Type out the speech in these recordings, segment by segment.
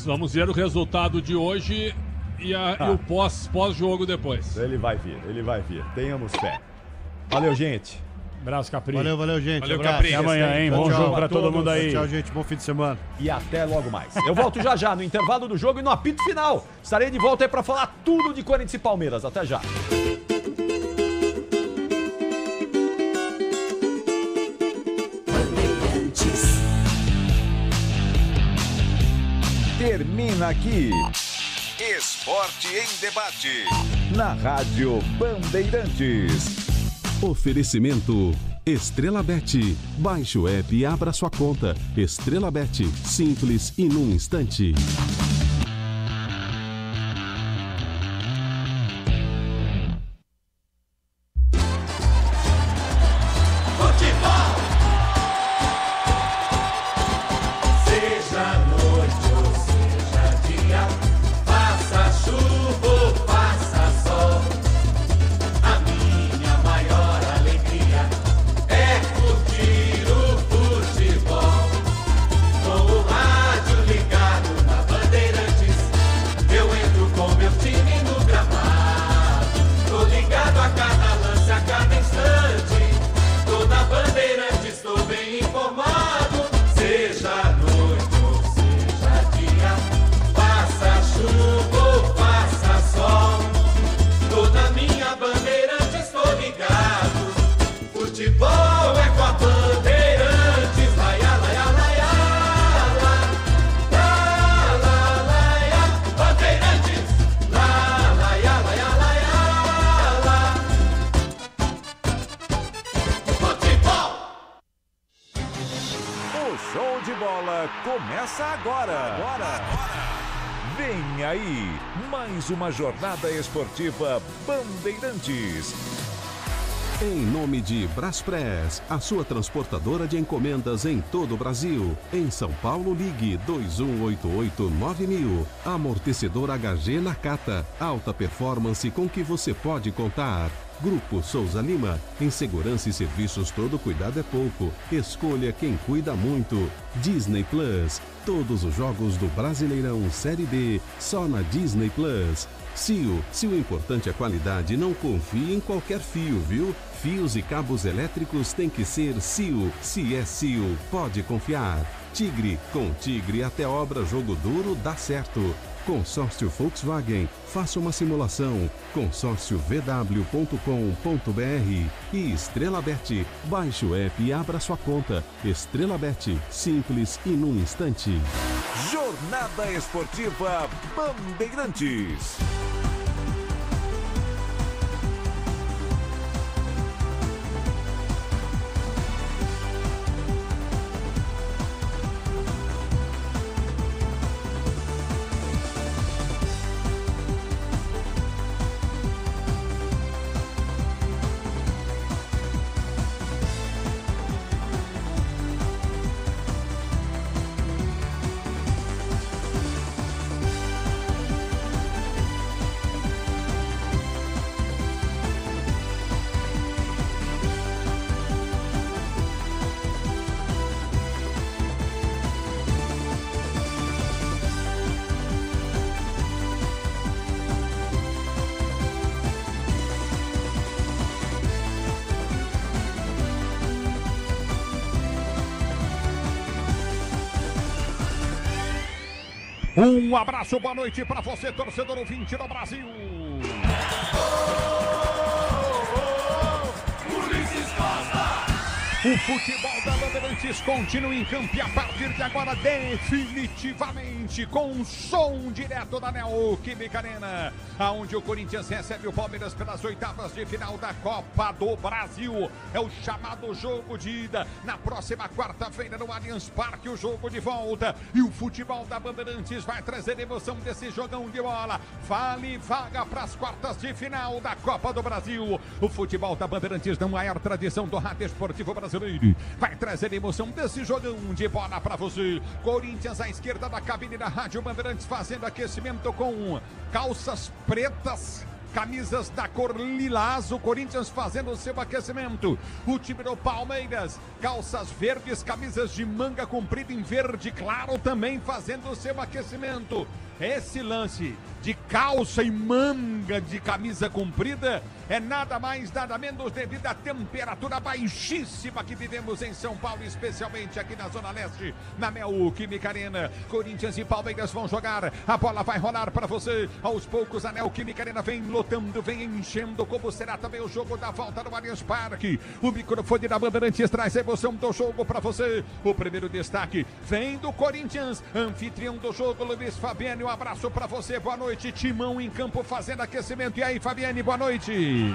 Vamos ver o resultado de hoje e o pós-jogo depois. Ele vai vir. Tenhamos fé. Valeu, gente. Abraço, Capri. Valeu, gente. Valeu, Capri. Até amanhã, hein? Bom jogo pra todo mundo aí. Tchau, gente. Bom fim de semana. E até logo mais. Eu volto já no intervalo do jogo e no apito final. Estarei de volta aí pra falar tudo de Corinthians e Palmeiras. Até já. Termina aqui. Esporte em debate. Na Rádio Bandeirantes. Oferecimento Estrela Bet. Baixe o app e abra sua conta. Estrela Bet. Simples e num instante. Vem aí, mais uma jornada esportiva Bandeirantes. Em nome de Braspress, a sua transportadora de encomendas em todo o Brasil. Em São Paulo, ligue 2188-9000. Amortecedor HG Nakata. Alta performance com que você pode contar. Grupo Souza Lima. Em segurança e serviços todo cuidado é pouco. Escolha quem cuida muito. Disney Plus. Todos os jogos do Brasileirão Série B, só na Disney Plus. CIO, se o importante é qualidade, não confie em qualquer fio, viu? Fios e cabos elétricos tem que ser CIO. Se é CIO, pode confiar. Tigre, com Tigre até obra jogo duro dá certo. Consórcio Volkswagen, faça uma simulação. consórciovw.com.br. E Estrela Bet, baixe o app e abra sua conta. Estrela Bet, simples e num instante. Jornada Esportiva Bandeirantes. Um abraço, boa noite para você, torcedor ouvinte do Brasil. O futebol da Bandeirantes continua em campo e a partir de agora definitivamente com som direto da Neoquímica Arena, aonde o Corinthians recebe o Palmeiras pelas oitavas de final da Copa do Brasil. É o chamado jogo de ida. Na próxima quarta-feira no Allianz Parque, o jogo de volta. E o futebol da Bandeirantes vai trazer emoção desse jogão de bola. Vale vaga para as quartas de final da Copa do Brasil. O futebol da Bandeirantes, da maior tradição do rádio esportivo brasileiro, vai trazer emoção desse jogão de bola para você. Corinthians à esquerda da cabine da Rádio Bandeirantes fazendo aquecimento com calças pretas, camisas da cor lilás, o Corinthians fazendo o seu aquecimento. O time do Palmeiras calças verdes, camisas de manga comprida em verde claro também fazendo o seu aquecimento. Esse lance de calça e manga de camisa comprida é nada mais, nada menos devido à temperatura baixíssima que vivemos em São Paulo, especialmente aqui na Zona Leste, na Neoquímica Arena. Corinthians e Palmeiras vão jogar, a bola vai rolar para você. Aos poucos a Neoquímica Arena vem lotando, vem enchendo, como será também o jogo da volta no Allianz Parque. O microfone da Bandeirantes traz a emoção do jogo para você. O primeiro destaque vem do Corinthians, anfitrião do jogo, Luiz Fabiano. Um abraço para você, boa noite. Timão em campo fazendo aquecimento. E aí, Fabiane, boa noite.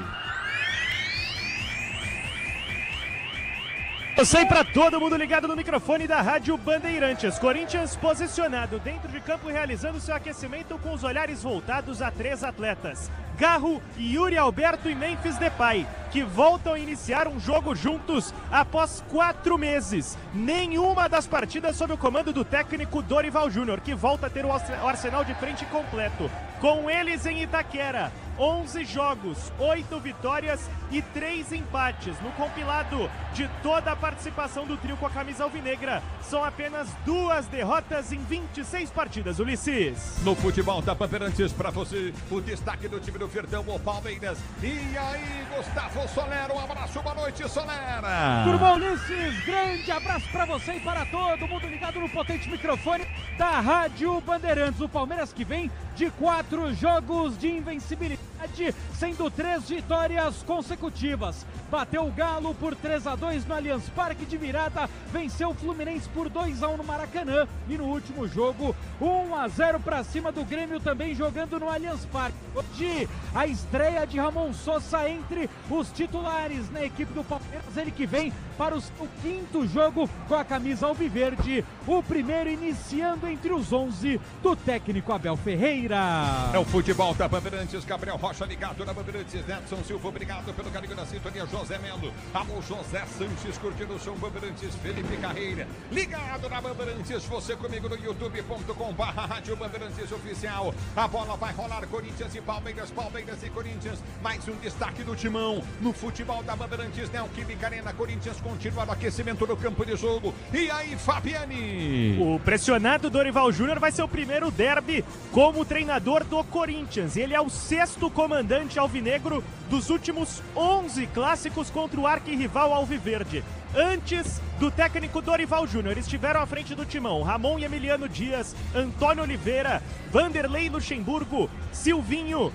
Eu sei para todo mundo ligado no microfone da Rádio Bandeirantes. Corinthians posicionado dentro de campo realizando seu aquecimento com os olhares voltados a 3 atletas. Garro, Yuri Alberto e Memphis Depay, que voltam a iniciar um jogo juntos após 4 meses. Nenhuma das partidas sob o comando do técnico Dorival Júnior, que volta a ter o arsenal de frente completo. Com eles em Itaquera, 11 jogos, 8 vitórias e 3 empates. No compilado de toda a participação do trio com a camisa alvinegra, são apenas 2 derrotas em 26 partidas, Ulisses. No futebol da Bandeirantes para você, o destaque do time do Verdão, o Palmeiras. E aí, Gustavo Solera, um abraço, boa noite, Solera. Tudo bom, Ulisses? Grande abraço para você e para todo mundo ligado no potente microfone da Rádio Bandeirantes. O Palmeiras que vem de 4 jogos de invencibilidade, sendo 3 vitórias consecutivas. Bateu o Galo por 3-2 no Allianz Parque de virada, venceu o Fluminense por 2-1 no Maracanã e no último jogo 1-0 para cima do Grêmio, também jogando no Allianz Parque. Hoje a estreia de Ramon Sosa entre os titulares na equipe do Palmeiras, ele que vem para o 5º jogo com a camisa alviverde, o primeiro iniciando entre os 11 do técnico Abel Ferreira. É o futebol da Bandeirantes, Gabriel Rocha ligado na Bandeirantes, Edson Silva, obrigado pelo carinho da sintonia, José Melo, alô José Sanches, curtindo o som Bandeirantes, Felipe Carreira, ligado na Bandeirantes, você comigo no youtube.com/Rádio Bandeirantes Oficial. A bola vai rolar, Corinthians e Palmeiras, Palmeiras e Corinthians, mais um destaque do Timão, no futebol da Bandeirantes, Neoquímica Arena, Corinthians continua no aquecimento no campo de jogo. E aí, Fabiane? O pressionado Dorival Júnior vai ser o primeiro derby como treinador do Corinthians. Ele é o 6º comandante alvinegro dos últimos 11 clássicos contra o arquirrival alviverde. Antes do técnico Dorival Júnior, estiveram à frente do Timão Ramon e Emiliano Dias, Antônio Oliveira, Vanderlei Luxemburgo, Silvinho,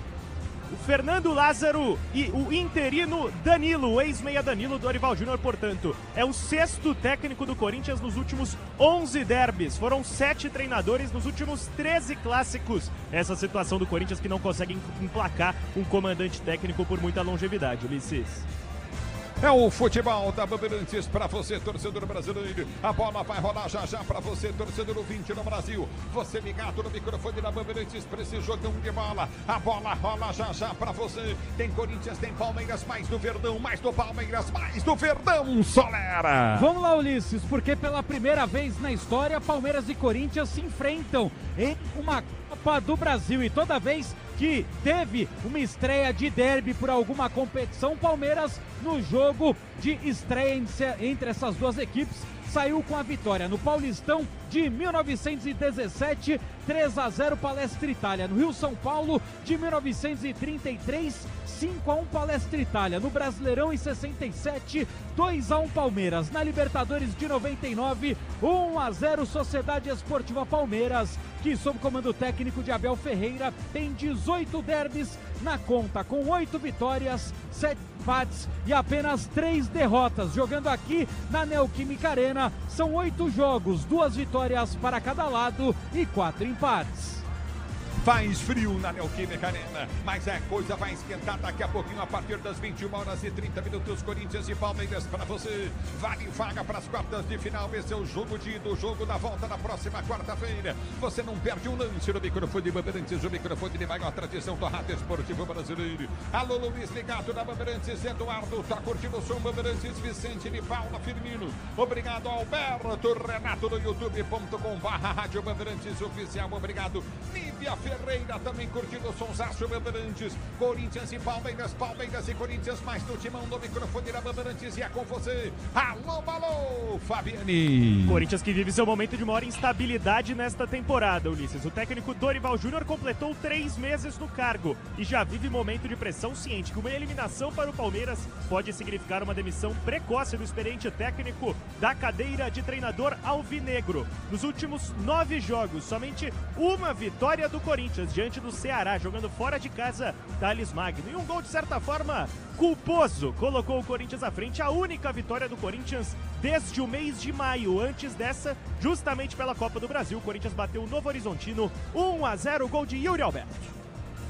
o Fernando Lázaro e o interino Danilo, o ex-meia Danilo. Dorival Júnior, portanto, é o 6º técnico do Corinthians nos últimos 11 derbys. Foram 7 treinadores nos últimos 13 clássicos. Essa situação do Corinthians que não consegue emplacar um comandante técnico por muita longevidade, Ulisses. É o futebol da Bandeirantes para você, torcedor brasileiro. A bola vai rolar já já para você, torcedor ouvinte no Brasil. Você ligado no microfone da Bandeirantes para esse jogão de bola. A bola rola já já para você. Tem Corinthians, tem Palmeiras, mais do Verdão, mais do Palmeiras, mais do Verdão, Solera. Vamos lá, Ulisses, porque pela primeira vez na história, Palmeiras e Corinthians se enfrentam em uma Copa do Brasil. E toda vez que teve uma estreia de derby por alguma competição, Palmeiras no jogo de estreia entre essas duas equipes saiu com a vitória. No Paulistão de 1917, 3-0 Palestra Itália. No Rio São Paulo de 1933, 5-1 Palestra Itália. No Brasileirão em 67, 2-1 Palmeiras. Na Libertadores de 99, 1-0 Sociedade Esportiva Palmeiras, que sob comando técnico de Abel Ferreira tem 18 derbys na conta, com 8 vitórias, 7 empates e apenas 3 derrotas. Jogando aqui na Neoquímica Arena, são 8 jogos, 2 vitórias para cada lado e 4 empates. Faz frio na Neoquímica Arena, mas a coisa vai esquentar daqui a pouquinho, a partir das 21h30, Corinthians e Palmeiras para você. Vale vaga para as quartas de final. Esse é o jogo de ida, o jogo da volta na próxima quarta-feira. Você não perde um lance no microfone Bandeirantes, o microfone de maior tradição do rádio esportivo brasileiro. Alô, Luiz, ligado na Bandeirantes, Eduardo, tá curtindo o som Bandeirantes, Vicente de Paula Firmino. Obrigado, Alberto Renato, no youtube.com/Rádio Bandeirantes Oficial. Obrigado, Nívia Fernandes. Ferreira também curtindo o sonsaço Bandeirantes. Corinthians e Palmeiras, Palmeiras e Corinthians, mais no timão do microfone da Bandeirantes, e é com você. Alô, alô, Fabiane. Corinthians que vive seu momento de maior instabilidade nesta temporada, Ulisses. O técnico Dorival Júnior completou 3 meses no cargo e já vive momento de pressão, ciente que uma eliminação para o Palmeiras pode significar uma demissão precoce do experiente técnico da cadeira de treinador alvinegro. Nos últimos 9 jogos, somente uma vitória do Corinthians diante do Ceará, jogando fora de casa, Thales Magno. E um gol, de certa forma, culposo, colocou o Corinthians à frente. A única vitória do Corinthians desde o mês de maio. Antes dessa, justamente pela Copa do Brasil, o Corinthians bateu o Novo Horizontino 1-0, gol de Yuri Alberto.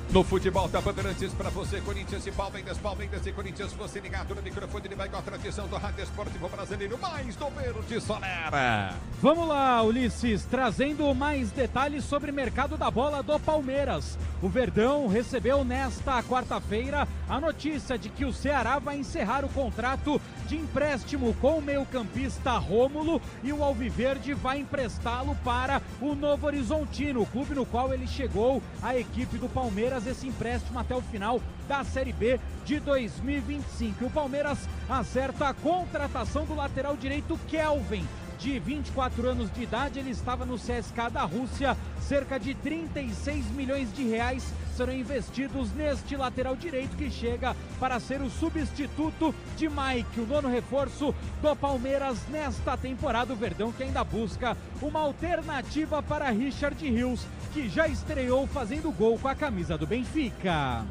No futebol da Bandeirantes para você, Corinthians e Palmeiras, Palmeiras e Corinthians, você ligado no microfone, ele vai com a tradição do rádio esportivo brasileiro, mais do Verde Solera. Vamos lá, Ulisses, trazendo mais detalhes sobre o mercado da bola do Palmeiras. O Verdão recebeu nesta quarta-feira a notícia de que o Ceará vai encerrar o contrato de empréstimo com o meio-campista Rômulo e o Alviverde vai emprestá-lo para o Novo Horizontino, o clube no qual ele chegou à equipe do Palmeiras, esse empréstimo até o final da Série B de 2025. O Palmeiras acerta a contratação do lateral direito Kelvin, de 24 anos de idade. Ele estava no CSKA da Rússia. Cerca de 36 milhões de reais serão investidos neste lateral direito, que chega para ser o substituto de Mike, o nono reforço do Palmeiras nesta temporada. O Verdão que ainda busca uma alternativa para Richard Rios, que já estreou fazendo gol com a camisa do Benfica.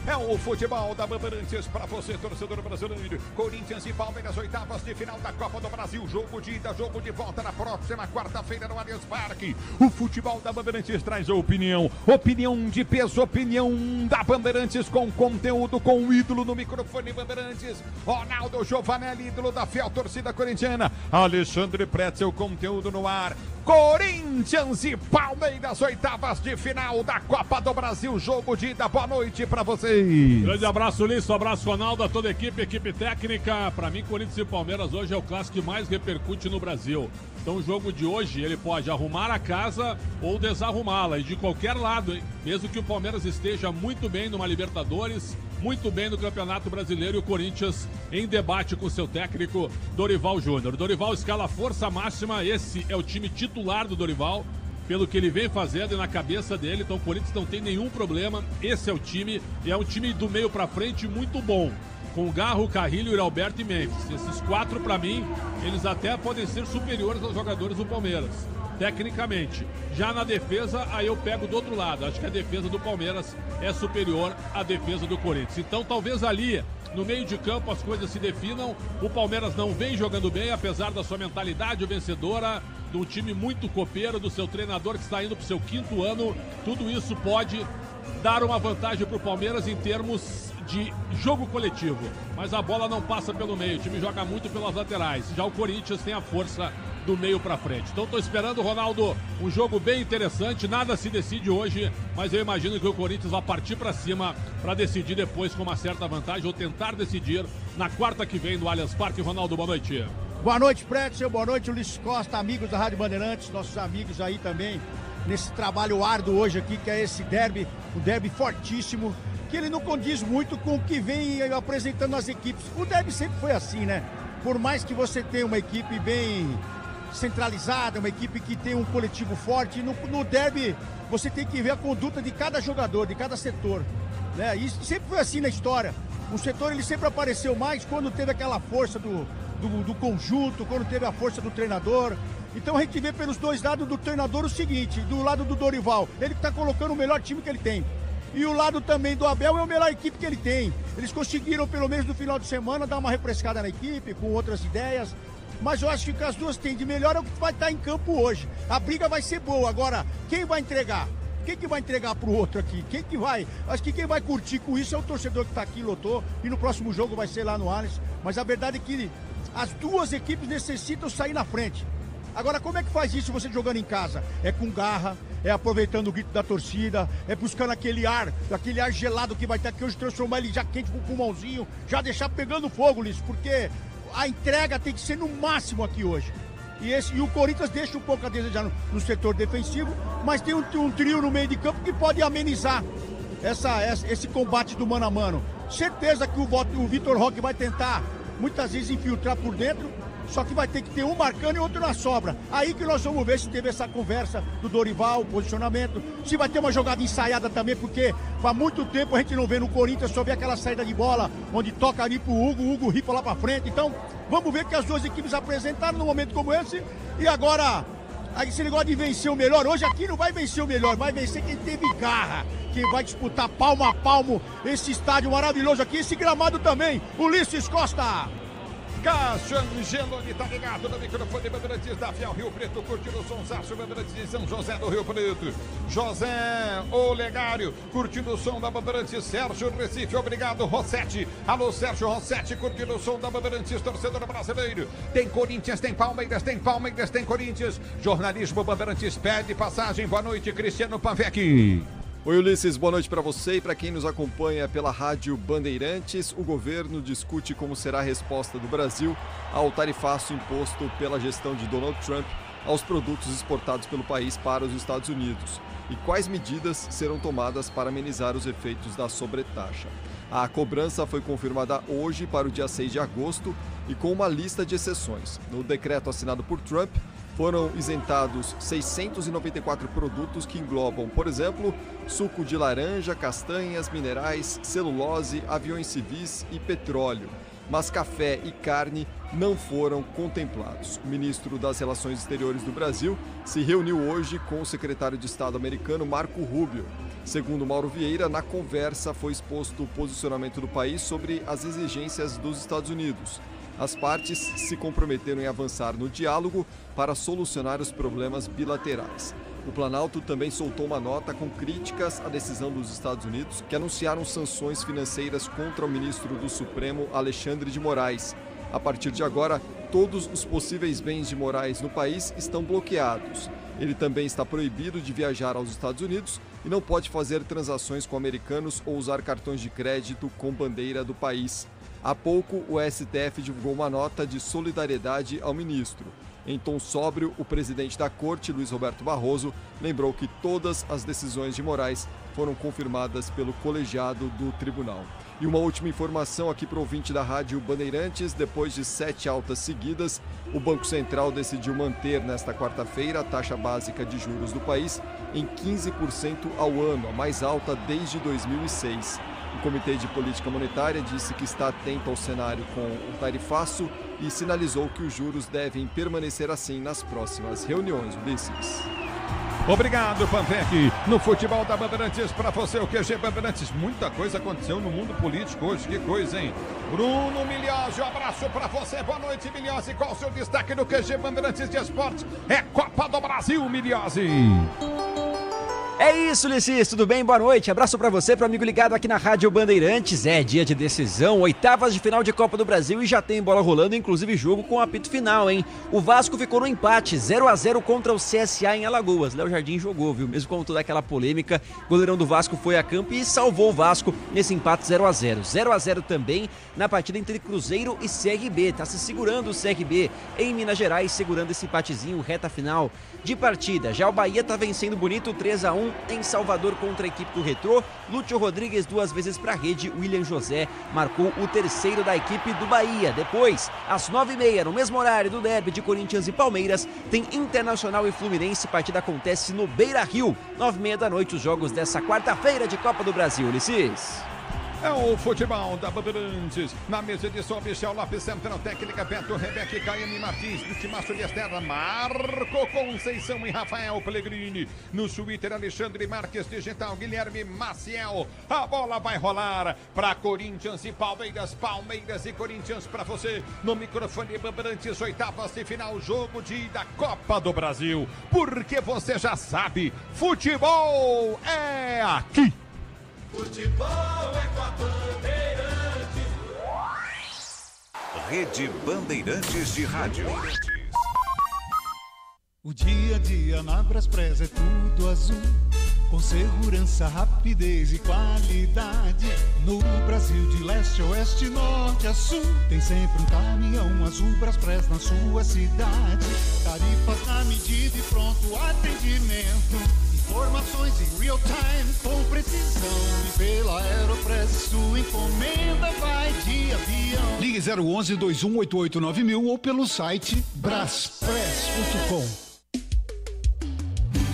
É o futebol da Bandeirantes para você, torcedor brasileiro. Corinthians e Palmeiras, oitavas de final da Copa do Brasil. Jogo de ida, jogo de volta na próxima quarta-feira no Allianz Parque. O futebol da Bandeirantes traz a opinião de peso, opinião da Bandeirantes com conteúdo, com o ídolo no microfone Bandeirantes. Ronaldo Giovanelli, ídolo da fiel torcida corintiana. Alexandre Pretzel, conteúdo no ar. Corinthians e Palmeiras, oitavas de final da Copa do Brasil, jogo de ida. Boa noite pra vocês. Grande abraço, Ulisses, um abraço, Ronaldo, a toda a equipe técnica. Pra mim, Corinthians e Palmeiras hoje é o clássico que mais repercute no Brasil. Então o jogo de hoje, ele pode arrumar a casa ou desarrumá-la, e de qualquer lado, hein? Mesmo que o Palmeiras esteja muito bem numa Libertadores, muito bem no Campeonato Brasileiro, e o Corinthians em debate com seu técnico Dorival Júnior. Dorival escala força máxima, esse é o time titular do Dorival, pelo que ele vem fazendo e na cabeça dele. Então o Corinthians não tem nenhum problema, esse é o time, e é um time do meio pra frente muito bom, com Garro, Carrilho, Alberto e Memphis. Esses 4, pra mim, eles até podem ser superiores aos jogadores do Palmeiras, tecnicamente. Já na defesa, aí eu pego do outro lado. Acho que a defesa do Palmeiras é superior à defesa do Corinthians. Então talvez ali, no meio de campo, as coisas se definam. O Palmeiras não vem jogando bem, apesar da sua mentalidade vencedora, de um time muito copeiro, do seu treinador que está indo para o seu 5º ano. Tudo isso pode dar uma vantagem para o Palmeiras em termos de jogo coletivo, mas a bola não passa pelo meio, o time joga muito pelas laterais. Já o Corinthians tem a força do meio para frente. Então estou esperando, Ronaldo, um jogo bem interessante. Nada se decide hoje, mas eu imagino que o Corinthians vai partir para cima para decidir depois com uma certa vantagem, ou tentar decidir na quarta que vem no Allianz Parque. Ronaldo, boa noite. Boa noite, Pretzel, boa noite, Ulisses Costa, amigos da Rádio Bandeirantes, nossos amigos aí também nesse trabalho árduo hoje aqui, que é esse derby, um derby fortíssimo, que ele não condiz muito com o que vem apresentando as equipes. O derby sempre foi assim, né? Por mais que você tenha uma equipe bem centralizada, uma equipe que tem um coletivo forte, no derby você tem que ver a conduta de cada jogador, de cada setor, né? E sempre foi assim na história. O setor ele sempre apareceu mais quando teve aquela força do conjunto, quando teve a força do treinador. Então a gente vê pelos dois lados do treinador o seguinte: do lado do Dorival, ele está colocando o melhor time que ele tem. E o lado também do Abel é a melhor equipe que ele tem. Eles conseguiram, pelo menos no final de semana, dar uma refrescada na equipe, com outras ideias. Mas eu acho que o que as duas têm de melhor é o que vai estar em campo hoje. A briga vai ser boa. Agora, quem vai entregar? Quem que vai entregar pro outro aqui? Quem que vai? Acho que quem vai curtir com isso é o torcedor que tá aqui, lotou. E no próximo jogo vai ser lá no Allianz. Mas a verdade é que as duas equipes necessitam sair na frente. Agora, como é que faz isso você jogando em casa? É com garra, é aproveitando o grito da torcida, é buscando aquele ar gelado que vai ter aqui hoje, transformar ele já quente com o pulmãozinho, já deixar pegando fogo, Liz, porque a entrega tem que ser no máximo aqui hoje. E o Corinthians deixa um pouco a desejar no setor defensivo, mas tem um trio no meio de campo que pode amenizar esse combate do mano a mano. Certeza que o Vitor Roque vai tentar, muitas vezes, infiltrar por dentro, só que vai ter que ter um marcando e outro na sobra. Aí que nós vamos ver se teve essa conversa do Dorival, posicionamento, se vai ter uma jogada ensaiada também, porque há muito tempo a gente não vê no Corinthians, só vê aquela saída de bola, onde toca ali pro Hugo, o Hugo ripa lá pra frente. Então, vamos ver que as duas equipes apresentaram num momento como esse, e agora, esse negócio de vencer o melhor, hoje aqui não vai vencer o melhor, vai vencer quem teve garra, quem vai disputar palmo a palmo esse estádio maravilhoso aqui, esse gramado também, Ulisses Costa. Cássio Angeloni tá ligado no microfone Bandeirantes da Fiel Rio Preto, curtindo o sonsaço Bandeirantes de São José do Rio Preto. José Olegário, curtindo o som da Bandeirantes. Sérgio Recife, obrigado. Rossetti, alô Sérgio Rossetti, curtindo o som da Bandeirantes, torcedor brasileiro. Tem Corinthians, tem Palmeiras, tem Corinthians. Jornalismo Bandeirantes pede passagem. Boa noite, Cristiano Pavec. Oi Ulisses, boa noite para você e para quem nos acompanha pela Rádio Bandeirantes. O governo discute como será a resposta do Brasil ao tarifaço imposto pela gestão de Donald Trump aos produtos exportados pelo país para os Estados Unidos e quais medidas serão tomadas para amenizar os efeitos da sobretaxa. A cobrança foi confirmada hoje para o dia 6 de agosto e com uma lista de exceções. No decreto assinado por Trump, foram isentados 694 produtos que englobam, por exemplo, suco de laranja, castanhas, minerais, celulose, aviões civis e petróleo. Mas café e carne não foram contemplados. O ministro das Relações Exteriores do Brasil se reuniu hoje com o secretário de Estado americano Marco Rubio. Segundo Mauro Vieira, na conversa foi exposto o posicionamento do país sobre as exigências dos Estados Unidos. As partes se comprometeram em avançar no diálogo para solucionar os problemas bilaterais. O Planalto também soltou uma nota com críticas à decisão dos Estados Unidos, que anunciaram sanções financeiras contra o ministro do Supremo, Alexandre de Moraes. A partir de agora, todos os possíveis bens de Moraes no país estão bloqueados. Ele também está proibido de viajar aos Estados Unidos e não pode fazer transações com americanos ou usar cartões de crédito com bandeira do país. Há pouco, o STF divulgou uma nota de solidariedade ao ministro. Em tom sóbrio, o presidente da Corte, Luiz Roberto Barroso, lembrou que todas as decisões de Moraes foram confirmadas pelo colegiado do tribunal. E uma última informação aqui para o ouvinte da Rádio Bandeirantes: depois de 7 altas seguidas, o Banco Central decidiu manter nesta quarta-feira a taxa básica de juros do país em 15% ao ano, a mais alta desde 2006. O Comitê de Política Monetária disse que está atento ao cenário com o tarifaço e sinalizou que os juros devem permanecer assim nas próximas reuniões. Ulisses. Obrigado, Pantec. No futebol da Bandeirantes, para você, o QG Bandeirantes. Muita coisa aconteceu no mundo político hoje, que coisa, hein? Bruno Milhozzi, um abraço para você. Boa noite, Milhozzi. Qual o seu destaque no QG Bandeirantes de Esportes? É Copa do Brasil, Milhozzi. É isso, Ulisses, tudo bem? Boa noite, abraço pra você, pro amigo ligado aqui na Rádio Bandeirantes. É dia de decisão, oitavas de final de Copa do Brasil e já tem bola rolando, inclusive jogo com apito final, hein? O Vasco ficou no empate, 0-0 contra o CSA em Alagoas. Léo Jardim jogou, viu? Mesmo com toda aquela polêmica, o goleirão do Vasco foi a campo e salvou o Vasco nesse empate 0-0. 0-0 também na partida entre Cruzeiro e CRB, tá se segurando o CRB em Minas Gerais, segurando esse empatezinho, reta final de partida. Já o Bahia tá vencendo bonito, 3-1 em Salvador contra a equipe do Retrô. Lúcio Rodrigues 2 vezes para a rede. William José marcou o terceiro da equipe do Bahia. Depois, às 9h30, no mesmo horário do derby de Corinthians e Palmeiras, tem Internacional e Fluminense. Partida acontece no Beira-Rio. 9h30 da noite, os jogos dessa quarta-feira de Copa do Brasil. Ulisses. É o futebol da Bandeirantes. Na mesa de som, Michel Lopes, Central Técnica, Beto, Rebeca, Caiane Martins, do Timaço de Esterra, Marco Conceição e Rafael Pellegrini. No Twitter, Alexandre Marques, Digital, Guilherme Maciel. A bola vai rolar para Corinthians e Palmeiras. Palmeiras e Corinthians para você. No microfone Bandeirantes, oitavas de final, jogo de ida, Copa do Brasil. Porque você já sabe, futebol é aqui. Futebol é com a Bandeirantes. Rede Bandeirantes de Rádio. O dia a dia na Braspress é tudo azul. com segurança, rapidez e qualidade. No Brasil de leste a oeste, norte a sul, tem sempre um caminhão azul Braspress na sua cidade. Tarifas na medida e pronto atendimento. Informações em real time com precisão. E pela Aeropress sua encomenda vai de avião. Ligue 011 2188 9000 ou pelo site braspress.com.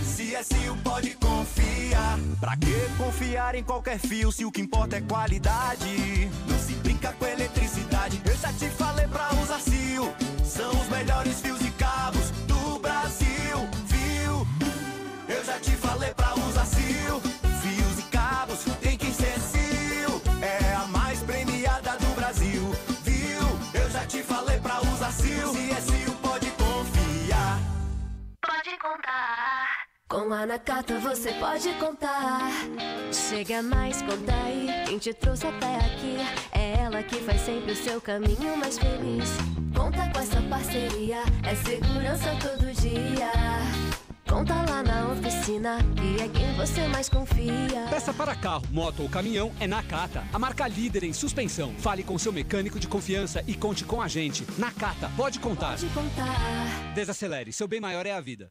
CSU pode confiar. Pra que confiar em qualquer fio se o que importa é qualidade? Não se brinca com eletricidade. Eu já te falei pra usar CIO. São os melhores fios e cabos do Brasil. Viu? Eu já te falei pra usar CIO. Fios e cabos tem que ser CIO. É a mais premiada do Brasil. Viu? Eu já te falei pra usar CIO. CSU pode confiar. Pode contar. Com a Nakata você pode contar. Chega mais, conta aí. Quem te trouxe até aqui é ela que faz sempre o seu caminho mais feliz. Conta com essa parceria, é segurança todo dia. Conta lá na oficina, que é quem você mais confia. Peça para carro, moto ou caminhão é Nakata, a marca líder em suspensão. Fale com seu mecânico de confiança e conte com a gente. Nakata, pode contar. Pode contar. Desacelere, seu bem maior é a vida.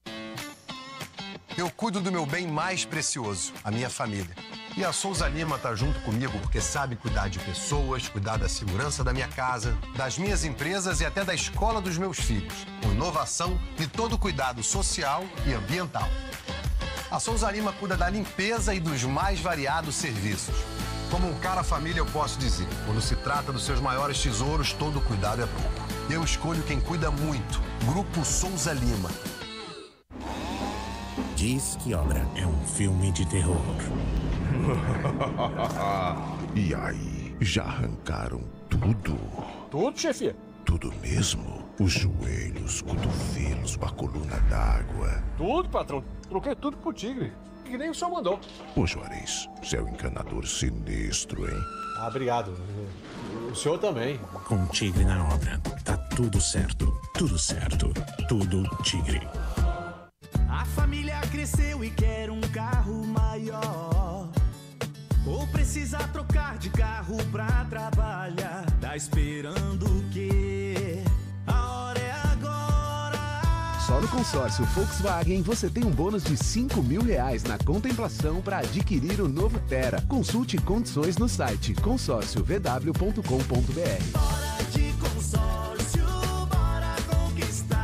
Eu cuido do meu bem mais precioso, a minha família. E a Souza Lima tá junto comigo porque sabe cuidar de pessoas, cuidar da segurança da minha casa, das minhas empresas e até da escola dos meus filhos, com inovação e todo cuidado social e ambiental. A Souza Lima cuida da limpeza e dos mais variados serviços. Como um cara família, eu posso dizer, quando se trata dos seus maiores tesouros, todo cuidado é pouco. Eu escolho quem cuida muito, Grupo Souza Lima. Diz que Obra é um filme de terror. E aí, já arrancaram tudo? Tudo, chefia? Tudo mesmo? Os joelhos, cotovelos, a coluna d'água. Tudo, patrão. Troquei tudo pro Tigre. Que nem o senhor mandou. Ô, Juarez, você é um encanador sinistro, hein? Ah, obrigado. O senhor também. Com o Tigre na obra, tá tudo certo. Tudo certo. Tudo Tigre. A família cresceu e quer um carro maior. Ou precisa trocar de carro pra trabalhar. Tá esperando o quê? A hora é agora. Só no consórcio Volkswagen você tem um bônus de R$5.000 na contemplação para adquirir o novo Tera. Consulte condições no site consórciovw.com.br. Bora de consórcio, bora conquistar.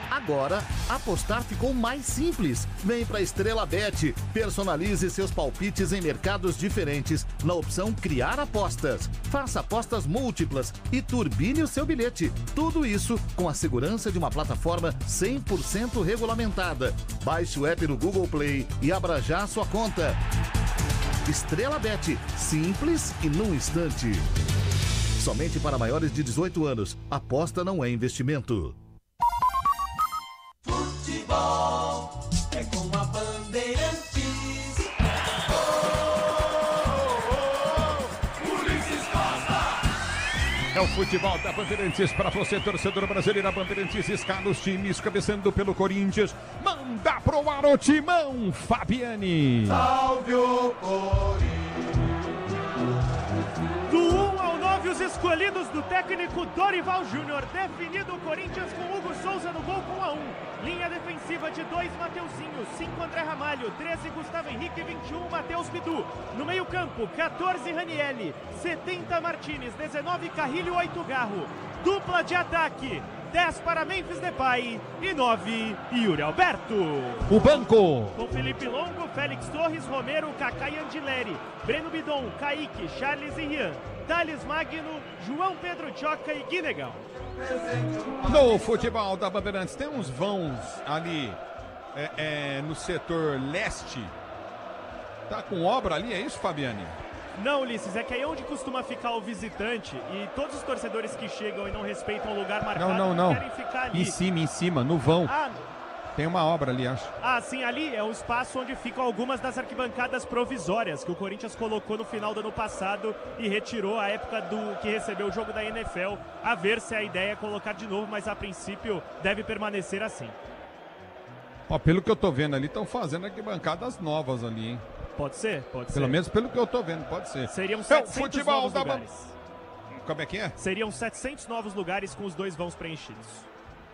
Agora, apostar ficou mais simples. Vem pra Estrela Bet. Personalize seus palpites em mercados diferentes na opção Criar Apostas. Faça apostas múltiplas e turbine o seu bilhete. Tudo isso com a segurança de uma plataforma 100% regulamentada. Baixe o app no Google Play e abra já a sua conta. Estrela Bet. Simples e num instante. Somente para maiores de 18 anos. Aposta não é investimento. Futebol é com a Bandeirantes. Ulisses Costa. É o futebol da Bandeirantes para você, torcedor brasileiro. A Bandeirantes escala os times, começando pelo Corinthians. Manda pro ar o timão, Fabiane. Salve o Corinthians. Do 1 ao 9, os escolhidos do técnico Dorival Júnior. Definido o Corinthians com Hugo Souza no gol com 1-1. Linha defensiva de 2, Mateuzinho. 5, André Ramalho. 13, Gustavo Henrique. 21, Matheus Bidu. No meio campo, 14, Ranielli. 70, Martínez. 19, Carrilho. 8, Garro. Dupla de ataque. 10 para Memphis Depay e 9, Yuri Alberto. O banco. Com Felipe Longo, Félix Torres, Romero, Kaká e Andileri. Breno Bidon, Kaique, Charles e Rian. Thales Magno, João Pedro Tchoca e Guinegal. No futebol da Bandeirantes tem uns vãos ali no setor leste. Tá com obra ali, é isso, Fabiane? Não, Ulisses, é que aí é onde costuma ficar o visitante e todos os torcedores que chegam e não respeitam o lugar marcado Não. querem ficar ali. Em cima, no vão. Tem uma obra ali, acho. Sim, ali é o espaço onde ficam algumas das arquibancadas provisórias que o Corinthians colocou no final do ano passado e retirou a época do que recebeu o jogo da NFL. A ver se a ideia é colocar de novo, mas a princípio deve permanecer assim. Ó, pelo que eu tô vendo ali, estão fazendo arquibancadas novas ali, hein? Pode ser, pode ser. Pelo menos pelo que eu tô vendo, pode ser. Seriam 700 futebol novos da lugares. Como é que é? Seriam 700 novos lugares com os 2 vãos preenchidos.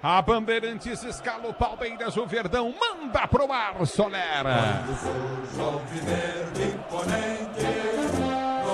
A Bandeirantes escala o Palmeiras, o Verdão manda pro ar, Solera.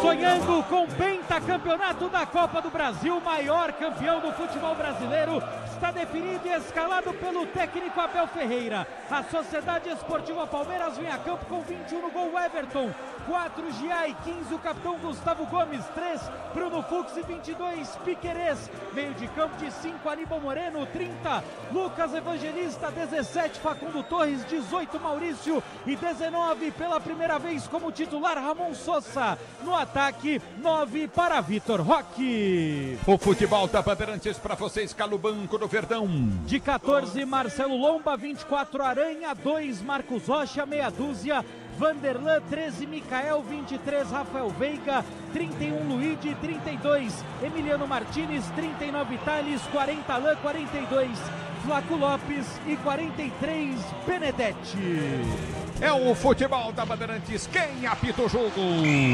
Sonhando com pentacampeonato da Copa do Brasil, maior campeão do futebol brasileiro, está definido e escalado pelo técnico Abel Ferreira. A Sociedade Esportiva Palmeiras vem a campo com 21 no gol Everton, 4 Giai, 15 o capitão Gustavo Gomes, 3 Bruno Fux e 22 Piquerez. Meio de campo de 5 Aníbal Moreno, 30 Lucas Evangelista, 17 Facundo Torres, 18 Maurício e 19 pela primeira vez como titular Ramon Sosa. No ataque, 9 para Vitor Roque. O futebol da Bandeirantes para você, escala o banco do Verdão. De 14, Marcelo Lomba, 24 Aranha, 2 Marcos Rocha, meia dúzia Vanderlan, 13 Micael, 23 Rafael Veiga, 31 Luigi, 32 Emiliano Martínez, 39 Thales, 40 Alain, 42 Flaco Lopes e 43 Benedetti. É o futebol da Bandeirantes, quem apita o jogo?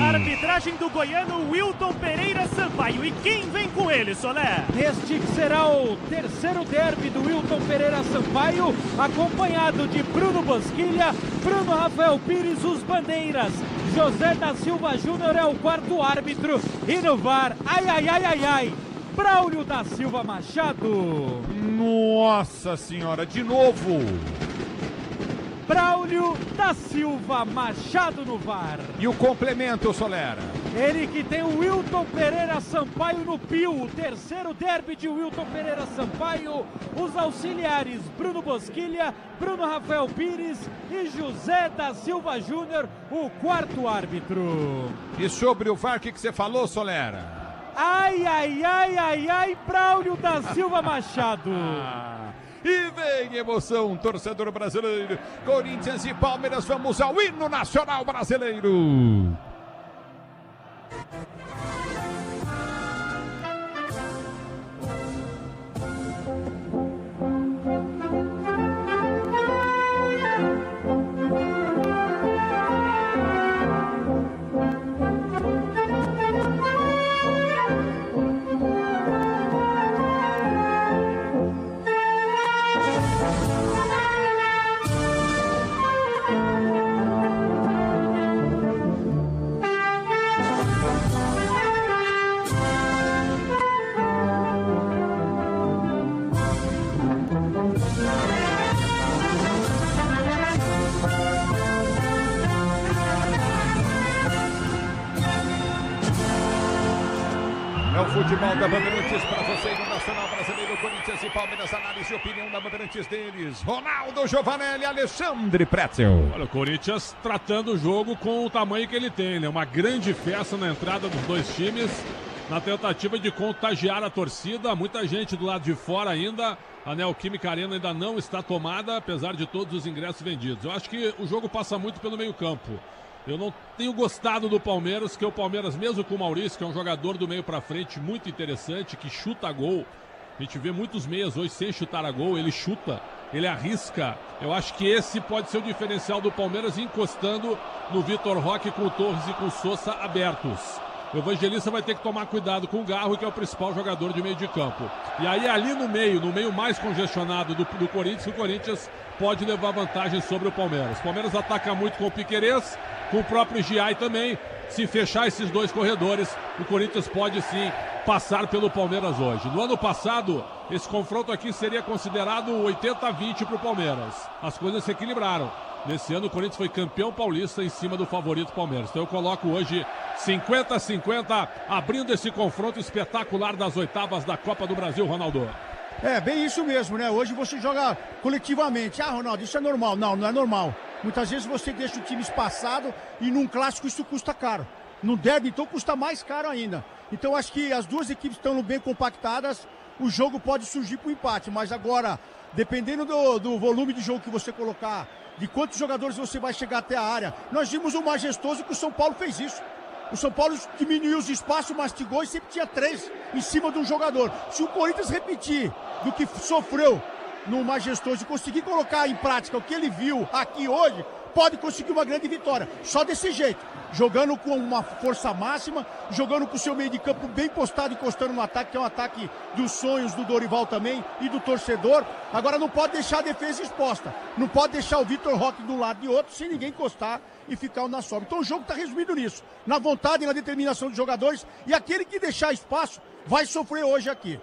Arbitragem do goiano Wilton Pereira Sampaio. E quem vem com ele, Solé? Este será o terceiro derby do Wilton Pereira Sampaio, acompanhado de Bruno Bosquilha, Bruno Rafael Pires, os bandeiras. José da Silva Júnior é o quarto árbitro. E no VAR, ai, Braulio da Silva Machado. Nossa senhora, de novo. Braulio da Silva Machado no VAR. E o complemento, Solera? Ele que tem o Wilton Pereira Sampaio no pio, o terceiro derby de Wilton Pereira Sampaio. Os auxiliares Bruno Bosquilha, Bruno Rafael Pires e José da Silva Júnior, o quarto árbitro. E sobre o VAR, o que você falou, Solera? Ai, Braulio da Silva Machado. E vem emoção, torcedor brasileiro. Corinthians e Palmeiras, vamos ao hino nacional brasileiro. Futebol da Bandeirantes para você no Nacional Brasileiro, Corinthians e Palmeiras, análise e opinião da Bandeirantes deles. Ronaldo Giovanelli, Alexandre Pretzel. Olha, o Corinthians tratando o jogo com o tamanho que ele tem, né? Uma grande festa na entrada dos dois times, na tentativa de contagiar a torcida. Muita gente do lado de fora ainda. A Neoquímica Arena ainda não está tomada, apesar de todos os ingressos vendidos. Eu acho que o jogo passa muito pelo meio-campo. Eu não tenho gostado do Palmeiras, que o Palmeiras, mesmo com o Maurício, que é um jogador do meio pra frente muito interessante, que chuta gol. A gente vê muitos meias hoje sem chutar a gol, ele chuta, ele arrisca. Eu acho que esse pode ser o diferencial do Palmeiras, encostando no Vitor Roque com o Torres e com o Sosa abertos. O Evangelista vai ter que tomar cuidado com o Garro, que é o principal jogador de meio de campo. E aí ali no meio mais congestionado do Corinthians, o Corinthians pode levar vantagem sobre o Palmeiras. O Palmeiras ataca muito com o Piquerez, com o próprio Giai também. Se fechar esses dois corredores, o Corinthians pode sim passar pelo Palmeiras hoje. No ano passado, esse confronto aqui seria considerado 80-20 para o Palmeiras. As coisas se equilibraram. Nesse ano o Corinthians foi campeão paulista em cima do favorito Palmeiras. Então eu coloco hoje 50-50, abrindo esse confronto espetacular das oitavas da Copa do Brasil, Ronaldo. É, bem isso mesmo, né? Hoje você joga coletivamente. Ah, Ronaldo, isso é normal. Não, não é normal. Muitas vezes você deixa o time espaçado e num clássico isso custa caro. No derby, então, custa mais caro ainda. Então acho que as duas equipes estão bem compactadas, o jogo pode surgir para o empate. Mas agora, dependendo do volume de jogo que você colocar, de quantos jogadores você vai chegar até a área, nós vimos o majestoso que o São Paulo fez isso. O São Paulo diminuiu os espaços, mastigou e sempre tinha 3 em cima de um jogador. Se o Corinthians repetir do que sofreu no Majestoso e conseguir colocar em prática o que ele viu aqui hoje, pode conseguir uma grande vitória. Só desse jeito, jogando com uma força máxima, jogando com o seu meio de campo bem postado, encostando no ataque, que é um ataque dos sonhos do Dorival também e do torcedor. Agora não pode deixar a defesa exposta, não pode deixar o Vitor Roque de um lado e de outro sem ninguém encostar e ficar na sobra. Então o jogo está resumido nisso, na vontade e na determinação dos jogadores, e aquele que deixar espaço vai sofrer hoje aqui.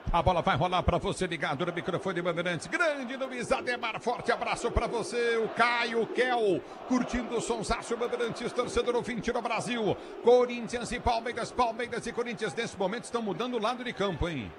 A bola vai rolar para você ligado no microfone Bandeirantes. Grande Luiz Ademar, forte abraço para você. O Caio, o Kel, curtindo o sonsaço Bandeirantes, torcedor ouvinte no Brasil. Corinthians e Palmeiras, Palmeiras e Corinthians nesse momento estão mudando o lado de campo, hein?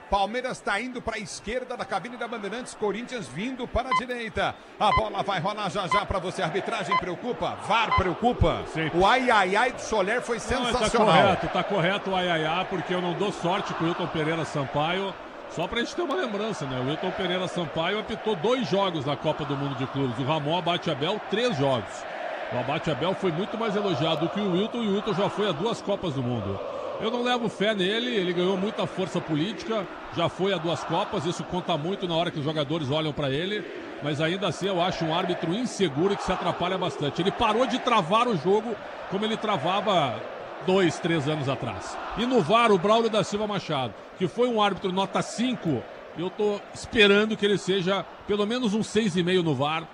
Palmeiras está indo para a esquerda da cabine da Bandeirantes, Corinthians vindo para a direita. A bola vai rolar já já para você. A arbitragem preocupa? VAR preocupa? Sim. O ai do Soler foi sensacional. Tá correto o ai, porque eu não dou sorte com o Wilton Pereira Sampaio. Só pra gente ter uma lembrança, né? O Wilton Pereira Sampaio apitou 2 jogos na Copa do Mundo de Clubes. O Ramon Abate Abel, 3 jogos. O Abate Abel foi muito mais elogiado do que o Wilton, e o Wilton já foi a 2 Copas do Mundo. Eu não levo fé nele, ele ganhou muita força política, já foi a 2 Copas, isso conta muito na hora que os jogadores olham para ele, mas ainda assim eu acho um árbitro inseguro e que se atrapalha bastante. Ele parou de travar o jogo como ele travava 2, 3 anos atrás. E no VAR, o Braulio da Silva Machado, que foi um árbitro nota 5, eu tô esperando que ele seja pelo menos um 6,5 no VAR,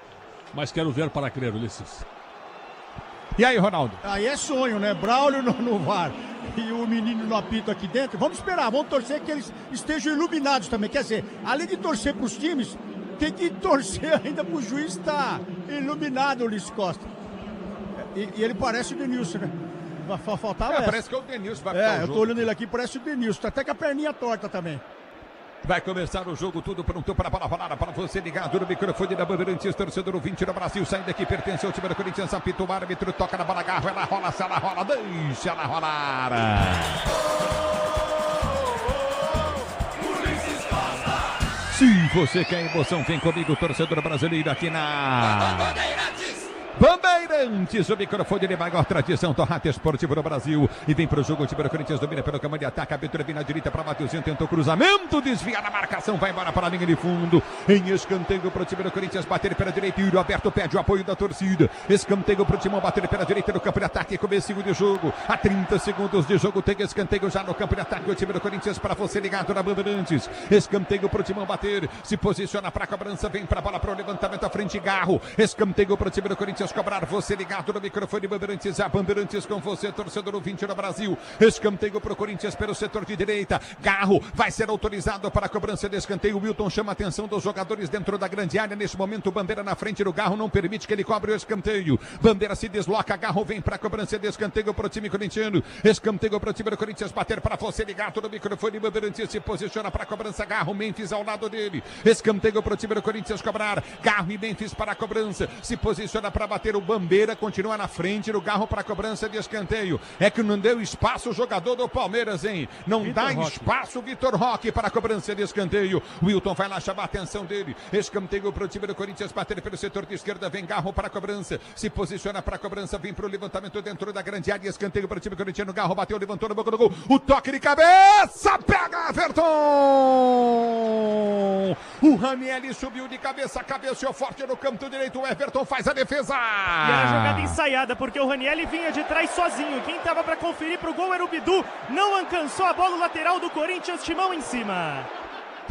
mas quero ver para crer, Ulisses. E aí, Ronaldo? Aí é sonho, né? Braulio no VAR e o menino no apito aqui dentro. Vamos esperar, vamos torcer que eles estejam iluminados também. Quer dizer, além de torcer para os times, tem que torcer ainda para o juiz estar iluminado, Ulisses Costa. E ele parece o Denilson, né? Faltava parece que é o Denilson vai ficar o eu jogo. tô olhando ele aqui, parece o Denilson. Até com a perninha torta também. Vai começar o jogo, tudo pronto para a bola rolada, para você ligado no microfone da Bandeirantes, torcedor ouvinte do Brasil, saindo aqui, pertence ao time do Corinthians, apita o árbitro, toca na bola, agarra, ela rola, se ela rola, deixa ela rolar. Se você quer emoção, vem comigo, torcedor brasileiro, aqui na Bandeirantes, o microfone de maior tradição do rádio esportivo no Brasil. E vem pro jogo, o time do Corinthians domina pelo caminho de ataque. A abertura vem na direita para Mateuzinho, tentou cruzamento, desvia na marcação, vai embora para a linha de fundo. Em escanteio pro time do Corinthians, bater pela direita. Yuri Alberto pede o apoio da torcida. Escanteio pro Timão, bater pela direita no campo de ataque. Comecinho de jogo, a 30 segundos de jogo. Tem escanteio já no campo de ataque. O time do Corinthians para você ligado na Bandeirantes. Escanteio pro Timão bater, se posiciona para a cobrança, vem para a bola para o levantamento à frente. Garro, escanteio pro time do Corinthians cobrar, você ligado no microfone Bandeirantes, a Bandeirantes com você, torcedor ouvinte no Brasil. Escanteio pro Corinthians pelo setor de direita. Garro vai ser autorizado para a cobrança de escanteio. Wilton chama a atenção dos jogadores dentro da grande área. Nesse momento, Bandeira na frente do Garro, não permite que ele cobre o escanteio. Bandeira se desloca, Garro vem para a cobrança de escanteio pro time corintiano. Escanteio pro time do Corinthians bater para você ligado no microfone Bandeirantes, se posiciona para a cobrança. Garro, Memphis ao lado dele. Escanteio pro time do Corinthians cobrar. Garro e Memphis para a cobrança, se posiciona para bater. O Bandeira continua na frente do Garro para a cobrança de escanteio. É que não deu espaço o jogador do Palmeiras, hein? Não dá espaço o Vitor Roque para a cobrança de escanteio. Wilton vai lá chamar a atenção dele. Escanteio para o time do Corinthians bater pelo setor de esquerda. Vem Garro para a cobrança, se posiciona para a cobrança, vem para o levantamento dentro da grande área. Escanteio para o time corintiano. Garro bateu, levantou no boca do gol. O toque de cabeça, pega Everton! O Ranieri subiu de cabeça, cabeceou forte no canto direito. O Everton faz a defesa. E era jogada ensaiada, porque o Ranieri vinha de trás sozinho. Quem estava para conferir pro gol era o Bidu. Não alcançou a bola lateral do Corinthians, Timão em cima.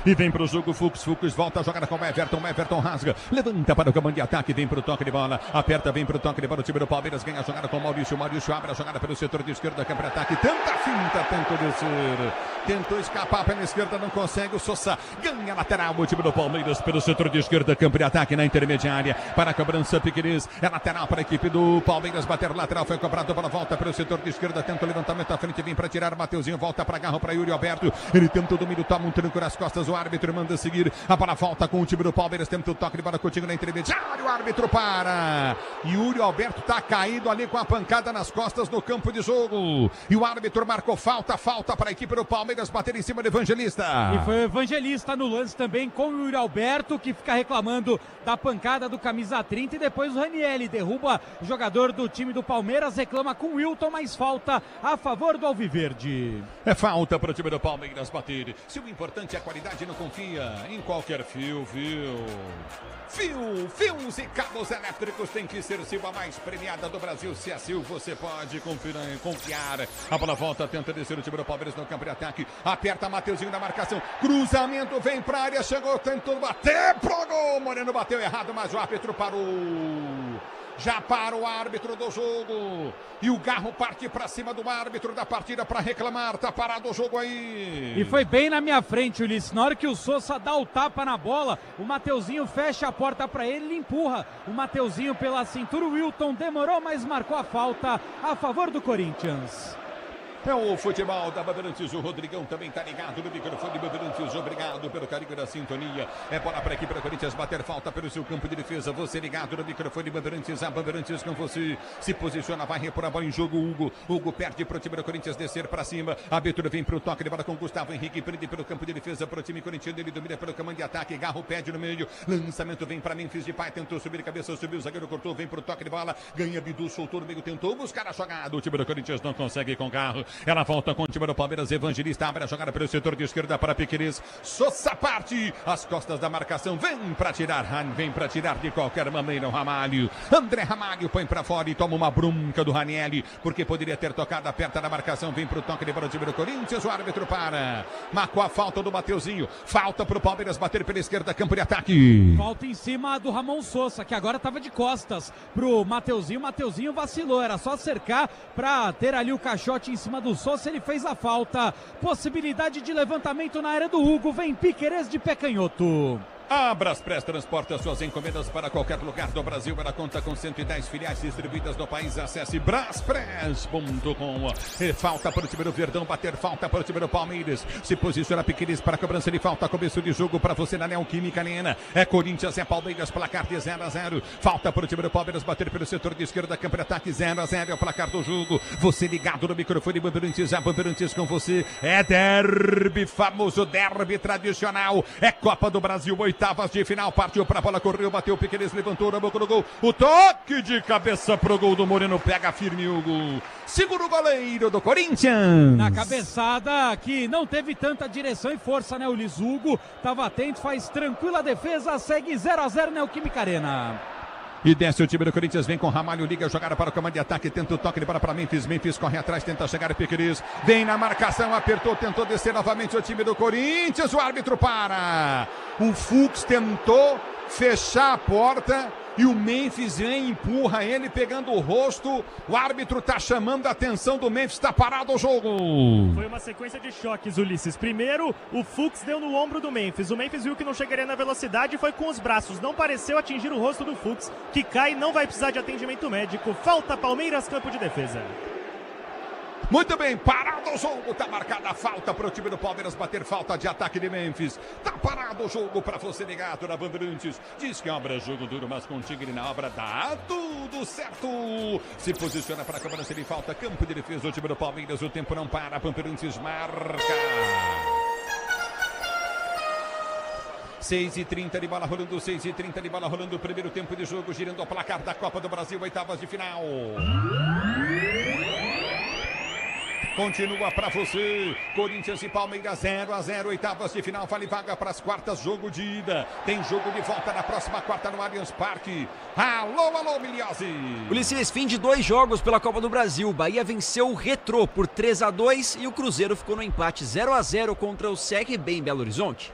E vem pro jogo Fux, volta a jogada com o Everton rasga, levanta para o comando de ataque, vem pro toque de bola, aperta, vem pro toque de bola, o time do Palmeiras ganha a jogada com o Maurício abre a jogada pelo setor de esquerda, campo de ataque, tenta finta, tentou descer, tentou escapar pela esquerda, não consegue, o Sosa ganha a lateral, o time do Palmeiras pelo setor de esquerda, campo de ataque na intermediária, para a cobrança Piqueires, é lateral para a equipe do Palmeiras, bater lateral, foi cobrado, bola volta pelo setor de esquerda, tenta o levantamento à frente, vem para tirar, Mateuzinho, volta para Garro, para Yuri Alberto, ele tenta o domínio, toma um tranco nas costas, o árbitro manda seguir, a bola volta com o time do Palmeiras, tenta o toque de bola contigo na intermediária, o árbitro para, Yuri Alberto tá caído ali com a pancada nas costas no campo de jogo, e o árbitro marcou falta para a equipe do Palmeiras. Palmeiras bater em cima do Evangelista. E foi o Evangelista no lance também com o Yuri Alberto, que fica reclamando da pancada do camisa 30, e depois o Ranieri derruba o jogador do time do Palmeiras, reclama com o Wilton, mas falta a favor do Alviverde. É falta para o time do Palmeiras bater. Se o importante é a qualidade, não confia em qualquer fio, viu? Fios e cabos elétricos tem que ser Silva, a mais premiada do Brasil. Se é Silva, você pode confiar. A bola volta, tenta descer o time do Palmeiras no campo de ataque. Aperta Mateuzinho na marcação. Cruzamento, vem pra área, chegou, tentou bater pro gol. Moreno bateu errado, mas o árbitro parou. Já para o árbitro do jogo. E o Garro parte para cima do árbitro da partida para reclamar. Tá parado o jogo aí. E foi bem na minha frente, Ulisses. Na hora que o Sousa dá o tapa na bola, o Mateuzinho fecha a porta para ele e empurra o Mateuzinho pela cintura. O Wilton demorou, mas marcou a falta a favor do Corinthians. É o futebol da Bandeirantes, o Rodrigão também tá ligado no microfone Bandeirantes, obrigado pelo carinho da sintonia. É bola para a equipe do Corinthians bater falta pelo seu campo de defesa, você ligado no microfone Bandeirantes, a Bandeirantes com você, se posiciona, vai repor a bola em jogo, Hugo perde para o time do Corinthians descer para cima, a abertura vem para o toque de bola com Gustavo Henrique, prende pelo campo de defesa para o time corintiano, ele domina pelo comando de ataque, Garro pede no meio, lançamento vem para Memphis Depay, tentou subir a cabeça, subiu o zagueiro, cortou, vem para o toque de bola, ganha Bidu, soltou no meio, tentou buscar a jogada, o time do Corinthians não consegue com Garro. Ela volta com o time do Palmeiras, Evangelista abre a jogada pelo setor de esquerda para Piquerez. Sousa parte, as costas da marcação, vem para tirar de qualquer maneira o Ramalho. André Ramalho põe para fora e toma uma bronca do Ranieri, porque poderia ter tocado, aperta na marcação, vem para o toque de bola do time do Corinthians, o árbitro para. Marcou a falta do Mateuzinho, falta para o Palmeiras bater pela esquerda, campo de ataque. Falta em cima do Ramon Sousa, que agora estava de costas pro Mateuzinho. O Mateuzinho vacilou, era só cercar para ter ali o caixote em cima do Sousa. Ele fez a falta. Possibilidade de levantamento na área do Hugo. Vem Piquerez de pé canhoto. A Braspress transporta suas encomendas para qualquer lugar do Brasil. Ela conta com 110 filiais distribuídas no país. Acesse braspress.com. Falta para o time do Verdão bater, falta para o time do Palmeiras. Se posiciona Piqueires para a cobrança de falta. Começo de jogo para você na Neoquímica Arena. É Corinthians, é Palmeiras, placar de 0-0. Falta para o time do Palmeiras bater pelo setor de esquerda, campo de ataque 0-0. É o placar do jogo. Você ligado no microfone Bandeirantes, a Bandeirantes com você. É derby, famoso derby tradicional. É Copa do Brasil, oitavas de final, partiu pra bola, correu, bateu, Piqueires levantou na boca do gol, o toque de cabeça pro gol do Moreno, pega firme Hugo, segura o goleiro do Corinthians. Na cabeçada que não teve tanta direção e força, né, o Ulisses. Hugo tava atento, faz tranquila defesa, segue 0-0 Neoquímica Arena. E desce o time do Corinthians, vem com Ramalho, liga a jogada para o comando de ataque, tenta o toque de bola para Memphis, Memphis corre atrás, tenta chegar a Piqueires, vem na marcação, apertou, tentou descer novamente o time do Corinthians, o árbitro para. O Fux tentou fechar a porta e o Memphis vem, empurra ele, pegando o rosto. O árbitro tá chamando a atenção do Memphis, tá parado o jogo. Foi uma sequência de choques, Ulisses. Primeiro, o Fux deu no ombro do Memphis. O Memphis viu que não chegaria na velocidade e foi com os braços. Não pareceu atingir o rosto do Fux, que cai e não vai precisar de atendimento médico. Falta Palmeiras, campo de defesa. Muito bem, parado o jogo, tá marcada a falta para o time do Palmeiras bater, falta de ataque de Memphis. Tá parado o jogo para você ligado na Bandeirantes. Diz que obra jogo duro, mas com Tigre na obra dá tudo certo. Se posiciona para a cobrança de falta, campo de defesa, o time do Palmeiras, o tempo não para, Bandeirantes marca. 6h30 de bola rolando, 6h30 de bola rolando, primeiro tempo de jogo, girando o placar da Copa do Brasil, oitavas de final. Continua para você, Corinthians e Palmeiras 0-0, oitavas de final, vale vaga para as quartas, jogo de ida. Tem jogo de volta na próxima quarta no Allianz Parque. Alô, Milhose. Ulisses, fim de 2 jogos pela Copa do Brasil. O Bahia venceu o Retrô por 3-2 e o Cruzeiro ficou no empate 0-0 contra o CRB em Belo Horizonte.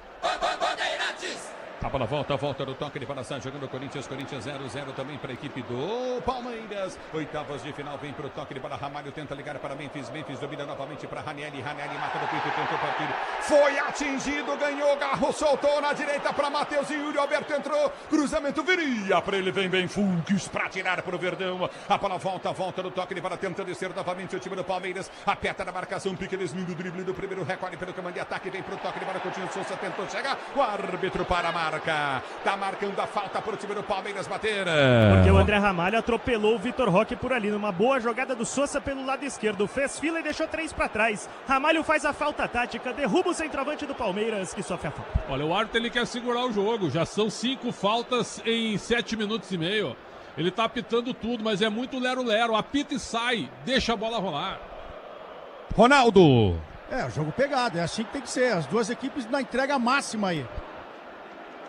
A bola volta do toque de bola, jogando o Corinthians 0-0 também para a equipe do Palmeiras. Oitavas de final, vem para o toque de bola, Ramalho tenta ligar para Memphis, domina novamente para Ranieri, mata no peito, tentou partir, foi atingido, ganhou, Garro, soltou na direita para Matheus e Yuri Alberto entrou, cruzamento viria para ele, vem Fux para tirar para o Verdão. A bola volta do toque de bola, tenta descer novamente o time do Palmeiras, aperta na marcação, Piqueires, lindo drible do primeiro, recolhe pelo comando de ataque, vem para o toque de bola, continua, Sousa tentou chegar, o árbitro para marca. Tá marcando a falta pro time do Palmeiras bater. Porque o André Ramalho atropelou o Vitor Roque por ali, numa boa jogada do Sousa pelo lado esquerdo. Fez fila e deixou 3 para trás. Ramalho faz a falta tática, derruba o centroavante do Palmeiras, que sofre a falta. Olha, o árbitro ele quer segurar o jogo. Já são 5 faltas em 7 minutos e meio. Ele tá apitando tudo, mas é muito lero-lero. Apita e sai, deixa a bola rolar. Ronaldo. É, o jogo pegado, é assim que tem que ser. As duas equipes na entrega máxima aí.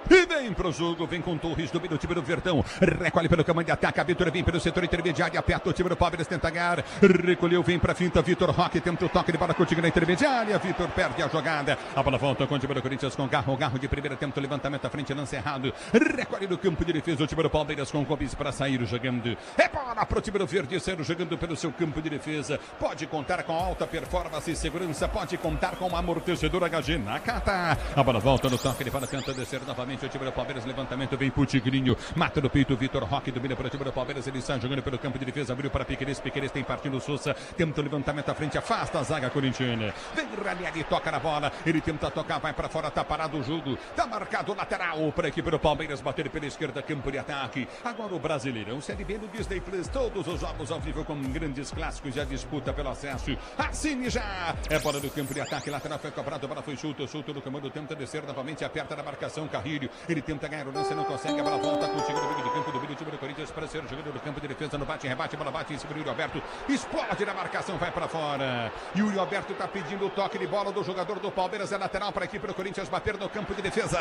E vem pro jogo, vem com Torres, domina o time do Verdão, recolhe pelo caminho de ataque, a Vitor vem pelo setor intermediário, aperta o time do Palmeiras, tenta ganhar, recolheu, vem pra finta, Vitor Roque tenta o toque de bola contigo na intermediária, Vitor perde a jogada, a bola volta com o time do Corinthians com Garro de primeira, tenta o levantamento à frente, lance errado, recolhe no campo de defesa, o time do Palmeiras com Gomes para sair jogando, é bola pro time do Verde, saindo jogando pelo seu campo de defesa, pode contar com alta performance e segurança, pode contar com uma amortecedora HG Nakata, a bola volta no toque de bola, tenta descer novamente, o time do Palmeiras, levantamento, vem pro Tigrinho, mata no peito, Vitor Roque domina para o time do Palmeiras, ele está jogando pelo campo de defesa, abriu para Piqueires, tem partido Sousa, tenta o levantamento à frente, afasta a zaga corintiana, vem Ranieri, toca na bola, ele tenta tocar, vai para fora, tá parado o jogo, tá marcado lateral para a equipe do Palmeiras, bater pela esquerda, campo de ataque, agora o Brasileirão, Série B no Disney Plus, todos os jogos ao vivo com grandes clássicos e a disputa pelo acesso, assine já, é bola do campo de ataque, lateral foi cobrado, a bola foi chuta no comando, tenta descer novamente, aperta na marcação, Carrilho, ele tenta ganhar o lance, não consegue, a bola volta contigo no meio do campo, do time do Corinthians para ser jogador do campo de defesa, no bate-rebate, a bola bate em cima do Yuri Alberto, explode na marcação, vai para fora, Yuri Alberto está pedindo o toque de bola do jogador do Palmeiras, é lateral para a equipe do Corinthians bater no campo de defesa.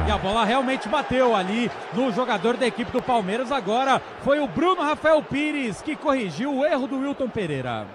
E a bola realmente bateu ali no jogador da equipe do Palmeiras, agora foi o Bruno Rafael Pires que corrigiu o erro do Wilton Pereira.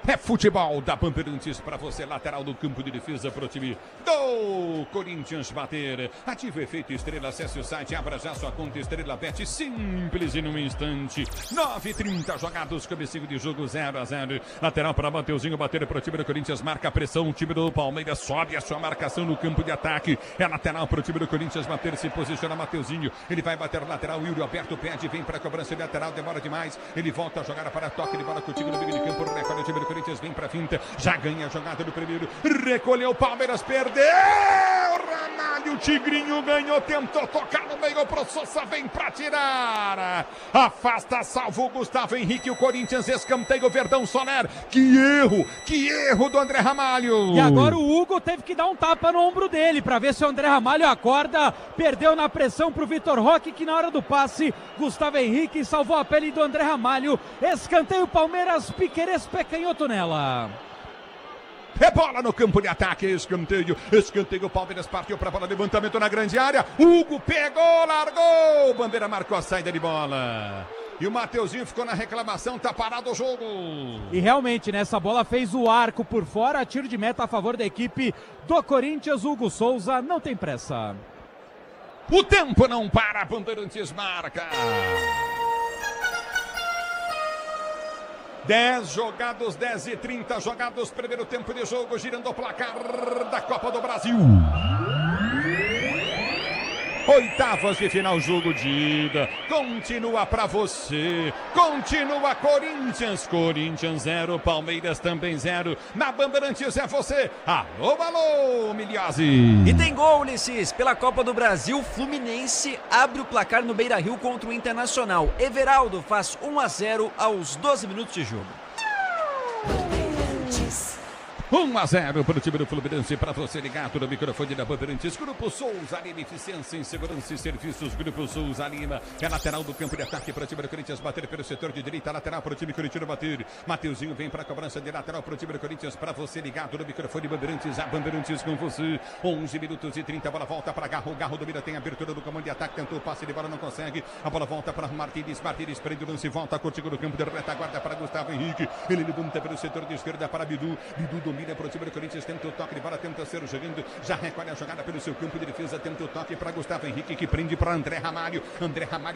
É futebol da Bandeirantes para você, lateral do campo de defesa para o time do Corinthians bater. Ative o efeito Estrela, acesse o site, abra já sua conta Estrela Bet, simples e num instante. 9h30 jogados, comecinho de jogo 0-0. Lateral para Mateuzinho bater para o time do Corinthians, marca a pressão, o time do Palmeiras sobe a sua marcação no campo de ataque. É lateral para o time do Corinthians bater, se posiciona Mateuzinho, ele vai bater lateral, Yuri Alberto pede, vem para a cobrança de lateral, demora demais, ele volta a jogar para toque de bola contigo no meio de campo, recolhe o time do Corinthians, vem pra finta, já ganha a jogada do primeiro, recolheu o Palmeiras, perdeu, Ramalho, o Tigrinho ganhou, tentou tocar no meio pro Sousa, vem pra tirar, afasta, salvo o Gustavo Henrique, o Corinthians escanteia o Verdão Soler, que erro do André Ramalho. E agora o Hugo teve que dar um tapa no ombro dele, pra ver se o André Ramalho acorda, perdeu na pressão pro Vitor Roque, que na hora do passe, Gustavo Henrique salvou a pele do André Ramalho, escanteio Palmeiras, Piqueires canhoto nela. É bola no campo de ataque, escanteio, o Palmeiras partiu para a bola, levantamento na grande área, Hugo pegou, largou, Bandeira marcou a saída de bola. E o Mateuzinho ficou na reclamação, tá parado o jogo. E realmente, nessa bola fez o arco por fora, tiro de meta a favor da equipe do Corinthians, Hugo Souza não tem pressa. O tempo não para, Bandeirantes marca. 10 jogados, 10h30 jogados, primeiro tempo de jogo, girando o placar da Copa do Brasil. Oitavas de final, jogo de ida, continua pra você, continua Corinthians 0, Palmeiras também 0, na Bandeirantes é você, alô, Miliose. E tem gol, Ulisses, pela Copa do Brasil, Fluminense abre o placar no Beira-Rio contra o Internacional, Everaldo faz 1-0 aos 12 minutos de jogo. 1-0 para o time do Fluminense, para você ligado no microfone da Bandeirantes. Grupo Souza Lima, eficiência em segurança e serviços. Grupo Souza Lima, é lateral do campo de ataque para o time do Corinthians, bater pelo setor de direita, lateral para o time corintiano bater. Mateuzinho vem para a cobrança de lateral para o time do Corinthians, para você ligado no microfone Bandeirantes, a Bandeirantes com você. 11 minutos e 30, a bola volta para Garro domina, tem abertura do comando de ataque, tentou o passe de bola, não consegue. A bola volta para Martins prende o lance, volta contigo no campo de retaguarda para Gustavo Henrique. Ele levanta pelo setor de esquerda para Bidu domina para o time do Corinthians, tenta o toque de bola, tenta ser jogando, já recolhe a jogada pelo seu campo de defesa, tenta o toque para Gustavo Henrique, que prende para André Ramalho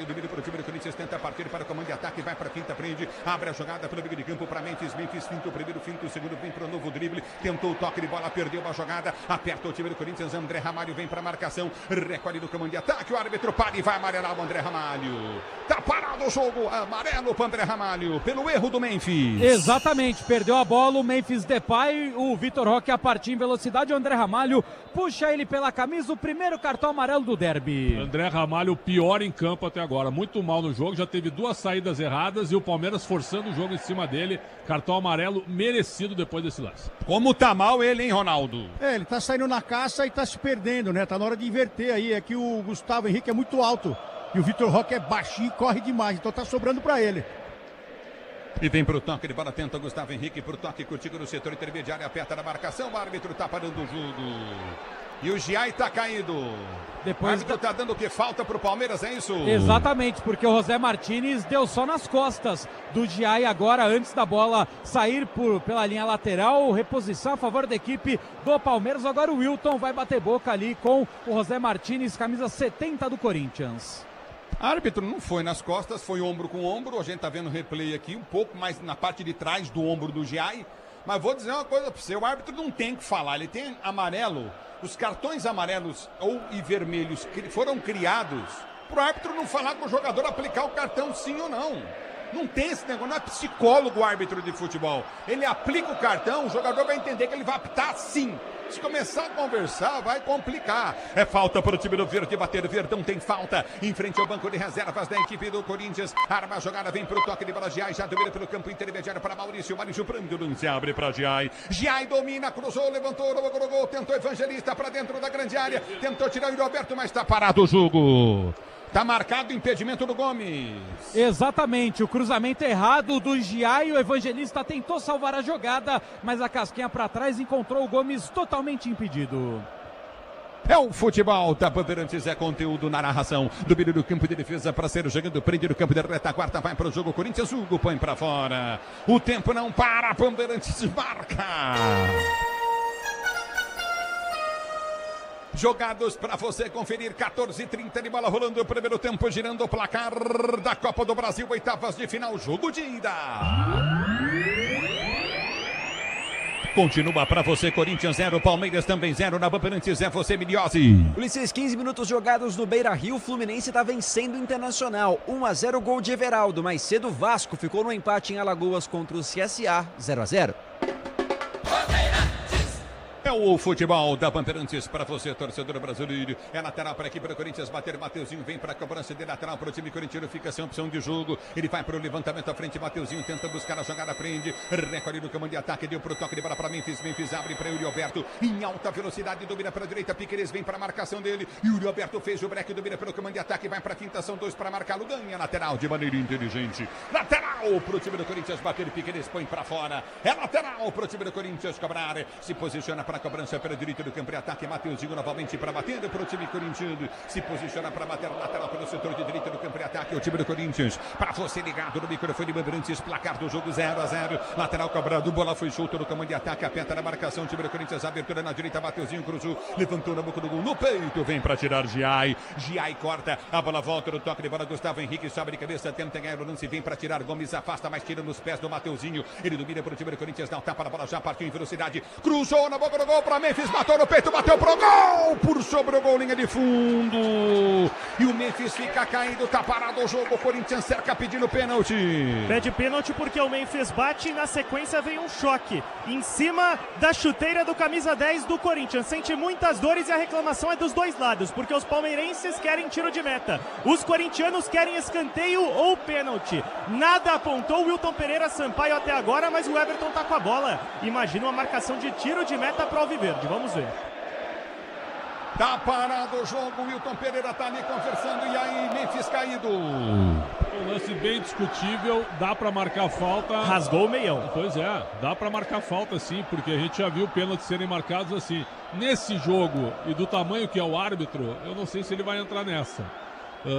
domina para o time do Corinthians, tenta partir para o comando de ataque, vai para a quinta, prende, abre a jogada pelo meio de campo para Memphis, finta o primeiro, finta o segundo, vem para o novo drible, tentou o toque de bola, perdeu a jogada, aperta o time do Corinthians, André Ramalho vem para a marcação, recolhe no comando de ataque, o árbitro para e vai amarelar o André Ramalho, tá parado o jogo. Amarelo para André Ramalho, pelo erro do Memphis. Exatamente, perdeu a bola o Memphis Depay, o Vitor Roque a partir em velocidade, o André Ramalho puxa ele pela camisa, o primeiro cartão amarelo do derby. André Ramalho, pior em campo até agora, muito mal no jogo, já teve 2 saídas erradas e o Palmeiras forçando o jogo em cima dele, cartão amarelo merecido depois desse lance. Como tá mal ele, hein, Ronaldo? Ele tá saindo na caça e tá se perdendo, né? Tá na hora de inverter aí, é que o Gustavo Henrique é muito alto e o Vitor Roque é baixinho e corre demais, então tá sobrando pra ele. E vem pro toque de bola, tenta o Gustavo Henrique pro toque contigo no setor intermediário, aperta na marcação, o árbitro tá parando o jogo. E o Giai tá caído. O árbitro tá dando o que falta pro Palmeiras, é isso? Exatamente, porque o José Martínez deu só nas costas do Giai agora, antes da bola sair pela linha lateral, reposição a favor da equipe do Palmeiras. Agora o Wilton vai bater boca ali com o José Martínez, camisa 70 do Corinthians. Árbitro não foi nas costas, foi ombro com ombro. A gente tá vendo o replay aqui, um pouco mais na parte de trás do ombro do Giai. Mas vou dizer uma coisa pra você, o árbitro não tem que falar, ele tem amarelo. Os cartões amarelos e vermelhos foram criados pro árbitro não falar com o jogador aplicar o cartão sim ou não. Não tem esse negócio, não é psicólogo o árbitro de futebol. Ele aplica o cartão, o jogador vai entender que ele vai apitar sim. Se começar a conversar, vai complicar. É falta para o time do Verde bater. Verdão tem falta em frente ao banco de reservas da equipe do Corinthians. Arma a jogada, vem para o toque de bola. Giai já domina pelo campo intermediário para Maurício. Maurício Brando se abre para Giai. Giai domina, cruzou, levantou, gol, tentou Evangelista para dentro da grande área. Tentou tirar o Roberto, mas está parado o jogo. Tá marcado o impedimento do Gomes. Exatamente, o cruzamento errado do Giai, o Evangelista tentou salvar a jogada, mas a casquinha para trás encontrou o Gomes totalmente impedido. É o futebol da Bandeirantes, é conteúdo na narração. Domínio do campo de defesa para ser jogando, prende no campo de retaguarda, vai para o jogo, Corinthians, Hugo põe para fora. O tempo não para, Bandeirantes marca. Jogados para você conferir, 14h30 de bola rolando o primeiro tempo, girando o placar da Copa do Brasil, oitavas de final, jogo de ida. Continua para você, Corinthians 0, Palmeiras também 0, na Bandeirantes é você, Miliose. Ulisses, 15 minutos jogados no Beira-Rio, Fluminense está vencendo o Internacional, 1-0, gol de Everaldo, mais cedo Vasco ficou no empate em Alagoas contra o CSA, 0-0. É o futebol da Bandeirantes para você, torcedor brasileiro. É lateral para aqui para o Corinthians bater. Mateuzinho vem para a cobrança de lateral para o time corintiano. Fica sem opção de jogo. Ele vai para o levantamento à frente. Mateuzinho tenta buscar a jogada, prende. Recolhe no comando de ataque. Deu para o toque de bola para Memphis. Memphis abre para Yuri Alberto. Em alta velocidade, domina para a direita. Piqueires vem para a marcação dele. Yuri Alberto fez o break, domina pelo comando de ataque. Vai para a quinta, são 2 para marcá-lo. Ganha lateral de maneira inteligente. Lateral para o time do Corinthians bater. Piqueires põe para fora. É lateral para o time do Corinthians cobrar. Se posiciona para a cobrança pela direita do campo de ataque. Mateuzinho novamente para bater para o time corintiano. Se posiciona para bater lateral pelo setor de direita do campo de ataque. O time do Corinthians. Para você ligado no microfone Bandeirantes. Placar do jogo 0-0. Lateral cobrado. Bola foi solta no comando de ataque. Aperta na marcação. O time do Corinthians. Abertura na direita. Mateuzinho cruzou. Levantou na boca do gol. No peito. Vem para tirar Giai. Giai corta. A bola volta no toque de bola. Gustavo Henrique sobe de cabeça. Tenta ganhar o lance. Vem para tirar. Gomes afasta, mas tira nos pés do Mateuzinho. Ele domina para o time do Corinthians. Dá um tapa na bola. Já partiu em velocidade. Cruzou na boca do gol para Memphis. Matou no peito. Bateu pro gol. Por sobre o gol. Linha de fundo. E o Memphis fica caído. Tá parado o jogo. O Corinthians cerca pedindo pênalti. Pede pênalti porque o Memphis bate e na sequência vem um choque em cima da chuteira do camisa 10 do Corinthians. Sente muitas dores e a reclamação é dos dois lados, porque os palmeirenses querem tiro de meta, os corintianos querem escanteio ou pênalti. Nada apontou o Wilton Pereira Sampaio até agora, mas o Everton tá com a bola. Imagina uma marcação de tiro de meta para o Alviverde. Vamos ver. Tá parado o jogo, o Wilton Pereira tá ali conversando e aí Memphis caído. Um lance bem discutível, dá pra marcar falta. Rasgou o meião. Pois é, dá pra marcar falta sim, porque a gente já viu pênaltis serem marcados assim. Nesse jogo e do tamanho que é o árbitro, eu não sei se ele vai entrar nessa.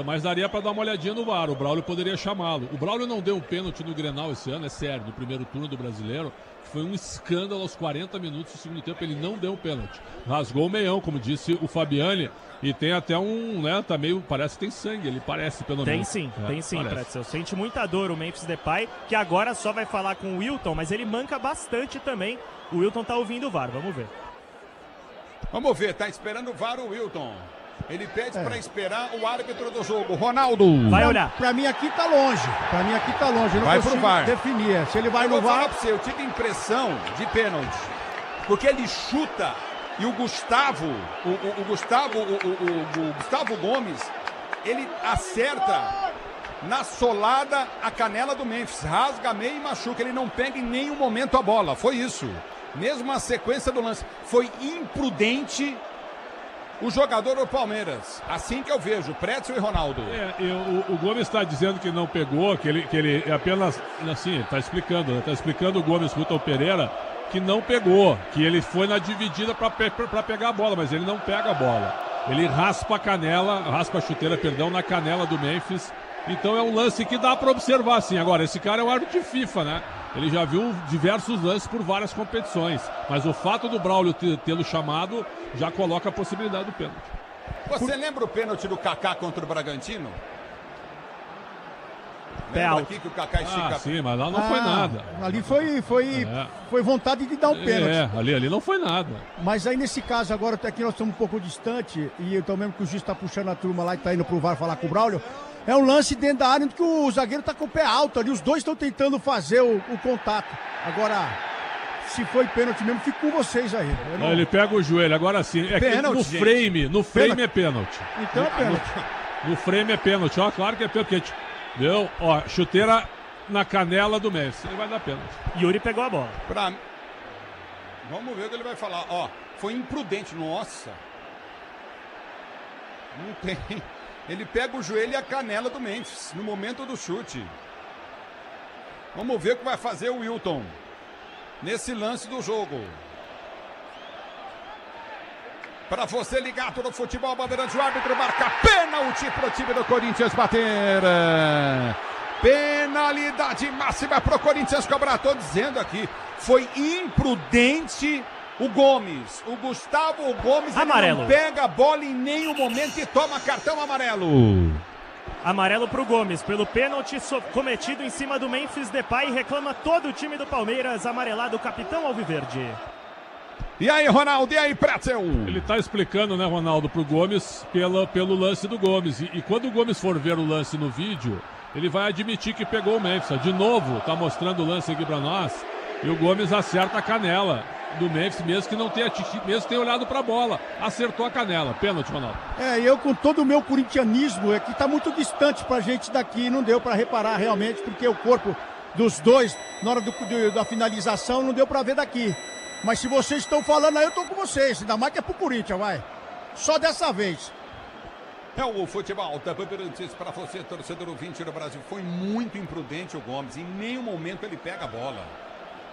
Mas daria pra dar uma olhadinha no VAR, o Braulio poderia chamá-lo. O Braulio não deu um pênalti no Grenal esse ano, é sério, no primeiro turno do Brasileiro. Foi um escândalo aos 40 minutos do segundo tempo, ele não deu um pênalti. Rasgou o meião, como disse o Fabiani, e tem até um, né, tá meio, parece que tem sangue, ele parece pelo menos. Tem sim, Pretzel. Sente muita dor o Memphis Depay, que agora só vai falar com o Wilton, mas ele manca bastante também. O Wilton tá ouvindo o VAR, vamos ver. Vamos ver, tá esperando o VAR o Wilton. Ele pede para esperar o árbitro do jogo. Ronaldo. Vai olhar. Pra mim aqui tá longe. Eu não Vai pro consigo VAR. definir. Se ele vai Eu no vou falar VAR... pra você, eu tive a impressão de pênalti. Porque ele chuta e o Gustavo Gomes, ele acerta na solada a canela do Memphis. Rasga meio e machuca. Ele não pega em nenhum momento a bola. Foi isso. Mesmo a sequência do lance. Foi imprudente o jogador do Palmeiras. Assim que eu vejo, Pretzel e Ronaldo. O Gomes está dizendo que não pegou, que ele apenas, assim, está explicando o Gomes Ruto Pereira que não pegou, que ele foi na dividida para pegar a bola, mas ele não pega a bola. Ele raspa a chuteira, na canela do Memphis. Então é um lance que dá para observar, sim. Agora, esse cara é um árbitro de FIFA, né? Ele já viu diversos lances por várias competições. Mas o fato do Braulio tê-lo chamado já coloca a possibilidade do pênalti. Você lembra o pênalti do Kaká contra o Bragantino? Pé Lembra alto. aqui que o Kaká estica... Sim, mas lá não foi nada. Ali foi vontade de dar o pênalti. Ali não foi nada. Mas aí nesse caso agora, até que nós estamos um pouco distante, e então mesmo que o juiz está puxando a turma lá e está indo pro VAR falar com o Braulio, é um lance dentro da área em que o zagueiro está com o pé alto ali, os dois estão tentando fazer o contato. Agora, se foi pênalti mesmo, fico com vocês aí. Não, ele pega o joelho, agora sim. É Pênalti, que no frame é pênalti. Então é pênalti. No frame é pênalti, ó, claro que é pênalti. Viu? Ó, chuteira na canela do Messi. Ele vai dar pênalti. Yuri pegou a bola. Vamos ver o que ele vai falar. Ó, foi imprudente, nossa. Não tem. Ele pega o joelho e a canela do Memphis no momento do chute. Vamos ver o que vai fazer o Wilton nesse lance do jogo. Para você ligado no futebol Bandeirantes, o árbitro marca pênalti para o time do Corinthians bater. Penalidade máxima para o Corinthians cobrar. Estou dizendo aqui, foi imprudente o Gomes. O Gustavo Gomes Amarelo. Ele não pega a bola em nenhum momento e toma cartão amarelo. Amarelo pro Gomes, pelo pênalti cometido em cima do Memphis Depay, reclama todo o time do Palmeiras, amarelado o capitão alviverde. E aí, Ronaldo, e aí, Pretzel? Ele tá explicando, né, Ronaldo, pro Gomes pelo lance do Gomes. E quando o Gomes for ver o lance no vídeo, ele vai admitir que pegou o Memphis. De novo, tá mostrando o lance aqui pra nós. E o Gomes acerta a canela do Memphis, mesmo que não tenha olhado pra bola. Acertou a canela. Pênalti, Ronaldo. E eu com todo o meu corintianismo, é que tá muito distante pra gente daqui, não deu pra reparar realmente, porque o corpo dos dois, na hora da finalização, não deu pra ver daqui. Mas se vocês estão falando aí, eu tô com vocês. Ainda mais que é pro Corinthians, vai. Só dessa vez. É o futebol da Bandeirantes para você, torcedor ouvinte do Brasil. Foi muito imprudente o Gomes. Em nenhum momento ele pega a bola.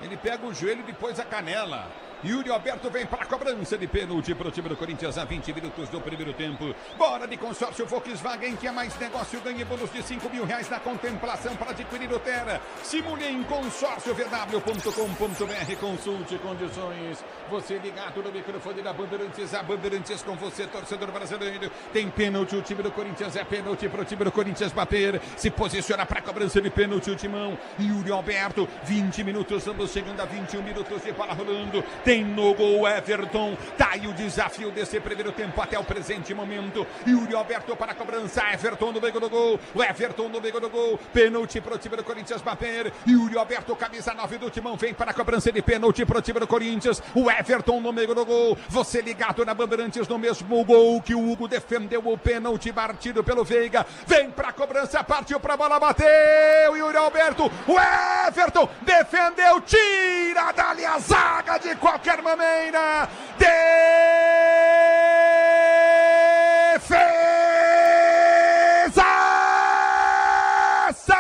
Ele pega o joelho e depois a canela. Yuri Alberto vem para a cobrança de pênalti para o time do Corinthians a 20 minutos do primeiro tempo. Bora de consórcio Volkswagen, que é mais negócio, ganhe bônus de R$5.000 na contemplação para adquirir o Terra. Simule em consórciovw.com.br, consulte condições. Você ligado no microfone da Bandeirantes, a Bandeirantes com você, torcedor brasileiro. Tem pênalti, o time do Corinthians é pênalti para o time do Corinthians bater. Se posiciona para a cobrança de pênalti o timão. Yuri Alberto, 20 minutos, estamos chegando a 21 minutos de bola rolando. Tem no gol Everton, tá aí o desafio desse primeiro tempo até o presente momento. Yuri Alberto para a cobrança, Everton no meio do gol, o Everton no meio do gol, pênalti para o time do Corinthians bater. Yuri Alberto, camisa 9 do timão, vem para a cobrança de pênalti para o time do Corinthians, o Everton no meio do gol, você ligado na Bandeirantes no mesmo gol que o Hugo defendeu o pênalti batido pelo Veiga, vem para a cobrança, partiu para a bola, bateu, Yuri Alberto, o Everton defendeu, tira dali a zaga de qualquer maneira, defesa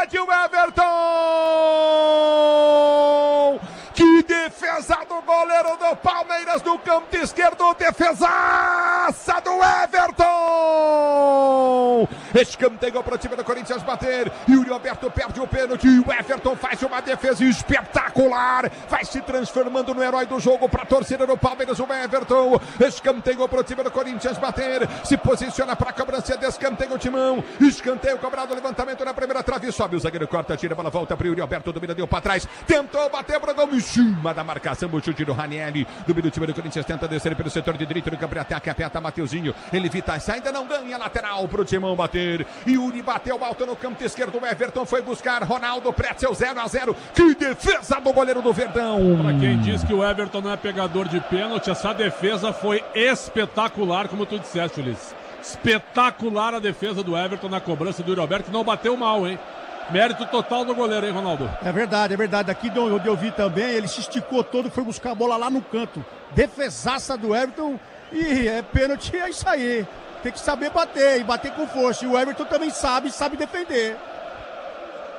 de Everton, que defesa do goleiro do Palmeiras no campo esquerdo, defesaça do Everton, escanteio para o time do Corinthians bater, Yuri Alberto perde o pênalti, o Everton faz uma defesa espetacular, vai se transformando no herói do jogo para a torcida do Palmeiras, o Everton, escanteio para o time do Corinthians bater, se posiciona para a cobrança de escanteio, Timão, escanteio cobrado, levantamento na primeira trave, sobe o zagueiro, corta, tira, a bola volta para o Yuri Alberto, domina, deu para trás, tentou bater para o gol em cima da marcação, o chute do Ranieri, domina o time do Corinthians, tenta descer pelo setor de direito do campo de ataque, aperta Mateuzinho, ele evita a saída, não ganha, lateral para o Timão bater, Yuri bateu alto no campo esquerdo, o Everton foi buscar, Ronaldo Pretzel 0-0, que defesa do goleiro do Verdão. Para quem diz que o Everton não é pegador de pênalti, essa defesa foi espetacular, como tu disseste, Ulisses. Espetacular a defesa do Everton na cobrança do Yuri Alberto, que não bateu mal, hein? Mérito total do goleiro, hein, Ronaldo? É verdade. Aqui onde eu vi também, ele se esticou todo, foi buscar a bola lá no canto. Defesaça do Everton e é pênalti, é isso aí. Tem que saber bater e bater com força. E o Everton também sabe defender.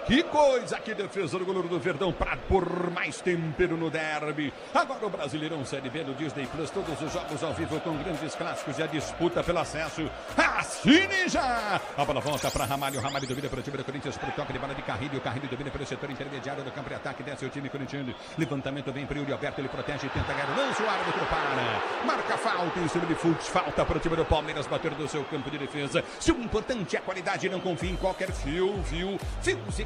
Que coisa, que defesa do goleiro do Verdão para por mais tempero no derby. Agora o Brasileirão Série B do Disney Plus, todos os jogos ao vivo com grandes clássicos e a disputa pelo acesso. Assine já! A bola volta para Ramalho domina para o time do Corinthians, para o toque de bola de Carrilho domina pelo setor intermediário do campo de ataque, desce o time corintiano. Levantamento vem para o Yuri Alberto, ele protege, tenta ganhar o lance, o árbitro para. Marca falta em cima de Fux, falta para o time do Palmeiras bater do seu campo de defesa. Se o importante é a qualidade, não confie em qualquer fios e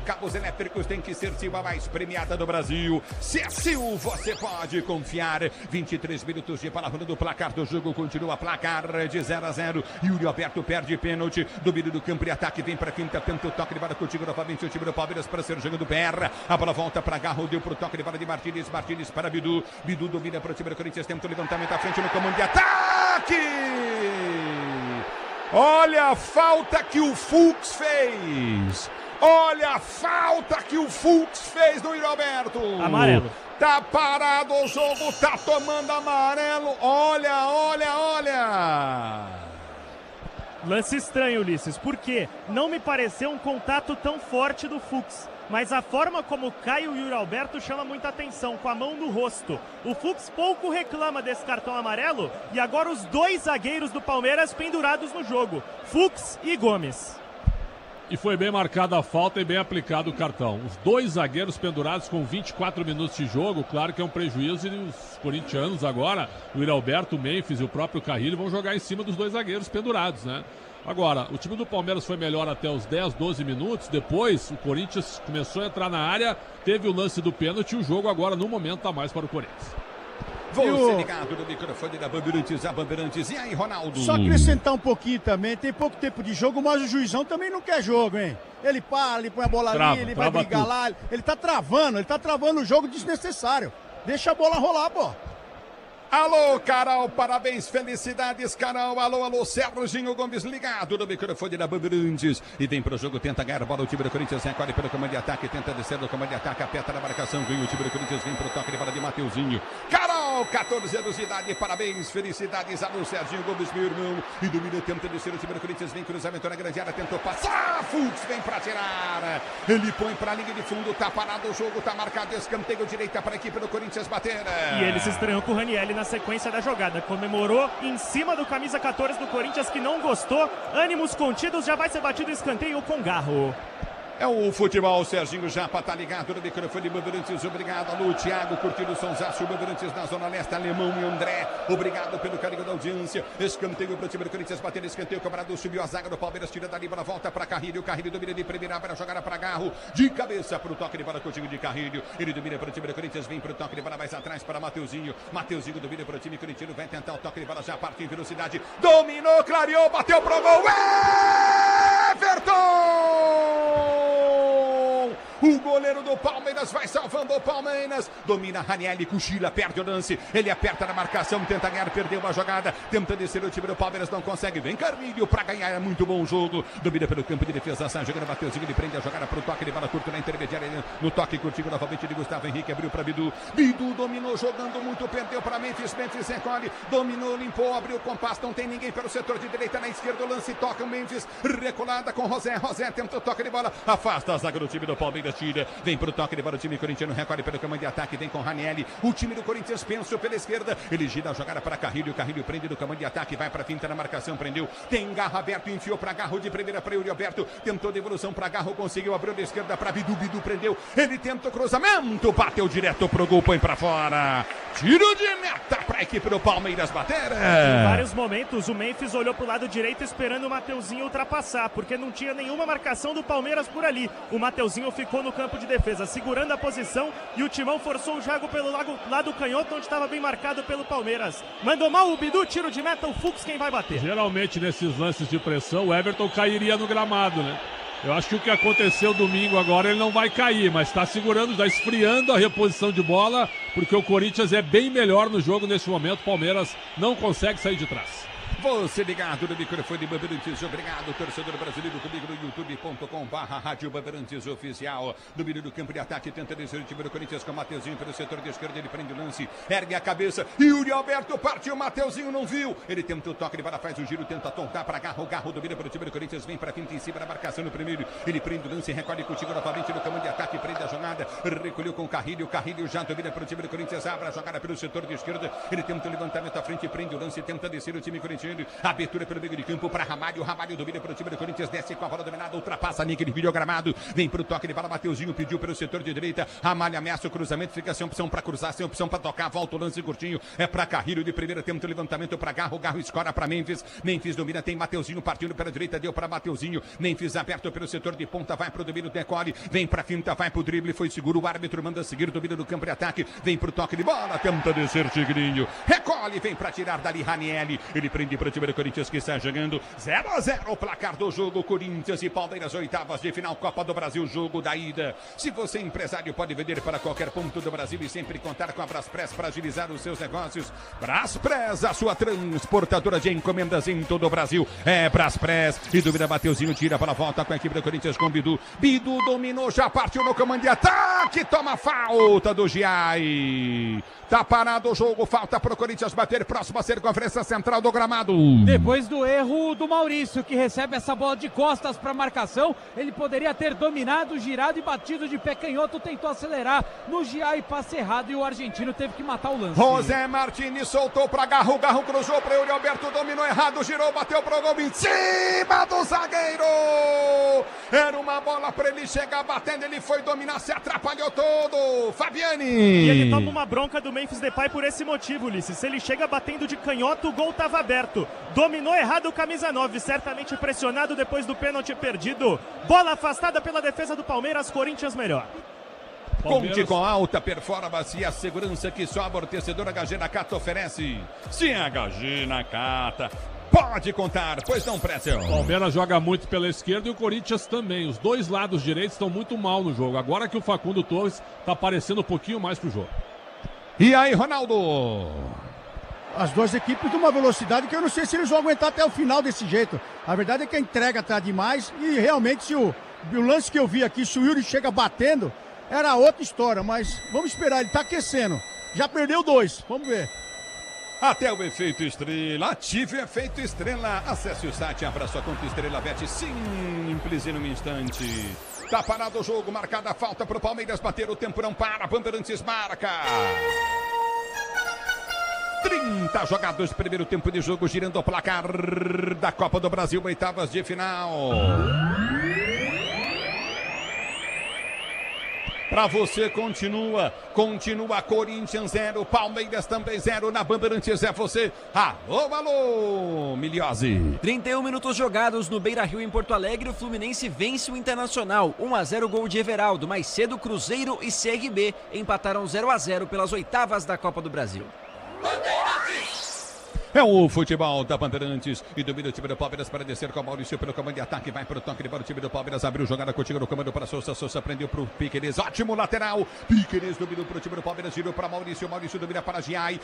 cabos elétricos, tem que ser Silva, mais premiada do Brasil. Se é Sil, você pode confiar. 23 minutos de bola rolando, o placar do jogo continua, placar de 0-0. Yuri Alberto perde pênalti, domínio do campo de ataque, vem para quinta, tenta o toque de bola contigo novamente o time do Palmeiras para ser jogando PR. A bola volta para Garro, deu para o toque de bola de Martínez para Bidu domina para o time do Corinthians, tenta o levantamento à frente no comando de ataque. Olha a falta que o Fux fez. Olha a falta que o Fux fez no Yuri Alberto. Amarelo. Tá parado o jogo, tá tomando amarelo. Olha. Lance estranho, Ulisses, porque não me pareceu um contato tão forte do Fux. Mas a forma como cai o Yuri Alberto chama muita atenção, com a mão no rosto. O Fux pouco reclama desse cartão amarelo e agora os dois zagueiros do Palmeiras pendurados no jogo, Fux e Gomes. E foi bem marcada a falta e bem aplicado o cartão. Os dois zagueiros pendurados com 24 minutos de jogo, claro que é um prejuízo, e os corintianos agora, o Yuri Alberto, o Memphis e o próprio Carrilho vão jogar em cima dos dois zagueiros pendurados, né? Agora, o time do Palmeiras foi melhor até os 10, 12 minutos, depois o Corinthians começou a entrar na área, teve o lance do pênalti e o jogo agora no momento está mais para o Corinthians. Você ligado no microfone da Bandeirantes, e aí, Ronaldo? Só acrescentar um pouquinho também, tem pouco tempo de jogo, mas o juizão também não quer jogo, hein? Ele para, ele põe a bola ali, ele vai brigar tudo lá, ele tá travando o jogo desnecessário. Deixa a bola rolar, pô. Alô, Carol, parabéns, felicidades, Carol. Alô, Serginho Gomes, ligado no microfone da Bandeirantes. E vem pro jogo, tenta ganhar a bola, o time do Corinthians recolhe pelo comando de ataque, tenta descer do comando de ataque, aperta na marcação, ganha o time do Corinthians, vem pro toque de bola de Mateuzinho. Carol, 14 anos de idade, parabéns, felicidades, alô, Serginho Gomes, meu irmão. E domina, tenta descer o time do Corinthians, vem cruzamento na grande área, tentou passar, Fux vem pra tirar. Ele põe pra linha de fundo, tá parado o jogo, tá marcado, escanteio direita para a equipe do Corinthians bater. E ele se estranhou com o Ranieri na sequência da jogada, comemorou em cima do camisa 14 do Corinthians, que não gostou, ânimos contidos, já vai ser batido escanteio com Garro. É o futebol, Serginho Japa tá ligado no microfone Bandeirantes, obrigado, alô, Thiago, curtindo Sonsaço, Bandeirantes na Zona Leste, Alemão e André, obrigado pelo carinho da audiência, escanteio para o time do Corinthians, batendo escanteio, cobrado, subiu a zaga do Palmeiras, tira dali, bola volta para Carrilho, Carrilho domina de primeira, para jogar para Garro, de cabeça para o toque de bola contigo de Carrilho, ele domina para o time do Corinthians, vem para o toque de bola mais atrás para Mateuzinho domina para o time corintiano, vai tentar o toque de bola, já parte em velocidade, dominou, clareou, bateu pro gol, Everton! O goleiro do Palmeiras vai salvando o Palmeiras. Domina Ranieri, cochila, perde o lance. Ele aperta na marcação, tenta ganhar, perdeu uma jogada. Tenta descer o time do Palmeiras, não consegue. Vem Carrilho para ganhar, é muito bom o jogo. Domina pelo campo de defesa, sai jogando, Mateuzinho, ele prende a jogada para o toque de bola curto na intermediária. No toque curtinho novamente de Gustavo Henrique, abriu para Bidu. Bidu dominou, jogando muito, perdeu para Memphis. Memphis recolhe, dominou, limpou, abriu o compasso. Não tem ninguém pelo setor de direita, na esquerda o lance, toca o Memphis. Recolada com Rosé, Rosé tenta o toque de bola. Afasta a zaga do time do Palmeiras, tira. vem pro toque de bola o time corintiano, recolhe pelo comando de ataque, vem com Ranieri, o time do Corinthians pensa pela esquerda, ele gira a jogada para Carrilho prende do comando de ataque, vai para finta na marcação, prendeu, tem Garro aberto, enfiou para Garro de primeira para Yuri Alberto, tentou devolução para Garro, conseguiu, abriu da esquerda para Bidu prendeu, ele tenta o cruzamento, bateu direto pro gol, põe para fora, tiro de meta para a equipe do Palmeiras bater. Em vários momentos o Memphis olhou pro lado direito esperando o Mateuzinho ultrapassar, porque não tinha nenhuma marcação do Palmeiras por ali. O Mateuzinho ficou no campo de defesa, segurando a posição, e o Timão forçou o jogo pelo lado canhoto, onde estava bem marcado pelo Palmeiras. Mandou mal o Bidu, tiro de meta, o Fux quem vai bater. Geralmente nesses lances de pressão o Everton cairia no gramado, né? Eu acho que o que aconteceu domingo agora, ele não vai cair, mas está segurando, está esfriando a reposição de bola, porque o Corinthians é bem melhor no jogo nesse momento. O Palmeiras não consegue sair de trás. Você ligado no microfone Bandeirantes, obrigado, torcedor brasileiro, comigo no youtube.com/Rádio Bandeirantes Oficial. Domínio do campo de ataque, tenta descer o time do Corinthians com o Mateuzinho pelo setor de esquerda, ele prende o lance, ergue a cabeça, Yuri Alberto partiu, o Mateuzinho não viu, ele tenta o toque de bola, faz o giro, tenta tontar para Garro domina para o time do Corinthians, vem para finta em cima da marcação no primeiro, ele prende o lance, recolhe contigo novamente no comando de ataque, prende a jogada, recolheu com o Carrilho já domina para o time do Corinthians, abre a jogada pelo setor de esquerda, ele tenta o levantamento à frente, prende o lance, tenta descer o time corintiano. Abertura pelo meio de campo para Ramalho domina para o time do Corinthians, desce com a bola dominada, ultrapassa Nick, ele vídeo gramado, vem para o toque de bola, Mateuzinho pediu pelo setor de direita, Ramalho ameaça o cruzamento, fica sem opção para cruzar, sem opção para tocar, volta o lance curtinho, é para Carrilho de primeira, tenta o levantamento para Garro escora para Memphis domina, tem Mateuzinho partindo pela direita, deu para Mateuzinho, Memphis aberto pelo setor de ponta, vai para o domínio, decore, vem para finta, vai para o drible, foi seguro, o árbitro manda seguir, domina do campo de ataque, vem para o toque de bola, tenta descer Tigrinho, recolhe, vem para tirar dali Ranieri, ele prende para o time do Corinthians que está jogando 0-0 o placar do jogo, Corinthians e Palmeiras, oitavas de final, Copa do Brasil, jogo da ida. Se você é empresário, pode vender para qualquer ponto do Brasil e sempre contar com a Braspress para agilizar os seus negócios. Braspress, a sua transportadora de encomendas em todo o Brasil. É Braspress. E dúvida, Mateuzinho tira para a volta com a equipe do Corinthians com Bidu. Bidu dominou, já partiu no comando de ataque, toma falta do Giai. Tá parado o jogo, falta pro Corinthians bater, próxima circunferência central do gramado. Depois do erro do Maurício, que recebe essa bola de costas para marcação, ele poderia ter dominado, girado e batido de pé canhoto, tentou acelerar no Giai, passe errado, e o argentino teve que matar o lance. José Martins soltou para Garro cruzou para Yuri Alberto, dominou errado, girou, bateu pro gol em cima do zagueiro. Era uma bola para ele chegar batendo, ele foi dominar, se atrapalhou todo. Fabiani. E ele toma uma bronca do Memphis Depay por esse motivo, Ulisses. Se ele chega batendo de canhoto, o gol estava aberto. Dominou errado o camisa 9, certamente pressionado depois do pênalti perdido. Bola afastada pela defesa do Palmeiras, Corinthians melhor. Conte com alta performance e a segurança que só a amortecedora HG Nakata oferece. Sim, HG Nakata. Pode contar, pois não, Pretzel. O Palmeiras joga muito pela esquerda e o Corinthians também. Os dois lados direitos estão muito mal no jogo. Agora que o Facundo Torres está aparecendo um pouquinho mais pro jogo. E aí, Ronaldo? As duas equipes de uma velocidade que eu não sei se eles vão aguentar até o final desse jeito. A verdade é que a entrega tá demais e realmente se o lance que eu vi aqui, se o Yuri chega batendo, era outra história, mas vamos esperar, ele tá aquecendo. Já perdeu 2, vamos ver. Até o efeito estrela, ative o efeito estrela. Acesse o site, abra sua conta Estrela Bet, simples em um instante. Tá parado o jogo, marcada a falta pro Palmeiras bater, o tempo não para, Bandeirantes marca. 30 jogados, primeiro tempo de jogo, girando o placar da Copa do Brasil, oitavas de final. Pra você continua Corinthians 0, Palmeiras também 0, na Bandeirantes é você. Alô, Miliose. 31 minutos jogados no Beira-Rio em Porto Alegre, o Fluminense vence o Internacional, 1-0 gol de Everaldo, mais cedo Cruzeiro e CRB empataram 0-0 pelas oitavas da Copa do Brasil. É o futebol da Bandeirantes e domina o time do Palmeiras para descer com o Maurício pelo comando de ataque, vai para o toque de bola, o time do Palmeiras abriu jogada contigo no comando para Sousa prendeu para o Piquerez, ótimo lateral, Piquerez dominou para o time do Palmeiras, girou para Maurício domina para Giai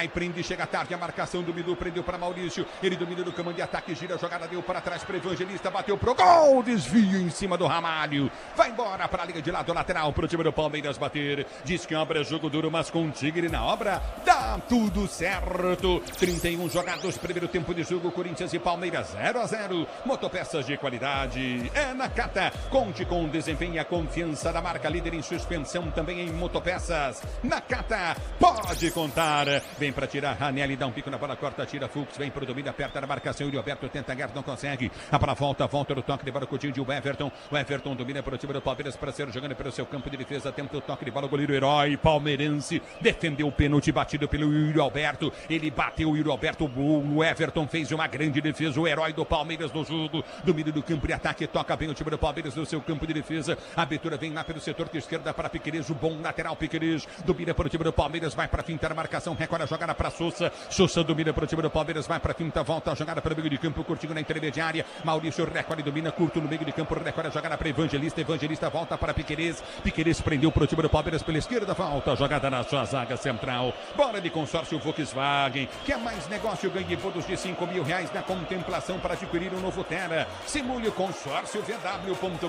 prende, chega tarde, a marcação do Bidu, prendeu para Maurício, ele domina no comando de ataque, gira a jogada, deu para trás para Evangelista, bateu pro gol, desvio em cima do Ramalho, vai embora para a linha de lado lateral para o time do Palmeiras bater, diz que a obra é jogo duro, mas com o Tigre na obra, dá tudo certo, 31 21 jogados, primeiro tempo de jogo, Corinthians e Palmeiras 0-0. Motopeças de qualidade é Nakata. Conte com o desempenho e a confiança da marca líder em suspensão, também em motopeças. Nakata, pode contar. Vem para tirar, Ranelli dá um pico na bola, corta, tira, Fux, vem pro domínio, aperta na marcação, Yuri Alberto tenta guerra, não consegue. A para volta do toque de bola, Coutinho de Everton. O Everton domina para o time do Palmeiras, para ser jogando pelo seu campo de defesa, tenta o toque de bola, o goleiro herói palmeirense defendeu o pênalti batido pelo Yuri Alberto. Ele bateu o Yuri Alberto, o Everton fez uma grande defesa, o herói do Palmeiras no jogo, domínio do campo de ataque, toca bem o time do Palmeiras no seu campo de defesa. A abertura vem lá pelo setor de esquerda para Piquerez, o bom lateral Piquerez, domina para o time do Palmeiras, vai para finta a marcação, recolhe a jogada para Sousa. Sousa domina para o time do Palmeiras, vai para finta, volta a jogada para o meio de campo, curtindo na intermediária. Maurício recolhe, domina, curto no meio de campo, recolhe a jogada para Evangelista. Evangelista volta para Piquerez. Piquerez prendeu para o time do Palmeiras pela esquerda, volta a jogada na sua zaga central. Bola de consórcio Volkswagen. Quer mais negócio? Ganhe bônus de R$5.000 na contemplação para adquirir um novo Tera. Simule o consórcio vw.com.br.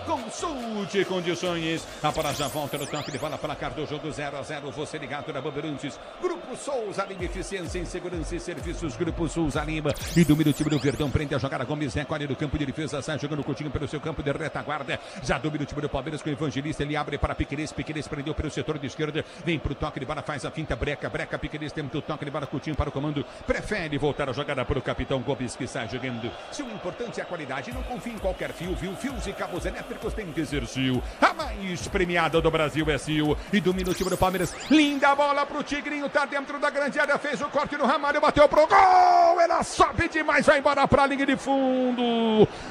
Consulte condições. A bola já volta no toque de bola, placar do jogo 0-0. Você ligado na Bandeirantes. Grupo Souza Lima, eficiência em segurança e serviços. Grupo Souza Lima. E domina o time do Verdão, prende a jogada. Gomes recolhe do campo de defesa, sai jogando o Coutinho pelo seu campo de retaguarda. Já domina o time do Palmeiras com o Evangelista. Ele abre para Piquerez. Piquerez prendeu pelo setor de esquerda. Vem pro toque de bola, faz a finta, breca. Piquerez tenta o toque de bola, Coutinho para o comando. Prefere voltar a jogada para o capitão Gomes, que sai jogando. Se o importante é a qualidade, não confie em qualquer fio, viu? Fios e cabos elétricos tem que ser Sil. A mais premiada do Brasil é Sil. E domina o time do Palmeiras. Linda bola pro Tigrinho, tá dentro da grande área, fez o corte no Ramalho, bateu pro gol. Ela sobe demais, vai embora pra linha de fundo.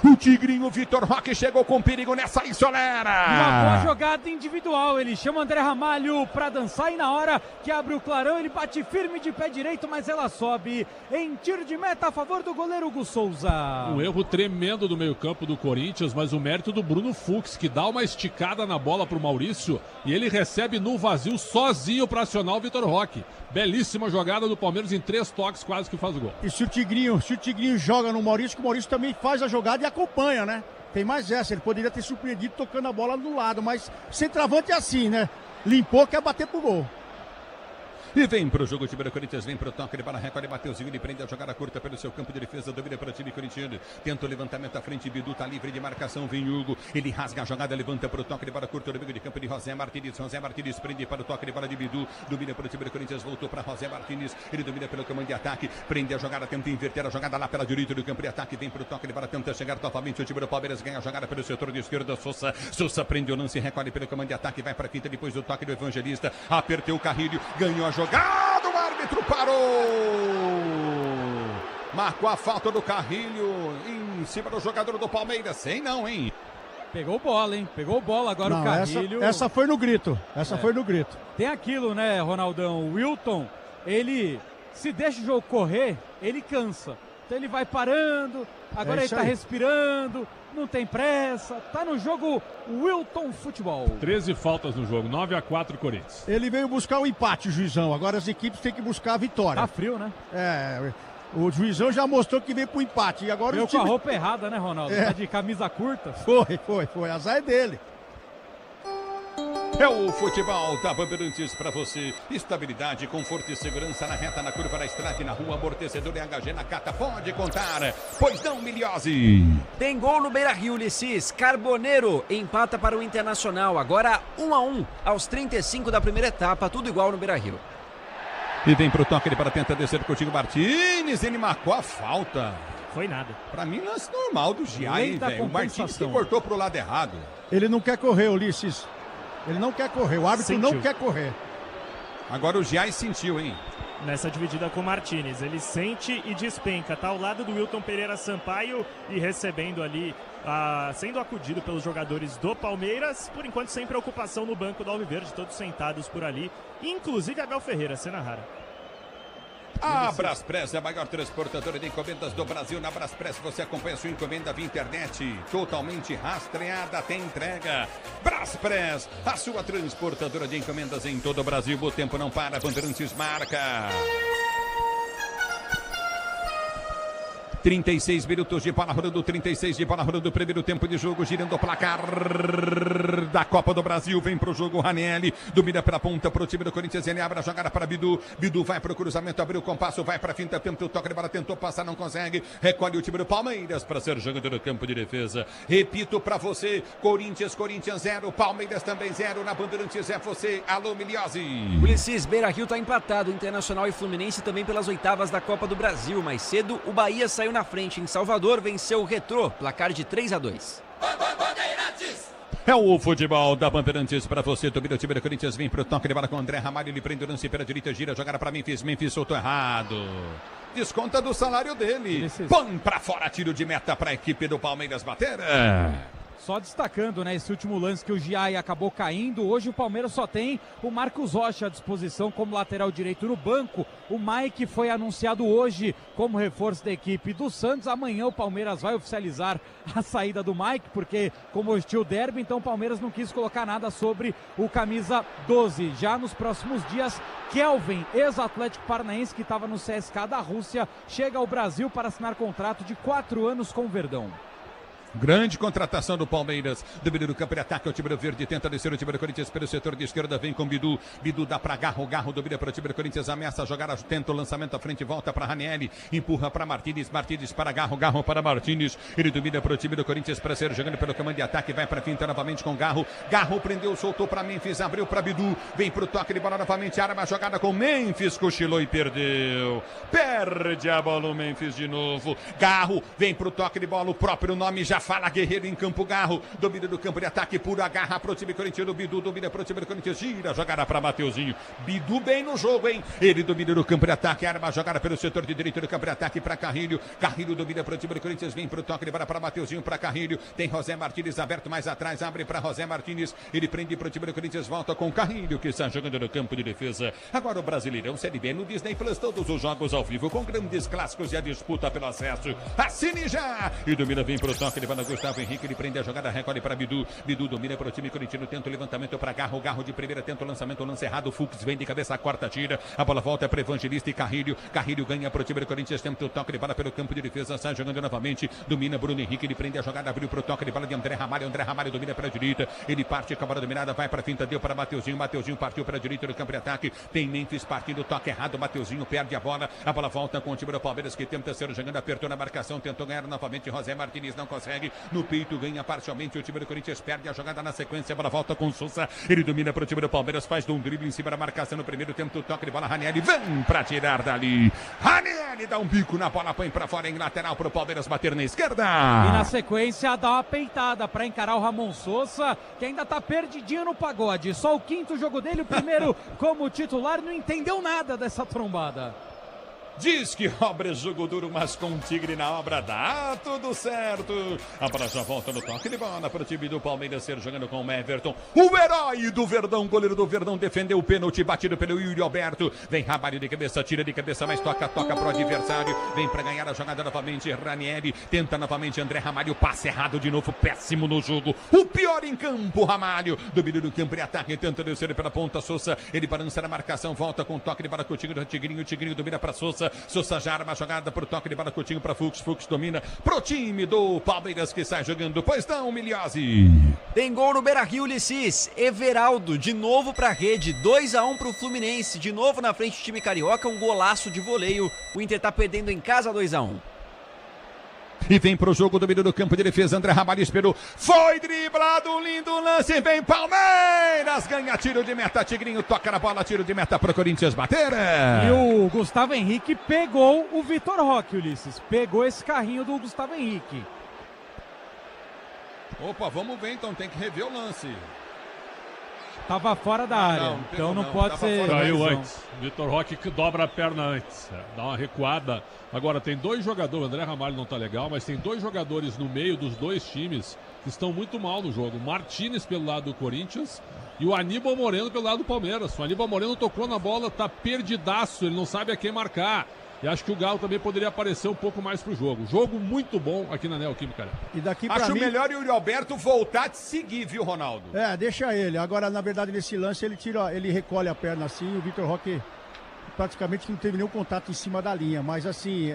O Tigrinho, Vitor Roque, chegou com perigo nessa Isolera. Uma boa jogada individual, ele chama André Ramalho pra dançar e na hora que abre o clarão, ele bate firme de pé direito, mas ela sobe em tiro de meta a favor do goleiro Hugo Souza. Um erro tremendo do meio-campo do Corinthians, mas o mérito do Bruno Fux, que dá uma esticada na bola pro Maurício e ele recebe no vazio sozinho para acionar o Vitor Roque. Belíssima jogada do Palmeiras em 3 toques, quase que faz o gol. E se o Tigrinho joga no Maurício, que o Maurício também faz a jogada e acompanha, né? Tem mais essa, ele poderia ter surpreendido tocando a bola do lado, mas centroavante é assim, né? Limpou, quer bater pro gol. E vem pro jogo o time do Corinthians, vem pro toque de bola, recolhe Mateuzinho, ele prende a jogada curta pelo seu campo de defesa, domina para o time corintiano, tenta o levantamento à frente, Bidu tá livre de marcação, vem Hugo, ele rasga a jogada, levanta pro toque de bola curta no meio de campo de José Martínez prende para o toque de bola de Bidu, domina para o time do Corinthians, voltou para José Martínez, ele domina pelo comando de ataque, prende a jogada, tenta inverter a jogada lá pela direita do campo de ataque, vem pro toque de bola, tenta chegar novamente o time do Palmeiras, ganha a jogada pelo setor de esquerda, Sousa prende o lance, recolhe pelo comando de ataque, vai para a quinta depois do toque do Evangelista, apertou o Carrilho, ganhou a jogada. O árbitro parou, marcou a falta do Carrilho em cima do jogador do Palmeiras, sem não, hein? Pegou bola, hein? Pegou bola agora. Não, o Carrilho. Essa foi no grito. Foi no grito. Tem aquilo, né, Ronaldão? O Wilton, ele se deixa o jogo correr, ele cansa. Então ele vai parando, agora ele tá respirando, não tem pressa, tá no jogo Wilton Futebol. 13 faltas no jogo, 9-4 Corinthians. Ele veio buscar o empate, o Juizão, agora as equipes têm que buscar a vitória. Tá frio, né? O Juizão já mostrou que veio pro empate, e agora veio com a roupa errada, né, Ronaldo? Tá de camisa curta. Foi, azar é dele. É o futebol da Bandeirantes para você. Estabilidade, conforto e segurança na reta, na curva, na estrada e na rua. Amortecedor e HG Nakata. Pode contar. Pois não, Miliose. Tem gol no Beira-Rio, Ulisses. Carboneiro empata para o Internacional. Agora 1-1 aos 35 da primeira etapa. Tudo igual no Beira-Rio. E vem pro toque, ele para tentar descer com o Coutinho Martínez. Ele marcou a falta. Foi nada. Pra mim, lance normal do Giai, velho. O Martínez que cortou pro lado errado. Ele não quer correr, Ulisses. Ele não quer correr, o árbitro não quer correr. Agora o Giai sentiu, hein? Nessa dividida com o Martínez, ele sente e despenca, tá ao lado do Wilton Pereira Sampaio e recebendo ali, sendo acudido pelos jogadores do Palmeiras, por enquanto sem preocupação no banco do Alviverde, todos sentados por ali, inclusive Abel Ferreira, cena rara. A Braspress é a maior transportadora de encomendas do Brasil. Na Braspress você acompanha sua encomenda via internet, totalmente rastreada até entrega. Braspress, a sua transportadora de encomendas em todo o Brasil. O tempo não para, Bandeirantes marca. 36 minutos de bola rolando, 36 de bola rolando, primeiro tempo de jogo, girando o placar da Copa do Brasil. Vem pro jogo Ranieri, domina pela ponta pro time do Corinthians, ele abre a jogada para Bidu. Bidu vai pro cruzamento, abriu o compasso, vai pra finta, tenta o toque de bola, tentou passar, não consegue. Recolhe o time do Palmeiras para ser jogador do campo de defesa. Repito pra você, Corinthians 0, Palmeiras também 0, na Bandeirantes é você, alô Miliosi. Ulisses, Beira-Rio tá empatado, Internacional e Fluminense também pelas oitavas da Copa do Brasil. Mais cedo, o Bahia saiu na frente em Salvador, venceu o Retrô, placar de 3-2. É o futebol da Bandeirantes para você, domina o time do Corinthians, vem pro toque de bola com o André Ramalho, ele prende o lance pela direita, gira, jogada para Memphis soltou errado. Desconta do salário dele. Põe pra fora, tiro de meta para a equipe do Palmeiras bater. Só destacando, né, esse último lance que o Giai acabou caindo. Hoje o Palmeiras só tem o Marcos Rocha à disposição como lateral direito no banco. O Mike foi anunciado hoje como reforço da equipe do Santos. Amanhã o Palmeiras vai oficializar a saída do Mike, porque como hoje tinha o derby, então o Palmeiras não quis colocar nada sobre o camisa 12. Já nos próximos dias, Kelvin, ex-Atlético Paranaense que estava no CSKA da Rússia, chega ao Brasil para assinar contrato de 4 anos com o Verdão. Grande contratação do Palmeiras. Domínio do campo de ataque, o time do Verde tenta descer o time do Corinthians pelo setor de esquerda, vem com Bidu. Bidu dá pra Garro, Garro domina para o time do Corinthians, ameaça a jogada, tenta o lançamento à frente, volta para Ranieri, empurra para Martínez, Martínez para Garro, Garro para Martínez. Ele domina para o time do Corinthians para ser jogando pelo comando de ataque, vai para finta novamente com Garro. Garro prendeu, soltou para Memphis, abriu para Bidu, vem pro toque de bola novamente, arma a jogada com Memphis, cochilou e perdeu. Perde a bola o Memphis de novo. Garro vem pro toque de bola, o próprio nome já fala, Guerreiro em campo, Garro, domina do campo de ataque, pura garra pro time corintiano, Bidu domina pro time do Corinthians, gira, jogada para Mateuzinho, Bidu bem no jogo, hein? Ele domina do campo de ataque, arma a jogada pelo setor de direito do campo de ataque para Carrilho, Carrilho domina pro time do Corinthians, vem pro toque de bola para Mateuzinho, para Carrilho, tem José Martínez aberto mais atrás, abre para José Martínez, ele prende pro time do Corinthians, volta com Carrilho, que está jogando no campo de defesa. Agora o Brasileirão Série B no Disney Plus, todos os jogos ao vivo, com grandes clássicos e a disputa pelo acesso. Assine já! E domina, vem pro toque de bola, Gustavo Henrique, ele prende a jogada, recolhe para Bidu, Bidu domina para o time corintiano, tenta o levantamento para Garro, Garro de primeira, tenta o lançamento, lance errado, Fux vem de cabeça, corta, tira, a bola volta para Evangelista e Carrilho, Carrilho ganha para o time do Corinthians, tenta o toque de bola pelo campo de defesa, sai jogando novamente, domina Bruno Henrique, ele prende a jogada, abriu para o toque de bola de André Ramalho domina para a direita, ele parte com a bola dominada, vai para a finta, deu para Mateuzinho, Mateuzinho partiu para a direita do campo de ataque, tem Memphis partindo, toque errado, Mateuzinho perde a bola volta com o time do Palmeiras que tenta ser jogando, apertou na marcação, tentou ganhar novamente, José Martínez não consegue, no peito ganha parcialmente, o time do Corinthians perde a jogada na sequência, a bola volta com o Sousa, ele domina para o time do Palmeiras, faz um drible em cima da marcação no primeiro tempo, o toque de bola, Ranieri vem para tirar dali, Ranieri dá um bico na bola, põe para fora em lateral para o Palmeiras bater na esquerda. E na sequência dá uma peitada para encarar o Ramon Sousa, que ainda tá perdidinho no pagode, só o quinto jogo dele, o primeiro como titular, não entendeu nada dessa trombada. Diz que obra é jogo duro, mas com o Tigre na obra dá tudo certo. A bola já volta no toque de bola para o time do Palmeiras ser jogando com o Everton. O herói do Verdão, goleiro do Verdão, defendeu o pênalti, batido pelo Yuri Alberto. Vem Ramalho de cabeça, tira de cabeça, mas toca pro adversário. Vem para ganhar a jogada novamente, Ranieri. Tenta novamente André Ramalho, passe errado de novo, péssimo no jogo. O pior em campo, Ramalho. Domínio do campo de ataque, tenta descer pela ponta, Sousa. Ele balança na marcação, volta com toque de bola com o Tigrinho. O Tigrinho domina para Sousa. Sousa já arma a jogada pro toque de bola, Coutinho para Fux, Fux domina pro time do Palmeiras que sai jogando, pois não, Miliosi. Tem gol no Beira-Rio, Ulisses, Everaldo, de novo pra rede, 2-1 pro Fluminense, de novo na frente do time carioca, um golaço de voleio, o Inter tá perdendo em casa 2-1. E vem pro jogo, domínio do campo de defesa, André Ramalho esperou, foi driblado, lindo lance, vem Palmeiras, ganha tiro de meta, Tigrinho toca na bola, tiro de meta pro Corinthians bater. E o Gustavo Henrique pegou o Vitor Roque, Ulisses, pegou esse carrinho do Gustavo Henrique. Opa, vamos ver então, tem que rever o lance. Tava fora da área, não, então não pode ser. Caiu antes. Vitor Roque que dobra a perna antes. Dá uma recuada. Agora tem dois jogadores, André Ramalho não tá legal, mas tem dois jogadores no meio dos dois times que estão muito mal no jogo. Martínez pelo lado do Corinthians e o Aníbal Moreno pelo lado do Palmeiras. O Aníbal Moreno tocou na bola, tá perdidaço, ele não sabe a quem marcar. E acho que o Galo também poderia aparecer um pouco mais pro jogo. Jogo muito bom aqui na Neoquímica. E daqui pra acho mim... melhor o Yuri Alberto voltar de seguir, viu, Ronaldo? É, deixa ele. Agora, na verdade, nesse lance, ele recolhe a perna assim, o Vitor Roque praticamente não teve nenhum contato em cima da linha. Mas assim,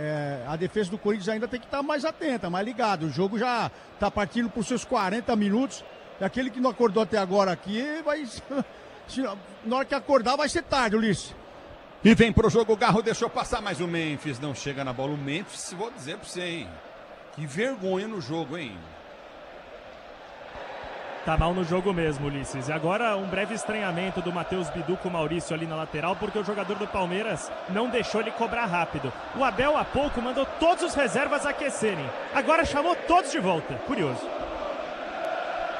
a defesa do Corinthians ainda tem que estar mais atenta, mais ligado. O jogo já está partindo por seus 40 minutos. E aquele que não acordou até agora aqui, na hora que acordar vai ser tarde, Ulisses. E vem pro jogo, o Garro deixou passar, mas o Memphis não chega na bola. O Memphis, vou dizer pra você, hein? Que vergonha no jogo, hein? Tá mal no jogo mesmo, Ulisses. E agora um breve estranhamento do Matheus Bidu com o Maurício ali na lateral, porque o jogador do Palmeiras não deixou ele cobrar rápido. O Abel, há pouco, mandou todos os reservas aquecerem. Agora chamou todos de volta. Curioso.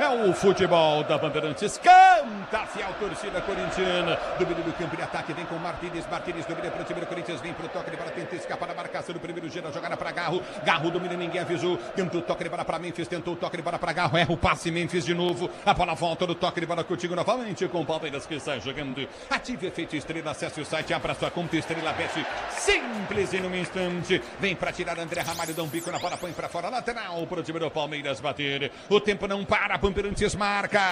É o futebol da Bandeirantes. Canta a fiel torcida corintiana. Domínio do campo de ataque. Vem com Martínez. Martínez domina para o time do Corinthians. Vem para o toque de bola. Tenta escapar da marcação do primeiro giro. A jogada para Garro. Garro domina. Ninguém avisou. Tentou o toque de bola para Memphis. Tentou o toque de bola para Garro. Erra o passe. Memphis de novo. A bola volta do toque de bola contigo novamente com o Palmeiras que sai jogando. Ative efeito Estrela. Acesse o site. Abra sua conta Estrela Bet. Simples em um instante. Vem para tirar André Ramalho. Dá um bico na bola. Põe para fora. Lateral para o time do Palmeiras bater. O tempo não para. Bandeirantes marca.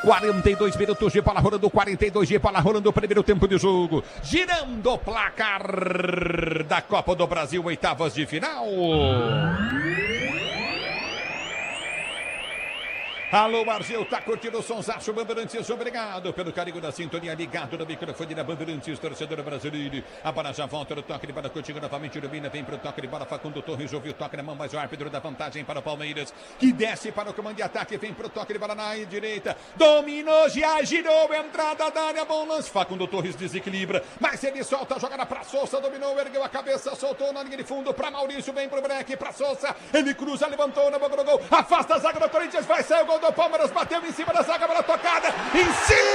42 minutos de bola rolando, 42 de bola rolando o primeiro tempo de jogo. Girando o placar da Copa do Brasil, oitavas de final. Alô, Argel, tá curtindo o sonsaço, Bandeirantes, obrigado pelo carinho da sintonia, ligado no microfone da Bandeirantes, torcedor brasileiro. A bola já volta no toque de bola contigo novamente, domina, vem pro toque de bola, Facundo Torres ouviu o toque na mão, mas o árbitro dá vantagem para o Palmeiras, que desce para o comando de ataque, vem pro toque de bola na direita, dominou, já girou, entrada da área, bom lance, Facundo Torres desequilibra, mas ele solta a jogada para Souza, dominou, ergueu a cabeça, soltou na linha de fundo para Maurício, vem pro break, para Souza, ele cruza, levantou na boca do gol, afasta a zaga do Corinthians, vai sair o gol do Palmeiras, bateu em cima da zaga, bola tocada, em cima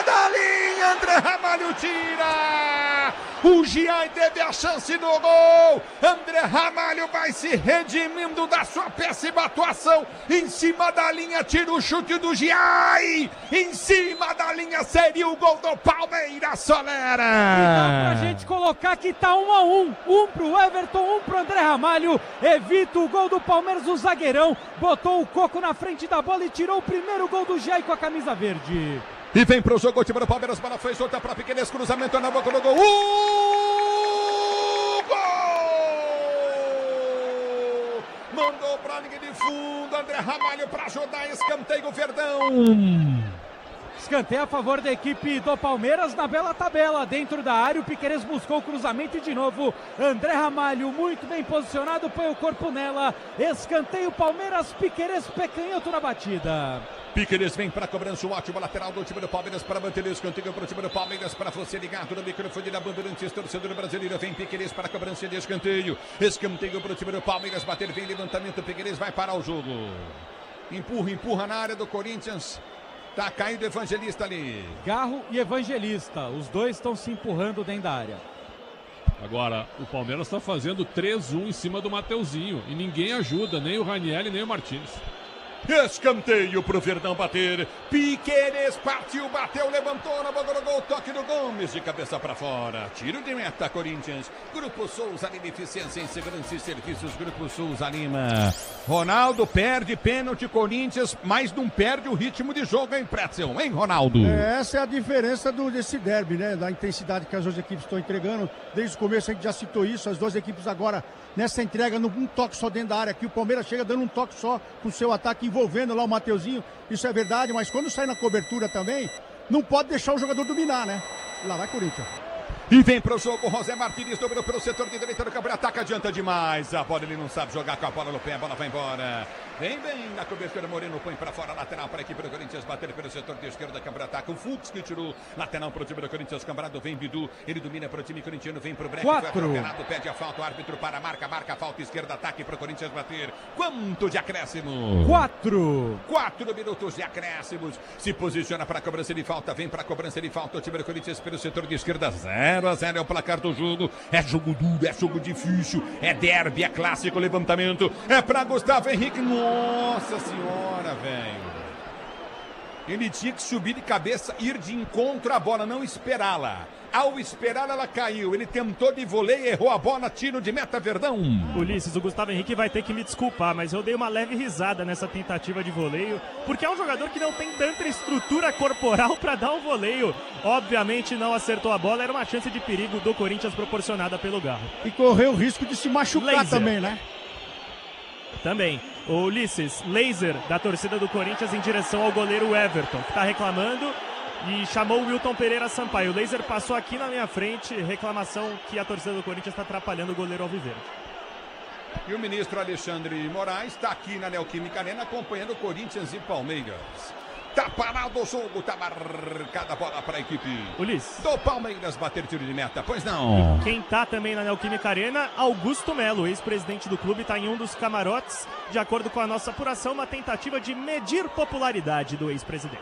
da linha, André Ramalho tira, o Giai teve a chance do gol, André Ramalho vai se redimindo da sua péssima atuação, em cima da linha, tira o chute do Giai, em cima da linha seria o gol do Palmeiras, Solera. E dá pra gente colocar que tá 1-1, um pro Everton, um pro André Ramalho, evita o gol do Palmeiras, o zagueirão, botou o coco na frente da bola e tirou o primeiro gol do Giai com a camisa verde. E vem pro jogo o time do Palmeiras, bola foi solta para Piquerez, cruzamento na boca do gol. Gol! Mandou pra linha de fundo, André Ramalho para ajudar, escanteio Verdão. Escanteio a favor da equipe do Palmeiras na bela tabela, dentro da área, o Piquerez buscou o cruzamento e de novo, André Ramalho muito bem posicionado, põe o corpo nela, escanteio Palmeiras, Piquerez pecanhoto na batida. Piquerez vem para a cobrança, o ótimo lateral do time do Palmeiras para manter o escanteio para o time do Palmeiras, para você ligado no microfone da Bandeirantes, torcedor brasileiro, vem Piquerez para a cobrança de escanteio para o time do Palmeiras, bater, vem levantamento, Piquerez vai parar o jogo, empurra na área do Corinthians. Tá caindo Evangelista ali. Garro e Evangelista, os dois estão se empurrando dentro da área. Agora, o Palmeiras está fazendo 3-1 em cima do Mateuzinho. E ninguém ajuda, nem o Ranieri, nem o Martins. Escanteio pro Verdão bater. Piquerez partiu, bateu, levantou na boca do gol. Toque do Gomes de cabeça para fora. Tiro de meta, Corinthians. Grupo Souza Lima, eficiência em segurança e serviços. Grupo Souza Lima. Ronaldo perde pênalti, Corinthians, mas não perde o ritmo de jogo, hein, Pretzel? Hein, Ronaldo? Essa é a diferença desse derby, né? Da intensidade que as duas equipes estão entregando. Desde o começo a gente já citou isso. As duas equipes agora nessa entrega, um toque só dentro da área. Aqui o Palmeiras chega dando um toque só com o seu ataque, envolvendo lá o Mateuzinho. Isso é verdade, mas quando sai na cobertura também, não pode deixar o jogador dominar, né? Lá vai Corinthians. E vem pro jogo, José Martínez dominou pelo setor de direita do campo, ataca, adianta demais. A bola ele não sabe jogar com a bola no pé, a bola vai embora. Vem na cobertura, Moreno põe pra fora, lateral para a equipe do Corinthians, bater pelo setor de esquerda, câmara ataca. O Fux que tirou, lateral pro time do Corinthians, Cambrado, vem Bidu, ele domina pro time corintiano, vem pro break, vai atropelado, pede a falta, o árbitro para, marca a falta, esquerda, ataque pro Corinthians bater. Quanto de acréscimo? 4 minutos de acréscimos, se posiciona para a cobrança de falta, vem para a cobrança de falta, o time do Corinthians pelo setor de esquerda, 0-0 é o placar do jogo, é jogo duro, é jogo difícil, é derby, é clássico, levantamento, é para Gustavo Henrique, nossa senhora, velho. Ele tinha que subir de cabeça, ir de encontro à bola, não esperá-la. Ao esperar, ela caiu. Ele tentou de voleio, errou a bola, tiro de meta, Verdão. Ulisses, o Gustavo Henrique vai ter que me desculpar, mas eu dei uma leve risada nessa tentativa de voleio, porque é um jogador que não tem tanta estrutura corporal para dar um voleio. Obviamente não acertou a bola, era uma chance de perigo do Corinthians proporcionada pelo Garro. E correu o risco de se machucar também, né? Também. O Ulisses, laser da torcida do Corinthians em direção ao goleiro Everton, que está reclamando e chamou o Wilton Pereira Sampaio. O laser passou aqui na minha frente, reclamação que a torcida do Corinthians está atrapalhando o goleiro alviverde. E o ministro Alexandre Moraes está aqui na Neoquímica Arena acompanhando Corinthians e Palmeiras. Tá parado o jogo, tá marcada a bola para a equipe Ulisses. do Palmeiras bater tiro de meta, pois não. Quem tá também na Neoquímica Arena, Augusto Melo, ex-presidente do clube, tá em um dos camarotes. De acordo com a nossa apuração, uma tentativa de medir popularidade do ex-presidente.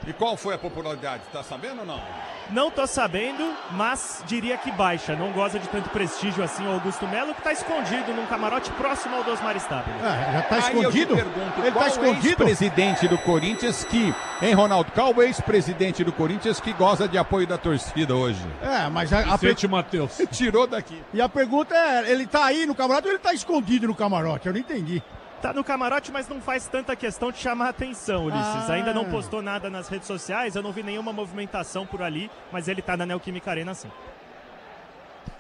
E qual foi a popularidade? Tá sabendo ou não? Não tô sabendo, mas diria que baixa. Não goza de tanto prestígio assim o Augusto Melo, que tá escondido num camarote próximo ao Dosmar Stabile. Já tá escondido? Ele tá escondido? Ex-presidente do Corinthians que, hein, Ronaldo? Qual o ex-presidente do Corinthians que goza de apoio da torcida hoje? Mas Vicente Matheus. Tirou daqui. E a pergunta é, ele tá aí no camarote ou ele tá escondido no camarote? Eu não entendi. Tá no camarote, mas não faz tanta questão de chamar a atenção, Ulisses. Ainda não postou nada nas redes sociais, eu não vi nenhuma movimentação por ali, mas ele tá na Neoquímica Arena sim.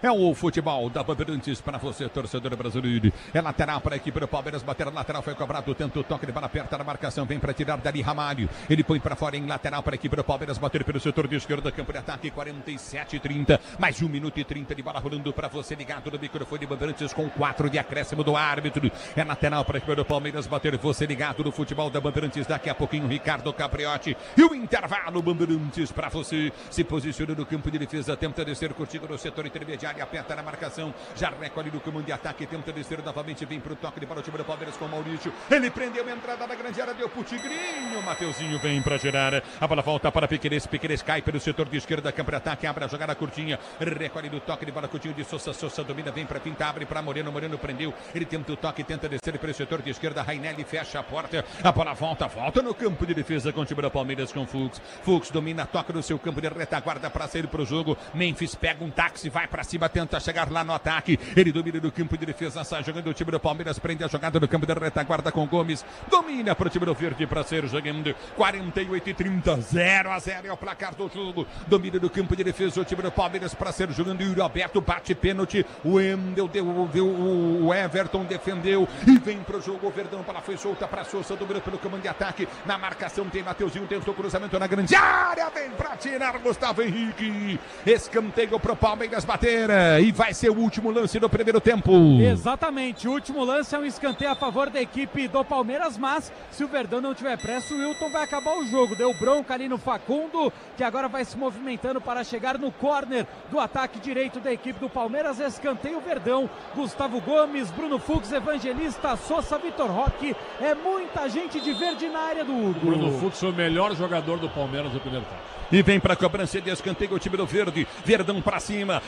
É o futebol da Bandeirantes para você, torcedor brasileiro. É lateral para a equipe do Palmeiras. Bater a lateral, foi cobrado. Tenta o toque de bola perto da marcação. Vem para tirar dali Ramalho. Ele põe para fora em lateral para a equipe do Palmeiras. Bater pelo setor de esquerda. Campo de ataque 47-30. Mais 1 minuto e 30 de bola rolando para você. Ligado no microfone Bandeirantes com 4 de acréscimo do árbitro. É lateral para a equipe do Palmeiras. Bater você ligado no futebol da Bandeirantes. Daqui a pouquinho Ricardo Capriotti. E o intervalo Bandeirantes para você. Se posiciona no campo de defesa. Tenta descer contigo no setor intermediário. Aperta na marcação, já recolhe no comando de ataque, tenta descer novamente, vem pro toque de bola o time do Palmeiras com o Maurício, ele prendeu a entrada da grande área, deu pro Tigrinho, Mateuzinho vem pra girar, a bola volta para Piquerez, Piquerez cai pelo setor de esquerda, campo de ataque, abre a jogada curtinha, recolhe no toque de bola, curtinho de Sousa, Sousa domina, vem pra pinta, abre pra Moreno, Moreno prendeu, ele tenta o toque, tenta descer pelo setor de esquerda, Rainelli fecha a porta, a bola volta no campo de defesa com o time do Palmeiras com Fux, Fux domina, toca no seu campo de retaguarda pra sair pro jogo, Memphis pega um táxi, vai pra cima, tenta chegar lá no ataque, ele domina no campo de defesa, sai jogando o time do Palmeiras, prende a jogada no campo de retaguarda com Gomes, domina para o time do Verde para ser jogando 48-30, 0-0 é o placar do jogo, domina no campo de defesa o time do Palmeiras para ser jogando, e o Alberto bate pênalti, o Endel devolveu, o Everton defendeu e vem para o jogo, o Verdão, bola foi solta para Sousa, domina pelo comando de ataque, na marcação tem Mateuzinho, tentou cruzamento na grande área, vem para tirar Gustavo Henrique, escanteio para o Palmeiras bater, e vai ser o último lance do primeiro tempo. Exatamente, o último lance é um escanteio a favor da equipe do Palmeiras, mas se o Verdão não tiver pressa, o Wilton vai acabar o jogo. Deu bronca ali no Facundo, que agora vai se movimentando para chegar no córner do ataque direito da equipe do Palmeiras. Escanteio o Verdão, Gustavo Gomes, Bruno Fux, Evangelista, Sousa, Vitor Roque. É muita gente de verde na área do Hugo. Bruno Fux foi o melhor jogador do Palmeiras no primeiro tempo. E vem para a cobrança de escanteio o time do Verde. Verdão para cima,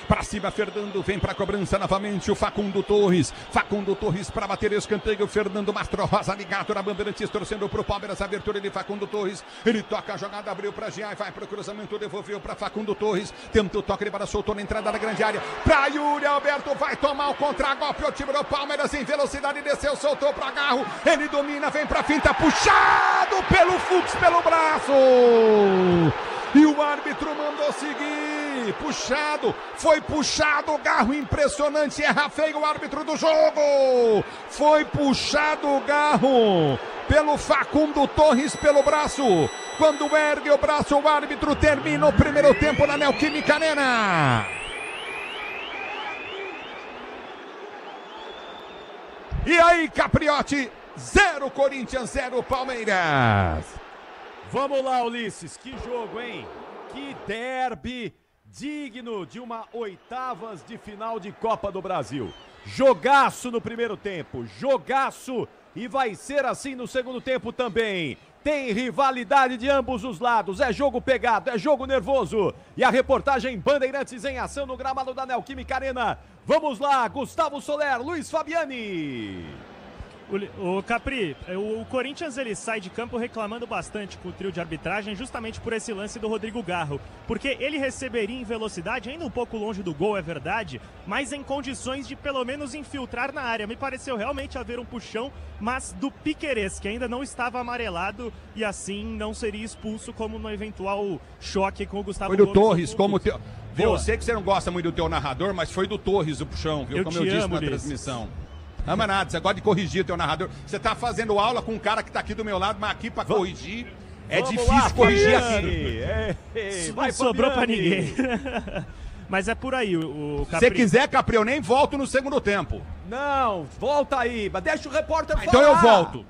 Fernando vem para a cobrança novamente. O Facundo Torres para bater escanteio. Fernando Mastro Rosa ligado na Bandeirantes, torcendo para o Palmeiras. Abertura de Facundo Torres. Ele toca a jogada, abriu para Jean, vai para o cruzamento, devolveu para Facundo Torres. Tenta o toque de bola, soltou na entrada da grande área. Para Yuri Alberto, vai tomar o contra-golpe. O time do Palmeiras em velocidade desceu, soltou para Garro. Ele domina, vem para a finta, puxado pelo Fux, pelo braço. E o árbitro mandou seguir, foi puxado, o Garro impressionante, erra feio o árbitro do jogo, foi puxado o Garro pelo Facundo Torres pelo braço, quando ergue o braço o árbitro termina o primeiro tempo na Neoquímica Arena. E aí, Capriotti, 0 Corinthians, 0 Palmeiras. Vamos lá, Ulisses, que jogo, hein? Que derby digno de uma oitavas de final de Copa do Brasil. Jogaço no primeiro tempo, jogaço, e vai ser assim no segundo tempo também. Tem rivalidade de ambos os lados, é jogo pegado, é jogo nervoso. E a reportagem Bandeirantes em ação no gramado da Neoquímica Arena. Vamos lá, Gustavo Soler, Luiz Fabiani. O Capri, o Corinthians ele sai de campo reclamando bastante com o trio de arbitragem justamente por esse lance do Rodrigo Garro, porque ele receberia em velocidade, ainda um pouco longe do gol, é verdade, mas em condições de pelo menos infiltrar na área. Me pareceu realmente haver um puxão, mas do Piquerez, que ainda não estava amarelado e assim não seria expulso como no eventual choque com o Gustavo Gomes. Foi do Torres, como teu... Viu, eu sei que você não gosta muito do teu narrador, mas foi do Torres o puxão, viu? Como eu disse na transmissão. Ama nada, você gosta de corrigir o teu narrador. Você tá fazendo aula com um cara que tá aqui do meu lado, mas aqui pra corrigir é difícil lá, corrigir aqui. Não sobrou pra ninguém. Mas é por aí, o Capri. Se quiser, Capri, eu nem volto no segundo tempo. Não, volta aí, mas deixa o repórter falar. Então eu volto.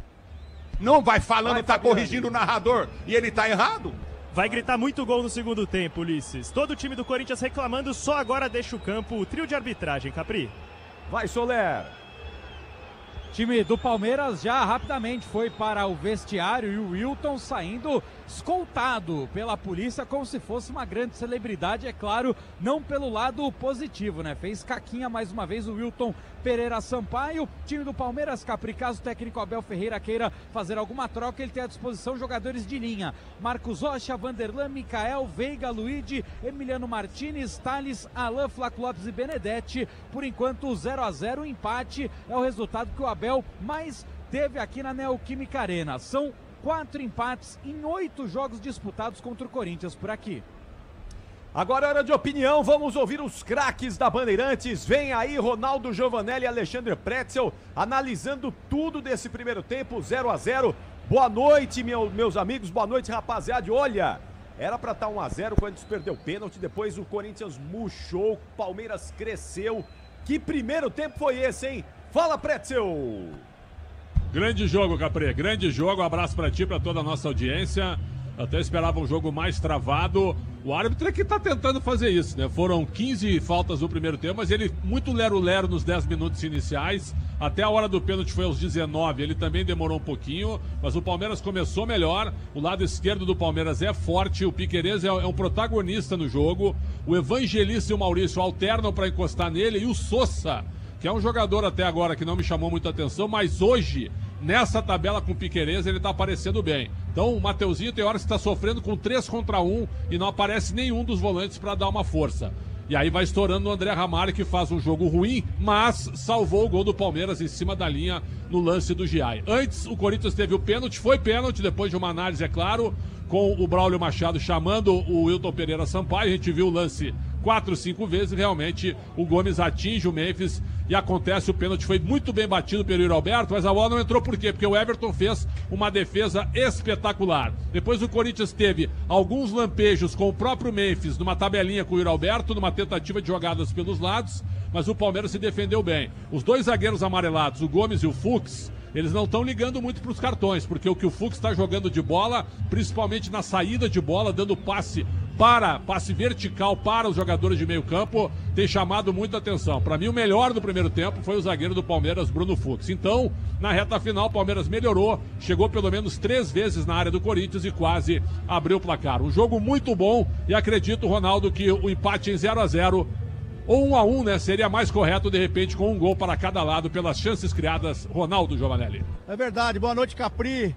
Não vai falando, tá corrigindo o narrador e ele tá errado? Vai gritar muito gol no segundo tempo, Ulisses. Todo o time do Corinthians reclamando, só agora deixa o campo o trio de arbitragem, Capri. Vai, Soler. Time do Palmeiras já rapidamente foi para o vestiário e o Wilton saindo escoltado pela polícia como se fosse uma grande celebridade, é claro, não pelo lado positivo, né? Fez caquinha mais uma vez o Wilton Pereira Sampaio. Time do Palmeiras, Capri, caso o técnico Abel Ferreira queira fazer alguma troca, ele tem à disposição jogadores de linha: Marcos Rocha, Vanderlan, Micael, Veiga, Luigi, Emiliano Martinez, Thales, Alain, Flaco Lopes e Benedetti. Por enquanto, 0-0, o empate é o resultado que o Abel mais teve aqui na Neoquímica Arena. São 4 empates em 8 jogos disputados contra o Corinthians por aqui. Agora é hora de opinião, vamos ouvir os craques da Bandeirantes. Vem aí Ronaldo Giovanelli e Alexandre Pretzel analisando tudo desse primeiro tempo, 0-0. Boa noite, meus amigos, boa noite, rapaziada. Olha, era pra estar 1-0 quando se perdeu o pênalti, depois o Corinthians murchou, o Palmeiras cresceu. Que primeiro tempo foi esse, hein? Fala, Pretzel! Grande jogo, Capri, grande jogo. Um abraço pra ti, pra toda a nossa audiência. Até esperava um jogo mais travado. O árbitro é que tá tentando fazer isso, né? Foram 15 faltas no primeiro tempo, mas ele muito lero-lero nos 10 minutos iniciais. Até a hora do pênalti foi aos 19, ele também demorou um pouquinho, mas o Palmeiras começou melhor. O lado esquerdo do Palmeiras é forte, o Piquerez é um protagonista no jogo. O Evangelista e o Maurício alternam para encostar nele, e o Sosa, que é um jogador até agora que não me chamou muita atenção, mas hoje, nessa tabela com o Piquerez, ele tá aparecendo bem. Então o Mateuzinho tem horas que está sofrendo com 3 contra 1 e não aparece nenhum dos volantes para dar uma força. E aí vai estourando o André Ramalho, que faz um jogo ruim, mas salvou o gol do Palmeiras em cima da linha no lance do Giai. Antes, o Corinthians teve o pênalti, foi pênalti, depois de uma análise, é claro, com o Braulio Machado chamando o Wilton Pereira Sampaio. A gente viu o lance 4, 5 vezes, realmente o Gomes atinge o Memphis e acontece o pênalti. Foi muito bem batido pelo Yuri Alberto, mas a bola não entrou por quê? Porque o Everton fez uma defesa espetacular. Depois o Corinthians teve alguns lampejos com o próprio Memphis, numa tabelinha com o Yuri Alberto, numa tentativa de jogadas pelos lados, mas o Palmeiras se defendeu bem. Os dois zagueiros amarelados, o Gomes e o Fux, eles não estão ligando muito para os cartões, porque o que o Fux está jogando de bola, principalmente na saída de bola, dando passe vertical para os jogadores de meio campo, tem chamado muita atenção. Para mim, o melhor do primeiro tempo foi o zagueiro do Palmeiras, Bruno Fux. Então, na reta final, o Palmeiras melhorou, chegou pelo menos 3 vezes na área do Corinthians e quase abriu o placar. Um jogo muito bom e acredito, Ronaldo, que o empate em 0-0 ou 1-1, né? Seria mais correto, de repente, com um gol para cada lado, pelas chances criadas. Ronaldo Giovanelli. É verdade. Boa noite, Capri.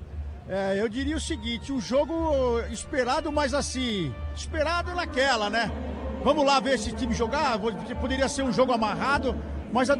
Eu diria o seguinte, um jogo esperado, mas assim, esperado naquela, né? Vamos lá ver esse time jogar, poderia ser um jogo amarrado, mas as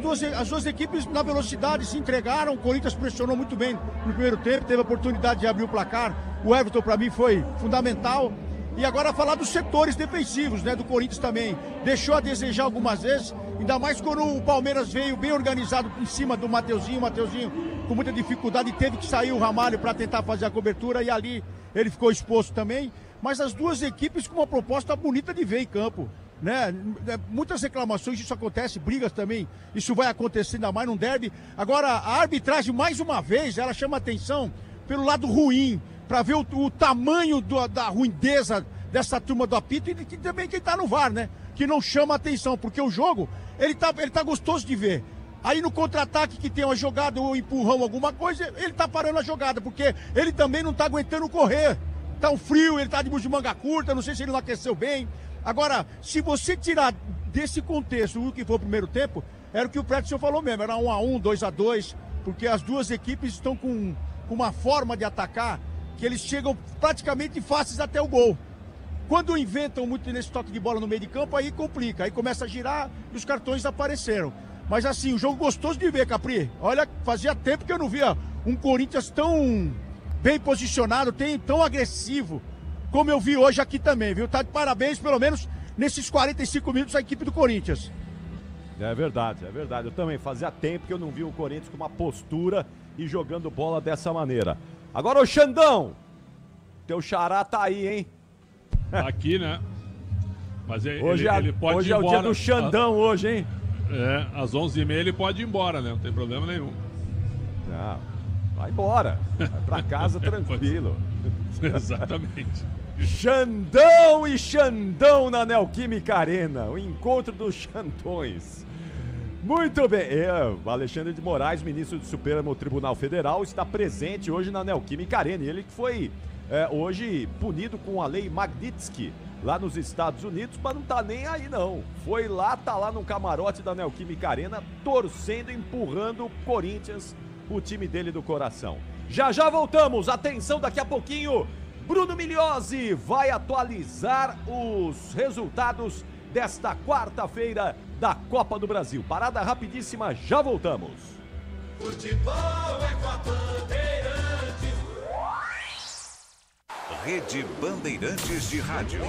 duas equipes na velocidade se entregaram. O Corinthians pressionou muito bem no primeiro tempo, teve a oportunidade de abrir o placar. O Everton, para mim, foi fundamental. E agora falar dos setores defensivos, né, do Corinthians também. Deixou a desejar algumas vezes, ainda mais quando o Palmeiras veio bem organizado em cima do Mateuzinho. O Mateuzinho com muita dificuldade, teve que sair o Ramalho para tentar fazer a cobertura e ali ele ficou exposto também. Mas as duas equipes com uma proposta bonita de ver em campo, né? Muitas reclamações, isso acontece, brigas também, isso vai acontecer ainda mais num derby. Agora, a arbitragem, mais uma vez, ela chama atenção pelo lado ruim, para ver o tamanho da ruindeza dessa turma do apito e também quem tá no VAR, né? Que não chama atenção, porque o jogo, ele tá gostoso de ver. Aí no contra-ataque que tem uma jogada ou um empurrão, alguma coisa, ele tá parando a jogada, porque ele também não tá aguentando correr. Tá um frio, ele tá de manga curta, não sei se ele não aqueceu bem. Agora, se você tirar desse contexto o que foi o primeiro tempo, era o que o Pretzel falou mesmo, era 1-1, 2-2. porque as duas equipes estão com uma forma de atacar que eles chegam praticamente fáceis até o gol. Quando inventam muito nesse toque de bola no meio de campo, aí complica, aí começa a girar e os cartões apareceram. Mas assim, o jogo gostoso de ver, Capri. Olha, fazia tempo que eu não via um Corinthians tão bem posicionado, tão agressivo, como eu vi hoje aqui também, viu? Tá de parabéns, pelo menos nesses 45 minutos, a equipe do Corinthians. É verdade, é verdade. Eu também fazia tempo que eu não vi o Corinthians com uma postura e jogando bola dessa maneira. Agora, ô Xandão, teu xará tá aí, hein? Tá aqui, né? Mas ele pode hoje ir embora. Hoje é o dia do Xandão hoje, hein? É, às 11h30 ele pode ir embora, né? Não tem problema nenhum. Não, vai embora. Vai pra casa tranquilo. Exatamente. Xandão e Xandão na Neoquímica Arena. O encontro dos Xandões. Muito bem. O Alexandre de Moraes, ministro do Supremo Tribunal Federal, está presente hoje na Neoquímica Arena. Ele que foi hoje punido com a lei Magnitsky lá nos Estados Unidos, mas não tá nem aí não. Foi lá, tá lá no camarote da Neoquímica Arena, torcendo, empurrando o Corinthians, o time dele do coração. Já voltamos, atenção, daqui a pouquinho, Bruno Migliozzi vai atualizar os resultados desta quarta-feira da Copa do Brasil. Parada rapidíssima, já voltamos. Futebol é com a Bandeirantes. Rede Bandeirantes de Rádio.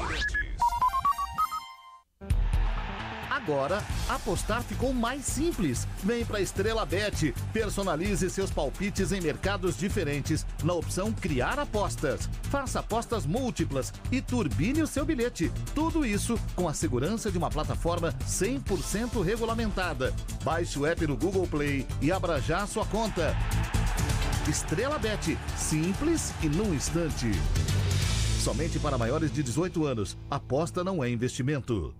Agora, apostar ficou mais simples. Vem pra Estrela Bet. Personalize seus palpites em mercados diferentes na opção Criar Apostas. Faça apostas múltiplas e turbine o seu bilhete. Tudo isso com a segurança de uma plataforma 100% regulamentada. Baixe o app no Google Play e abra já a sua conta. Estrela Bet. Simples e num instante. Somente para maiores de 18 anos. Aposta não é investimento.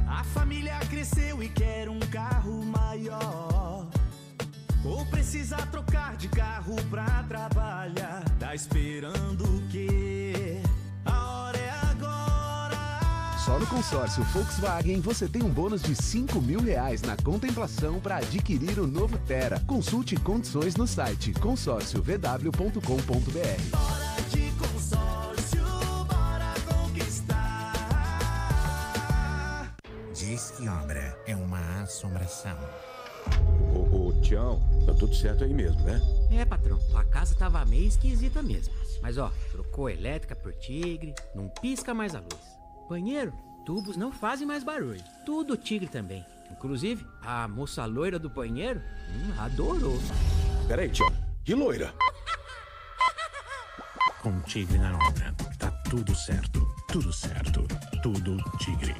A família cresceu e quer um carro maior. Ou precisa trocar de carro pra trabalhar. Tá esperando o quê? A hora é agora. Só no consórcio Volkswagen você tem um bônus de R$5.000 na contemplação para adquirir o novo Tera. Consulte condições no site consórciovw.com.br. Bora de consórcio, bora conquistar. Diz que obra é uma assombração. Ô, Tião, tá tudo certo aí mesmo, né? É, patrão, a casa tava meio esquisita mesmo. Mas ó, trocou a elétrica por Tigre, não pisca mais a luz. Banheiro, tubos não fazem mais barulho. Tudo Tigre também. Inclusive, a moça loira do banheiro adorou. Peraí, Tião, que loira? Com Tigre na obra, tá tudo certo, tudo Tigre.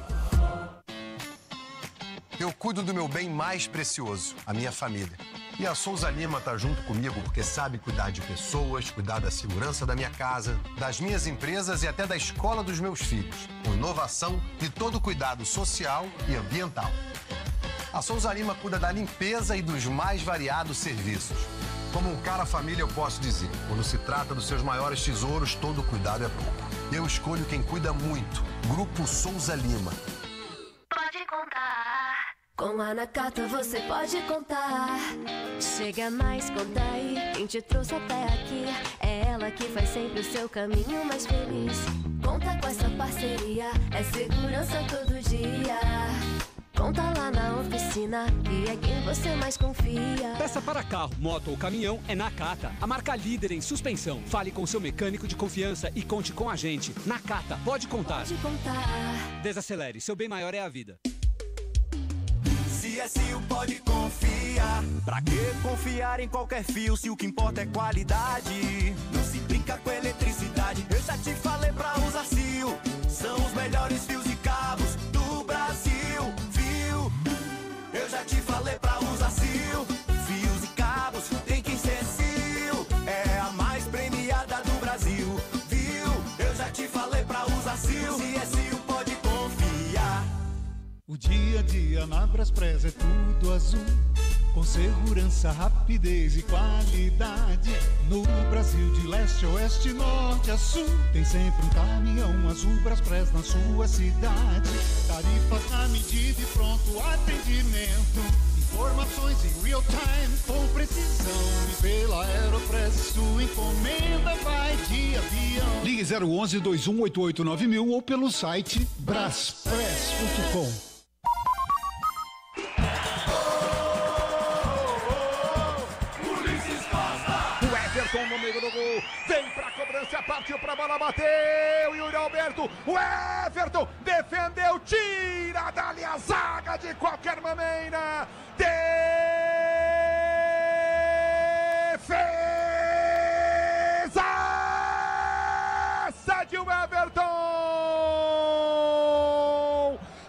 Eu cuido do meu bem mais precioso, a minha família. E a Souza Lima tá junto comigo porque sabe cuidar de pessoas, cuidar da segurança da minha casa, das minhas empresas e até da escola dos meus filhos, com inovação e todo cuidado social e ambiental. A Souza Lima cuida da limpeza e dos mais variados serviços. Como um cara família, eu posso dizer, quando se trata dos seus maiores tesouros, todo cuidado é pouco. Eu escolho quem cuida muito, Grupo Souza Lima. Pode contar. Com a Nakata você pode contar. Chega mais, conta aí. Quem te trouxe até aqui é ela que faz sempre o seu caminho mais feliz. Conta com essa parceria, é segurança todo dia. Conta lá na oficina, que é quem você mais confia. Peça para carro, moto ou caminhão é Nakata, a marca líder em suspensão. Fale com seu mecânico de confiança e conte com a gente. Nakata, pode contar. Pode contar. Desacelere, seu bem maior é a vida. CSU pode confiar. Pra que confiar em qualquer fio se o que importa é qualidade? Não se brinca com eletricidade. Eu já te falei pra usar CSU. São os melhores fios e cabos do Brasil, viu? Eu já te falei pra usar CSU. Fios e cabos tem que ser CSU. É a mais premiada do Brasil, viu? Eu já te falei pra usar CSU. CSU pode confiar. O dia a dia na Braspress é tudo azul, com segurança, rapidez e qualidade. No Brasil de leste a oeste, norte a sul, tem sempre um caminhão azul Braspress na sua cidade. Tarifas na medida e pronto atendimento, informações em real time com precisão e sua encomenda vai de avião. Ligue 011-2188-9000 ou pelo site braspress.com. No meio do gol, vem pra cobrança, partiu pra bola, bateu, Yuri Alberto, o Everton defendeu, tira dali a zaga de qualquer maneira, defesa, cede o Everton,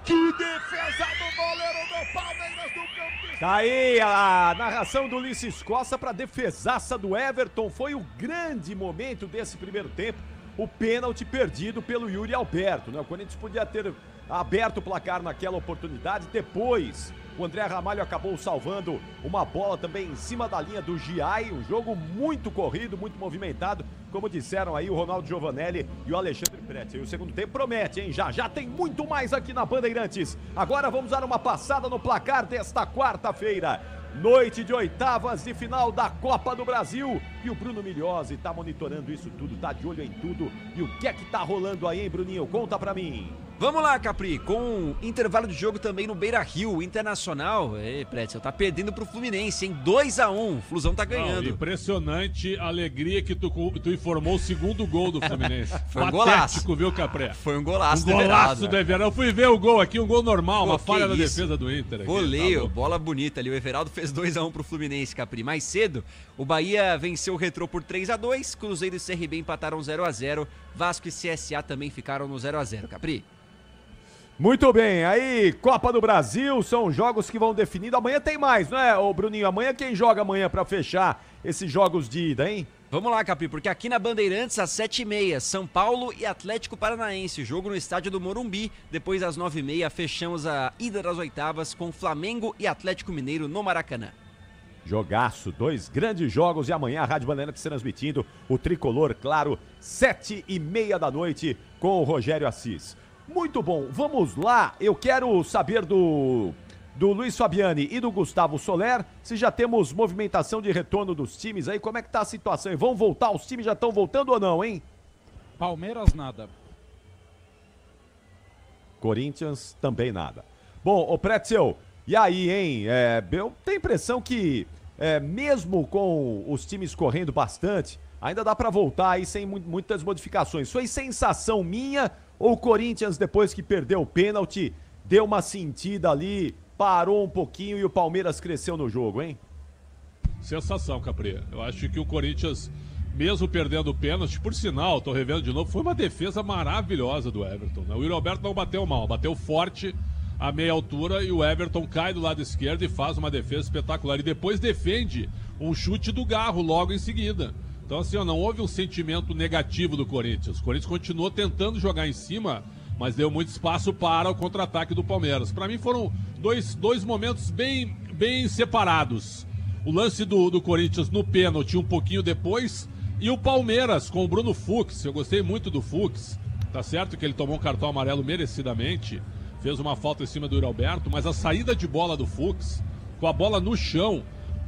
que defesa do goleiro do Palmeiras do campo. Tá aí a narração do Ulisses Costa para defesaça do Everton. Foi o grande momento desse primeiro tempo. O pênalti perdido pelo Yuri Alberto, né? O Corinthians podia ter aberto o placar naquela oportunidade. Depois, o André Ramalho acabou salvando uma bola também em cima da linha do Giai. Um jogo muito corrido, muito movimentado. Como disseram aí o Ronaldo Giovanelli e o Alexandre Prete. E o segundo tempo promete, hein? Já tem muito mais aqui na Bandeirantes. Agora vamos dar uma passada no placar desta quarta-feira. Noite de oitavas de final da Copa do Brasil. E o Bruno Migliozzi tá monitorando isso tudo, tá de olho em tudo. E o que é que tá rolando aí, hein, Bruninho? Conta pra mim. Vamos lá, Capri, com intervalo de jogo também no Beira-Rio, Internacional. Pretzel, tá perdendo pro Fluminense, hein? 2-1, o Flusão tá ganhando. Não, impressionante a alegria que tu informou o segundo gol do Fluminense. Foi um golaço. Viu, Capré? Foi um golaço do Everaldo. Golaço do Everaldo. Eu fui ver o gol aqui, um gol normal, uma falha da isso? defesa do Inter. Voleio, tá bola bonita ali. O Everaldo fez 2-1 pro Fluminense, Capri. Mais cedo, o Bahia venceu o Retrô por 3-2, Cruzeiro e CRB empataram 0-0, Vasco e CSA também ficaram no 0-0, Capri. Muito bem, aí Copa do Brasil, são jogos que vão definindo. Amanhã tem mais, não é, ô Bruninho? Amanhã quem joga amanhã pra fechar esses jogos de ida, hein? Vamos lá, Capri, porque aqui na Bandeirantes, às 7h30, São Paulo e Atlético Paranaense, jogo no estádio do Morumbi. Depois, às 9h30, fechamos a ida das oitavas com Flamengo e Atlético Mineiro no Maracanã. Jogaço, 2 grandes jogos e amanhã a Rádio Bandeirantes transmitindo o Tricolor, claro, 7h30 da noite com o Rogério Assis. Muito bom, vamos lá, eu quero saber do Luiz Fabiani e do Gustavo Soler, se já temos movimentação de retorno dos times aí, como é que tá a situação? E vão voltar, os times já estão voltando ou não, hein? Palmeiras nada. Corinthians também nada. Bom, ô Pretzel, e aí, hein? Eu tenho a impressão que mesmo com os times correndo bastante, ainda dá pra voltar aí sem muitas modificações. Foi sensação minha ou o Corinthians, depois que perdeu o pênalti, deu uma sentida ali, parou um pouquinho e o Palmeiras cresceu no jogo, hein? Sensação, Capri. Eu acho que o Corinthians, mesmo perdendo o pênalti, por sinal, tô revendo de novo, foi uma defesa maravilhosa do Everton, né? O Yuri Alberto não bateu mal, bateu forte a meia altura e o Everton cai do lado esquerdo e faz uma defesa espetacular. E depois defende um chute do Garro logo em seguida. Então, assim, não houve um sentimento negativo do Corinthians. O Corinthians continuou tentando jogar em cima, mas deu muito espaço para o contra-ataque do Palmeiras. Para mim foram dois momentos bem separados. O lance do Corinthians no pênalti um pouquinho depois e o Palmeiras com o Bruno Fux. Eu gostei muito do Fux. Tá certo que ele tomou um cartão amarelo merecidamente, fez uma falta em cima do Yuri Alberto, mas a saída de bola do Fux, com a bola no chão,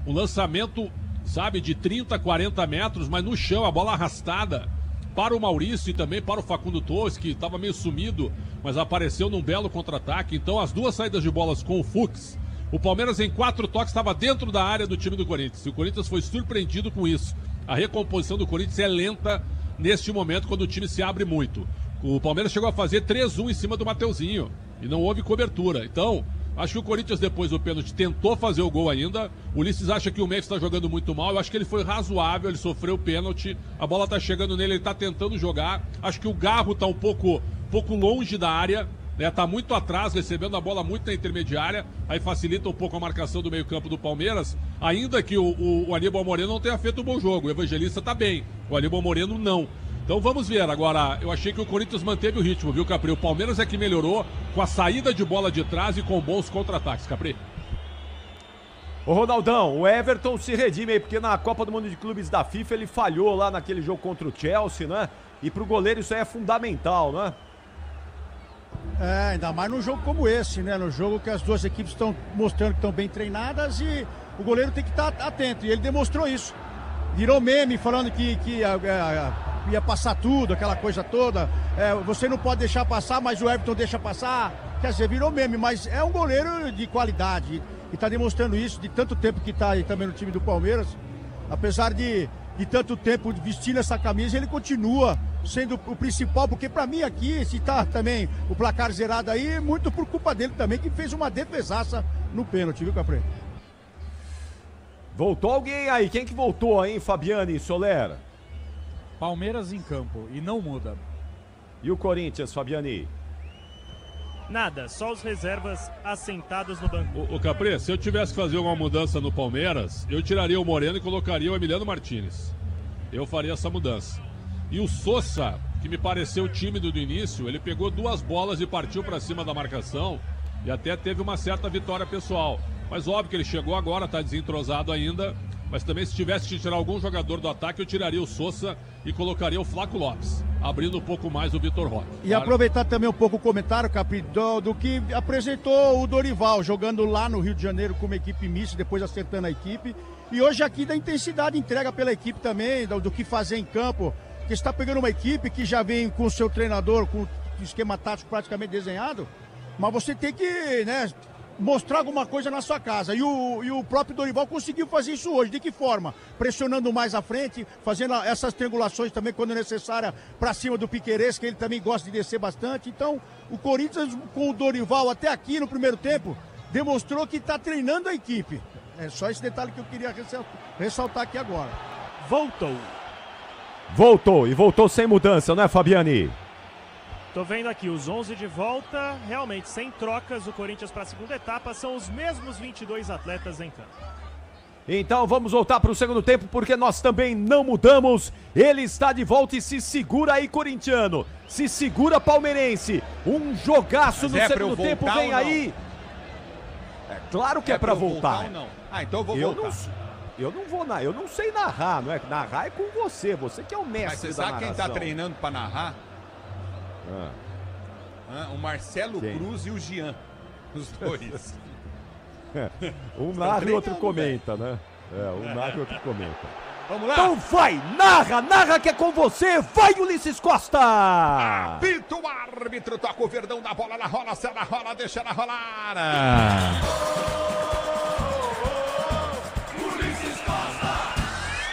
um lançamento, sabe, de 30, 40 metros, mas no chão, a bola arrastada para o Maurício e também para o Facundo Torres, que estava meio sumido, mas apareceu num belo contra-ataque. Então, as duas saídas de bolas com o Fux, o Palmeiras em 4 toques estava dentro da área do time do Corinthians. E o Corinthians foi surpreendido com isso. A recomposição do Corinthians é lenta neste momento, quando o time se abre muito. O Palmeiras chegou a fazer 3-1 em cima do Mateuzinho e não houve cobertura. Então, acho que o Corinthians, depois do pênalti, tentou fazer o gol ainda. O Ulisses acha que o Memphis está jogando muito mal. Eu acho que ele foi razoável, ele sofreu o pênalti. A bola está chegando nele, ele está tentando jogar. Acho que o Garro está um pouco longe da área, né? Está muito atrás, recebendo a bola muito na intermediária. Aí facilita um pouco a marcação do meio-campo do Palmeiras. Ainda que o Aníbal Moreno não tenha feito um bom jogo. O Evangelista está bem, o Aníbal Moreno não. Então vamos ver. Agora, eu achei que o Corinthians manteve o ritmo, viu, Capri? O Palmeiras é que melhorou com a saída de bola de trás e com bons contra-ataques, Capri. Ô Ronaldão, o Everton se redime aí, porque na Copa do Mundo de Clubes da FIFA ele falhou lá naquele jogo contra o Chelsea, né? E pro goleiro isso aí é fundamental, né? Ainda mais num jogo como esse, né? No jogo que as duas equipes estão mostrando que estão bem treinadas e o goleiro tem que estar atento, e ele demonstrou isso. Virou meme falando que ia passar tudo, aquela coisa toda. Você não pode deixar passar, mas o Everton deixa passar. Quer dizer, virou meme, mas é um goleiro de qualidade. E está demonstrando isso de tanto tempo que está aí também no time do Palmeiras. Apesar de tanto tempo vestindo essa camisa, ele continua sendo o principal, porque para mim aqui, se tá também o placar zerado aí, muito por culpa dele também, que fez uma defesaça no pênalti, viu, Capre? Voltou alguém aí? Quem que voltou aí, Fabiane e Soler? Palmeiras em campo e não muda. E o Corinthians, Fabiane? Nada, só os reservas assentados no banco. O Capri, se eu tivesse que fazer uma mudança no Palmeiras, eu tiraria o Moreno e colocaria o Emiliano Martínez. Eu faria essa mudança. E o Sosa, que me pareceu tímido do início, ele pegou 2 bolas e partiu para cima da marcação e até teve uma certa vitória pessoal. Mas óbvio que ele chegou agora, está desentrosado ainda. Mas também se tivesse que tirar algum jogador do ataque, eu tiraria o Sosa e colocaria o Flaco Lopes, abrindo um pouco mais o Vitor Roque. E aproveitar também um pouco o comentário, Capri, do que apresentou o Dorival, jogando lá no Rio de Janeiro com uma equipe mista, depois acertando a equipe. E hoje aqui da intensidade entrega pela equipe também, do que fazer em campo. Porque você está pegando uma equipe que já vem com o seu treinador, com o esquema tático praticamente desenhado, mas você tem que, mostrar alguma coisa na sua casa. E o próprio Dorival conseguiu fazer isso hoje. De que forma? Pressionando mais à frente, fazendo essas triangulações também quando necessária para cima do Piquerez, que ele também gosta de descer bastante. Então, o Corinthians com o Dorival até aqui no primeiro tempo demonstrou que está treinando a equipe. É só esse detalhe que eu queria ressaltar aqui agora. Voltou e voltou sem mudança, não é, Fabiane? Tô vendo aqui os 11 de volta, realmente sem trocas, o Corinthians para a segunda etapa, são os mesmos 22 atletas em campo. Então vamos voltar para o segundo tempo, porque nós também não mudamos. Ele está de volta e se segura aí, corintiano. Se segura, palmeirense. Um jogaço no segundo tempo, vem aí. É claro que é para voltar. Ou não? Então eu vou voltar. Eu não vou narrar, eu não sei narrar, não é? Narrar é com você que é o mestre. Mas você sabe quem tá treinando para narrar? O Marcelo Cruz e o Jean, os dois. Um narra e outro comenta, né? Um narra e outro comenta. Vamos lá? Então vai, narra que é com você, vai Ulisses Costa! Apita o árbitro, toca o Verdão da bola, ela rola, se ela rola, deixa ela rolar.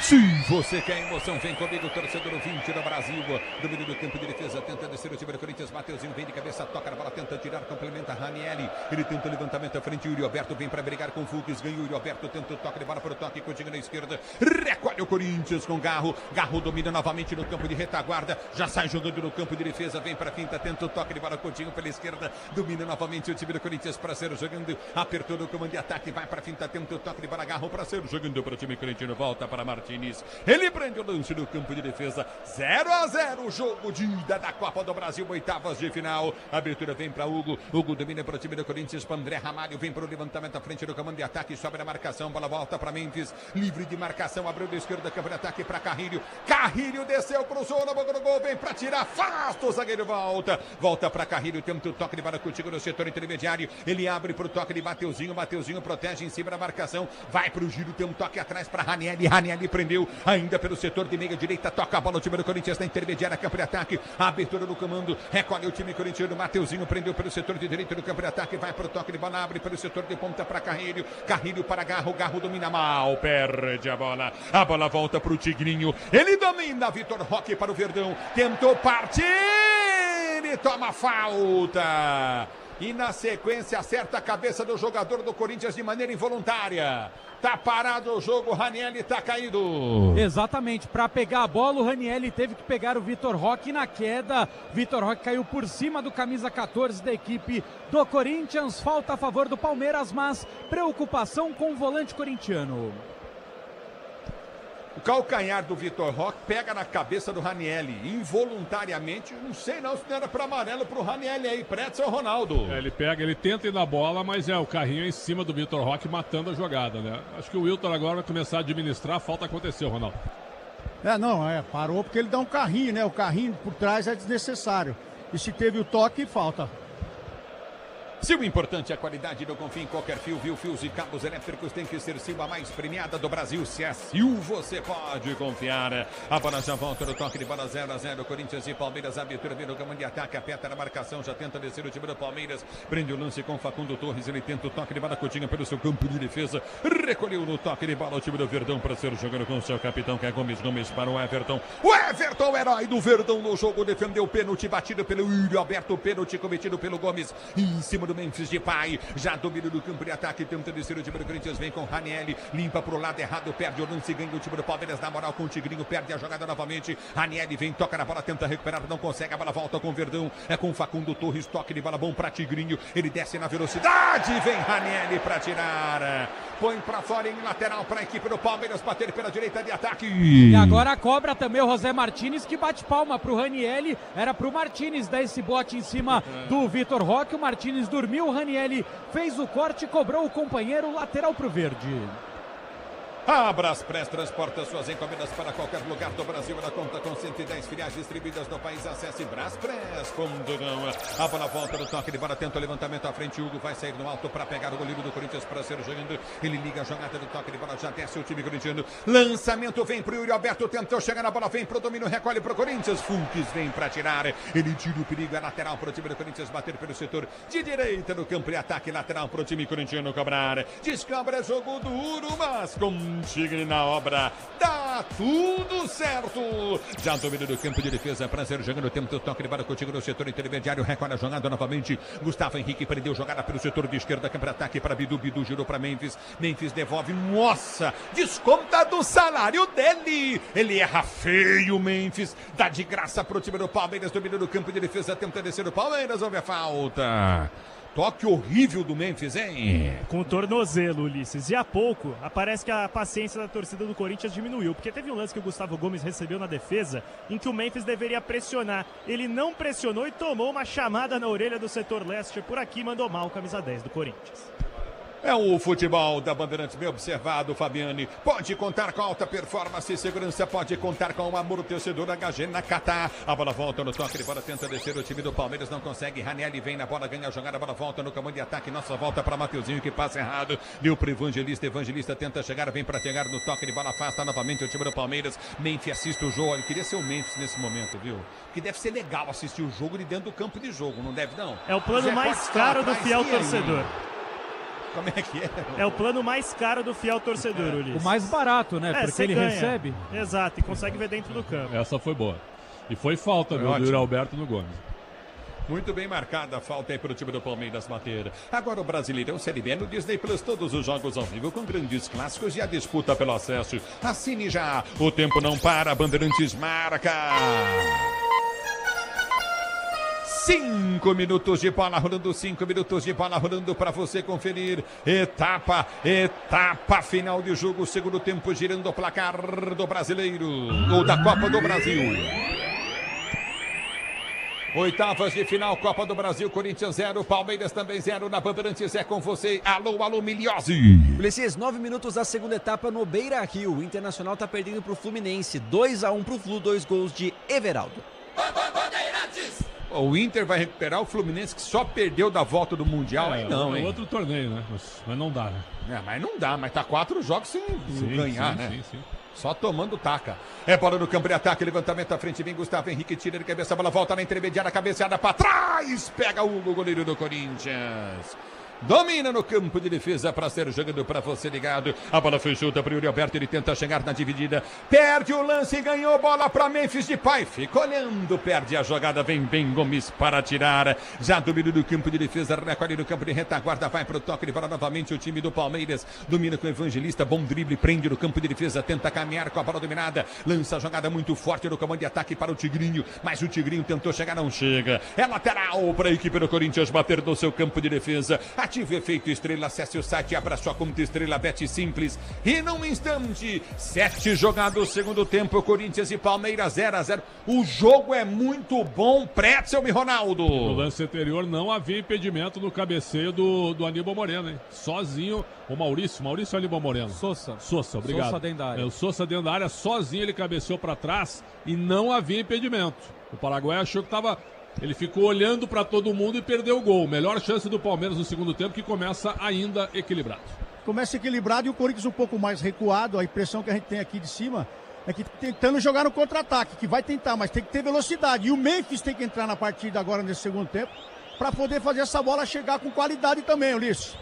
Se você quer emoção, vem comigo, torcedor 20 do Brasil. Domínio do campo de defesa, tenta descer o time do Corinthians. Mateuzinho vem de cabeça, toca na bola, tenta tirar, complementa Ranieri. Ele tenta o levantamento à frente. Yuri Alberto vem para brigar com o Fux. Ganhou Yuri Alberto, tenta o toque de bola para o toque. Continua na esquerda. Recolhe o Corinthians com Garro. Garro domina novamente no campo de retaguarda. Já sai jogando no campo de defesa. Vem para a finta, tenta o toque de bola. Coutinho pela esquerda. Domina novamente o time do Corinthians para ser jogando. Apertou no comando de ataque. Vai para a finta, tenta o toque de bola. Garro para ser jogando para o time corinthiano. Volta para Martins. Ele prende o lance no campo de defesa. 0-0 o jogo de ida da Copa do Brasil, oitavas de final. A abertura vem para Hugo. Hugo domina para o time do Corinthians. Para André Ramalho. Vem para o levantamento à frente do comando de ataque. Sobe a marcação. Bola volta para Memphis. Livre de marcação. Abriu da esquerda. Campo de ataque para Carrilho. Carrilho desceu, cruzou na boca do gol. Vem para tirar. Afasta o zagueiro. Volta. Volta para Carrilho. Tenta o toque de bola contigo no setor intermediário. Ele abre para o toque de Mateuzinho. Mateuzinho protege em cima da marcação. Vai para o giro. Tem um toque atrás para Ranieri. Ranieri prendeu. Ainda pelo setor de meia direita, toca a bola o time do Corinthians na intermediária, campo de ataque, a abertura do comando, recolhe o time corintiano, Mateuzinho prendeu pelo setor de direita do campo de ataque, vai para o toque de bola, abre pelo setor de ponta para Carrilho, Carrilho para Garro, Garro domina mal, perde a bola volta para o Tigrinho, ele domina, Vitor Roque para o Verdão, tentou partir e toma falta. E na sequência acerta a cabeça do jogador do Corinthians de maneira involuntária. Tá parado o jogo, o Ranieri tá caído. Exatamente, para pegar a bola o Ranieri teve que pegar o Vitor Roque na queda. Vitor Roque caiu por cima do camisa 14 da equipe do Corinthians. Falta a favor do Palmeiras, mas preocupação com o volante corintiano. O calcanhar do Vitor Roque pega na cabeça do Ranieri, involuntariamente, não sei não se não era para amarelo pro Ranieri aí, Pretzel ou Ronaldo. Ele tenta ir na bola, mas o carrinho é em cima do Vitor Roque matando a jogada, né? Acho que o Wilton agora vai começar a administrar, a falta aconteceu, Ronaldo. Parou porque ele dá um carrinho, né? O carrinho por trás é desnecessário. E se teve o toque, falta. Se o importante é a qualidade, não confie em qualquer fio, viu? Fios e cabos elétricos tem que ser Sil, a mais premiada do Brasil. Se é Sil, você pode confiar. A bola já volta no toque de bola 0-0. Corinthians e Palmeiras, abertura vira o comando de ataque, aperta na marcação, já tenta descer o time do Palmeiras. Prende o lance com Facundo Torres, ele tenta o toque de bola, Coutinho pelo seu campo de defesa. Recolheu no toque de bola o time do Verdão para ser jogando com o seu capitão, que é Gomes para o Everton. O Everton, herói do Verdão no jogo, defendeu o pênalti, batido pelo Yuri Alberto, pênalti cometido pelo Gomes, em cima do Memphis Depay, já domina do campo de ataque, tenta descer o time do Corinthians, vem com Ranieri, limpa pro lado errado, perde o lance, ganha o time do Palmeiras, na moral com o Tigrinho, perde a jogada novamente, Ranieri vem, toca na bola, tenta recuperar, não consegue, a bola volta com o Verdão, é com Facundo Torres, toque de bola bom pra Tigrinho, ele desce na velocidade, vem Ranieri pra tirar, põe pra fora em lateral pra equipe do Palmeiras, bater pela direita de ataque. E agora cobra também o José Martínez, que bate palma pro Ranieri, era pro Martínez dar esse bote em cima do Vitor Roque, o Martínez dormiu, o Ranieri fez o corte, cobrou o companheiro, lateral pro verde. A Braspress transporta suas encomendas para qualquer lugar do Brasil. Ela conta com 110 filiais distribuídas no país. Acesse braspress.com. A bola volta no toque de bola, tenta o levantamento à frente. Hugo vai sair no alto para pegar o goleiro do Corinthians para ser jogando. Ele liga a jogada do toque de bola, já desce o time corintiano. Lançamento vem pro Yuri Alberto, tentou chegar na bola, vem pro domínio, recolhe pro Corinthians. Fulques vem para tirar. Ele tira o perigo, é lateral pro time do Corinthians bater pelo setor de direita no campo de ataque. Lateral pro time corintiano cobrar. Descobra jogo duro, mas com Tigre na obra, dá tudo certo. Já domina do campo de defesa, prazer jogando o tempo do toque de bola contigo no setor intermediário, recolhe a jogada novamente. Gustavo Henrique prendeu jogada pelo setor de esquerda, campo de ataque para Bidu, Bidu girou para Memphis, Memphis devolve, nossa, desconta do salário dele. Ele erra feio, Memphis, dá de graça pro time do Palmeiras, domina do campo de defesa, tenta descer o Palmeiras, houve a falta. Toque horrível do Memphis, hein? Com o tornozelo, Ulisses. E há pouco, parece que a paciência da torcida do Corinthians diminuiu, porque teve um lance que o Gustavo Gomes recebeu na defesa, em que o Memphis deveria pressionar. Ele não pressionou e tomou uma chamada na orelha do setor leste. Por aqui, mandou mal, camisa 10 do Corinthians. É o futebol da Bandeirantes, bem observado, Fabiane. Pode contar com alta performance e segurança, pode contar com o amortecedor HG Nakata. A bola volta no toque de bola, tenta descer o time do Palmeiras, não consegue. Ranieri vem na bola, ganha a jogada, a bola volta no comando de ataque. Nossa volta para Mateuzinho, que passa errado. Deu para Evangelista, Evangelista tenta chegar, vem para chegar no toque de bola, afasta novamente o time do Palmeiras. Memphis assiste o jogo, ele queria ser o Memphis nesse momento, viu? Que deve ser legal assistir o jogo de dentro do campo de jogo, não deve não? É o plano mais caro do fiel torcedor. Como é que é? É o plano mais caro do fiel torcedor, Ulisses. O mais barato, né? Porque ele ganha. recebe. Exato, e consegue ver dentro do campo. Essa foi boa. E foi falta, do Yuri Alberto no Gomes. Muito bem marcada a falta aí para o time do Palmeiras bater. Agora o Brasileirão Série B no Disney Plus, todos os jogos ao vivo com grandes clássicos e a disputa pelo acesso. Assine já, o tempo não para, Bandeirantes marca. 5 minutos de bola rolando, 5 minutos de bola rolando para você conferir. Etapa final de jogo, segundo tempo, girando o placar do Brasileiro, ou da Copa do Brasil. Oitavas de final, Copa do Brasil, Corinthians 0, Palmeiras também 0, na Bandeirantes é com você. Alô, alô, Miliose. Ulisses, 9 minutos da segunda etapa no Beira-Rio. O Internacional tá perdendo pro Fluminense, 2-1 pro Flu, 2 gols de Everaldo. O Inter vai recuperar o Fluminense, que só perdeu da volta do Mundial. Não, hein? Outro torneio, né? Mas não dá, né? Mas não dá, mas tá 4 jogos sem ganhar, né? Sim. Só tomando taca. É bola no campo de ataque, levantamento à frente, vem Gustavo Henrique, tira de cabeça, a bola volta na intermediária, cabeceada pra trás, pega o Hugo, goleiro do Corinthians. Domina no campo de defesa para ser jogando para você ligado. A bola foi junta para o Yuri Alberto, ele tenta chegar na dividida. Perde o lance, ganhou bola para Memphis Depay. Fica olhando, perde a jogada, vem bem Gomes para tirar. Já domina no campo de defesa, recolhe no campo de retaguarda, vai para o toque de bola novamente o time do Palmeiras. Domina com o Evangelista, bom drible, prende no campo de defesa, tenta caminhar com a bola dominada. Lança a jogada muito forte no comando de ataque para o Tigrinho, mas o Tigrinho tentou chegar, não chega. É lateral para a equipe do Corinthians bater no seu campo de defesa. Ative efeito Estrela, acesse o site, abra sua conta Estrela Bet Simples. E num instante, 7 jogados, segundo tempo, Corinthians e Palmeiras 0-0. O jogo é muito bom, Pretzel e Ronaldo. No lance anterior não havia impedimento no cabeceio do Aníbal Moreno, hein? Sozinho, o Maurício Aníbal Moreno. Sousa, obrigado. Sousa dentro da área. O Sousa dentro da área, sozinho ele cabeceou para trás e não havia impedimento. O Paraguai achou que estava Ele ficou olhando para todo mundo e perdeu o gol. Melhor chance do Palmeiras no segundo tempo, que começa ainda equilibrado. Começa equilibrado e o Corinthians um pouco mais recuado. A impressão que a gente tem aqui de cima é que tentando jogar no contra-ataque, que vai tentar, mas tem que ter velocidade. E o Memphis tem que entrar na partida agora nesse segundo tempo para poder fazer essa bola chegar com qualidade também, Ulisses.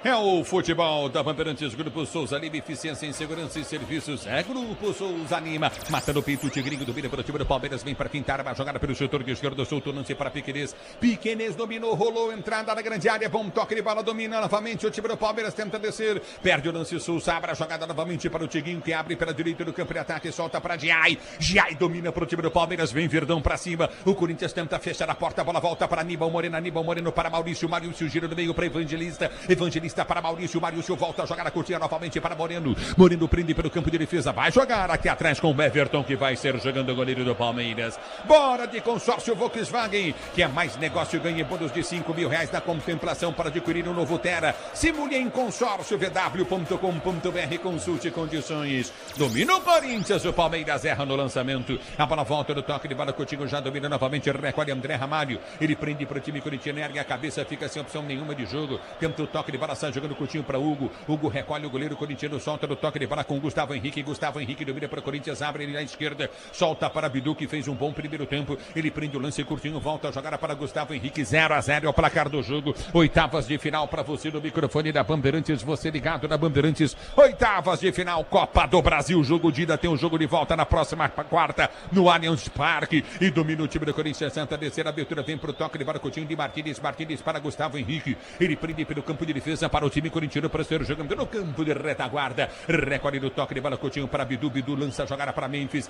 É o futebol da Bandeirantes, Grupo Souza Lima, eficiência em segurança e serviços. É Grupo Souza Lima, matando o Pinto, o Tigrinho domina para o time do Palmeiras, vem para pintar, vai jogar pelo setor de esquerda, soltou o lance para Piquerez. Piquerez dominou, rolou, entrada na grande área, bom toque de bola, domina novamente o time do Palmeiras, tenta descer, perde o lance, Souza, abre a jogada novamente para o Tiguinho, que abre pela direita do campo de ataque, solta para Giai. Giai domina para o time do Palmeiras, vem Verdão para cima, o Corinthians tenta fechar a porta, a bola volta para Aníbal Moreno para Maurício, Maurício gira do meio para Evangelista para Maurício volta a jogar a curtinha novamente para Moreno prende pelo campo de defesa, vai jogar aqui atrás com o Everton, que vai ser jogando o goleiro do Palmeiras. Bora de consórcio Volkswagen, que é mais negócio, ganhe bônus de R$5.000 na contemplação para adquirir um novo Tera. Simule em consórcio vw.com.br, consulte condições. Domina o Corinthians, o Palmeiras erra no lançamento, a bola volta do toque de bola, Coutinho já domina novamente, recolhe André Ramalho, ele prende para o time corintiano, ergue a cabeça, fica sem opção nenhuma de jogo, tenta o toque de bola, sai jogando Coutinho para Hugo recolhe o goleiro corintiano, solta no toque de bola com Gustavo Henrique domina para o Corinthians, abre ele na esquerda, solta para Bidu, que fez um bom primeiro tempo, ele prende o lance curtinho, volta a jogar para Gustavo Henrique, 0-0 é o placar do jogo, oitavas de final para você no microfone da Bandeirantes, você ligado na Bandeirantes, oitavas de final, Copa do Brasil, jogo de ida, tem um jogo de volta na próxima quarta, no Allianz Parque, e domina o time do Corinthians, tenta descer, a abertura vem para o toque de bola, Coutinho de Martínez para Gustavo Henrique, ele prende pelo campo de defesa para o time corintiano, para ser jogando no campo de retaguarda, recolhe do toque de bola, Coutinho para Bidu lança a jogada para Memphis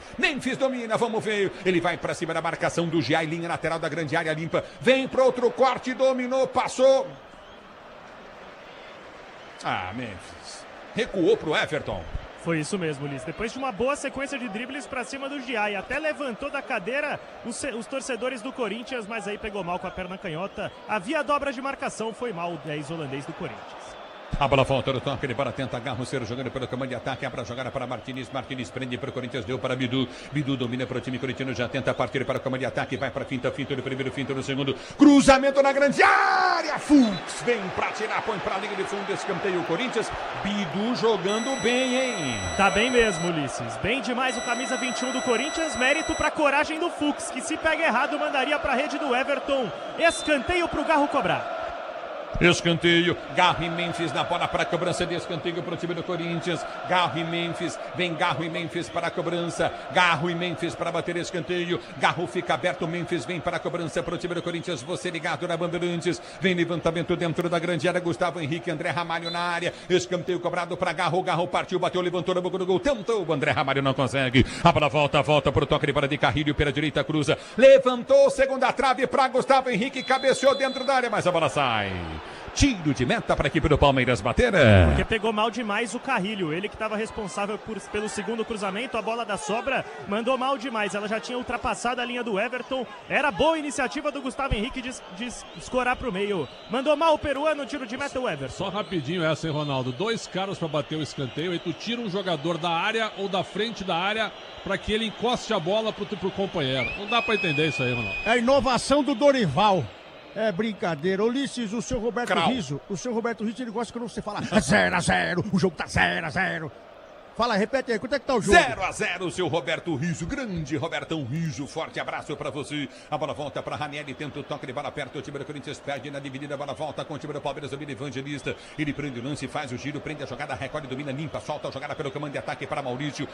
domina, vamos ver, ele vai para cima da marcação do Giai, linha lateral da grande área limpa, vem para outro corte, dominou, passou, Memphis recuou para o Everton. Foi isso mesmo, Ulisses. Depois de uma boa sequência de dribles para cima do Giai, até levantou da cadeira os torcedores do Corinthians, mas aí pegou mal com a perna canhota. Havia dobra de marcação, foi mal o 10 holandês do Corinthians. A bola volta no toque, ele para tenta Garro ser jogando pelo comando de ataque, abre a jogada para Martínez prende para o Corinthians, deu para Bidu domina para o time corintiano, já tenta partir para o comando de ataque, vai para finta no primeiro, finta no segundo, cruzamento na grande área, Fux vem para tirar, põe para a linha de fundo, escanteio o Corinthians, Bidu jogando bem, hein? Tá bem mesmo, Ulisses, bem demais o camisa 21 do Corinthians, mérito para a coragem do Fux, que se pega errado mandaria para a rede do Everton, escanteio para o Garro cobrar. Escanteio, Garro e Memphis na bola para a cobrança de escanteio para o time do Corinthians. Garro e Memphis, vem Garro e Memphis para a cobrança. Garro e Memphis para bater escanteio. Garro fica aberto, Memphis vem para a cobrança para o time do Corinthians. Você ligado na Bandeirantes. Vem levantamento dentro da grande área. Gustavo Henrique, André Ramalho na área. Escanteio cobrado para Garro. Garro partiu, bateu, levantou na boca do gol. Tentou, o André Ramalho não consegue. A bola volta para o toque de bola de Carrilho pela direita, cruza. Levantou, segunda trave para Gustavo Henrique. Cabeceou dentro da área, mas a bola sai. Tiro de meta para a equipe do Palmeiras bater. Porque pegou mal demais o Carrilho. Ele que estava responsável pelo segundo cruzamento. A bola da sobra mandou mal demais. Ela já tinha ultrapassado a linha do Everton. Era boa iniciativa do Gustavo Henrique de escorar para o meio. Mandou mal o peruano, tiro de meta o Everton. Só rapidinho essa, hein, Ronaldo? 2 caras para bater o escanteio. Aí tu tira um jogador da área ou da frente da área para que ele encoste a bola pro companheiro. Não dá para entender isso aí, Ronaldo. É a inovação do Dorival. É brincadeira. Ulisses, o seu Roberto Rizzo, ele gosta quando você fala 0-0, o jogo tá 0-0. Fala, repete aí, quanto é que tá o jogo? 0-0, seu Roberto Rizzo, grande Robertão Rizzo, forte abraço pra você. A bola volta pra Ranieri, tenta o toque de bola perto, o time do Corinthians perde na dividida, a bola volta com o time do Palmeiras, domina Evangelista, ele prende o lance, faz o giro, prende a jogada, recolhe, domina, limpa, solta a jogada pelo comando de ataque para Maurício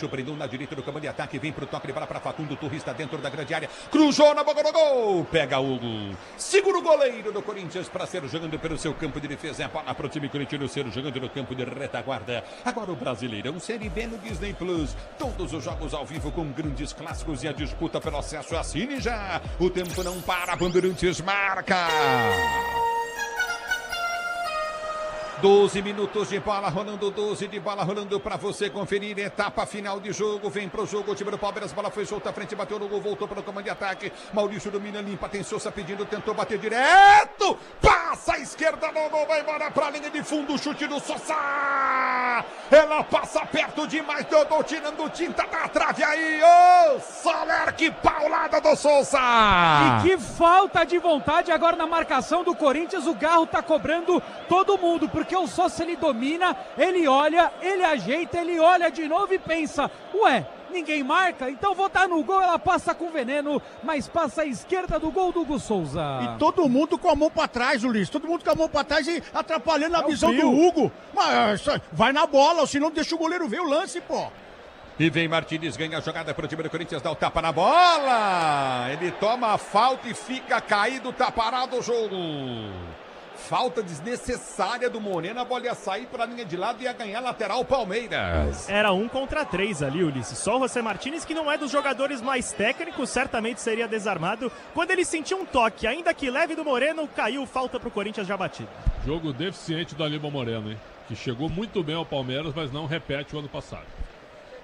prendeu na direita do comando de ataque, vem pro toque de bola pra Facundo Torres, está dentro da grande área, cruzou na boca do gol, pega Hugo, segura o goleiro do Corinthians para ser jogando pelo seu campo de defesa, é a bola pro time corintiano ser jogando no campo de retaguarda, agora o Brasileirão Série B no Disney Plus. Todos os jogos ao vivo com grandes clássicos e a disputa pelo acesso. Assine já. O tempo não para. Bandeirantes marca. 12 minutos de bola rolando, 12 de bola rolando para você conferir. Etapa final de jogo, vem pro jogo o time do Palmeiras, bola foi solta à frente, bateu no gol, voltou pelo comando de ataque. Maurício domina, limpa, tem Sousa pedindo, tentou bater direto, passa à esquerda, no gol, vai embora pra linha de fundo, chute do Sousa. Ela passa perto demais, Dodô tirando tinta da trave aí, ô Soler, que paulada do Sousa. E que falta de vontade agora na marcação do Corinthians, o Garro tá cobrando todo mundo, porque o Sousa ele domina, ele olha, ele ajeita, ele olha de novo e pensa, ué, ninguém marca, então vou dar no gol, ela passa com veneno, mas passa à esquerda do gol do Hugo Souza. E todo mundo com a mão pra trás, Ulisses, todo mundo com a mão pra trás e atrapalhando a visão do Hugo. Mas vai na bola, senão deixa o goleiro ver o lance, pô. E vem Martínez, ganha a jogada para o time do Corinthians, dá o tapa na bola. Ele toma a falta e fica caído, tá parado o jogo. Falta desnecessária do Moreno, a bola ia sair para a linha de lado e ia ganhar lateral Palmeiras. Era 1 contra 3 ali, Ulisses. Só o José Martínez, que não é dos jogadores mais técnicos, certamente seria desarmado. Quando ele sentiu um toque, ainda que leve do Moreno, caiu falta pro Corinthians já batido. Jogo deficiente do Aníbal Moreno, hein? Que chegou muito bem ao Palmeiras, mas não repete o ano passado.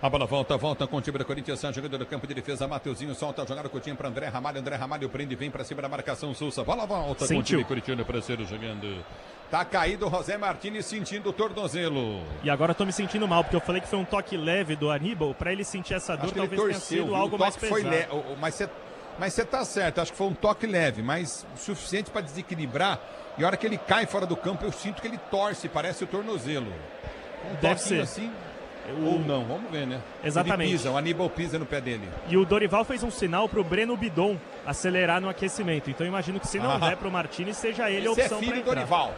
A bola volta com o time do Corinthians, jogando no campo de defesa, Mateuzinho solta a jogada, Coutinho para André Ramalho prende, vem para cima da marcação, Sousa, bola volta com o time corintiano, parceiro jogando. Tá caído o José Martínez sentindo o tornozelo. E agora eu tô me sentindo mal, porque eu falei que foi um toque leve do Aníbal, pra ele sentir essa dor, talvez tenha sido algo mais pesado. Mas você tá certo, acho que foi um toque leve, mas suficiente para desequilibrar, e a hora que ele cai fora do campo, eu sinto que ele torce, parece o tornozelo. Deve ser. Assim, ou não, vamos ver, né? Exatamente. Ele pisa, o Aníbal pisa no pé dele. E o Dorival fez um sinal pro Breno Bidon acelerar no aquecimento. Então eu imagino que se não der pro Martínez, seja ele a opção para entrar. Esse é filho do Dorival.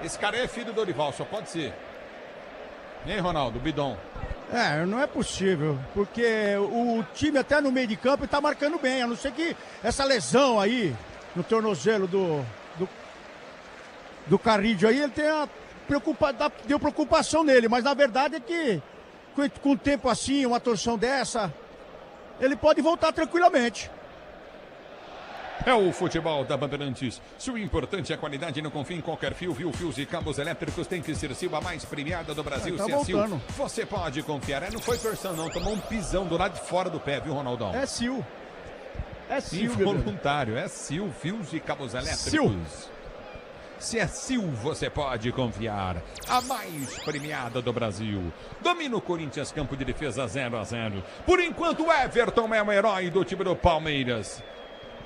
Esse cara é filho do Dorival, só pode ser. Hein, Ronaldo? Bidon. Não é possível, porque o time até no meio de campo está marcando bem, a não ser que essa lesão aí no tornozelo do Carrillo aí, ele tenha deu preocupação nele, mas na verdade é que com um tempo assim, uma torção dessa, ele pode voltar tranquilamente. É o futebol da Bandeirantes. Se o importante é a qualidade, não confia em qualquer fio. Fios e cabos elétricos tem que ser Sil, a mais premiada do Brasil. Tá voltando. Você pode confiar. Não foi torção não, tomou um pisão do lado de fora do pé, viu, Ronaldão? É Sil. É Sil. Involuntário, é Sil, fios e cabos elétricos. Se é Sil, você pode confiar. A mais premiada do Brasil. Domina o Corinthians, campo de defesa 0-0. Por enquanto, o Everton é o herói do time do Palmeiras.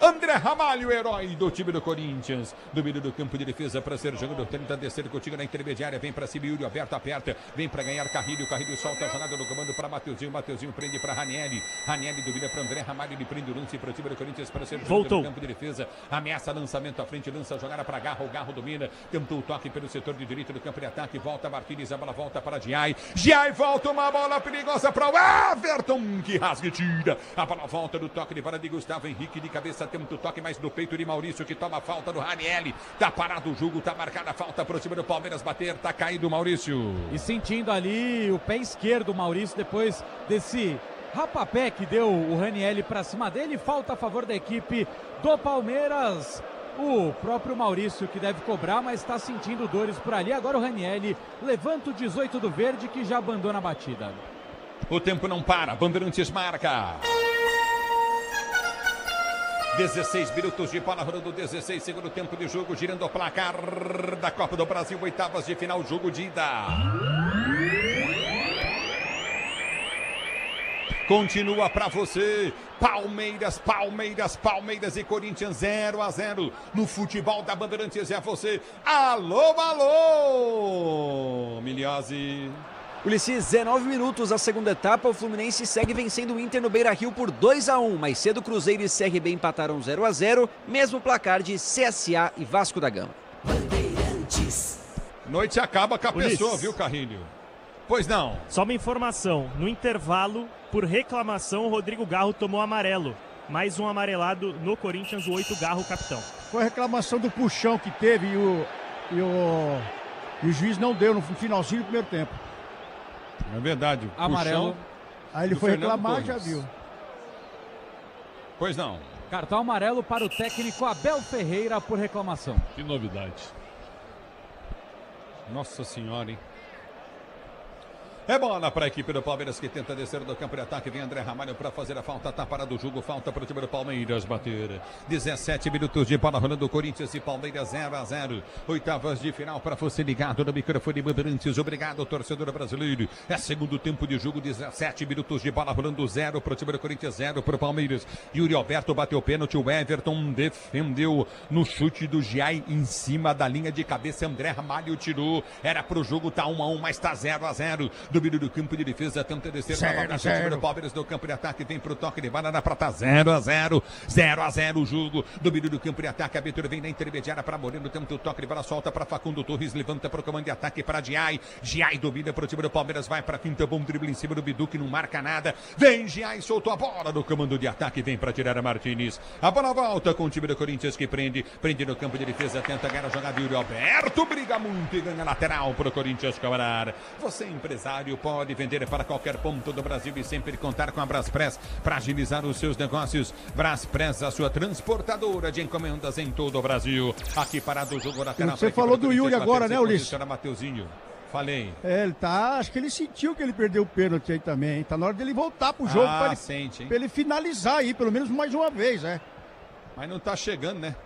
André Ramalho, herói do time do Corinthians. Domínio do campo de defesa para ser jogador. Tenta descer contigo na intermediária. Vem para cima, Yuri aberto, aperta. Vem para ganhar Carrilho. Carrilho solta a jogada no comando para Mateuzinho. Mateuzinho prende para Ranieri. Ranieri domina para André Ramalho. Ele prende o lance para o time do Corinthians para ser jogador no campo de defesa. Ameaça lançamento à frente. Lança a jogada para Garro. O Garro domina. Tentou o toque pelo setor de direita do campo de ataque. Volta Martínez. A bola volta para Giai. Giai volta uma bola perigosa para o Everton. Que rasga e tira. A bola volta do toque de vara de Gustavo Henrique. De cabeça tenta o toque mais no peito de Maurício, que toma a falta do Ranieri. Tá parado o jogo, tá marcada a falta pro time do Palmeiras bater, tá caído o Maurício. E sentindo ali o pé esquerdo, Maurício, depois desse rapapé que deu o Ranieri pra cima dele, falta a favor da equipe do Palmeiras. O próprio Maurício que deve cobrar, mas está sentindo dores por ali. Agora o Ranieri levanta o 18 do verde, que já abandona a batida. O tempo não para, Bandeirantes marca. 16 minutos de bola rolando, 16, segundo tempo de jogo, girando o placar da Copa do Brasil, oitavas de final, jogo de ida. Continua para você, Palmeiras e Corinthians 0-0 no futebol da Bandeirantes. É você, alô, Miliose. Ulisses, 19 minutos da segunda etapa, o Fluminense segue vencendo o Inter no Beira-Rio por 2-1. Mais cedo, Cruzeiro e CRB empataram 0-0, mesmo placar de CSA e Vasco da Gama. Bandeirantes. Noite acaba com a pessoa, viu, Carrilho? Pois não. Só uma informação, no intervalo, por reclamação, o Rodrigo Garro tomou amarelo. Mais um amarelado no Corinthians, o 8 Garro, capitão. Foi a reclamação do puxão que teve e o juiz não deu no finalzinho do primeiro tempo. É verdade. Amarelo. Aí ele foi reclamar, já viu. Pois não. Cartão amarelo para o técnico Abel Ferreira por reclamação. Que novidade. Nossa senhora, hein? É bola para a equipe do Palmeiras que tenta descer do campo de ataque. Vem André Ramalho para fazer a falta. Tá parado o jogo. Falta para o time do Palmeiras bater. 17 minutos de bola rolando. Corinthians e Palmeiras 0-0. Oitavas de final para você ligado no microfone Bandeirantes. Obrigado, torcedor brasileiro. É segundo tempo de jogo. 17 minutos de bola rolando. 0 para o time do Corinthians, 0 para o Palmeiras. Yuri Alberto bateu o pênalti. O Everton defendeu no chute do Giai em cima da linha de cabeça. André Ramalho tirou. Era para o jogo. Tá 1-1, mas tá 0-0. Domínio do campo de defesa, tenta descer novamente o time do Palmeiras no campo de ataque, vem pro toque de banana pra tá 0-0, 0-0 o jogo, domínio do campo de ataque, a abertura vem na intermediária pra Moreno, tenta o toque de bola, solta pra Facundo Torres, levanta pro comando de ataque pra Giai, Giai domina pro time do Palmeiras, vai pra quinta, bom drible em cima do Bidu que não marca nada, vem Giai, soltou a bola no comando de ataque, vem pra tirar a Martins, a bola volta com o time do Corinthians que prende no campo de defesa, tenta ganhar a jogada, Yuri Alberto briga muito e ganha lateral pro Corinthians cobrar. Você empresário pode vender para qualquer ponto do Brasil e sempre contar com a Braspress para agilizar os seus negócios. Braspress, a sua transportadora de encomendas em todo o Brasil. Aqui parado o jogo lateral. Você falou do Yuri agora, né, Ulisses? Mateuzinho. Falei. Ele tá, acho que ele sentiu que ele perdeu o pênalti aí também, hein? Tá na hora dele voltar pro jogo pra ele finalizar aí, pelo menos mais uma vez, né? Mas não tá chegando, né?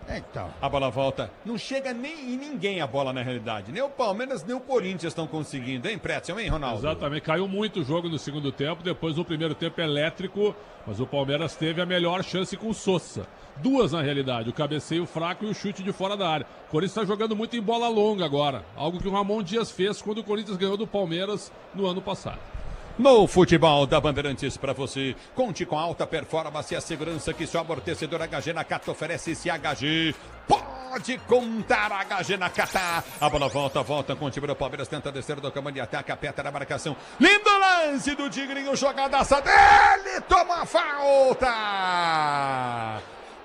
Então. A bola volta. Não chega nem em ninguém a bola na realidade. Nem o Palmeiras, nem o Corinthians estão conseguindo, hein, Pretzel, hein, Ronaldo? Exatamente. Caiu muito o jogo no segundo tempo. Depois no primeiro tempo elétrico. Mas o Palmeiras teve a melhor chance com o Sousa. Duas na realidade. O cabeceio fraco e o chute de fora da área. O Corinthians está jogando muito em bola longa agora. Algo que o Ramon Dias fez quando o Corinthians ganhou do Palmeiras no ano passado. No futebol da Bandeirantes para você, conte com alta performance e a segurança que só amortecedor HG Nakata oferece. Se HG pode contar, HG Nakata. A bola volta com o time do Palmeiras, tenta descer do campo de ataque, aperta na marcação. Lindo lance do Tigrinho, jogadaça dele, toma a falta.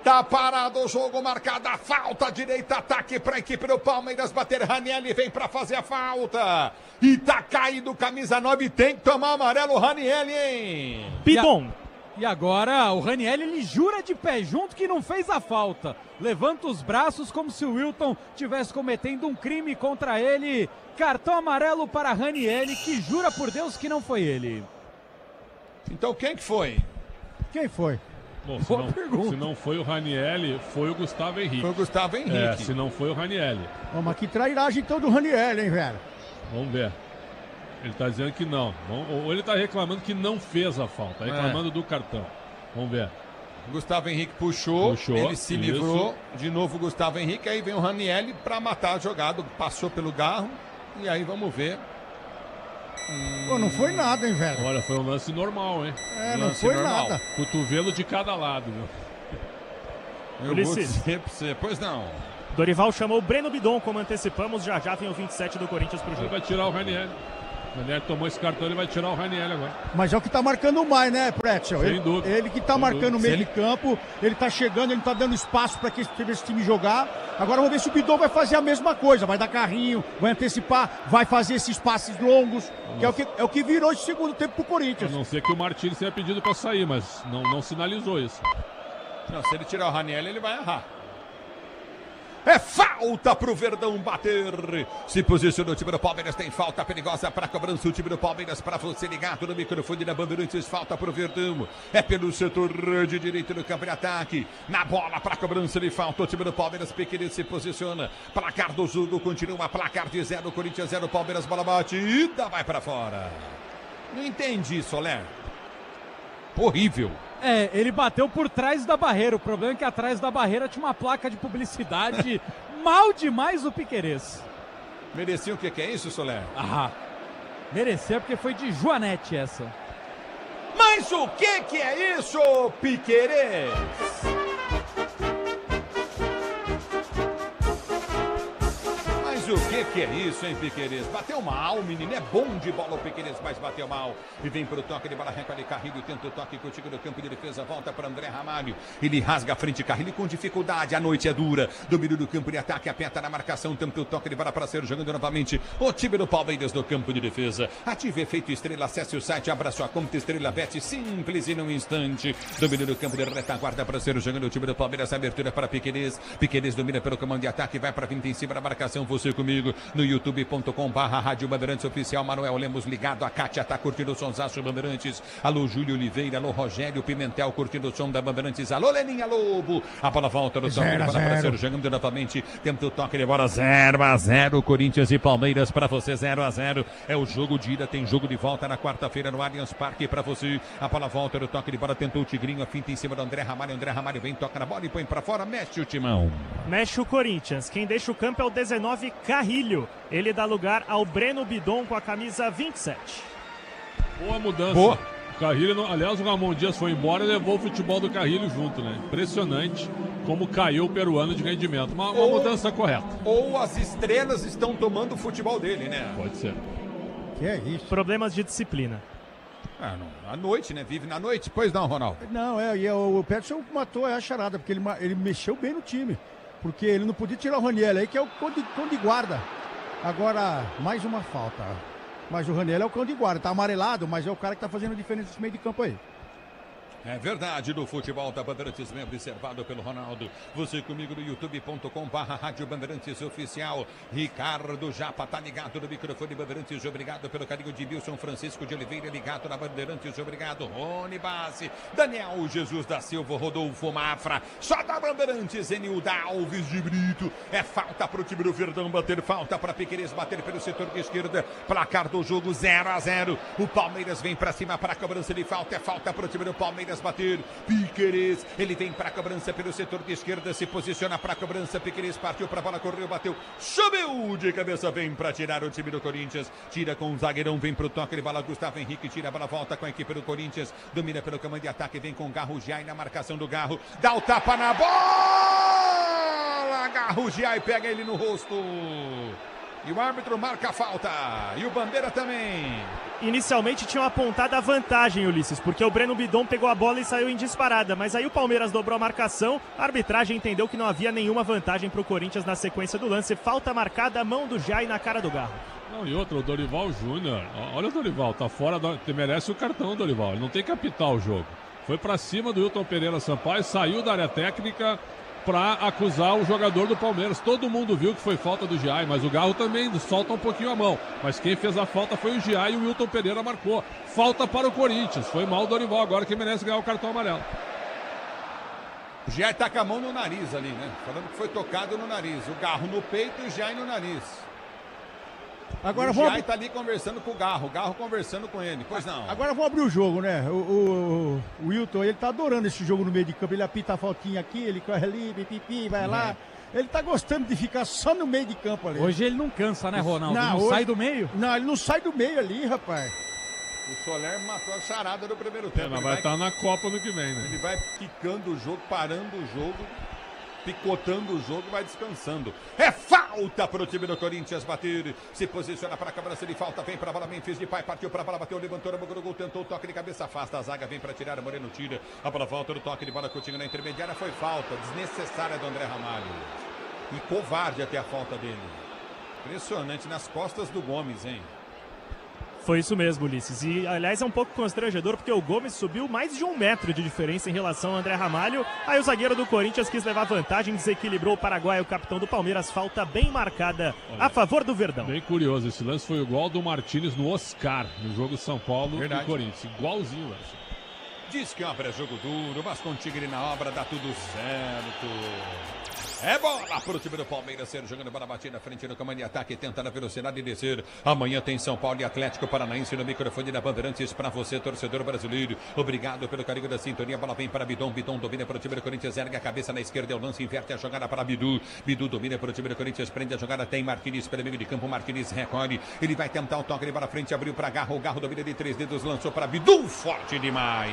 Tá parado o jogo, marcada a falta, direita, ataque para a equipe do Palmeiras bater. Ranieri vem para fazer a falta. E tá caído, camisa 9, tem que tomar amarelo, Ranieri, hein? Pidon. E agora o Ranieri, ele jura de pé junto que não fez a falta. Levanta os braços como se o Wilton tivesse cometendo um crime contra ele. Cartão amarelo para Ranieri, que jura por Deus que não foi ele. Então quem que foi? Quem foi? Bom, se não foi o Ranieri, foi o Gustavo Henrique. Foi o Gustavo Henrique. É, se não foi o Ranieri. Mas que trairagem então do Ranieri, hein, velho? Vamos ver. Ele tá dizendo que não. Ou ele tá reclamando que não fez a falta. Reclamando do cartão. Vamos ver. Gustavo Henrique puxou, ele se livrou. De novo o Gustavo Henrique. Aí vem o Ranieri para matar a jogada. Passou pelo garro. E aí vamos ver. Pô, não foi nada, hein, velho? Olha, foi um lance normal, hein? Não foi nada. Cotovelo de cada lado, viu? Eu vou dizer pra você, pois não. Dorival chamou o Breno Bidon, como antecipamos, já tem o 27 do Corinthians pro jogo. Ele vai tirar o Ranieri. O Ranieri tomou esse cartão, ele vai tirar o Ranieri agora. Mas é o que tá marcando mais, né, Pretzel? Sem dúvida. Ele que tá marcando o meio de campo, ele tá chegando, ele tá dando espaço para que esse time jogar. Agora vamos ver se o Bidon vai fazer a mesma coisa, vai dar carrinho, vai antecipar, vai fazer esses passes longos, que é o que virou esse segundo tempo pro Corinthians. A não ser que o Martins tenha pedido para sair, mas não sinalizou isso. Não, se ele tirar o Ranieri, ele vai errar. É falta pro Verdão bater. Se posiciona o time do Palmeiras. Tem falta perigosa para cobrança. O time do Palmeiras para você ligado no microfone da Bandeirantes. Falta pro Verdão. É pelo setor de direito do campo de ataque. Na bola para cobrança de falta. O time do Palmeiras pequeno se posiciona. Placar do jogo continua. Placar de 0. Corinthians 0. Palmeiras, bola batida. Vai para fora. Não entendi, Soler. Horrível. Ele bateu por trás da barreira. O problema é que atrás da barreira tinha uma placa de publicidade. Mal demais o Piquerez. Merecia o que é isso, Soler? Merecia porque foi de Joanete essa. Mas o que é isso, Piquerez? O que é isso, hein, Piquerez? Bateu mal, menino. É bom de bola o Piquerez, mas bateu mal. E vem pro toque de bola, recolhe Carrilho, tenta o toque contigo no campo de defesa, volta para André Ramalho. Ele rasga a frente, Carrilho com dificuldade. A noite é dura. Domínio do campo de ataque, aperta na marcação, tenta o toque de bola para ser jogando novamente. O time do Palmeiras no campo de defesa. Ative efeito estrela, acesse o site, abra sua conta Estrela Bet, simples e num instante. Domínio do campo de retaguarda para ser jogando o time do Palmeiras. Abertura para Piquerez. Piquerez domina pelo comando de ataque, vai para 20 em cima da marcação. Você comigo no youtube.com/Rádio Bandeirantes Oficial. Manuel Lemos ligado, a Kátia tá curtindo o sonsaço Bandeirantes. Alô, Júlio Oliveira, alô, Rogério Pimentel curtindo o som da Bandeirantes. Alô, Leninha Lobo. A bola volta no toque de bola para ser jogando novamente. Tenta o toque de bola 0-0. Corinthians e Palmeiras para você 0-0. É o jogo de ida, tem jogo de volta na quarta-feira no Allianz Parque para você. A bola volta no toque de bola, tentou o Tigrinho, a finta em cima do André Ramalho. André Ramalho vem, toca na bola e põe para fora, mexe o timão. Mexe o Corinthians. Quem deixa o campo é o 19, Carrilho. Ele dá lugar ao Breno Bidon com a camisa 27. Boa mudança. Boa. O Carrilho, aliás, o Ramon Dias foi embora e levou o futebol do Carrilho junto, né? Impressionante como caiu o peruano de rendimento. Uma mudança correta. Ou as estrelas estão tomando o futebol dele, né? Pode ser. Que é isso? Problemas de disciplina. Ah, não. À noite, né? Vive na noite. Pois não, Ronaldo. Não, o Peterson matou a charada, porque ele mexeu bem no time. Porque ele não podia tirar o Raniel aí, que é o cão de guarda. Agora, mais uma falta. Mas o Raniel é o cão de guarda. Tá amarelado, mas é o cara que tá fazendo a diferença nesse meio de campo aí. É verdade, do futebol da Bandeirantes, bem observado pelo Ronaldo. Você comigo no youtube.com/Rádio Bandeirantes Oficial. Ricardo Japa tá ligado no microfone Bandeirantes. Obrigado pelo carinho de Wilson Francisco de Oliveira, ligado na Bandeirantes. Obrigado, Rony Bassi, Daniel Jesus da Silva, Rodolfo Mafra. Só da Bandeirantes, Enilda Alves de Brito. É falta pro time do Verdão bater, falta para Piquerez bater pelo setor de esquerda. Placar do jogo 0-0. O Palmeiras vem para cima para a cobrança de falta. É falta pro time do Palmeiras bater. Piquerez, ele vem para a cobrança pelo setor de esquerda, se posiciona para a cobrança. Piquerez partiu para a bola, correu, bateu, subiu de cabeça, vem para tirar o time do Corinthians. Tira com o zagueirão, vem para o toque de bola. Gustavo Henrique tira a bola, volta com a equipe do Corinthians. Domina pelo comando de ataque, vem com o Garro Giai na marcação do Garro. Dá o tapa na bola. Garro Giai pega ele no rosto. E o árbitro marca a falta. E o Bandeira também. Inicialmente tinha uma apontada vantagem, Ulisses, porque o Breno Bidon pegou a bola e saiu em disparada. Mas aí o Palmeiras dobrou a marcação. A arbitragem entendeu que não havia nenhuma vantagem para o Corinthians na sequência do lance. Falta marcada, a mão do Jai na cara do Garro. Não, e outro, o Dorival Júnior. Olha o Dorival, tá fora, merece o cartão, Dorival. Ele não tem que apitar o jogo. Foi para cima do Wilton Pereira Sampaio, saiu da área técnica para acusar o jogador do Palmeiras. Todo mundo viu que foi falta do Giai, mas o Garro também solta um pouquinho a mão. Mas quem fez a falta foi o Giai e o Wilton Pereira marcou. Falta para o Corinthians. Foi mal o Dorival, agora quem merece ganhar o cartão amarelo. O Giai tá com a mão no nariz ali, né? Falando que foi tocado no nariz. O Garro no peito e o Giai no nariz. Agora o Giai tá ali conversando com o Garro conversando com ele. Pois não. Agora vamos abrir o jogo, né? O Wilton, ele tá adorando esse jogo no meio de campo. Ele apita a faltinha aqui, ele corre ali, pipipi, vai lá. Ele tá gostando de ficar só no meio de campo ali. Hoje ele não cansa, né, Ronaldo? Não sai do meio? Não, ele não sai do meio ali, rapaz. O Soler matou a charada no primeiro tempo. Mas vai estar na Copa no que vem, né? Ele vai picando o jogo, parando o jogo, picotando o jogo, vai descansando. É falta para o time do Corinthians bater. Se posiciona para a cobrança de falta. Vem para a bola, Memphis de Pai. Partiu para a bola, bateu, levantou, gol, tentou o toque de cabeça, afasta a zaga. Vem para tirar, a Moreno tira. A bola volta no toque de bola, Coutinho na intermediária. Foi falta desnecessária do André Ramalho. E covarde até a falta dele. Impressionante nas costas do Gomes, hein? Foi isso mesmo, Ulisses. E, aliás, é um pouco constrangedor porque o Gomes subiu mais de 1 metro de diferença em relação ao André Ramalho. Aí o zagueiro do Corinthians quis levar vantagem, desequilibrou o Paraguai, o capitão do Palmeiras. Falta bem marcada a favor do Verdão. Bem curioso, esse lance foi igual ao do Martínez no Oscar, no jogo São Paulo e Corinthians. Igualzinho o lance. Diz que obra é jogo duro, mas com o Tigre na obra dá tudo certo. É bola para o time do Palmeiras, ser jogando bola batida na frente no comando de ataque, tenta na velocidade e descer. Amanhã tem São Paulo e Atlético Paranaense no microfone da Bandeirantes para você, torcedor brasileiro. Obrigado pelo carinho da sintonia. A bola vem para Bidon, Bidon domina para o time do Corinthians, ergue a cabeça na esquerda, é o lance, inverte a jogada para Bidu. Bidu domina para o time do Corinthians, prende a jogada, tem Martínez pelo meio de campo, Martínez recolhe, ele vai tentar o toque, ele para frente, abriu para Garro, o Garro domina de 3 dedos, lançou para Bidu, forte demais.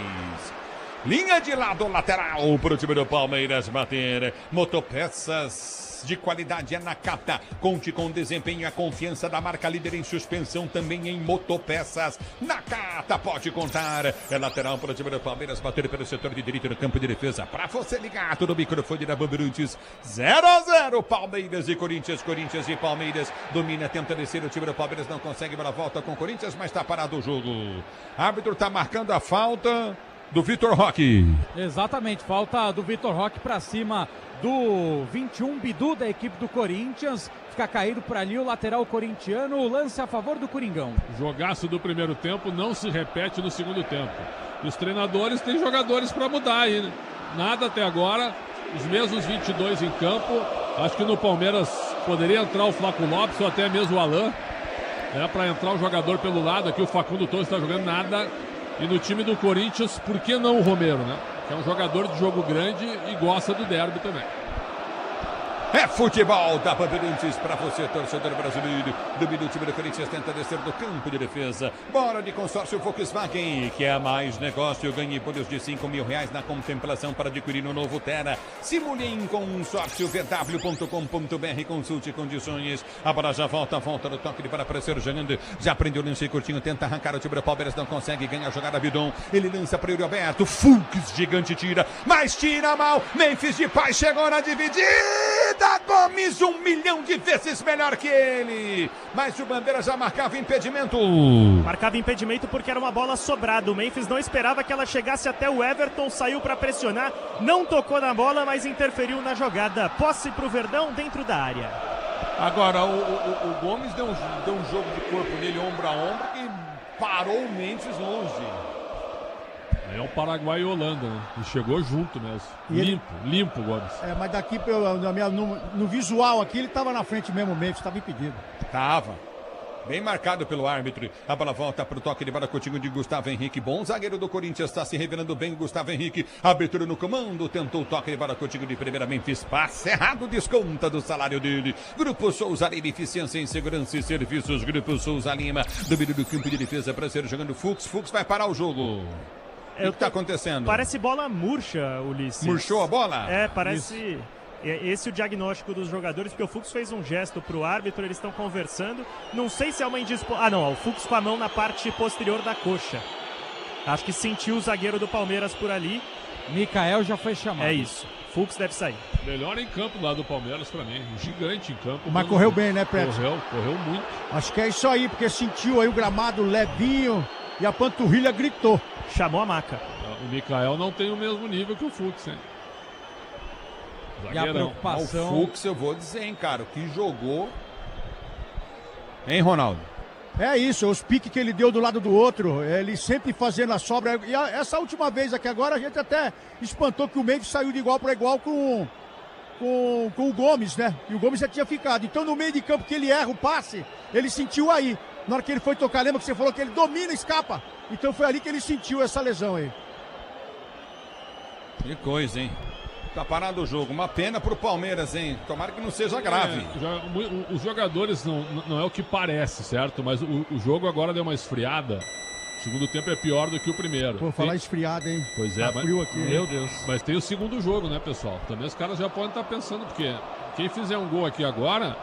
Linha de lado lateral para o time do Palmeiras bater. Motopeças de qualidade é Nakata. Conte com o desempenho e a confiança da marca líder em suspensão também em motopeças. Nakata pode contar. É lateral para o time do Palmeiras bater pelo setor de direito no campo de defesa. Para você ligar no microfone da Bandeirantes. 0-0 Palmeiras e Corinthians. Corinthians e Palmeiras. Domina, tenta descer. O time do Palmeiras não consegue. Bola volta com o Corinthians, mas está parado o jogo. Árbitro está marcando a falta do Vitor Roque. Exatamente, falta do Vitor Roque para cima do 21 Bidu da equipe do Corinthians. Fica caído por ali o lateral corintiano, o lance a favor do Coringão. Jogaço do primeiro tempo não se repete no segundo tempo. E os treinadores têm jogadores para mudar aí, né? Nada até agora, os mesmos 22 em campo. Acho que no Palmeiras poderia entrar o Flaco Lopes ou até mesmo o Alain, para entrar o jogador pelo lado. Aqui o Facundo Torres está jogando nada. E no time do Corinthians, por que não o Romero, né? Que é um jogador de jogo grande e gosta do derby também. É futebol da Bandeirantes para você, torcedor brasileiro. Domina o time do Corinthians, tenta descer do campo de defesa. Bora de consórcio Volkswagen, que é mais negócio. Ganhe bônus de R$5.000 na contemplação para adquirir um novo Tera. Simule em consórciovw.com.br. Consulte condições. A bola já volta no toque de para aparecer jogando. Já prendeu o lance curtinho, tenta arrancar o time do Palmeiras, não consegue, ganha a jogada Bidon. Ele lança para o Yuri Alberto. Fux gigante tira, mas tira mal. Memphis Depay chegou na dividida. Gomes 1 milhão de vezes melhor que ele, mas o Bandeira já marcava impedimento. Marcava impedimento porque era uma bola sobrada. O Memphis não esperava que ela chegasse até o Everton, saiu para pressionar, não tocou na bola, mas interferiu na jogada. Posse para o Verdão dentro da área. Agora o Gomes deu um jogo de corpo nele, ombro a ombro, que parou o Memphis longe. É o Paraguai e Holanda, né? E chegou junto mesmo. Limpo o Gomes. Mas daqui no visual aqui ele estava na frente mesmo, o Memphis estava impedido. Tava. Bem marcado pelo árbitro. A bola volta para o toque de bola contigo de Gustavo Henrique. Bom zagueiro do Corinthians, está se revelando bem. Gustavo Henrique, abertura no comando. Tentou o toque de bola contigo de primeira. Memphis, passe errado, desconta do salário dele. Grupo Souza Lima, eficiência em segurança e serviços. Grupo Souza Lima, domínio do campo de defesa para ser jogando Fux. Fux vai parar o jogo. O que está acontecendo? Parece bola murcha, Ulisses. Murchou a bola? Parece... Isso. Esse é o diagnóstico dos jogadores, porque o Fux fez um gesto pro árbitro, eles estão conversando. Não sei se é uma indisposição... não, o Fux com a mão na parte posterior da coxa. Acho que sentiu o zagueiro do Palmeiras por ali. Mikael já foi chamado. É isso, Fux deve sair. Melhor em campo lá do Palmeiras pra mim, gigante em campo. Mas correu bem, né, Preto? Correu muito. Acho que é isso aí, porque sentiu aí o gramado levinho e a panturrilha gritou. Chamou a maca. O Mikael não tem o mesmo nível que o Fux, hein? E a preocupação... O Fux, eu vou dizer, hein, cara, o que jogou... Hein, Ronaldo? É isso, os piques que ele deu do lado do outro, ele sempre fazendo a sobra. E essa última vez aqui agora, a gente até espantou que o Memphis saiu de igual para igual com o Gomes, né? E o Gomes já tinha ficado. Então, no meio de campo que ele erra o passe, ele sentiu aí. Na hora que ele foi tocar, lembra que você falou que ele domina e escapa? Então foi ali que ele sentiu essa lesão aí. Que coisa, hein? Tá parado o jogo. Uma pena pro Palmeiras, hein? Tomara que não seja grave. Os jogadores não é o que parece, certo? Mas o jogo agora deu uma esfriada. O segundo tempo é pior do que o primeiro. Pô, falar esfriada, hein? Pois é, tá frio aqui. Meu Deus. Mas tem o segundo jogo, né, pessoal? Também os caras já podem estar pensando, porque quem fizer um gol aqui agora,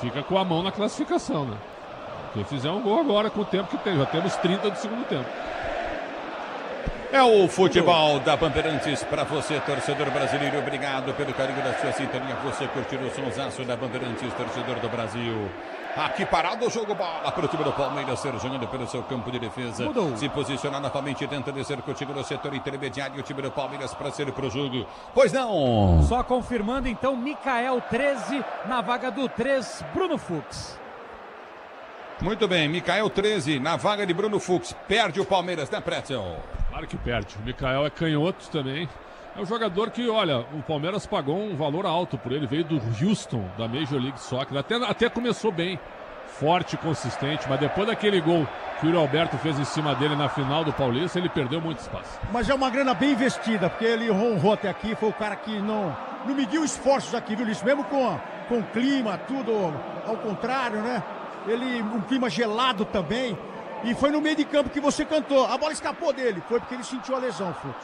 fica com a mão na classificação, né? Quem fizer um gol agora com o tempo que tem, já temos 30 do segundo tempo. É o futebol da Bandeirantes para você, torcedor brasileiro. Obrigado pelo carinho da sua sintonia. Você curtiu o sonsaço da Bandeirantes, torcedor do Brasil. Aqui parado o jogo, bola para o time do Palmeiras, ser jogando pelo seu campo de defesa. Se posicionar novamente, tenta descer contigo no setor intermediário. O time do Palmeiras para ser pro jogo. Pois não. Só confirmando então, Mikael 13 na vaga do 3, Bruno Fux. Muito bem, Mikael 13 na vaga de Bruno Fux. Perde o Palmeiras, né, Pretzel? Claro que perde. O Mikael é canhoto também. É um jogador que, olha, o Palmeiras pagou um valor alto por ele. Veio do Houston, da Major League Soccer. Até começou bem, forte, consistente. Mas depois daquele gol que o Yuri Alberto fez em cima dele na final do Paulista, ele perdeu muito espaço. Mas é uma grana bem investida, porque ele honrou até aqui. Foi o cara que não mediu esforços aqui, viu, Luiz? Mesmo com o clima, tudo ao contrário, né? Ele, um clima gelado também. E foi no meio de campo que você cantou. A bola escapou dele. Foi porque ele sentiu a lesão, Fux.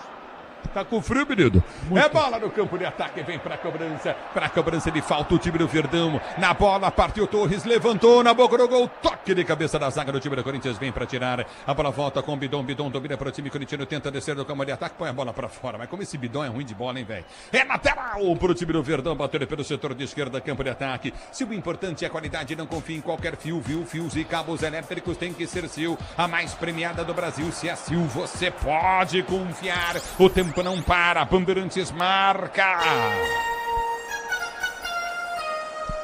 Tá com frio, menino? É bola no campo de ataque, vem pra cobrança de falta o time do Verdão. Na bola, partiu Torres, levantou na boca do gol, toque de cabeça da zaga do time do Corinthians, vem pra tirar. A bola volta com o Bidon domina para o time corintiano, tenta descer do campo de ataque, põe a bola pra fora. Mas como esse Bidon é ruim de bola, hein, velho? É lateral pro time do Verdão, bateu pelo setor de esquerda, campo de ataque. Se o importante é a qualidade, não confie em qualquer fio, viu? Fios e cabos elétricos tem que ser Sil, a mais premiada do Brasil. Se é Sil, você pode confiar. O tempo não para, Bandeirantes marca.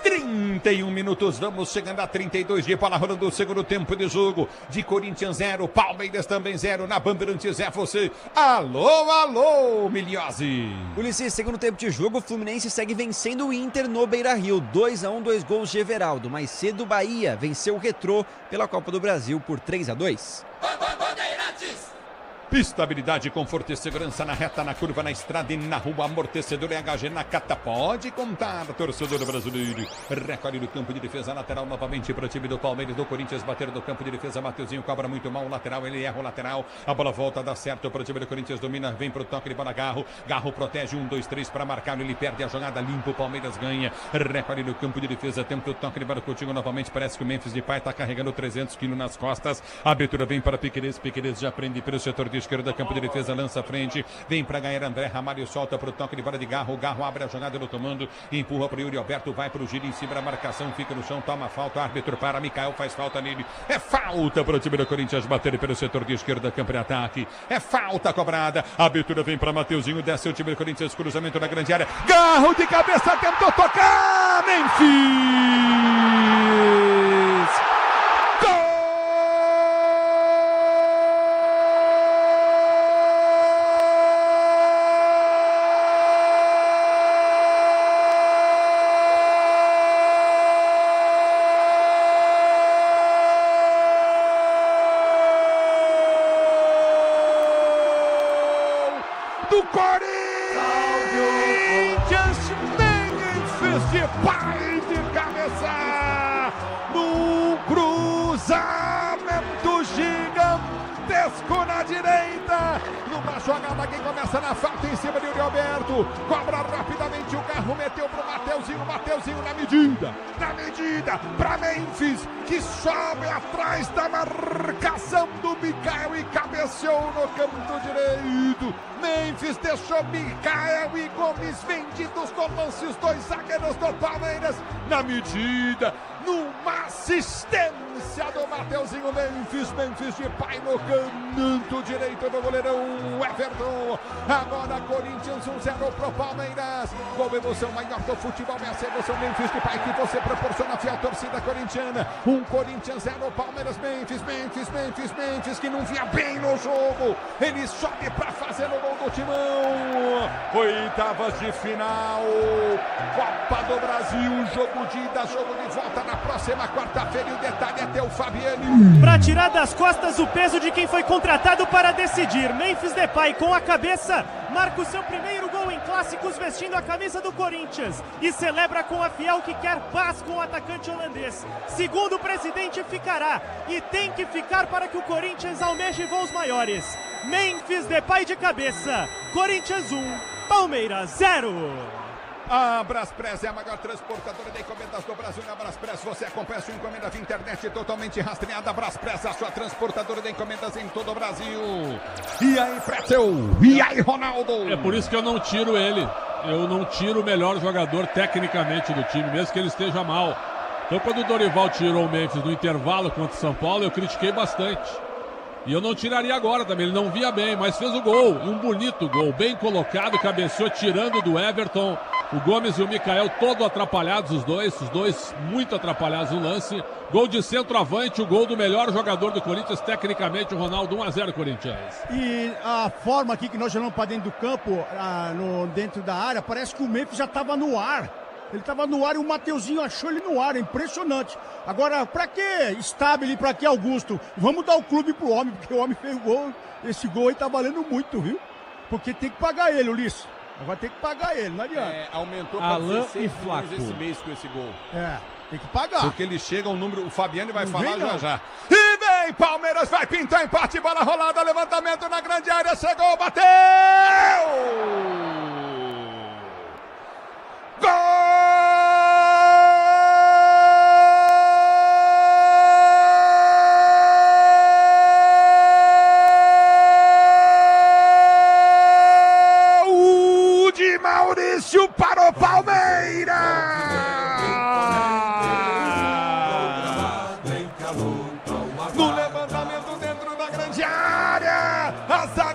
31 minutos, vamos chegando a 32 de bola rolando o segundo tempo de jogo. De Corinthians 0, Palmeiras também 0, na Bandeirantes é você. Alô, Milhose. Ulisses, segundo tempo de jogo, o Fluminense segue vencendo o Inter no Beira-Rio. 2-1, 2 gols de Everaldo. Mais cedo, o Bahia venceu o Retrô pela Copa do Brasil por 3-2. Estabilidade, conforto e segurança na reta, na curva, na estrada e na rua. Amortecedor HG na Cata. Pode contar, torcedor brasileiro. Recorde do campo de defesa, lateral novamente para o time do Palmeiras, do Corinthians. Bater do campo de defesa, Mateuzinho cobra muito mal o lateral, ele erra o lateral. A bola volta, dá certo para o time do Corinthians, domina, vem para o toque de bola, Garro protege, 1, 2, 3 para marcar, ele perde a jogada, limpa, o Palmeiras ganha. Recorde do campo de defesa, tempo do toque de bola contigo novamente, parece que o Memphis Depay está carregando 300 quilos nas costas. A abertura vem para Piquerez já prende pelo setor de esquerda, campo de defesa, lança à frente, vem para ganhar André Ramalho, solta para o toque de bola de Garro abre a jogada no comando, empurra para o Yuri Alberto, vai para o giro em cima da marcação, fica no chão, toma falta, árbitro para, Mikael faz falta nele, é falta para o time do Corinthians, bater pelo setor de esquerda, campo de ataque, é falta cobrada, a abertura vem para Mateuzinho, desce o time do Corinthians, cruzamento na grande área, Garro de cabeça, tentou tocar, Memphis! Do Corinthians, Memphis Depay de cabeça, no cruzamento gigantesco na direita, numa jogada que começa na falta em cima de Yuri Alberto, cobra rapidamente o Garro, meteu pro Mateuzinho na medida, pra Memphis, que sobe atrás da marcação do Mikael e cabeceou no canto direito. Memphis deixou Mikael e Gomes vendidos no lance, os dois zagueiros do Palmeiras na medida, numa assistência do Mateuzinho. Memphis Depay no canto direito do goleirão Everton. Agora Corinthians 1-0 pro Palmeiras. Com emoção maior do futebol, essa emoção Memphis Depay que você proporciona a fiel torcida corintiana. Corinthians 0, Palmeiras. Memphis que não via bem no jogo, ele sobe pra fazer o gol do timão. Oitavas de final, Copa do Brasil, jogo de ida, jogo de volta na próxima quarta-feira, e o detalhe é ter o Fabiani. Pra tirar das costas o peso de quem foi contratado para decidir, Memphis Depay com a cabeça marca o seu primeiro gol em clássicos vestindo a camisa do Corinthians e celebra com a fiel que quer paz com o atacante holandês. Segundo o presidente, ficará e tem que ficar para que o Corinthians almeje voos maiores. Memphis Depay de cabeça, Corinthians 1, Palmeiras 0. A Braspress é a maior transportadora de encomendas do Brasil. Na Braspress você acompanha a sua encomenda via internet totalmente rastreada. Braspress, a sua transportadora de encomendas em todo o Brasil. E aí, Pretzel? E aí, Ronaldo? É por isso que eu não tiro ele. Eu não tiro o melhor jogador tecnicamente do time, mesmo que ele esteja mal. Então, quando o Dorival tirou o Memphis no intervalo contra o São Paulo, eu critiquei bastante. E eu não tiraria agora também, ele não via bem, mas fez o gol, e um bonito gol, bem colocado, cabeceou, tirando do Everton. O Gomes e o Mikael todo atrapalhados, os dois muito atrapalhados no lance. Gol de centroavante, o gol do melhor jogador do Corinthians, tecnicamente, o Ronaldo, 1-0 Corinthians. E a forma aqui que nós jogamos para dentro do campo, dentro da área, parece que o Memphis já estava no ar. Ele estava no ar e o Mateuzinho achou ele no ar, é impressionante. Agora, pra que Stabile e pra que Augusto? Vamos dar o clube pro homem, porque o homem fez o gol. Esse gol aí tá valendo muito, viu? Porque tem que pagar ele, Ulisses. Agora tem que pagar ele, não adianta. Aumentou para Alain 16 e Flaco esse mês com esse gol. Tem que pagar. Porque ele chega ao número, o Fabiani vai falar vem, já. E vem, Palmeiras vai pintar empate, bola rolada, levantamento na grande área, chegou, bateu!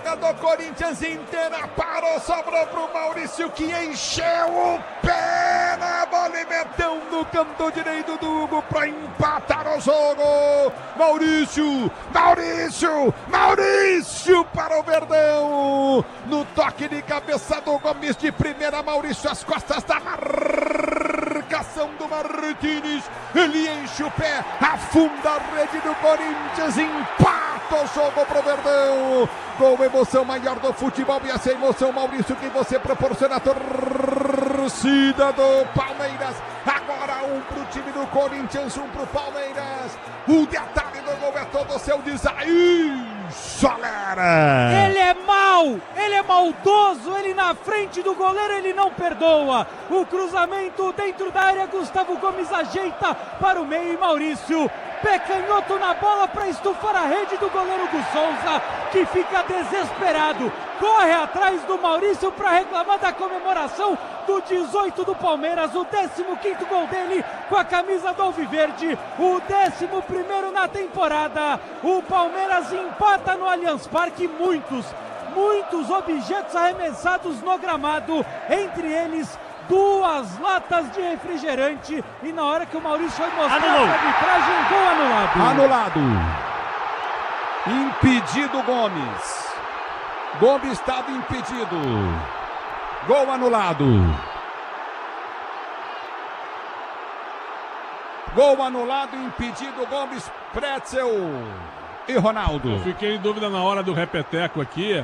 zaga do Corinthians inteira parou, sobrou pro Maurício que encheu o pé na bola e meteu no canto direito do Hugo para empatar o jogo. Maurício para o Verdão. No toque de cabeça do Gomes de primeira, Maurício às costas da marcação do Martínez. Ele enche o pé, afunda a rede do Corinthians, empata o jogo pro Verdão. Com emoção maior do futebol e essa emoção, Maurício, que você proporciona a torcida do Palmeiras. Agora um pro time do Corinthians, um pro Palmeiras. O detalhe do gol é todo seu, diz aí, Solera. Ele é mau, ele é maldoso, ele na frente do goleiro, ele não perdoa. O cruzamento dentro da área, Gustavo Gomes ajeita para o meio e Maurício, pé canhoto na bola para estufar a rede do goleiro Gus Souza, que fica desesperado. Corre atrás do Maurício para reclamar da comemoração do 18 do Palmeiras, o 15º gol dele com a camisa do Alviverde, o 11º na temporada. O Palmeiras empata no Allianz Parque, muitos objetos arremessados no gramado, entre eles 2 latas de refrigerante, e na hora que o Maurício foi mostrar a arbitragem, gol anulado. Impedido Gomes. Gomes estava impedido. Gol anulado. Gol anulado, impedido Gomes, Pretzel e Ronaldo. Eu fiquei em dúvida na hora do repeteco aqui,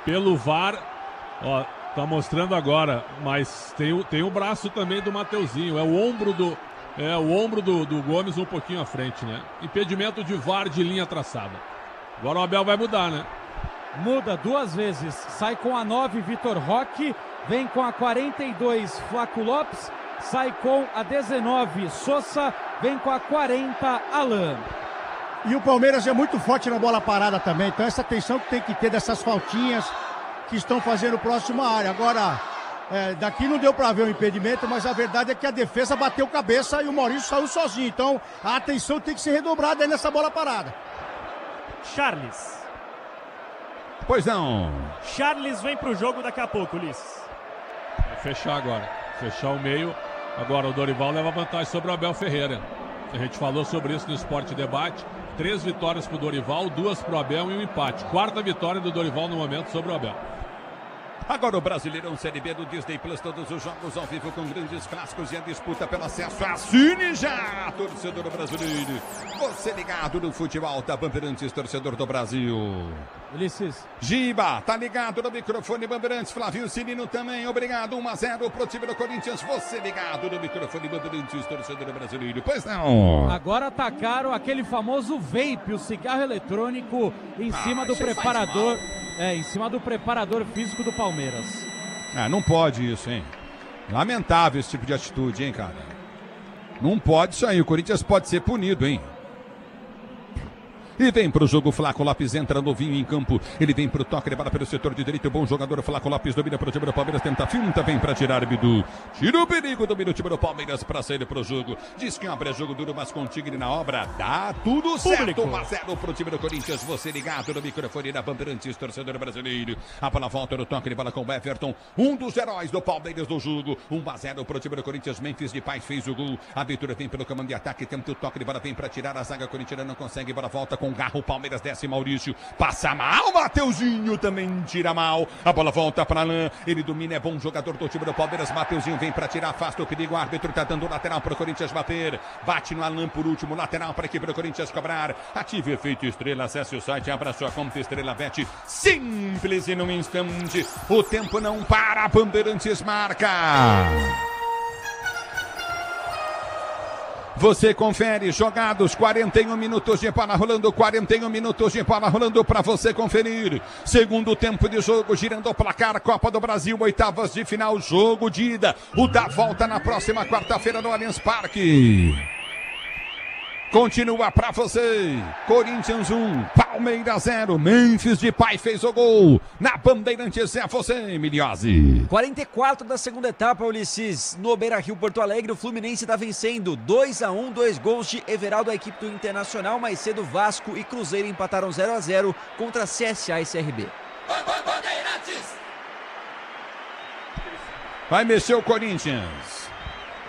pelo VAR, ó, tá mostrando agora, mas tem o braço também do Mateuzinho, é o ombro do Gomes um pouquinho à frente, né? Impedimento de VAR de linha traçada. Agora o Abel vai mudar, né? Muda 2 vezes, sai com a 9 Vitor Roque, vem com a 42 Flaco Lopes, sai com a 19 Sosa, vem com a 40 Alain. E o Palmeiras é muito forte na bola parada também, então essa atenção que tem que ter dessas faltinhas que estão fazendo próximo à área. Agora, daqui não deu para ver o impedimento, mas a verdade é que a defesa bateu cabeça e o Maurício saiu sozinho, então a atenção tem que ser redobrada aí nessa bola parada. Charles. Pois não. Charles vem pro jogo daqui a pouco, Ulisses. Vai fechar agora. Fechar o meio. Agora o Dorival leva vantagem sobre o Abel Ferreira. A gente falou sobre isso no Esporte Debate. 3 vitórias pro Dorival, 2 pro Abel e um empate. 4ª vitória do Dorival no momento sobre o Abel. Agora o Brasileirão Série B do Disney Plus, todos os jogos ao vivo com grandes clássicos e a disputa pelo acesso. Assine já, torcedor brasileiro. Você ligado no futebol da Bandeirantes, torcedor do Brasil. Ulisses. Giba, tá ligado no microfone Bandeirantes. Flávio Cirino também, obrigado. 1-0 pro time do Corinthians. Você ligado no microfone Bandeirantes, torcedor brasileiro. Pois não. Agora atacaram aquele famoso vape, o cigarro eletrônico, em cima do preparador. Em cima do preparador físico do Palmeiras. Não pode isso, hein? Lamentável esse tipo de atitude, hein, cara? Não pode isso aí. O Corinthians pode ser punido, hein? E vem pro jogo, Flaco Lopes entra novinho em campo. Ele vem pro toque, levada pelo setor de direito. Bom jogador, Flaco Lopes domina pro time do Palmeiras. Tenta finta, vem pra tirar Bidu. Tira o perigo, domina o time do Palmeiras pra sair pro jogo. Diz que obra é jogo duro, mas com Tigre na obra. Dá tudo certo. 1-0 pro time do Corinthians. Você ligado no microfone da Bandeirantes, torcedor brasileiro. A bola volta no toque, bola com o Everton. Um dos heróis do Palmeiras do jogo. 1-0 pro time do Corinthians. Memphis de Paz fez o gol. A abertura vem pelo comando de ataque. Tenta o toque de bola, vem pra tirar. A zaga corintiana não consegue. Bola volta com garro. Palmeiras desce, Maurício. Passa mal. Mateuzinho também tira mal. A bola volta para Alain. Ele domina, é bom jogador do time do Palmeiras. Mateuzinho vem para tirar, afasta o perigo. O árbitro tá dando lateral para o Corinthians bater. Bate no Alain por último. Lateral para a equipe do Corinthians cobrar. Ative efeito Estrela. Acesse o site, abra sua conta Estrela Bet. Simples e num instante. O tempo não para. Bandeirantes marca. Você confere, jogados, 41 minutos de bola rolando, 41 minutos de bola rolando para você conferir. Segundo tempo de jogo, girando o placar, Copa do Brasil, 8ª de final, jogo de ida. O da volta na próxima quarta-feira no Allianz Parque. Continua pra você. Corinthians 1, Palmeiras 0. Memphis de Pai fez o gol. Na Bandeirantes é você, Miliose. 44 da segunda etapa, Ulisses. No Beira-Rio, Porto Alegre, o Fluminense está vencendo 2-1, 2 gols de Everaldo, a equipe do Internacional. Mais cedo, Vasco e Cruzeiro empataram 0-0 contra CSA e CRB. Vai mexer o Corinthians.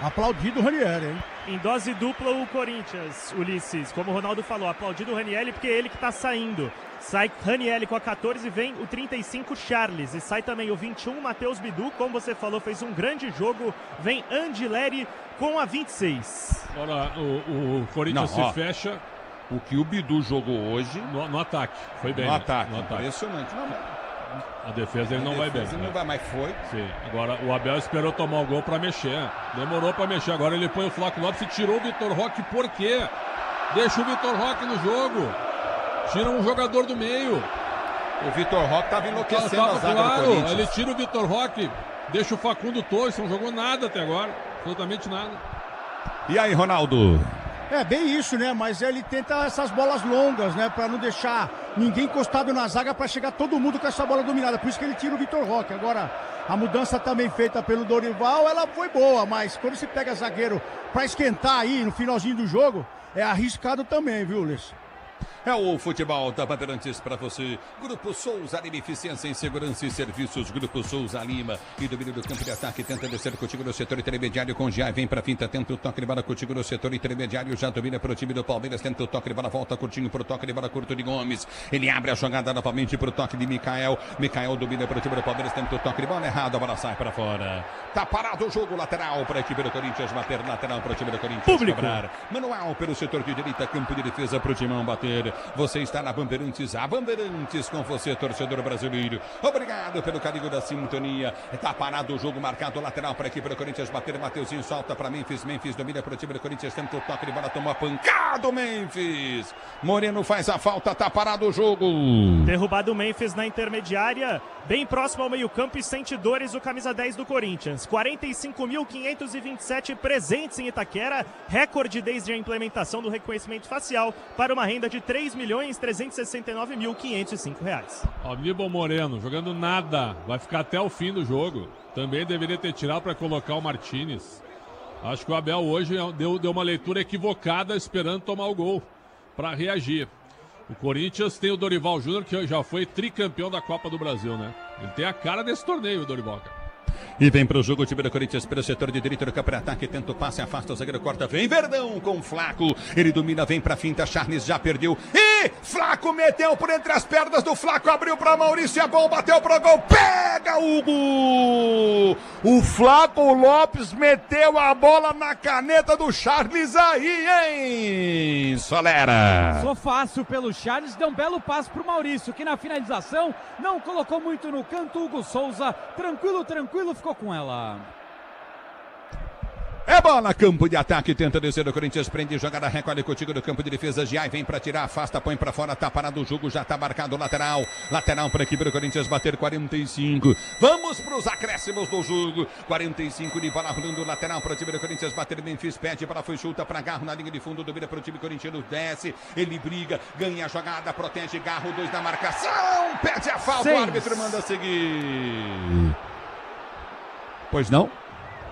Aplaudido o Ranieri, hein? Em dose dupla o Corinthians, Ulisses. Como o Ronaldo falou, aplaudido o Ranieri porque é ele que tá saindo. Sai Ranieri com a 14, vem o 35 Charles. E sai também o 21 Matheus Bidu, como você falou, fez um grande jogo. Vem Andileri com a 26. Agora o Corinthians se fecha. O que o Bidu jogou hoje... No ataque, foi bem. No ataque, impressionante. Não, a defesa ele não vai bem. Ele não vai, mas foi. Sim. Agora o Abel esperou tomar o gol pra mexer. Demorou pra mexer. Agora ele põe o Flávio Lopes e tirou o Vitor Roque. Por quê? Deixa o Vitor Roque no jogo. Tira um jogador do meio. O Vitor Roque tava enlouquecendo a zaga do Corinthians. Ele tira o Vitor Roque. Deixa o Facundo Torres. Não jogou nada até agora. Absolutamente nada. E aí, Ronaldo? É bem isso, né? Mas ele tenta essas bolas longas, né? Pra não deixar ninguém encostado na zaga pra chegar todo mundo com essa bola dominada. Por isso que ele tira o Vitor Roque. Agora, a mudança também feita pelo Dorival, ela foi boa. Mas quando se pega zagueiro pra esquentar aí no finalzinho do jogo, é arriscado também, viu, Ulisses? É o futebol da Bandeirantes para você. Grupo Souza Lima, eficiência em segurança e serviços. Grupo Souza Lima. E domínio do campo de ataque. Tenta descer contigo no setor intermediário com Gia. Vem pra finta, tenta o toque de bola contigo no setor intermediário. Já domina pro time do Palmeiras. Tenta o toque de bola, volta curtinho pro toque de bola curto de Gomes. Ele abre a jogada novamente pro toque de Mikael. Mikael domina pro time do Palmeiras. Tenta o toque de bola errado. A bola sai para fora. Tá parado o jogo lateral para a equipe do Corinthians. Bater lateral para o time do Corinthians. Público. Cobrar. Manual pelo setor de direita. Campo de defesa pro Timão bater. Você está na Bandeirantes, a Bandeirantes com você, torcedor brasileiro. Obrigado pelo carinho da sintonia. Está parado o jogo, marcado lateral para a equipe do Corinthians bater. Mateuzinho solta para Memphis. Memphis domina para o time do Corinthians. Tenta o toque de bola, tomou a pancada o Memphis. Moreno faz a falta, está parado o jogo. Derrubado o Memphis na intermediária, bem próximo ao meio-campo e sente dores o camisa 10 do Corinthians. 45.527 presentes em Itaquera, recorde desde a implementação do reconhecimento facial para uma renda de R$3.369.505. Aníbal Moreno jogando nada, vai ficar até o fim do jogo. Também deveria ter tirado para colocar o Martínez. Acho que o Abel hoje deu uma leitura equivocada esperando tomar o gol para reagir. O Corinthians tem o Dorival Júnior, que já foi tricampeão da Copa do Brasil, né? Ele tem a cara desse torneio, o Dorival, cara. E vem pro jogo o time do Corinthians pelo setor de direita do campo de ataque, tenta o passe, afasta o zagueiro, corta, vem Verdão com o Flaco, ele domina, vem pra finta, Charles já perdeu, e Flaco meteu por entre as pernas do Flaco, abriu pra Maurício, é bom, bateu pro gol, pega Hugo! O Flaco Lopes meteu a bola na caneta do Charles aí, hein, Solera? Sou fácil pelo Charles, deu um belo passe pro Maurício, que na finalização não colocou muito no canto, Hugo Souza, tranquilo, ficou com ela. É bola, campo de ataque, tenta descer o Corinthians, prende, jogada, recolhe contigo do campo de defesa, Giai vem pra tirar, afasta, põe pra fora, tá parado o jogo, já tá marcado lateral pra equipe do Corinthians bater 45. Vamos pros acréscimos do jogo, 45 de bola rolando, lateral pro time do Corinthians bater, Memphis pede, bola foi chuta pra Garro na linha de fundo, domina pro time corintiano, desce, ele briga, ganha a jogada, protege, Garro, 2 na marcação, pede a falta, o árbitro manda seguir. Pois não?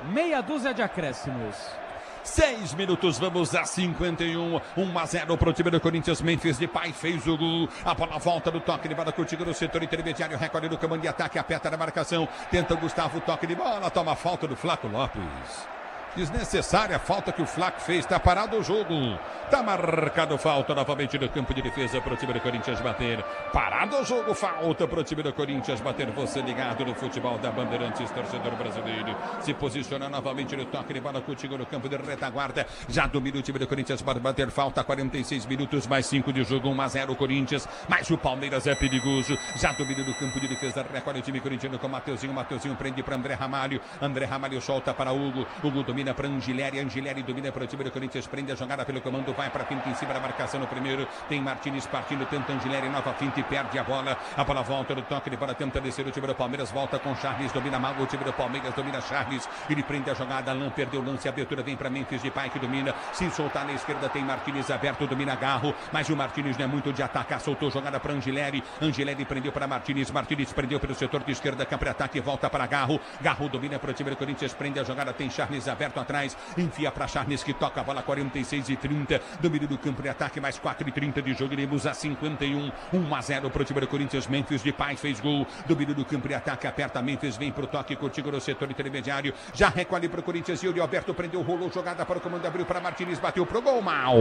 Meia dúzia de acréscimos. 6 minutos, vamos a 51. 1-0 pro time do Corinthians. Memphis de Pai fez o gol. A bola volta do toque de bola contigo no setor intermediário. Recorde do comando de ataque, aperta na marcação. Tenta o Gustavo, toque de bola. Toma a falta do Flaco Lopes. Desnecessária a falta que o Flaco fez. Tá parado o jogo. Tá marcado falta novamente no campo de defesa pro time do Corinthians bater. Parado o jogo, falta pro time do Corinthians bater. Você ligado no futebol da Bandeirantes, torcedor brasileiro. Se posiciona novamente no toque de bola contigo no campo de retaguarda. Já domina o time do Corinthians para bater falta. 46 minutos, mais 5 de jogo. 1-0 Corinthians. Mas o Palmeiras é perigoso. Já domina no campo de defesa. Recolhe o time corintiano com Mateuzinho. Mateuzinho prende para André Ramalho. André Ramalho solta para Hugo. Hugo domina para Angileri, Angileri domina para o time do Corinthians, prende a jogada pelo comando, vai para a finta em cima da marcação no primeiro, tem Martínez partindo, tenta Angileri, nova finta e perde a bola volta do toque de bola, tenta descer o time do Palmeiras, volta com Charles, domina mal o time do Palmeiras, domina Charles, ele prende a jogada, Alain perdeu o lance, a abertura vem para Memphis de Pai que domina, se soltar na esquerda tem Martínez aberto, domina Garro, mas o Martínez não é muito de atacar, soltou jogada para Angileri, Angileri prendeu para Martínez, Martínez prendeu pelo setor de esquerda, campo de ataque, volta para Garro, Garro domina para o time do Corinthians, prende a jogada, tem Charles aberto, aberto atrás, enfia para Charles que toca a bola, 46:30, domínio do campo de ataque, mais 4:30 de jogo, iremos a 51, 1-0 pro time do Corinthians. Memphis Depay fez gol, domínio do campo de ataque, aperta Memphis, vem pro toque, contigo no setor intermediário, já recolhe pro Corinthians, Yuri Alberto prendeu, rolou, jogada para o comando, abriu para Martins, bateu pro gol, mal,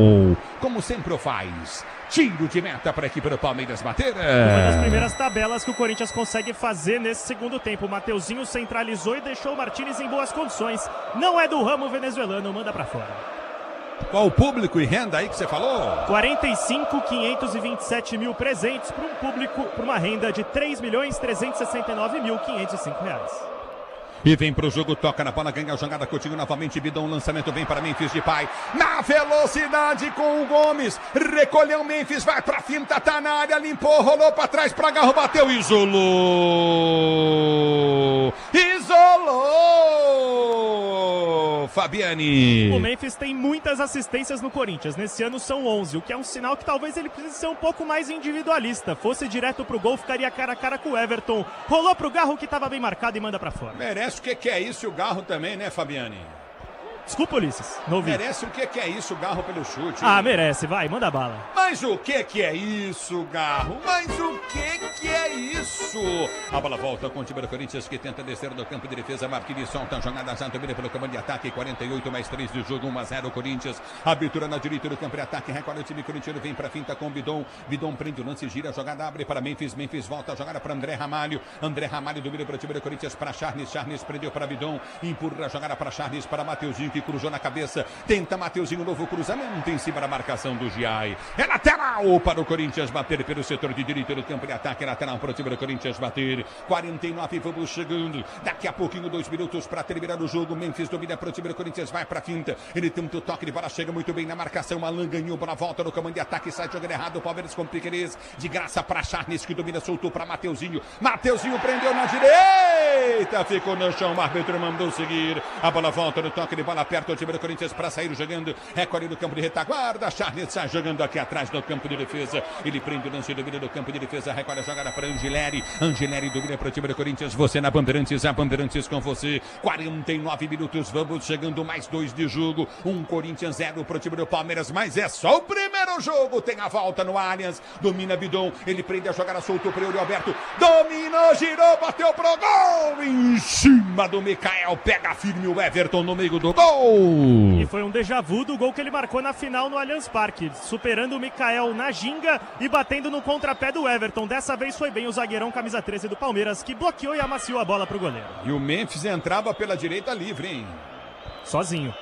como sempre o faz, tiro de meta para a equipe do Palmeiras bater. Uma das primeiras tabelas que o Corinthians consegue fazer nesse segundo tempo, o Mateuzinho centralizou e deixou o Martins em boas condições, não é do ramo venezuelano, manda para fora. Qual o público e renda aí que você falou? 45.527 mil presentes para um público, para uma renda de 3.369.505 reais. E vem pro jogo, toca na bola, ganha a jogada, Coutinho novamente, Bidon, lançamento vem para Memphis Depay, na velocidade com o Gomes, recolheu Memphis, vai pra finta, tá na área, limpou, rolou pra trás, pra Garro, bateu, isolou, Fabiani. O Memphis tem muitas assistências no Corinthians, nesse ano são 11, o que é um sinal que talvez ele precise ser um pouco mais individualista, fosse direto pro gol, ficaria cara a cara com o Everton, rolou pro Garro que tava bem marcado e manda pra fora. Merece o que é isso, o Garro também, né, Fabiani? Desculpa, Ulisses, não ouvi. Merece o que é isso, o Garro, pelo chute? Ah, merece, vai, manda bala. Mas o que é isso, Garro? Mas o que é isso? A bola volta com o time do Corinthians que tenta descer do campo de defesa. Marquinhos solta a jogada, já domina pelo comando de ataque. 48+3 de jogo, 1-0 Corinthians. Abertura na direita do campo de ataque. Recolhe o time corintiano, vem pra finta com o Bidon. Bidon prende o lance, gira a jogada, abre para Memphis. Memphis volta a jogada para André Ramalho. André Ramalho domina para o time do Corinthians para Charles. Charles prendeu para Bidon. Empurra a jogada para Charles, para Mateuzinho que cruzou na cabeça. Tenta Mateuzinho, novo cruzamento em cima da marcação do Giai. É lateral para o Corinthians bater pelo setor de direita do campo de ataque. Lateral para o time do Corinthians bater. 49, vamos chegando. Daqui a pouquinho, 2 minutos para terminar o jogo. Memphis domina para o time do Corinthians, vai para a finta. Ele tenta o toque de bola, chega muito bem na marcação. Alan ganhou para a volta no comando de ataque, sai jogando errado. O Palmeiras com Piquerez. De graça para Charles que domina, soltou para Mateuzinho. Mateuzinho prendeu na direita, ficou no chão. O árbitro mandou seguir. A bola volta no toque de bola, perto o time do Corinthians para sair jogando. Recolhe do campo de retaguarda. Charles sai jogando aqui atrás do campo de defesa. Ele prende o lance e domina do campo de defesa. Recolhe a jogada para Angileri. Angileri domina para o time do Corinthians. Você na Bandeirantes, a Bandeirantes com você. 49 minutos, vamos chegando, mais 2 de jogo. 1 Corinthians 0 para o time do Palmeiras, mas é só o primeiro jogo. Tem a volta no Allianz. Domina Bidon. Ele prende a jogada, soltou para o Yuri Alberto. Dominou, girou, bateu pro gol. Em cima do Mikael. Pega firme o Everton no meio do gol. E foi um déjà vu do gol que ele marcou na final no Allianz Parque, superando o Mikael na ginga e batendo no contrapé do Everton. Dessa vez foi bem o zagueirão camisa 13 do Palmeiras, que bloqueou e amaciou a bola pro goleiro. E o Memphis entrava pela direita livre, hein? Sozinho.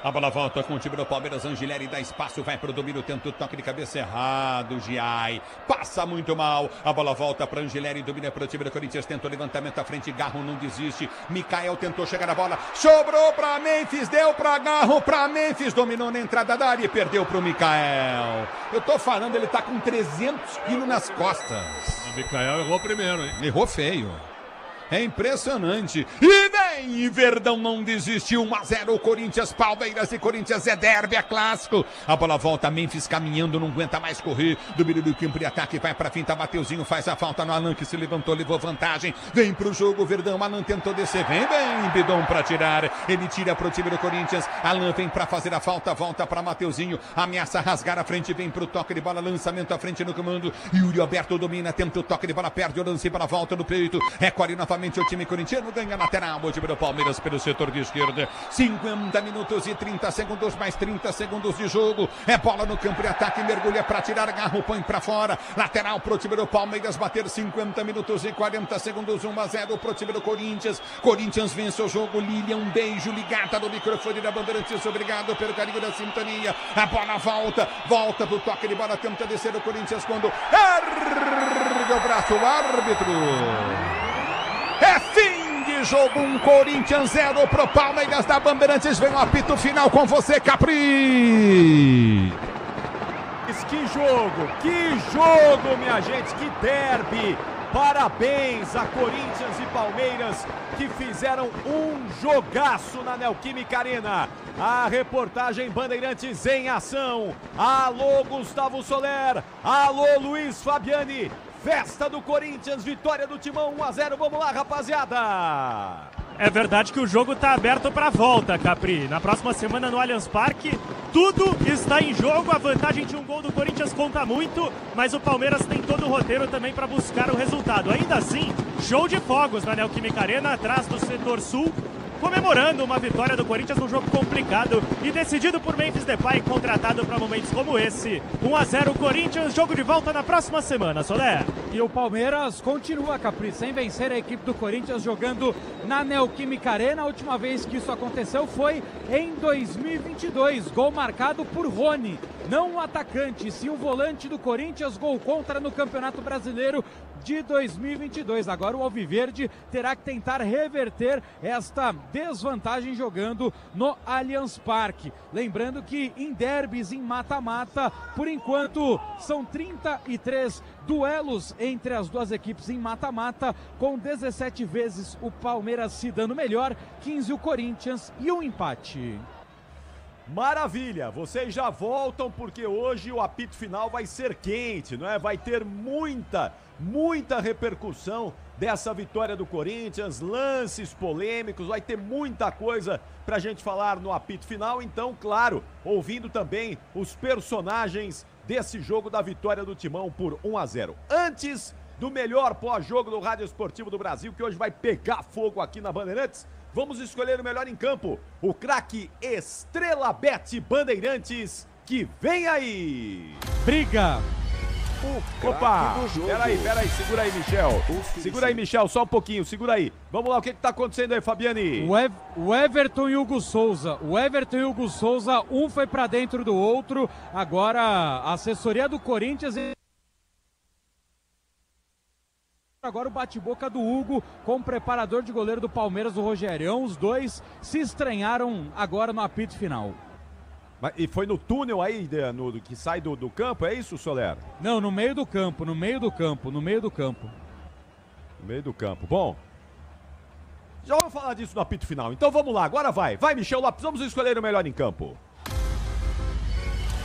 A bola volta com o time do Palmeiras. Angileri dá espaço, vai para o domínio, tenta o toque de cabeça errado. Giai passa muito mal. A bola volta para Angileri, domina para o time do Corinthians. Tenta o levantamento à frente, Garro não desiste. Mikael tentou chegar na bola, sobrou para Memphis, deu para Garro, para Memphis, dominou na entrada da área e perdeu para o Mikael. Eu tô falando, ele tá com 300 quilos nas costas. O Mikael errou primeiro, hein? Errou feio. É impressionante. E vem, Verdão não desistiu. 1-0 Corinthians, Palmeiras e Corinthians é derby, é clássico. A bola volta, Memphis caminhando, não aguenta mais correr. Domínio do campo de ataque, vai pra finta, Mateuzinho faz a falta no Alan que se levantou, levou vantagem. Vem pro jogo, Verdão, Alan tentou descer, vem, Bidon pra tirar. Ele tira pro time do Corinthians. Alan vem pra fazer a falta, volta pra Mateuzinho. Ameaça rasgar a frente, vem pro toque de bola, lançamento à frente no comando. Yuri Alberto domina, tenta o toque de bola, perde o lance para a volta no peito. Recolhe novamente o time corintiano, ganha lateral o time do Palmeiras pelo setor de esquerda. 50 minutos e 30 segundos, mais 30 segundos de jogo. É bola no campo de ataque, mergulha para tirar, Garro põe para fora. Lateral pro time do Palmeiras bater. 50 minutos e 40 segundos, 1-0 pro time do Corinthians. Corinthians vence o jogo. Lilian, um beijo, ligada no microfone da Bandeirantes, obrigado pelo carinho da sintonia. A bola volta pro toque de bola, tenta descer o Corinthians quando ergue o braço o árbitro. É fim de jogo, 1 Corinthians 0 pro Palmeiras da Bandeirantes. Vem o apito final com você, Capri. Que jogo, minha gente, que derby. Parabéns a Corinthians e Palmeiras que fizeram um jogaço na Neoquímica Arena. A reportagem Bandeirantes em ação. Alô, Gustavo Soler. Alô, Luiz Fabiani. Festa do Corinthians, vitória do Timão, 1-0. Vamos lá, rapaziada. É verdade que o jogo está aberto para volta, Capri. Na próxima semana no Allianz Parque, tudo está em jogo. A vantagem de um gol do Corinthians conta muito, mas o Palmeiras tem todo o roteiro também para buscar o resultado. Ainda assim, show de fogos na Neoquímica Arena, atrás do setor sul, comemorando uma vitória do Corinthians num jogo complicado e decidido por Memphis Depay, contratado para momentos como esse. 1-0 Corinthians, jogo de volta na próxima semana, Soler. E o Palmeiras continua, Capri, sem vencer a equipe do Corinthians jogando na Neoquímica Arena. A última vez que isso aconteceu foi em 2022, gol marcado por Rony, não o atacante, sim o volante do Corinthians, gol contra no Campeonato Brasileiro de 2022. Agora o Alviverde terá que tentar reverter esta desvantagem jogando no Allianz Parque. Lembrando que em derbys, em mata-mata, por enquanto são 33 duelos entre as duas equipes em mata-mata, com 17 vezes o Palmeiras se dando melhor, 15 o Corinthians e um empate. Maravilha, vocês já voltam porque hoje o apito final vai ser quente, não é? Vai ter muita repercussão dessa vitória do Corinthians, lances polêmicos, vai ter muita coisa pra gente falar no apito final. Então, claro, ouvindo também os personagens desse jogo da vitória do Timão por 1-0. Antes do melhor pós-jogo do Rádio Esportivo do Brasil, que hoje vai pegar fogo aqui na Bandeirantes, vamos escolher o melhor em campo, o craque Estrela Bet Bandeirantes, que vem aí! Briga! Opa, peraí, segura aí, Michel. Segura aí, Michel, só um pouquinho, segura aí. Vamos lá, o que tá acontecendo aí, Fabiani? O Everton e o Hugo Souza. Um foi pra dentro do outro. Agora a assessoria do Corinthians... Agora o bate-boca do Hugo com o preparador de goleiro do Palmeiras, o Rogerião. Os dois se estranharam agora no apito final. E foi no túnel aí, que sai do campo, é isso, Soler? Não, no meio do campo. Bom, já vamos falar disso no apito final. Então vamos lá, agora vai. Vai, Michel Lopes, vamos escolher o melhor em campo.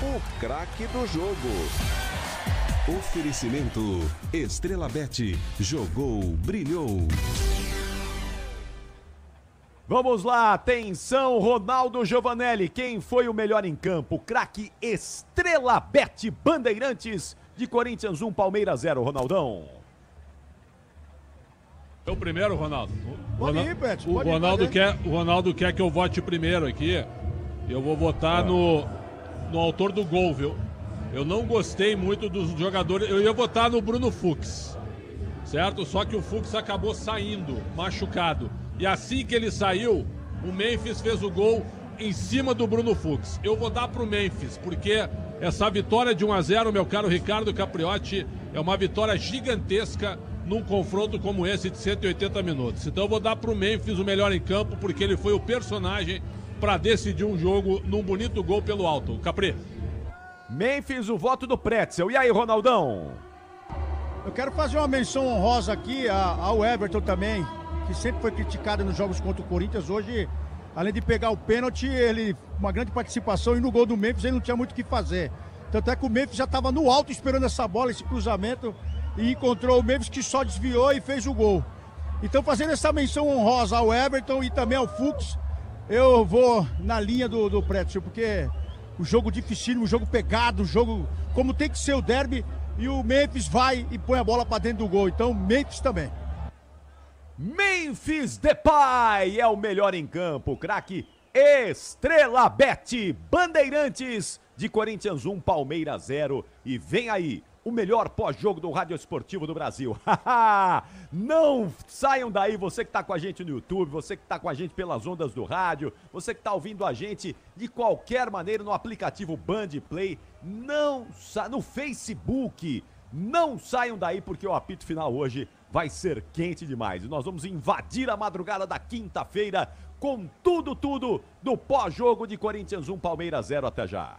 O craque do jogo. Oferecimento Estrela Bet. Jogou, brilhou. Vamos lá, atenção, Ronaldo Giovanelli, quem foi o melhor em campo? Craque Estrela Bet Bandeirantes, de Corinthians 1, Palmeiras 0, Ronaldão. Eu primeiro, Ronaldo. O Ronaldo quer que eu vote primeiro aqui. Eu vou votar no autor do gol, viu? Eu não gostei muito dos jogadores, eu ia votar no Bruno Fux, certo? Só que o Fux acabou saindo, machucado. E assim que ele saiu, o Memphis fez o gol em cima do Bruno Fux. Eu vou dar pro Memphis, porque essa vitória de 1-0, meu caro Ricardo Capriotti, é uma vitória gigantesca num confronto como esse de 180 minutos. Então eu vou dar pro Memphis o melhor em campo, porque ele foi o personagem para decidir um jogo num bonito gol pelo alto. Capri. Memphis, o voto do Pretzel. E aí, Ronaldão? Eu quero fazer uma menção honrosa aqui ao Everton também, que sempre foi criticado nos jogos contra o Corinthians. Hoje, além de pegar o pênalti, uma grande participação, e no gol do Memphis ele não tinha muito o que fazer. Tanto é que o Memphis já estava no alto esperando essa bola, esse cruzamento, e encontrou o Memphis, que só desviou e fez o gol. Então, fazendo essa menção honrosa ao Everton e também ao Fux, eu vou na linha do Pretzel, porque o jogo dificílimo, o jogo pegado, o jogo como tem que ser o derby, e o Memphis vai e põe a bola para dentro do gol. Então, Memphis também. Memphis Depay é o melhor em campo, craque Estrela Bet Bandeirantes, de Corinthians 1, Palmeiras 0. E vem aí o melhor pós-jogo do Rádio Esportivo do Brasil. Não saiam daí, você que está com a gente no YouTube, você que está com a gente pelas ondas do rádio, você que está ouvindo a gente de qualquer maneira no aplicativo Band Play, no Facebook. Não saiam daí, porque o apito final hoje vai ser quente demais. E nós vamos invadir a madrugada da quinta-feira com tudo do pós-jogo de Corinthians 1, Palmeiras 0. Até já.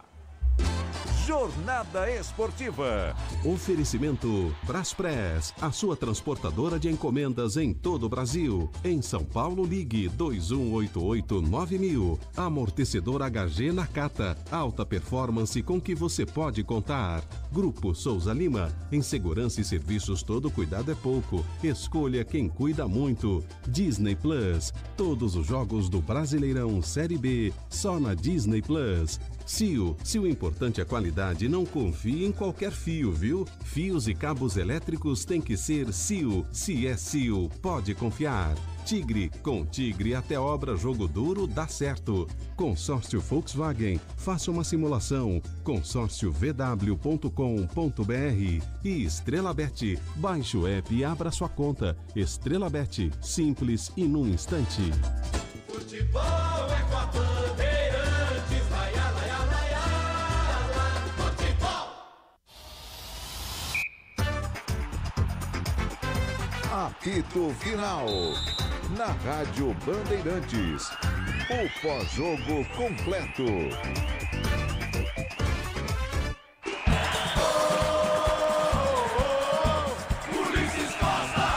Jornada Esportiva. Oferecimento Braspress, a sua transportadora de encomendas em todo o Brasil. Em São Paulo, ligue 2188-9000. Amortecedor HG Nakata, alta performance com que você pode contar. Grupo Souza Lima, em segurança e serviços todo cuidado é pouco. Escolha quem cuida muito. Disney Plus, todos os jogos do Brasileirão Série B, só na Disney Plus. CIO, se o importante é qualidade, não confie em qualquer fio, viu? Fios e cabos elétricos tem que ser CIO. Se é CIO, pode confiar. Tigre, com Tigre até obra jogo duro dá certo. Consórcio Volkswagen, faça uma simulação. consórciovw.com.br. E Estrela Bet, baixe o app e abra sua conta. Estrela Bet, simples e num instante. Futebol é com a Bandeirantes, vai, futebol. Apito Final. Na Rádio Bandeirantes. O pós-jogo completo. Ulisses Costa.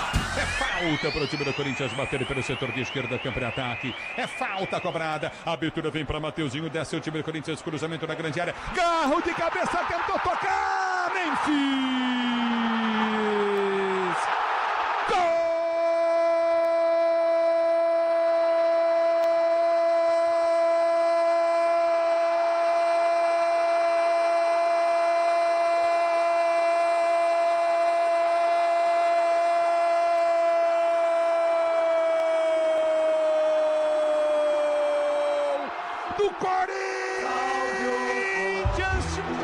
É falta para o time do Corinthians bater pelo setor de esquerda, campo de ataque. É falta cobrada. A abertura vem para Mateuzinho, desce o time do Corinthians, cruzamento na grande área. Garro de cabeça, tentou tocar. Enfim. Do Corinthians,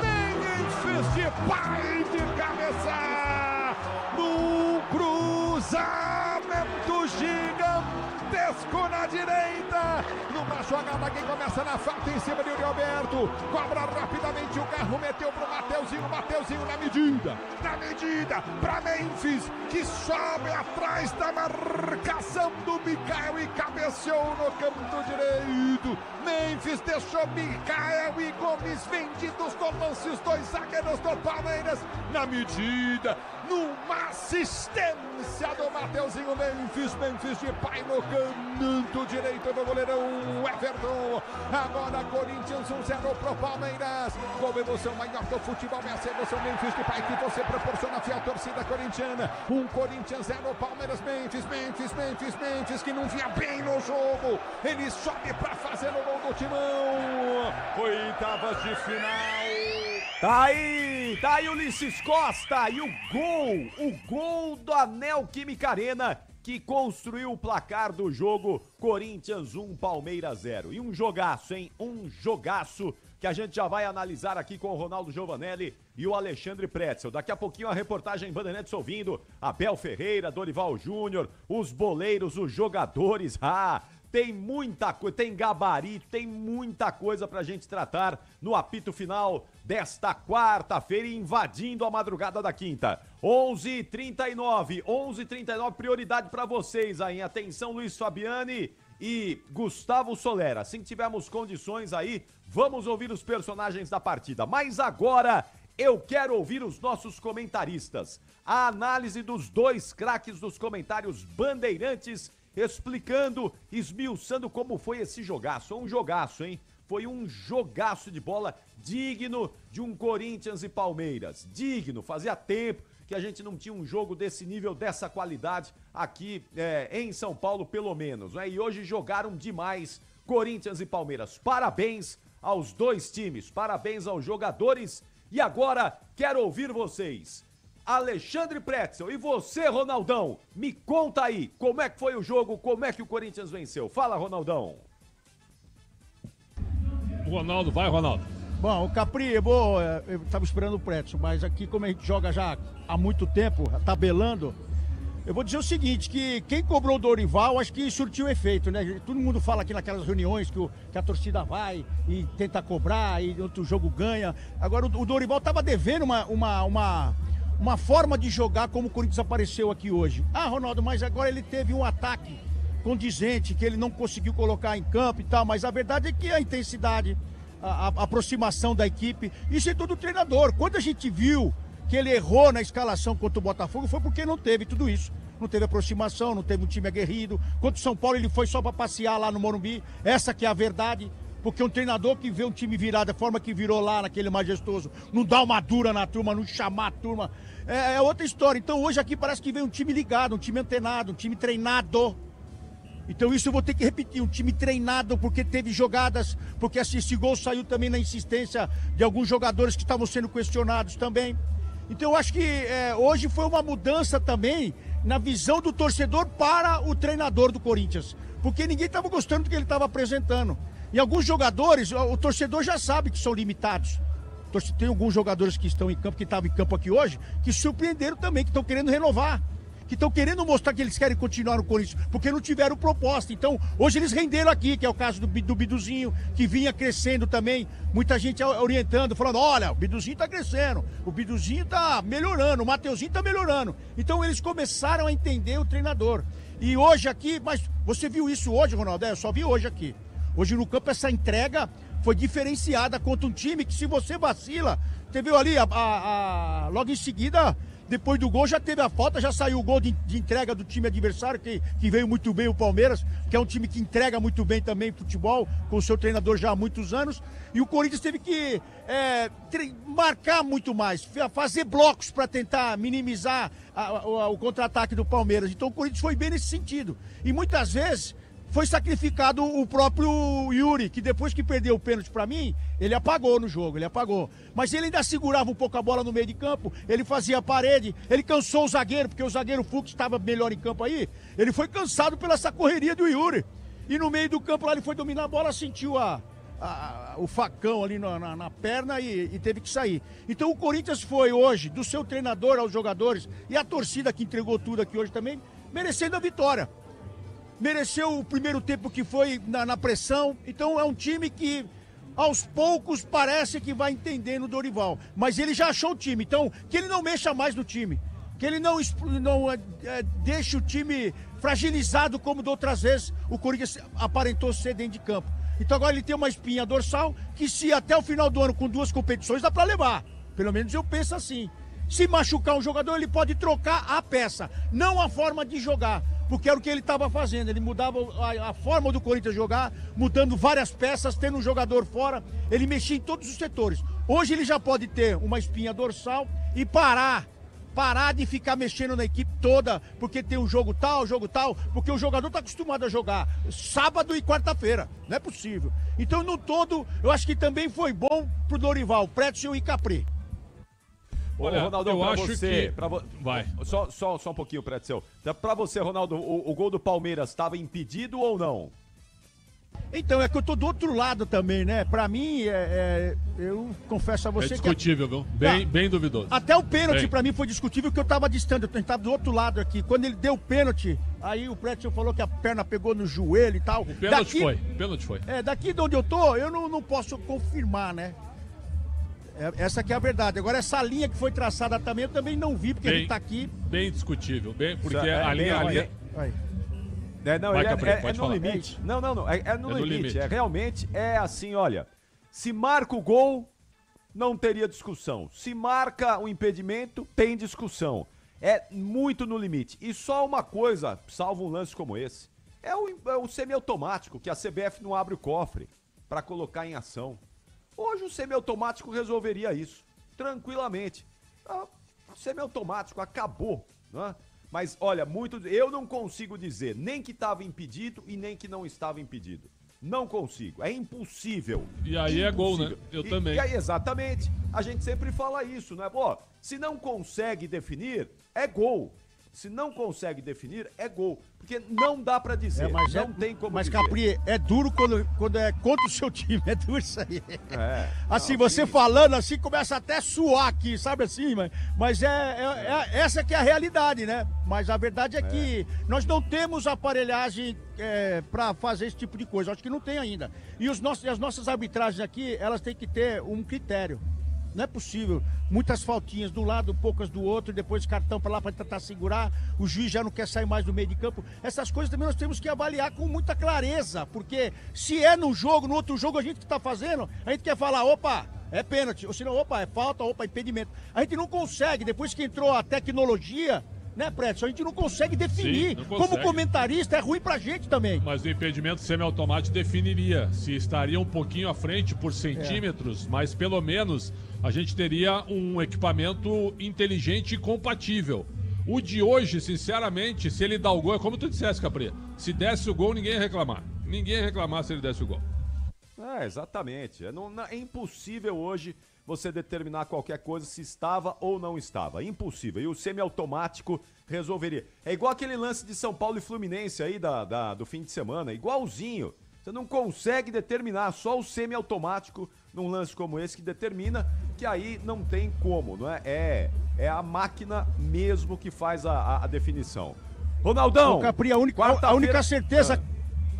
Memphis de pai de cabeça, no cruzamento gigantesco na direita, numa jogada que começa na falta em cima de Yuri Alberto, cobra rapidamente o Garro, meteu pro Mateuzinho na medida, pra Memphis, que sobe atrás da marcação do Mikael e cabeceou no canto direito. Memphis deixou Mikael e Gomes vendidos no lance, os dois zagueiros do Palmeiras na medida, numa assistência do Mateuzinho. Memphis de pai no canto direito do goleirão Everton. Agora Corinthians 1-0 pro Palmeiras. Com emoção maior do futebol, essa emoção Memphis de pai que você proporciona a fiel torcida corintiana. Corinthians 0, Palmeiras. Memphis que não vinha bem no jogo. Ele sobe pra fazer o gol do Timão. Oitavas de final. Tá aí Ulisses Costa e o gol da Neoquímica Arena, que construiu o placar do jogo. Corinthians 1, Palmeiras 0. E um jogaço, hein? Um jogaço que a gente já vai analisar aqui com o Ronaldo Giovanelli e o Alexandre Pretzel. Daqui a pouquinho a reportagem Bandeirantes ouvindo Abel Ferreira, Dorival Júnior, os boleiros, os jogadores. Tem muita coisa, tem gabarito, tem muita coisa pra gente tratar no apito final desta quarta-feira, invadindo a madrugada da quinta. 11h39, prioridade pra vocês aí. Atenção, Luiz Fabiani e Gustavo Solera. Assim que tivermos condições aí, vamos ouvir os personagens da partida. Mas agora eu quero ouvir os nossos comentaristas. A análise dos dois craques dos comentários Bandeirantes, explicando, esmiuçando como foi esse jogaço. Um jogaço, hein? Foi um jogaço de bola digno de um Corinthians e Palmeiras. Digno, fazia tempo que a gente não tinha um jogo desse nível, dessa qualidade aqui em São Paulo, pelo menos, né? E hoje jogaram demais Corinthians e Palmeiras. Parabéns aos dois times, parabéns aos jogadores. E agora, quero ouvir vocês. Alexandre Pretzel e você, Ronaldão, me conta aí, como é que foi o jogo, como é que o Corinthians venceu? Fala, Ronaldão. Ronaldo, vai, Ronaldo. Bom, o Capri, eu tava esperando o Pretzel, mas aqui como a gente joga já há muito tempo, tabelando, eu vou dizer o seguinte, que quem cobrou o Dorival, acho que surtiu efeito, né? Todo mundo fala aqui naquelas reuniões que a torcida vai e tenta cobrar e outro jogo ganha. Agora o Dorival tava devendo uma forma de jogar como o Corinthians apareceu aqui hoje. Ronaldo, mas agora ele teve um ataque condizente que ele não conseguiu colocar em campo e tal, mas a verdade é que a intensidade, a aproximação da equipe. Isso é tudo treinador. Quando a gente viu que ele errou na escalação contra o Botafogo, foi porque não teve tudo isso. Não teve aproximação, não teve um time aguerrido. Contra o São Paulo, ele foi só para passear lá no Morumbi. Essa que é a verdade. Porque um treinador que vê um time virado da forma que virou lá naquele majestoso, não dá uma dura na turma, não chamar a turma, é outra história. Então hoje aqui parece que vem um time ligado, um time antenado, um time treinado. Então isso eu vou ter que repetir, um time treinado, porque teve jogadas, porque esse gol saiu também na insistência de alguns jogadores que estavam sendo questionados também. Então eu acho que hoje foi uma mudança também na visão do torcedor para o treinador do Corinthians, porque ninguém estava gostando do que ele estava apresentando. E alguns jogadores, o torcedor já sabe que são limitados. Tem alguns jogadores que estão em campo, que estavam em campo aqui hoje, que surpreenderam também, que estão querendo renovar, que estão querendo mostrar que eles querem continuar no Corinthians, porque não tiveram proposta. Então, hoje eles renderam aqui, que é o caso do Biduzinho, que vinha crescendo também. Muita gente orientando, falando, olha, o Biduzinho tá crescendo, o Biduzinho tá melhorando, o Mateuzinho tá melhorando. Então, eles começaram a entender o treinador. E hoje aqui, mas você viu isso hoje, Ronaldo? Eu só vi hoje aqui. Hoje no campo essa entrega foi diferenciada contra um time que, se você vacila, você viu ali, logo em seguida, depois do gol já teve a falta, já saiu o gol de entrega do time adversário, que veio muito bem o Palmeiras, que é um time que entrega muito bem também futebol, com o seu treinador já há muitos anos, e o Corinthians teve que marcar muito mais, fazer blocos para tentar minimizar o contra-ataque do Palmeiras. Então o Corinthians foi bem nesse sentido, e muitas vezes foi sacrificado o próprio Yuri, que depois que perdeu o pênalti pra mim, ele apagou no jogo, ele apagou. Mas ele ainda segurava um pouco a bola no meio de campo, ele fazia a parede, ele cansou o zagueiro, porque o zagueiro Fux estava melhor em campo aí, ele foi cansado pela essa correria do Yuri. E no meio do campo lá ele foi dominar a bola, sentiu o facão ali na perna e teve que sair. Então o Corinthians foi hoje, do seu treinador aos jogadores, e a torcida que entregou tudo aqui hoje também, merecendo a vitória. Mereceu o primeiro tempo que foi na pressão. Então é um time que aos poucos parece que vai entendendo o Dorival. Mas ele já achou o time. Então que ele não mexa mais no time. Que ele não deixe o time fragilizado como de outras vezes o Corinthians aparentou ser dentro de campo. Então agora ele tem uma espinha dorsal que, se até o final do ano com 2 competições, dá para levar. Pelo menos eu penso assim. Se machucar um jogador, ele pode trocar a peça, não a forma de jogar. Porque era o que ele estava fazendo, ele mudava a forma do Corinthians jogar, mudando várias peças, tendo um jogador fora, ele mexia em todos os setores. Hoje ele já pode ter uma espinha dorsal e parar de ficar mexendo na equipe toda, porque tem um jogo tal, porque o jogador está acostumado a jogar sábado e quarta-feira, não é possível. Então, no todo, eu acho que também foi bom pro Dorival, Pretzel e Capri. Olha, Ronaldo, eu acho que... Vai. Só um pouquinho, Pretzel. Pra você, Ronaldo, o gol do Palmeiras estava impedido ou não? Então, é que eu tô do outro lado também, né? Pra mim, eu confesso a você que... É discutível, viu? Bem duvidoso. Até o pênalti pra mim foi discutível, porque eu tava distante, eu tava do outro lado aqui. Quando ele deu o pênalti, aí o Pretzel falou que a perna pegou no joelho e tal. O pênalti foi. Daqui de onde eu tô, eu não posso confirmar, né? Essa que é a verdade. Agora, essa linha que foi traçada também, eu também não vi, porque ele tá aqui. Bem discutível, porque a linha... Não, é no limite. Não. É no limite. Realmente é assim, olha. Se marca o gol, não teria discussão. Se marca o impedimento, tem discussão. É muito no limite. E só uma coisa, salvo um lance como esse, é o semiautomático, que a CBF não abre o cofre para colocar em ação. Hoje o semiautomático resolveria isso, tranquilamente. O semiautomático acabou, né? Mas, olha, eu não consigo dizer nem que estava impedido e nem que não estava impedido. Não consigo, é impossível. E aí impossível. É gol, né? Eu também. E aí, exatamente, a gente sempre fala isso, né? Pô, se não consegue definir, é gol. Se não consegue definir, é gol. Porque não dá pra dizer, não tem como mas, dizer. Mas, Capri, é duro quando é contra o seu time, é duro isso aí. Assim, você falando assim, começa até a suar aqui, sabe assim? Mas essa que é a realidade, né? Mas a verdade é que nós não temos aparelhagem pra fazer esse tipo de coisa. Acho que não tem ainda. E as nossas arbitragens aqui, elas têm que ter um critério. Não é possível. Muitas faltinhas de um lado, poucas do outro, depois cartão para lá para tentar segurar. O juiz já não quer sair mais do meio de campo. Essas coisas também nós temos que avaliar com muita clareza, porque se é num jogo, no outro jogo a gente que está fazendo, a gente quer falar, opa, é pênalti, ou senão, opa, é falta, opa, impedimento. A gente não consegue, depois que entrou a tecnologia, né, Prédio? A gente não consegue definir. Sim, não consegue. Como comentarista, é ruim pra gente também. Mas o impedimento semiautomático definiria se estaria um pouquinho à frente por centímetros, mas pelo menos a gente teria um equipamento inteligente e compatível. O de hoje, sinceramente, se ele dá o gol, é como tu disseste, Capri, se desse o gol, ninguém ia reclamar. Ninguém ia reclamar se ele desse o gol. Exatamente. É impossível hoje você determinar qualquer coisa se estava ou não estava. Impossível. E o semiautomático resolveria. É igual aquele lance de São Paulo e Fluminense aí do fim de semana. Igualzinho. Você não consegue determinar, só o semiautomático num lance como esse que determina, que aí não tem como, não é? É a máquina mesmo que faz a definição. Ronaldão! Ô, Capri, a única certeza...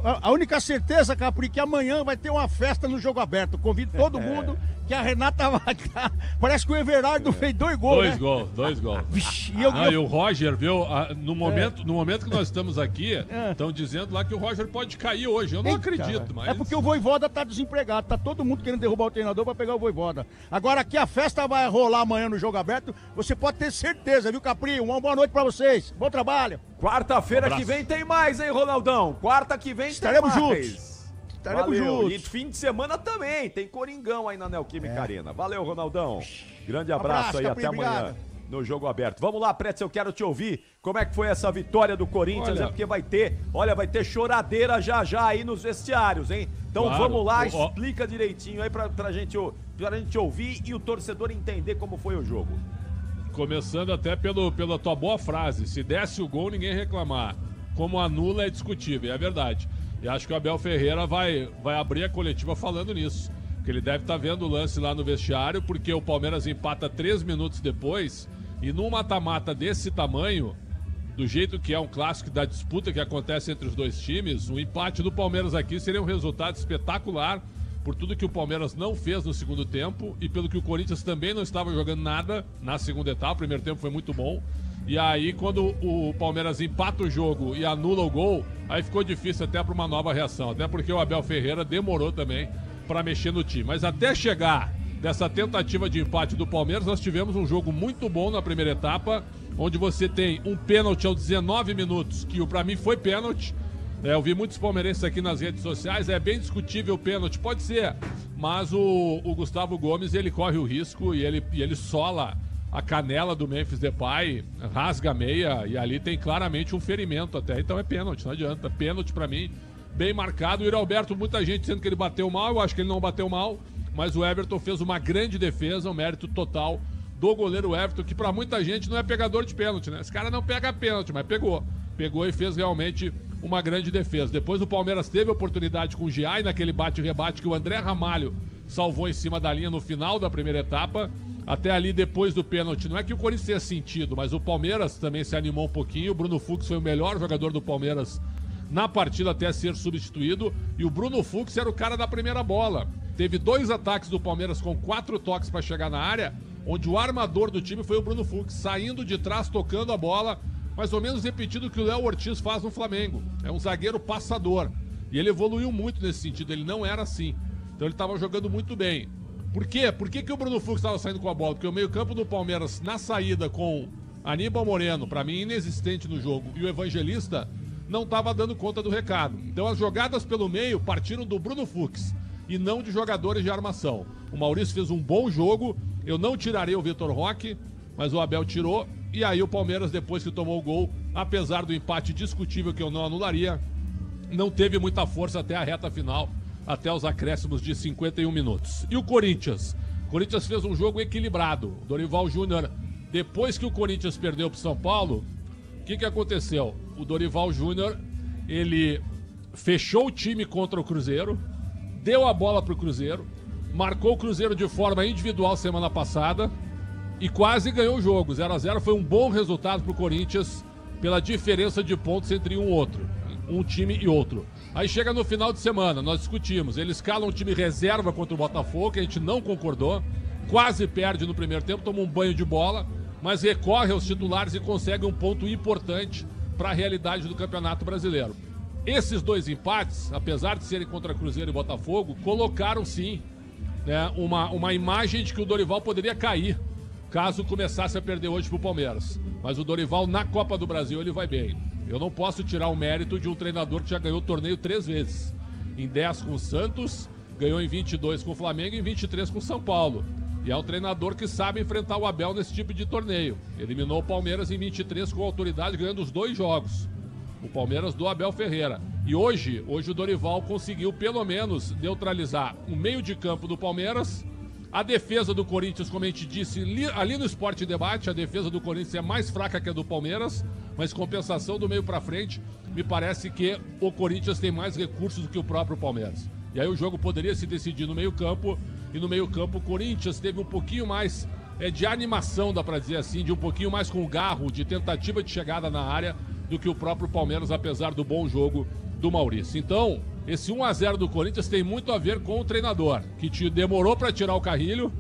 A única certeza, Capri, que amanhã vai ter uma festa no Jogo Aberto. Convido todo mundo, que a Renata vai estar. Parece que o Everardo fez 2 gols, Dois gols. Vixe, E o Roger, viu? No momento que nós estamos aqui, estão dizendo lá que o Roger pode cair hoje. Eu não acredito, mas... É porque o Vojvoda tá desempregado. Tá todo mundo querendo derrubar o treinador pra pegar o Vojvoda. Agora que a festa vai rolar amanhã no Jogo Aberto, você pode ter certeza, viu, Capri? Uma boa noite pra vocês. Bom trabalho. Quarta-feira que vem tem mais, hein, Ronaldão? Quarta que vem estaremos tem mais. Juntos. Estaremos juntos. E fim de semana também, tem Coringão aí na Neoquímica Arena. Valeu, Ronaldão. Grande abraço aí, Capri, até amanhã no Jogo Aberto. Vamos lá, Pretzel, eu quero te ouvir. Como é que foi essa vitória do Corinthians? É porque vai ter choradeira já aí nos vestiários, hein? Então vamos lá, explica direitinho aí pra gente ouvir e o torcedor entender como foi o jogo. Começando até pela tua boa frase, se desse o gol ninguém reclamar. Como anula é discutível, é verdade. E acho que o Abel Ferreira vai abrir a coletiva falando nisso. Porque ele deve estar vendo o lance lá no vestiário, porque o Palmeiras empata 3 minutos depois, e num mata-mata desse tamanho, do jeito que é um clássico da disputa que acontece entre os dois times, o empate do Palmeiras aqui seria um resultado espetacular, por tudo que o Palmeiras não fez no segundo tempo e pelo que o Corinthians também não estava jogando nada na segunda etapa. O primeiro tempo foi muito bom. E aí, quando o Palmeiras empata o jogo e anula o gol, aí ficou difícil até para uma nova reação. Até porque o Abel Ferreira demorou também para mexer no time. Mas até chegar dessa tentativa de empate do Palmeiras, nós tivemos um jogo muito bom na primeira etapa, onde você tem um pênalti aos 19 minutos, que para mim foi pênalti. Eu vi muitos palmeirenses aqui nas redes sociais, é bem discutível o pênalti, pode ser, mas o Gustavo Gomes, ele corre o risco e ele sola a canela do Memphis Depay, rasga a meia e ali tem claramente um ferimento até, então é pênalti, não adianta, pênalti pra mim, bem marcado. O Yuri Alberto, muita gente dizendo que ele bateu mal, eu acho que ele não bateu mal, mas o Everton fez uma grande defesa, um mérito total do goleiro Everton, que pra muita gente não é pegador de pênalti, né? Esse cara não pega pênalti, mas pegou e fez realmente uma grande defesa. Depois o Palmeiras teve a oportunidade com o Giai naquele bate-rebate que o André Ramalho salvou em cima da linha no final da primeira etapa. Até ali, depois do pênalti, não é que o Corinthians tenha sentido, mas o Palmeiras também se animou um pouquinho. O Bruno Fux foi o melhor jogador do Palmeiras na partida até ser substituído. E o Bruno Fux era o cara da primeira bola. Teve 2 ataques do Palmeiras com 4 toques para chegar na área, onde o armador do time foi o Bruno Fux, saindo de trás, tocando a bola, mais ou menos repetido o que o Léo Ortiz faz no Flamengo. É um zagueiro passador. E ele evoluiu muito nesse sentido, ele não era assim. Então ele estava jogando muito bem. Por quê? Por que o Bruno Fux estava saindo com a bola? Porque o meio-campo do Palmeiras, na saída com Aníbal Moreno, para mim inexistente no jogo, e o Evangelista, não estava dando conta do recado. Então as jogadas pelo meio partiram do Bruno Fux e não de jogadores de armação. O Maurício fez um bom jogo, eu não tirarei o Vitor Roque, mas o Abel tirou. E aí o Palmeiras, depois que tomou o gol, apesar do empate discutível que eu não anularia, não teve muita força até a reta final, até os acréscimos de 51 minutos. E o Corinthians? O Corinthians fez um jogo equilibrado. O Dorival Júnior, depois que o Corinthians perdeu para o São Paulo, o que aconteceu? O Dorival Júnior, ele fechou o time contra o Cruzeiro, deu a bola para o Cruzeiro, marcou o Cruzeiro de forma individual semana passada, e quase ganhou o jogo. 0-0 foi um bom resultado para o Corinthians pela diferença de pontos entre um time e outro. Aí chega no final de semana, nós discutimos, ele escala um time reserva contra o Botafogo, que a gente não concordou, quase perde no primeiro tempo, toma um banho de bola, mas recorre aos titulares e consegue um ponto importante para a realidade do Campeonato Brasileiro. Esses 2 empates, apesar de serem contra Cruzeiro e Botafogo, colocaram sim, né, uma imagem de que o Dorival poderia cair caso começasse a perder hoje pro Palmeiras. Mas o Dorival na Copa do Brasil ele vai bem. Eu não posso tirar o mérito de um treinador que já ganhou o torneio 3 vezes. Em 10 com o Santos, ganhou em 22 com o Flamengo e em 23 com o São Paulo. E é um treinador que sabe enfrentar o Abel nesse tipo de torneio. Eliminou o Palmeiras em 23 com autoridade, ganhando os 2 jogos. O Palmeiras do Abel Ferreira. E hoje o Dorival conseguiu pelo menos neutralizar o meio de campo do Palmeiras. A defesa do Corinthians, como a gente disse ali no Esporte Debate, a defesa do Corinthians é mais fraca que a do Palmeiras, mas compensação do meio pra frente, me parece que o Corinthians tem mais recursos do que o próprio Palmeiras. E aí o jogo poderia se decidir no meio campo, e no meio campo o Corinthians teve um pouquinho mais de animação, dá pra dizer assim, de um pouquinho mais com garro, de tentativa de chegada na área, do que o próprio Palmeiras, apesar do bom jogo do Maurício. Então, esse 1-0 do Corinthians tem muito a ver com o treinador, que demorou para tirar o Carrilho.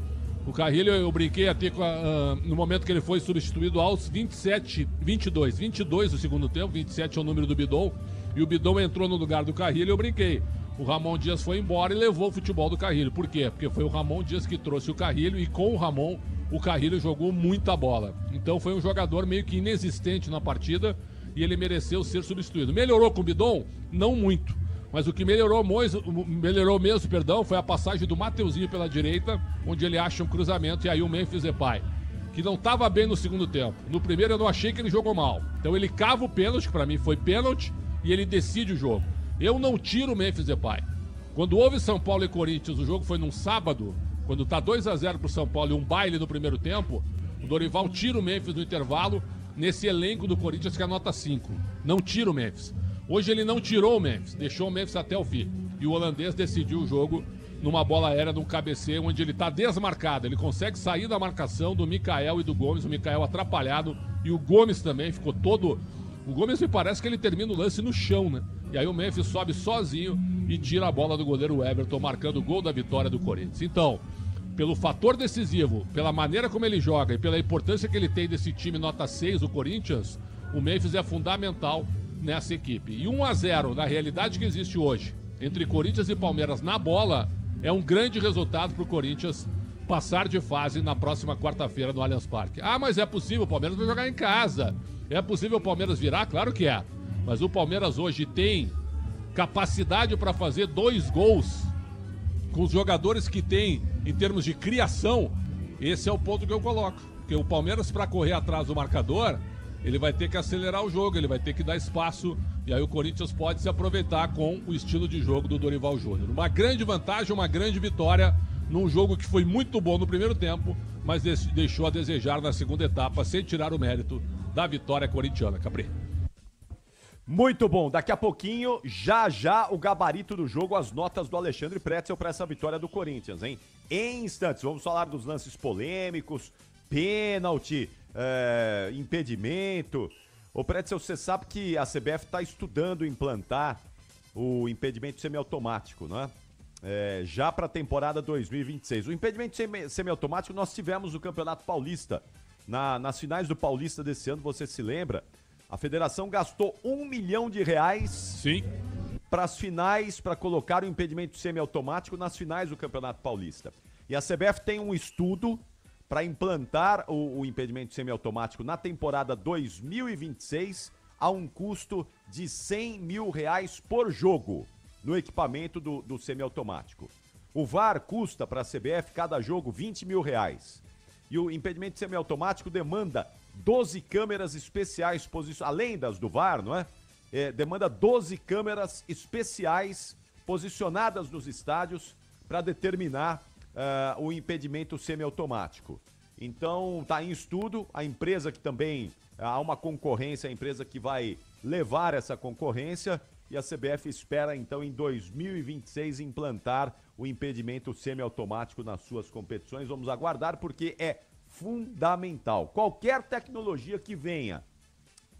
O Carrilho, eu brinquei até no momento que ele foi substituído aos 22 do segundo tempo, 27 é o número do Bidon, e o Bidon entrou no lugar do Carrilho, eu brinquei. O Ramon Dias foi embora e levou o futebol do Carrilho. Por quê? Porque foi o Ramon Dias que trouxe o Carrilho, e com o Ramon, o Carrilho jogou muita bola. Então foi um jogador meio que inexistente na partida, e ele mereceu ser substituído. Melhorou com o Bidon? Não muito. Mas o que melhorou mesmo, foi a passagem do Mateuzinho pela direita, onde ele acha um cruzamento, e aí o Memphis Depay, que não estava bem no segundo tempo. No primeiro eu não achei que ele jogou mal. Então ele cava o pênalti, que para mim foi pênalti, e ele decide o jogo. Eu não tiro o Memphis Depay. Quando houve São Paulo e Corinthians, o jogo foi num sábado, quando tá 2-0 pro São Paulo e um baile no primeiro tempo, o Dorival tira o Memphis no intervalo, nesse elenco do Corinthians que é nota 5. Não tira o Memphis. Hoje ele não tirou o Memphis, deixou o Memphis até o fim. E o holandês decidiu o jogo numa bola aérea, num cabeceio, onde ele está desmarcado. Ele consegue sair da marcação do Mikael e do Gomes. O Mikael atrapalhado e o Gomes também ficou todo... O Gomes me parece que ele termina o lance no chão, né? E aí o Memphis sobe sozinho e tira a bola do goleiro Everton, marcando o gol da vitória do Corinthians. Então, pelo fator decisivo, pela maneira como ele joga e pela importância que ele tem desse time nota 6, o Corinthians, o Memphis é fundamental nessa equipe. E 1-0, na realidade que existe hoje, entre Corinthians e Palmeiras na bola, é um grande resultado para o Corinthians passar de fase na próxima quarta-feira no Allianz Parque. Ah, mas é possível, o Palmeiras vai jogar em casa. É possível o Palmeiras virar? Claro que é. Mas o Palmeiras hoje tem capacidade para fazer 2 gols com os jogadores que tem em termos de criação. Esse é o ponto que eu coloco. Porque o Palmeiras, para correr atrás do marcador, ele vai ter que acelerar o jogo, ele vai ter que dar espaço, e aí o Corinthians pode se aproveitar com o estilo de jogo do Dorival Júnior. Uma grande vantagem, uma grande vitória num jogo que foi muito bom no primeiro tempo, mas deixou a desejar na segunda etapa, sem tirar o mérito da vitória corintiana. Capri. Muito bom, daqui a pouquinho, já o gabarito do jogo, as notas do Alexandre Pretzel para essa vitória do Corinthians, hein? Em instantes, vamos falar dos lances polêmicos, pênalti, impedimento. Ô Pretzel, você sabe que a CBF está estudando implantar o impedimento semiautomático, não é? Já para a temporada 2026. O impedimento semiautomático nós tivemos no Campeonato Paulista. Nas finais do Paulista desse ano, você se lembra? A federação gastou R$1 milhão para as finais, para colocar o impedimento semiautomático nas finais do Campeonato Paulista. E a CBF tem um estudo para implantar o impedimento semiautomático na temporada 2026 a um custo de R$100 mil por jogo no equipamento do semiautomático. O VAR custa para a CBF cada jogo R$20 mil. E o impedimento semiautomático demanda 12 câmeras especiais, além das do VAR, não é? Demanda 12 câmeras especiais posicionadas nos estádios para determinar o impedimento semiautomático. Então, está em estudo, a empresa que também, há uma concorrência, a empresa que vai levar essa concorrência, e a CBF espera, então, em 2026, implantar o impedimento semiautomático nas suas competições. Vamos aguardar, porque é fundamental. Qualquer tecnologia que venha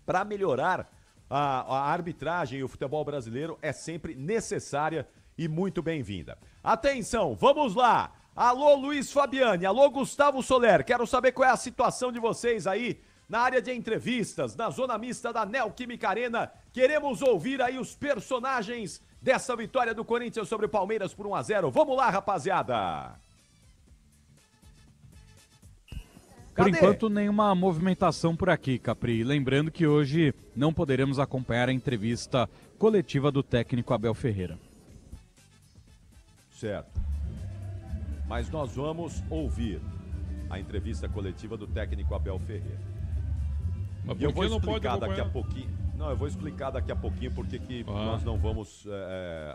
para melhorar a arbitragem e o futebol brasileiro é sempre necessária e muito bem-vinda. Atenção, vamos lá! Alô, Luiz Fabiani. Alô, Gustavo Soler. Quero saber qual é a situação de vocês aí na área de entrevistas, na zona mista da Neoquímica Arena. Queremos ouvir aí os personagens dessa vitória do Corinthians sobre o Palmeiras por 1-0. Vamos lá, rapaziada. Por enquanto, nenhuma movimentação por aqui, Capri. Lembrando que hoje não poderemos acompanhar a entrevista coletiva do técnico Abel Ferreira. Certo. Mas nós vamos ouvir a entrevista coletiva do técnico Abel Ferreira. Mas e eu vou não explicar pode daqui a pouquinho. Não, eu vou explicar daqui a pouquinho porque que nós não vamos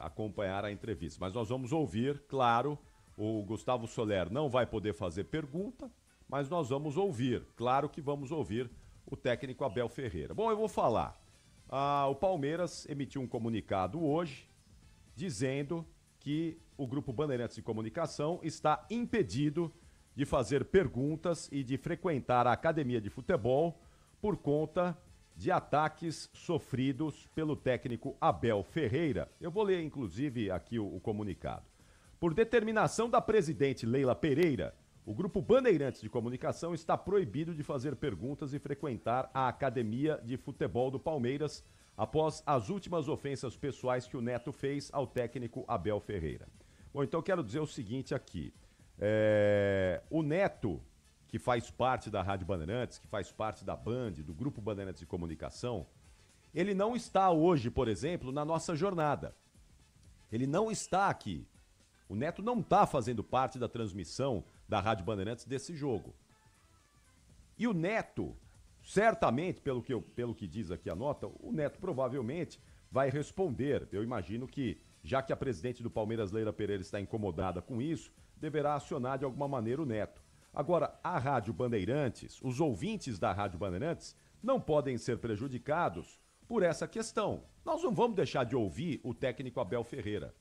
acompanhar a entrevista. Mas nós vamos ouvir, claro, o Gustavo Soler não vai poder fazer pergunta, mas nós vamos ouvir, claro que vamos ouvir o técnico Abel Ferreira. Bom, eu vou falar. O Palmeiras emitiu um comunicado hoje dizendo que o Grupo Bandeirantes de Comunicação está impedido de fazer perguntas e de frequentar a academia de futebol por conta de ataques sofridos pelo técnico Abel Ferreira. Eu vou ler, inclusive, aqui o comunicado. Por determinação da presidente Leila Pereira, o Grupo Bandeirantes de Comunicação está proibido de fazer perguntas e frequentar a academia de futebol do Palmeiras após as últimas ofensas pessoais que o Neto fez ao técnico Abel Ferreira. Bom, então quero dizer o seguinte aqui. O Neto, que faz parte da Rádio Bandeirantes, que faz parte da Band, do Grupo Bandeirantes de Comunicação, ele não está hoje, por exemplo, na nossa jornada. Ele não está aqui. O Neto não está fazendo parte da transmissão da Rádio Bandeirantes desse jogo. E o Neto, certamente, pelo que diz aqui a nota, o Neto provavelmente vai responder. Eu imagino que, já que a presidente do Palmeiras, Leila Pereira, está incomodada com isso, deverá acionar de alguma maneira o Neto. Agora, a Rádio Bandeirantes, os ouvintes da Rádio Bandeirantes, não podem ser prejudicados por essa questão. Nós não vamos deixar de ouvir o técnico Abel Ferreira.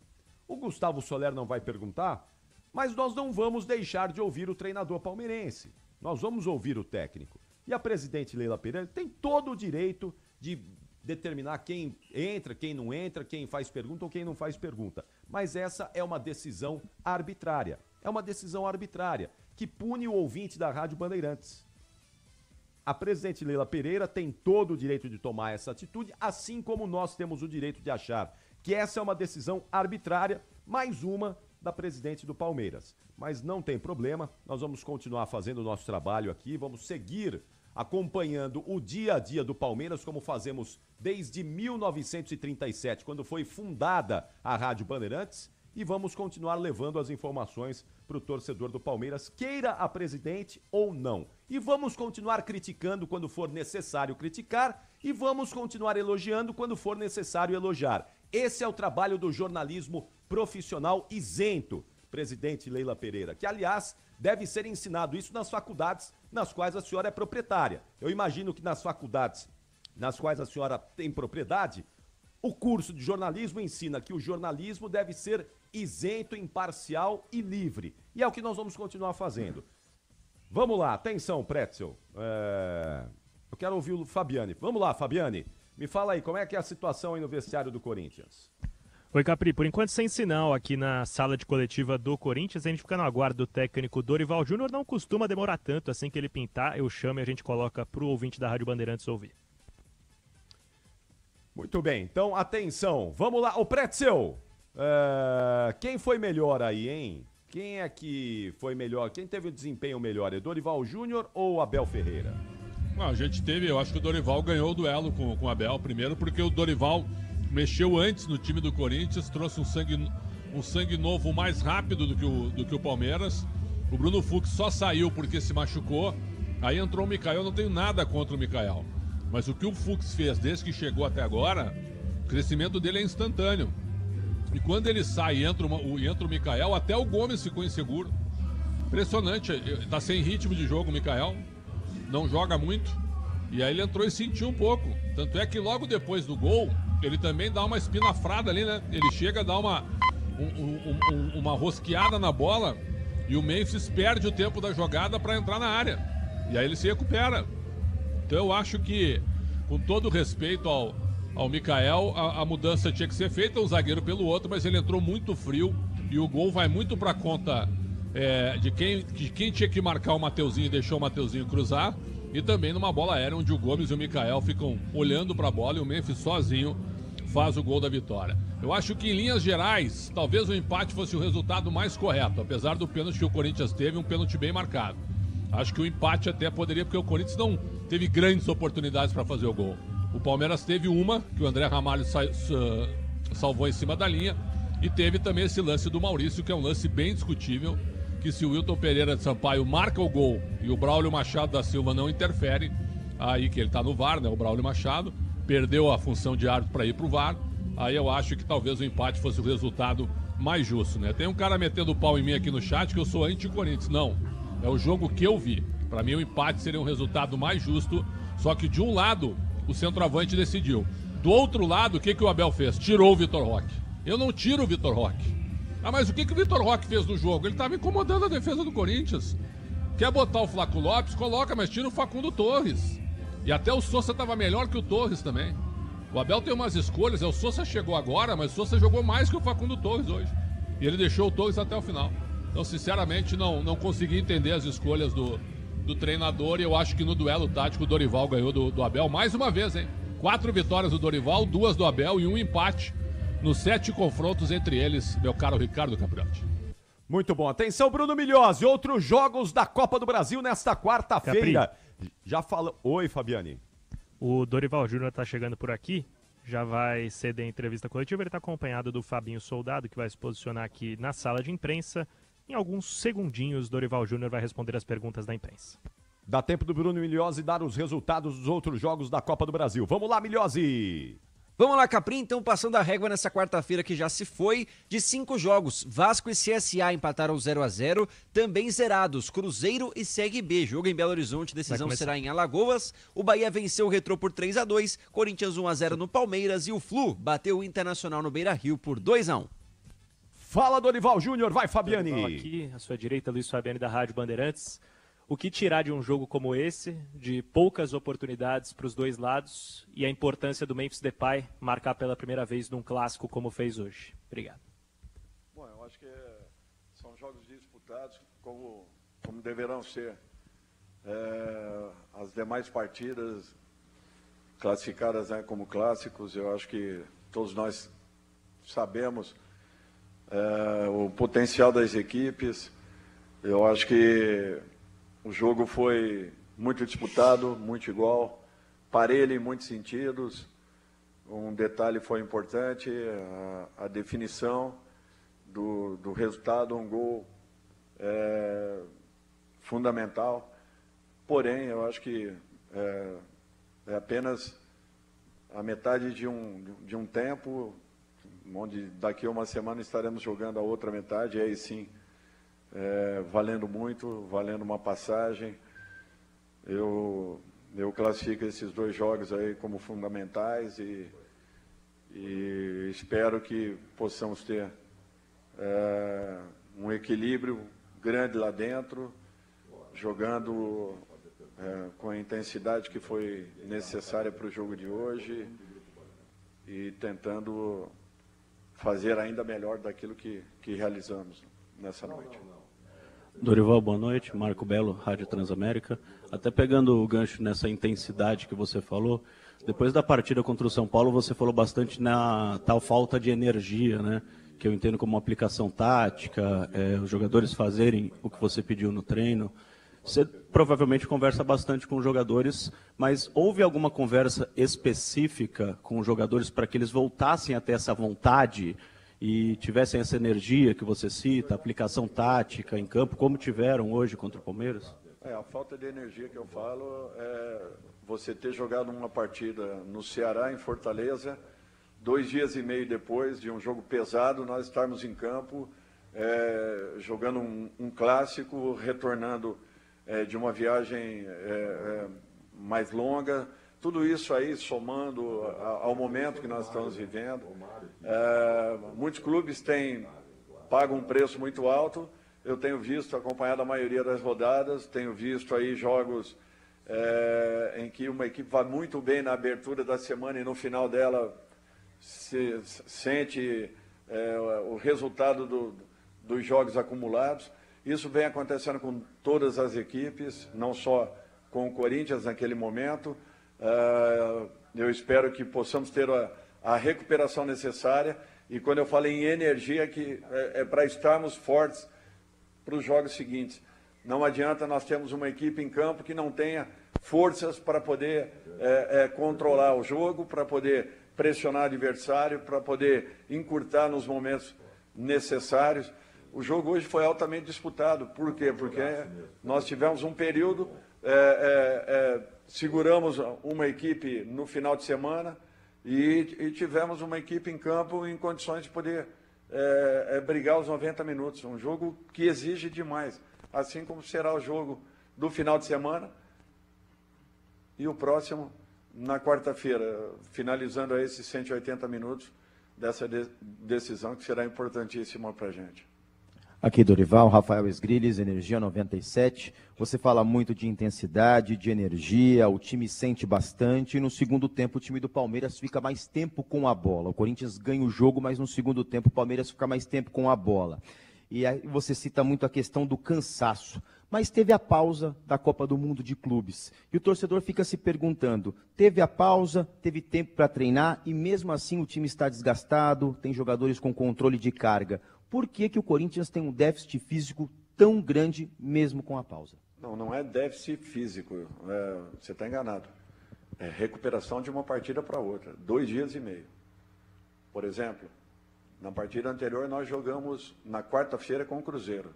O Gustavo Soler não vai perguntar, mas nós não vamos deixar de ouvir o treinador palmeirense. Nós vamos ouvir o técnico. E a presidente Leila Pereira tem todo o direito de determinar quem entra, quem não entra, quem faz pergunta ou quem não faz pergunta. Mas essa é uma decisão arbitrária. É uma decisão arbitrária que pune o ouvinte da Rádio Bandeirantes. A presidente Leila Pereira tem todo o direito de tomar essa atitude, assim como nós temos o direito de achar que essa é uma decisão arbitrária, mais uma da presidente do Palmeiras. Mas não tem problema, nós vamos continuar fazendo o nosso trabalho aqui, vamos seguir acompanhando o dia a dia do Palmeiras, como fazemos desde 1937, quando foi fundada a Rádio Bandeirantes, e vamos continuar levando as informações para o torcedor do Palmeiras, queira a presidente ou não. E vamos continuar criticando quando for necessário criticar, e vamos continuar elogiando quando for necessário elogiar. Esse é o trabalho do jornalismo profissional isento, presidente Leila Pereira, que, aliás, deve ser ensinado isso nas faculdades nas quais a senhora é proprietária. Eu imagino que nas faculdades nas quais a senhora tem propriedade, o curso de jornalismo ensina que o jornalismo deve ser isento, imparcial e livre. E é o que nós vamos continuar fazendo. Vamos lá, atenção, Pretzel. Eu quero ouvir o Fabiani. Vamos lá, Fabiani. Me fala aí, como é que é a situação aí no vestiário do Corinthians? Oi, Capri. Por enquanto, sem sinal aqui na sala de coletiva do Corinthians. A gente fica no aguardo do técnico Dorival Júnior. Não costuma demorar tanto. Assim que ele pintar, eu chamo e a gente coloca pro ouvinte da Rádio Bandeirantes ouvir. Muito bem. Então, atenção. Vamos lá. Ô, Pretzel, quem foi melhor aí, hein? Quem é que foi melhor? Quem teve o desempenho melhor? É Dorival Júnior ou Abel Ferreira? Não, a gente teve, eu acho que o Dorival ganhou o duelo com o Abel. Primeiro porque o Dorival mexeu antes no time do Corinthians, trouxe um sangue novo mais rápido do que o Palmeiras. O Bruno Fux só saiu porque se machucou. Aí entrou o Micael, não tenho nada contra o Micael. Mas o que o Fux fez desde que chegou até agora, o crescimento dele é instantâneo. E quando ele sai e entra o Micael, até o Gomes ficou inseguro. Impressionante, tá sem ritmo de jogo o Micael, não joga muito. E aí ele entrou e sentiu um pouco. Tanto é que logo depois do gol, ele também dá uma espinafrada ali, né? Ele chega a dar uma rosqueada na bola e o Memphis perde o tempo da jogada para entrar na área. E aí ele se recupera. Então eu acho que, com todo respeito ao Micael, a mudança tinha que ser feita, um zagueiro pelo outro, mas ele entrou muito frio e o gol vai muito para conta de quem tinha que marcar o Mateuzinho e deixou o Mateuzinho cruzar, e também numa bola aérea onde o Gomes e o Mikael ficam olhando para a bola e o Memphis sozinho faz o gol da vitória. Eu acho que em linhas gerais, talvez o empate fosse o resultado mais correto, apesar do pênalti que o Corinthians teve, um pênalti bem marcado. Acho que o empate até poderia, porque o Corinthians não teve grandes oportunidades para fazer o gol. O Palmeiras teve uma, que o André Ramalho salvou em cima da linha, e teve também esse lance do Maurício, que é um lance bem discutível, que se o Wilton Pereira de Sampaio marca o gol e o Braulio Machado da Silva não interfere, aí que ele tá no VAR, né, o Braulio Machado, perdeu a função de árbitro para ir pro VAR, aí eu acho que talvez o empate fosse o resultado mais justo, né? Tem um cara metendo o pau em mim aqui no chat que eu sou anti-Corinthians. Não, é o jogo que eu vi. Para mim o empate seria um resultado mais justo, só que de um lado o centroavante decidiu. Do outro lado, o que o Abel fez? Tirou o Vitor Roque. Eu não tiro o Vitor Roque. Ah, mas o que o Vitor Roque fez no jogo? Ele estava incomodando a defesa do Corinthians. Quer botar o Flaco Lopes? Coloca, mas tira o Facundo Torres. E até o Sousa estava melhor que o Torres também. O Abel tem umas escolhas, o Sousa chegou agora, mas o Sousa jogou mais que o Facundo Torres hoje. E ele deixou o Torres até o final. Então, sinceramente, não consegui entender as escolhas do treinador, e eu acho que no duelo tático o Dorival ganhou do Abel mais uma vez, hein? 4 vitórias do Dorival, 2 do Abel e um empate nos 7 confrontos entre eles, meu caro Ricardo Capriotti. Muito bom. Atenção, Bruno Milhozzi. Outros jogos da Copa do Brasil nesta quarta-feira. Já fala... Oi, Fabiane. O Dorival Júnior está chegando por aqui. Já vai ceder a entrevista coletiva. Ele está acompanhado do Fabinho Soldado, que vai se posicionar aqui na sala de imprensa. Em alguns segundinhos, Dorival Júnior vai responder as perguntas da imprensa. Dá tempo do Bruno Milhozzi dar os resultados dos outros jogos da Copa do Brasil. Vamos lá, Milhozzi! Vamos lá, Caprim, então passando a régua nessa quarta-feira que já se foi, de 5 jogos, Vasco e CSA empataram 0-0, também zerados, Cruzeiro e CRB, jogo em Belo Horizonte, decisão será em Alagoas, o Bahia venceu o Retrô por 3-2, Corinthians 1-0 no Palmeiras e o Flu bateu o Internacional no Beira-Rio por 2-1. Fala, Dorival Júnior, vai, Fabiane! Dorival aqui, à sua direita, Luiz Fabiane da Rádio Bandeirantes. O que tirar de um jogo como esse, de poucas oportunidades para os dois lados, e a importância do Memphis Depay marcar pela primeira vez num clássico como fez hoje? Obrigado. Bom, eu acho que são jogos disputados como deverão ser. As demais partidas classificadas, né, como clássicos, eu acho que todos nós sabemos o potencial das equipes. Eu acho que o jogo foi muito disputado, muito igual, parelho em muitos sentidos. Um detalhe foi importante, a definição do resultado, um gol fundamental. Porém, eu acho que é apenas a metade de um tempo, onde daqui a uma semana estaremos jogando a outra metade, e aí sim, valendo muito, valendo uma passagem. Eu classifico esses 2 jogos aí como fundamentais e espero que possamos ter um equilíbrio grande lá dentro, jogando com a intensidade que foi necessária para o jogo de hoje e tentando fazer ainda melhor daquilo que realizamos nessa noite. Dorival, boa noite. Marco Belo, Rádio Transamérica. Até pegando o gancho nessa intensidade que você falou, depois da partida contra o São Paulo, você falou bastante na tal falta de energia, né? Que eu entendo como uma aplicação tática, os jogadores fazerem o que você pediu no treino. Você provavelmente conversa bastante com os jogadores, mas houve alguma conversa específica com os jogadores para que eles voltassem a ter essa vontade e tivessem essa energia que você cita, aplicação tática em campo, como tiveram hoje contra o Palmeiras? A falta de energia que eu falo é você ter jogado uma partida no Ceará, em Fortaleza, 2 dias e meio depois de um jogo pesado, nós estarmos em campo, jogando um clássico, retornando de uma viagem mais longa. Tudo isso aí somando ao momento que nós estamos vivendo. Muitos clubes pagam um preço muito alto. Eu tenho visto, acompanhado a maioria das rodadas, tenho visto aí jogos em que uma equipe vai muito bem na abertura da semana e no final dela sente o resultado dos jogos acumulados. Isso vem acontecendo com todas as equipes, não só com o Corinthians naquele momento. Eu espero que possamos ter a recuperação necessária. E quando eu falo em energia, que é para estarmos fortes para os jogos seguintes. Não adianta nós termos uma equipe em campo que não tenha forças para poder controlar o jogo, para poder pressionar o adversário, para poder encurtar nos momentos necessários. O jogo hoje foi altamente disputado. Por quê? Porque nós tivemos um período, seguramos uma equipe no final de semana e tivemos uma equipe em campo em condições de poder brigar os 90 minutos. Um jogo que exige demais, assim como será o jogo do final de semana e o próximo na quarta-feira, finalizando aí esses 180 minutos dessa decisão que será importantíssima para a gente. Aqui, Dorival, Rafael Esgrilles, Energia 97. Você fala muito de intensidade, de energia, o time sente bastante. E no segundo tempo, o time do Palmeiras fica mais tempo com a bola. O Corinthians ganha o jogo, mas no segundo tempo, o Palmeiras fica mais tempo com a bola. E aí você cita muito a questão do cansaço. Mas teve a pausa da Copa do Mundo de Clubes. E o torcedor fica se perguntando, teve a pausa, teve tempo para treinar e mesmo assim o time está desgastado, tem jogadores com controle de carga. Por que o Corinthians tem um déficit físico tão grande mesmo com a pausa? Não é déficit físico, você está enganado. É recuperação de uma partida para outra, 2 dias e meio. Por exemplo, na partida anterior nós jogamos na quarta-feira com o Cruzeiro.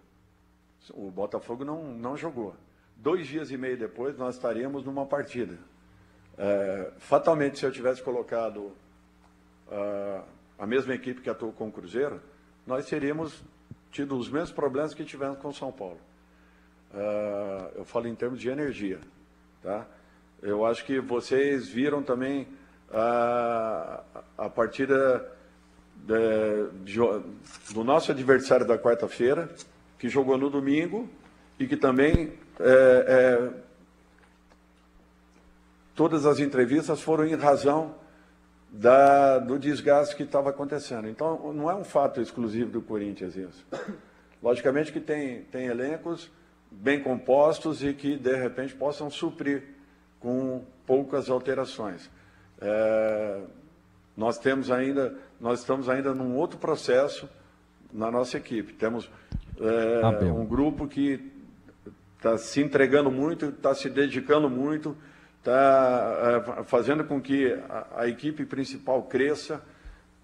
O Botafogo não jogou. 2 dias e meio depois nós estaríamos numa partida. Fatalmente, se eu tivesse colocado a mesma equipe que atuou com o Cruzeiro, nós teríamos tido os mesmos problemas que tivemos com o São Paulo. Eu falo em termos de energia. Tá? Eu acho que vocês viram também a partida do nosso adversário da quarta-feira, que jogou no domingo e que também todas as entrevistas foram em razão do desgaste que estava acontecendo. Então, não é um fato exclusivo do Corinthians isso. Logicamente que tem elencos bem compostos e que, de repente, possam suprir com poucas alterações. Nós estamos ainda num outro processo na nossa equipe. Temos um grupo que está se entregando muito, está se dedicando muito, está fazendo com que a equipe principal cresça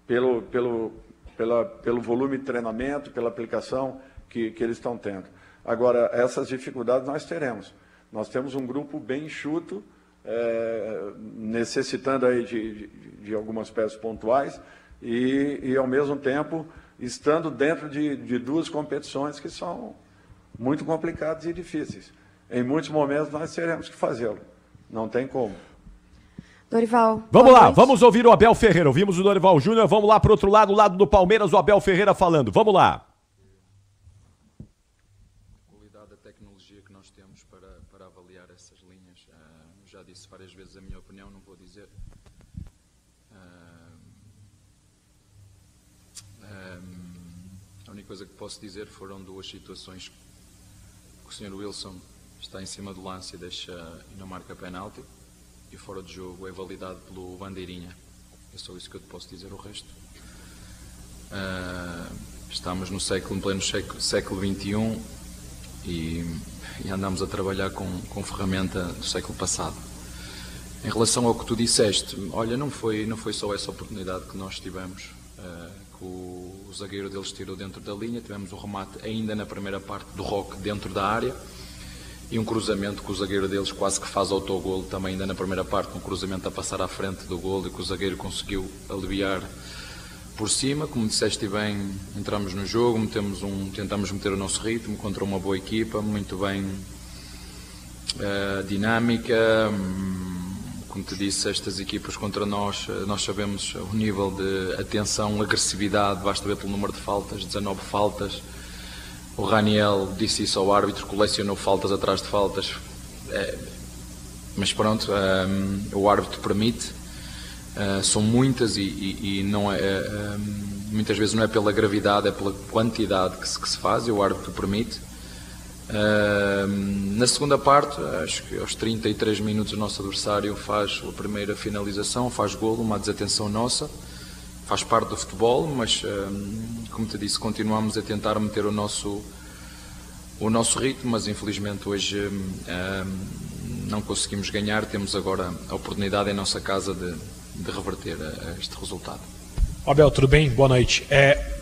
pelo volume de treinamento, pela aplicação que eles estão tendo. Agora, essas dificuldades nós teremos. Nós temos um grupo bem enxuto, necessitando aí de algumas peças pontuais e, ao mesmo tempo, estando dentro de 2 competições que são muito complicadas e difíceis. Em muitos momentos nós teremos que fazê-lo. Não tem como. Dorival. Vamos lá, vamos ouvir o Abel Ferreira. Ouvimos o Dorival Júnior, vamos lá para o outro lado, o lado do Palmeiras, o Abel Ferreira falando. Vamos lá. A qualidade da tecnologia que nós temos para avaliar essas linhas. Já disse várias vezes a minha opinião, não vou dizer. A única coisa que posso dizer foram 2 situações que o Sr. Wilson está em cima do lance e não marca penalti, e fora de jogo é validado pelo Bandeirinha. É só isso que eu te posso dizer. O resto, estamos no pleno século XXI e andamos a trabalhar com ferramenta do século passado. Em relação ao que tu disseste, olha, não foi só essa oportunidade que nós tivemos, que o zagueiro deles tirou dentro da linha. Tivemos um remate ainda na primeira parte do Roque dentro da área e um cruzamento que o zagueiro deles quase que faz autogolo também ainda na primeira parte, um cruzamento a passar à frente do golo e que o zagueiro conseguiu aliviar por cima. Como disseste bem, entramos no jogo, tentamos meter o nosso ritmo contra uma boa equipa, muito bem dinâmica. Como te disse, estas equipas contra nós sabemos o nível de atenção, agressividade, basta ver pelo número de faltas, 19 faltas. O Raniel disse isso ao árbitro, colecionou faltas atrás de faltas, mas pronto, o árbitro permite, são muitas e não muitas vezes não é pela gravidade, é pela quantidade que se faz e o árbitro permite. Na segunda parte, acho que aos 33 minutos o nosso adversário faz a primeira finalização, faz golo, uma desatenção nossa, faz parte do futebol, mas como te disse, continuamos a tentar meter o nosso ritmo, mas infelizmente hoje não conseguimos ganhar. Temos agora a oportunidade em nossa casa de reverter este resultado. Abel, tudo bem? Boa noite.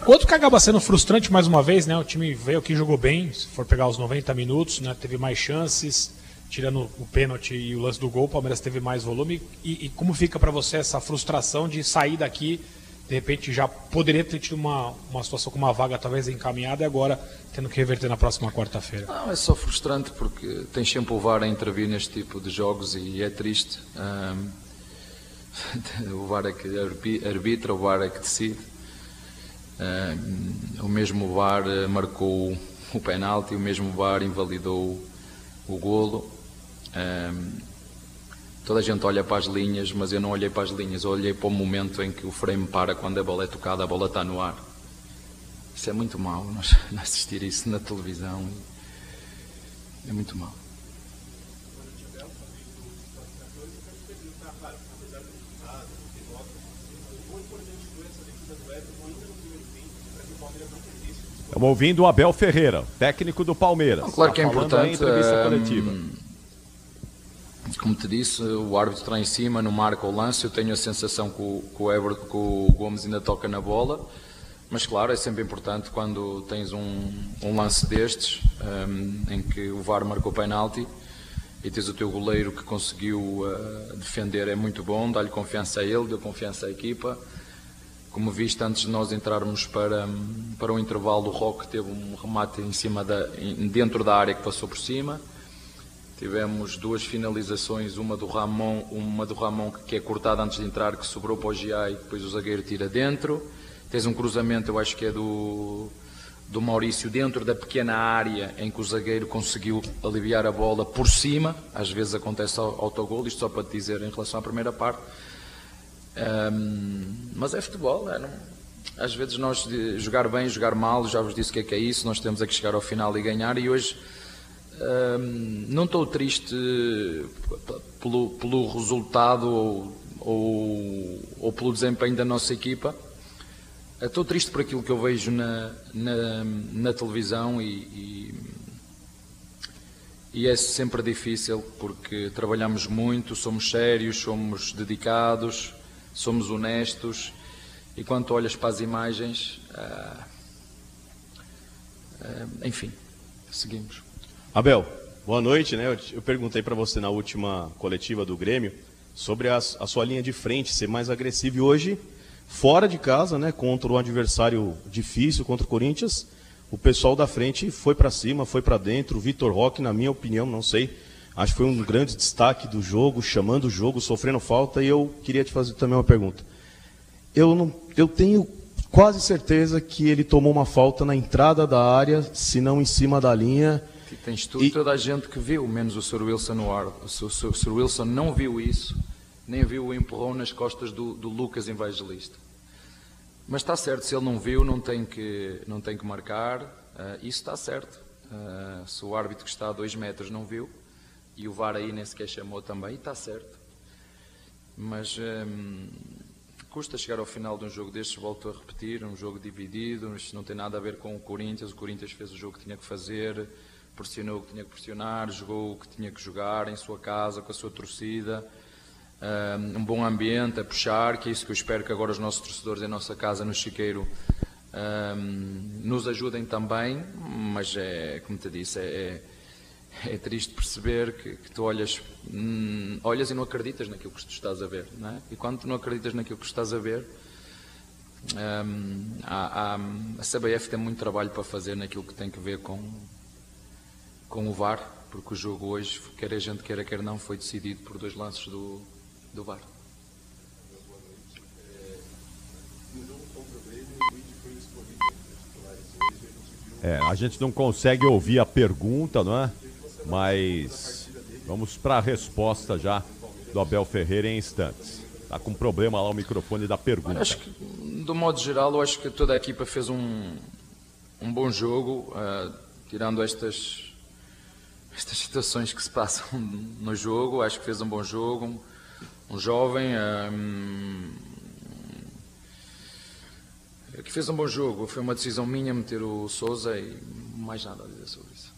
Outro que acaba sendo frustrante mais uma vez, né? O time veio aqui, jogou bem, se for pegar os 90 minutos, né? Teve mais chances, tirando o pênalti e o lance do gol, o Palmeiras teve mais volume. E como fica para você essa frustração de sair daqui, de repente já poderia ter tido uma situação com uma vaga talvez encaminhada e agora tendo que reverter na próxima quarta-feira? Não, é só frustrante porque tens sempre o VAR a intervir neste tipo de jogos e é triste. O VAR é que arbitra, o VAR é que decide. O mesmo VAR marcou o penalti, o mesmo VAR invalidou o golo. Toda a gente olha para as linhas, mas eu não olhei para as linhas, eu olhei para o momento em que o frame para quando a bola é tocada, a bola está no ar. Isso é muito mau, nós assistir isso na televisão é muito mau. Estamos ouvindo o Abel Ferreira, técnico do Palmeiras. Não, claro que é importante. Entrevista coletiva. Como te disse, o árbitro está em cima, não marca o lance. Eu tenho a sensação que o Gomes ainda toca na bola. Mas claro, é sempre importante quando tens um lance destes, em que o VAR marcou penalti e tens o teu goleiro que conseguiu defender, é muito bom, dá-lhe confiança a ele, deu confiança à equipa. Como viste, antes de nós entrarmos para o intervalo, o Roque teve um remate dentro da área que passou por cima. Tivemos duas finalizações, uma do Ramon que é cortada antes de entrar, que sobrou para o Giai, e depois o zagueiro tira dentro. Tens um cruzamento, eu acho que é do Maurício, dentro da pequena área em que o zagueiro conseguiu aliviar a bola por cima. Às vezes acontece autogol, isto só para te dizer em relação à primeira parte. Mas é futebol, às vezes nós jogar bem, jogar mal, já vos disse o que é isso, nós temos que chegar ao final e ganhar, e hoje não estou triste pelo resultado ou pelo desempenho da nossa equipa. Estou triste por aquilo que eu vejo na televisão e é sempre difícil porque trabalhamos muito, somos sérios, somos dedicados, somos honestos, e quando olhas para as imagens, enfim, seguimos. Abel, boa noite, né? Eu perguntei para você na última coletiva do Grêmio sobre a sua linha de frente ser mais agressiva, e hoje, fora de casa, né, contra um adversário difícil, contra o Corinthians, o pessoal da frente foi para cima, foi para dentro. O Vitor Roque, na minha opinião, não sei, acho que foi um grande destaque do jogo, chamando o jogo, sofrendo falta. E eu queria te fazer também uma pergunta. Eu tenho quase certeza que ele tomou uma falta na entrada da área, se não em cima da linha. Tens toda a gente que viu, menos o Sr. Wilson no ar. O Sr. Wilson não viu isso, nem viu o empurrão nas costas do Lucas Evangelista. Mas está certo, se ele não viu, não tem que marcar. Isso está certo. Se o árbitro que está a 2 metros não viu, e o VAR aí nem sequer chamou também, está certo. Mas custa chegar ao final de um jogo destes, volto a repetir, um jogo dividido, isto não tem nada a ver com o Corinthians fez o jogo que tinha que fazer, pressionou o que tinha que pressionar, jogou o que tinha que jogar em sua casa, com a sua torcida, um bom ambiente a puxar, que é isso que eu espero que agora os nossos torcedores em nossa casa no Chiqueiro nos ajudem também, mas como te disse, é triste perceber que tu olhas e não acreditas naquilo que tu estás a ver, não é? E quando tu não acreditas naquilo que tu estás a ver, a CBF tem muito trabalho para fazer naquilo que tem que ver com o VAR, porque o jogo hoje, quer a gente queira, quer não, foi decidido por 2 lances do VAR. A gente não consegue ouvir a pergunta, não é? Mas vamos para a resposta já do Abel Ferreira em instantes. Está com problema lá o microfone da pergunta. Acho que, do modo geral, eu acho que toda a equipa fez um bom jogo, tirando estas estas situações que se passam no jogo. Acho que fez um bom jogo, um jovem que fez um bom jogo. Foi uma decisão minha meter o Sousa e mais nada a dizer sobre isso.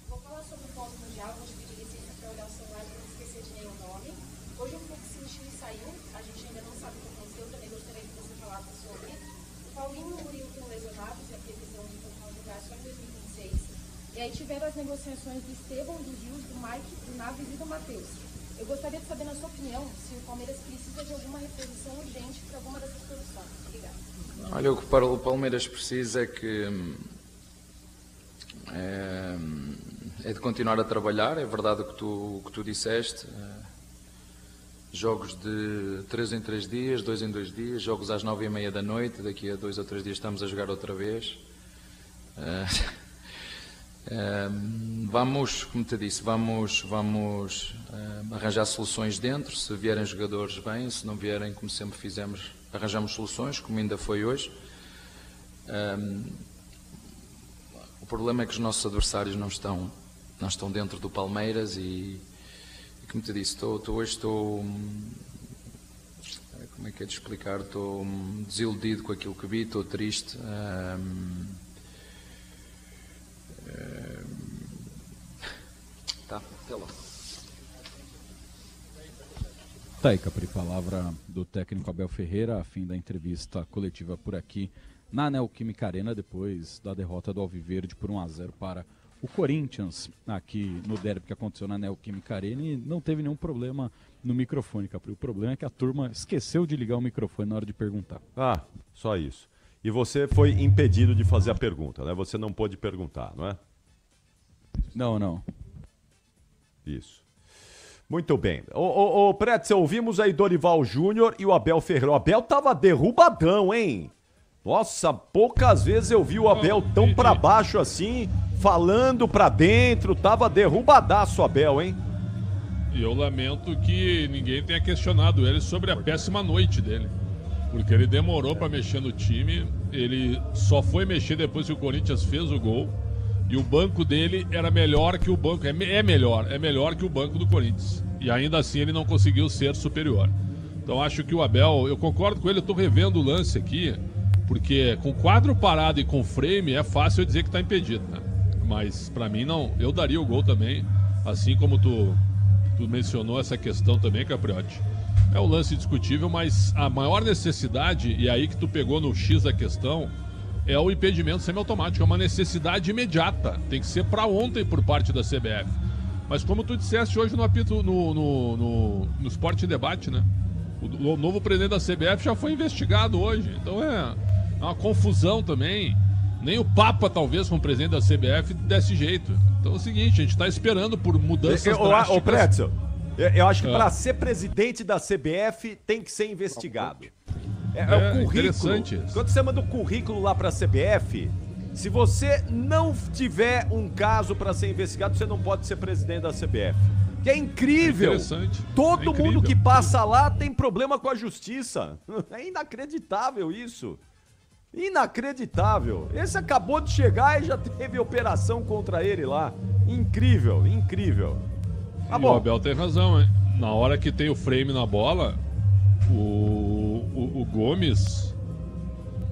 Vou falar sobre o pós-mundial, vou te pedir licença para olhar o celular para não esquecer de nenhum nome. Hoje o Fluxo saiu, a gente ainda não sabe o que aconteceu, também gostaria que você falasse sobre. O Paulinho e o Murilo estão lesionados e a previsão de voltar a jogar só em 2026. E aí tiveram as negociações do Estevão, do Gil, do Mike, do Naves e do Matheus. Eu gostaria de saber, na sua opinião, se o Palmeiras precisa de alguma reposição urgente para alguma dessas posições. Obrigada. Olha, o que o Palmeiras precisa é que é de continuar a trabalhar. É verdade o que tu disseste. Jogos de 3 em 3 dias, 2 em 2 dias, jogos às 9h30 da noite. Daqui a 2 ou 3 dias estamos a jogar outra vez. Vamos, como te disse, vamos arranjar soluções dentro. Se vierem jogadores, bem. Se não vierem, como sempre fizemos, arranjamos soluções, como ainda foi hoje. O problema é que os nossos adversários não estão dentro do Palmeiras e como te disse, hoje estou, como é que é de explicar, estou desiludido com aquilo que vi, estou triste. Tá, até lá. Tá aí, Capri, palavra do técnico Abel Ferreira, a fim da entrevista coletiva por aqui na Neoquímica Arena, depois da derrota do Alviverde por 1-0 para o Corinthians, aqui no derby que aconteceu na Neoquímica Arena, e não teve nenhum problema no microfone, Capri. O problema é que a turma esqueceu de ligar o microfone na hora de perguntar. Ah, só isso. E você foi impedido de fazer a pergunta, né? Você não pôde perguntar, não é? Não. Isso. Muito bem. Ô Pretzel, ouvimos aí Dorival Júnior e o Abel Ferreira. O Abel tava derrubadão, hein? Nossa, poucas vezes eu vi o Abel tão pra baixo assim, falando pra dentro. Tava derrubadaço o Abel, hein? E eu lamento que ninguém tenha questionado ele sobre a péssima noite dele. Porque ele demorou pra mexer no time. Ele só foi mexer depois que o Corinthians fez o gol. E o banco dele era melhor que o banco. É melhor que o banco do Corinthians. E ainda assim ele não conseguiu ser superior. Então acho que o Abel, eu concordo com ele, eu tô revendo o lance aqui. Porque com quadro parado e com frame é fácil eu dizer que tá impedido, né? Mas pra mim não, eu daria o gol também. Assim como tu mencionou essa questão também, Capriotti. É um lance discutível, mas a maior necessidade, e aí que tu pegou no X a questão, é o impedimento semiautomático. É uma necessidade imediata. Tem que ser para ontem por parte da CBF. Mas como tu disseste hoje no apito no Sport Debate, né? O novo presidente da CBF já foi investigado hoje. Então é uma confusão também. Nem o Papa, talvez, como presidente da CBF, desse jeito. Então é o seguinte, a gente está esperando por mudanças drásticas. Ô Pretzel, eu acho que para ser presidente da CBF tem que ser investigado. É o currículo. Interessante. Quando você manda o currículo lá para a CBF, se você não tiver um caso para ser investigado, você não pode ser presidente da CBF. Que é incrível. Todo mundo que passa lá tem problema com a justiça. É inacreditável isso. Inacreditável. Esse acabou de chegar e já teve operação contra ele lá. Incrível. Tá bom. O Abel tem razão, hein? Na hora que tem o frame na bola, o Gomes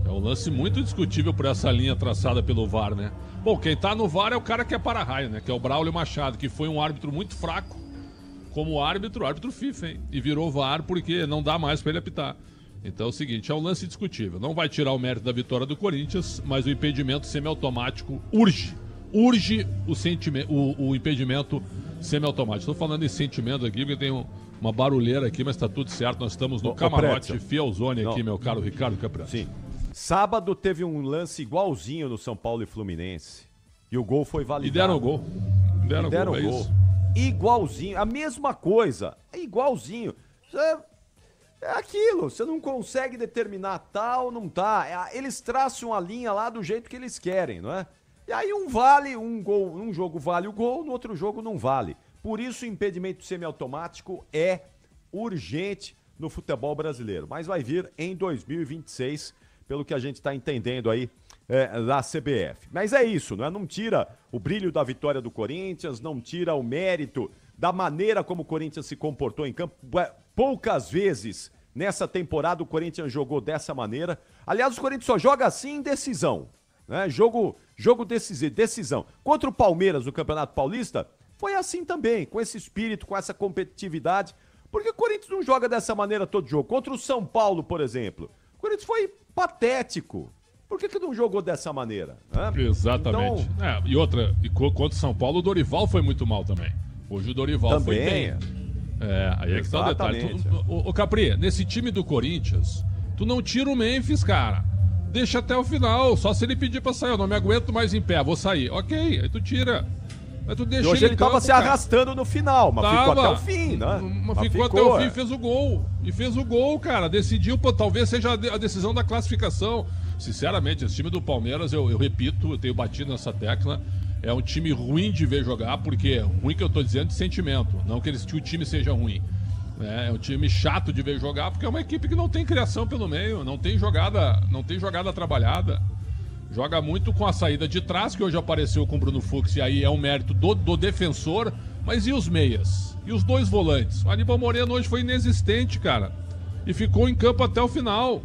é um lance muito discutível por essa linha traçada pelo VAR, né? Bom, quem tá no VAR é o cara que é para-raio, né? Que é o Braulio Machado, que foi um árbitro muito fraco como árbitro FIFA, hein? E virou VAR porque não dá mais pra ele apitar. Então é o seguinte, é um lance discutível. Não vai tirar o mérito da vitória do Corinthians, mas o impedimento semiautomático urge o impedimento semiautomático. Estou falando em sentimento aqui, porque tem uma barulheira aqui, mas tá tudo certo. Nós estamos no camarote Fielzone aqui, meu caro Ricardo Capriotti. Sim. Sábado teve um lance igualzinho no São Paulo e Fluminense. E o gol foi validado. E deram o gol. Deram o gol. Igualzinho. A mesma coisa. É igualzinho. É aquilo. Você não consegue determinar tal, não tá. Eles traçam a linha lá do jeito que eles querem, não é? E aí um jogo vale o gol, no outro jogo não vale. Por isso o impedimento semiautomático é urgente no futebol brasileiro. Mas vai vir em 2026, pelo que a gente está entendendo aí da CBF. Mas é isso, né? Não tira o brilho da vitória do Corinthians, não tira o mérito da maneira como o Corinthians se comportou em campo. Poucas vezes nessa temporada o Corinthians jogou dessa maneira. Aliás, o Corinthians só joga assim em decisão, né? Jogo decisão. Contra o Palmeiras no Campeonato Paulista, foi assim também, com esse espírito, com essa competitividade. Porque o Corinthians não joga dessa maneira todo jogo. Contra o São Paulo, por exemplo, o Corinthians foi patético. Por que não jogou dessa maneira? Né? Exatamente. Então... E outra, contra o São Paulo, o Dorival foi muito mal também. Hoje o Dorival também foi bem. Aí é que tá o detalhe. Ô Capri, nesse time do Corinthians, tu não tira o Memphis, cara. Deixa até o final. Só se ele pedir pra sair. Eu não me aguento mais em pé, vou sair. Ok, aí tu tira. Mas tu deixa hoje ele campo, tava se arrastando no final, mas ficou até o fim, né? Mas ficou até o fim, fez o gol. E fez o gol, cara. Decidiu, talvez seja a decisão da classificação. Sinceramente, esse time do Palmeiras, eu repito, eu tenho batido nessa tecla, é um time ruim de ver jogar, porque ruim que eu tô dizendo de sentimento, não que o time seja ruim. É um time chato de ver jogar, porque é uma equipe que não tem criação pelo meio, não tem jogada trabalhada. Joga muito com a saída de trás, que hoje apareceu com o Bruno Fux, e aí é um mérito do defensor, mas e os meias? E os dois volantes? O Aníbal Moreno hoje foi inexistente, cara, e ficou em campo até o final.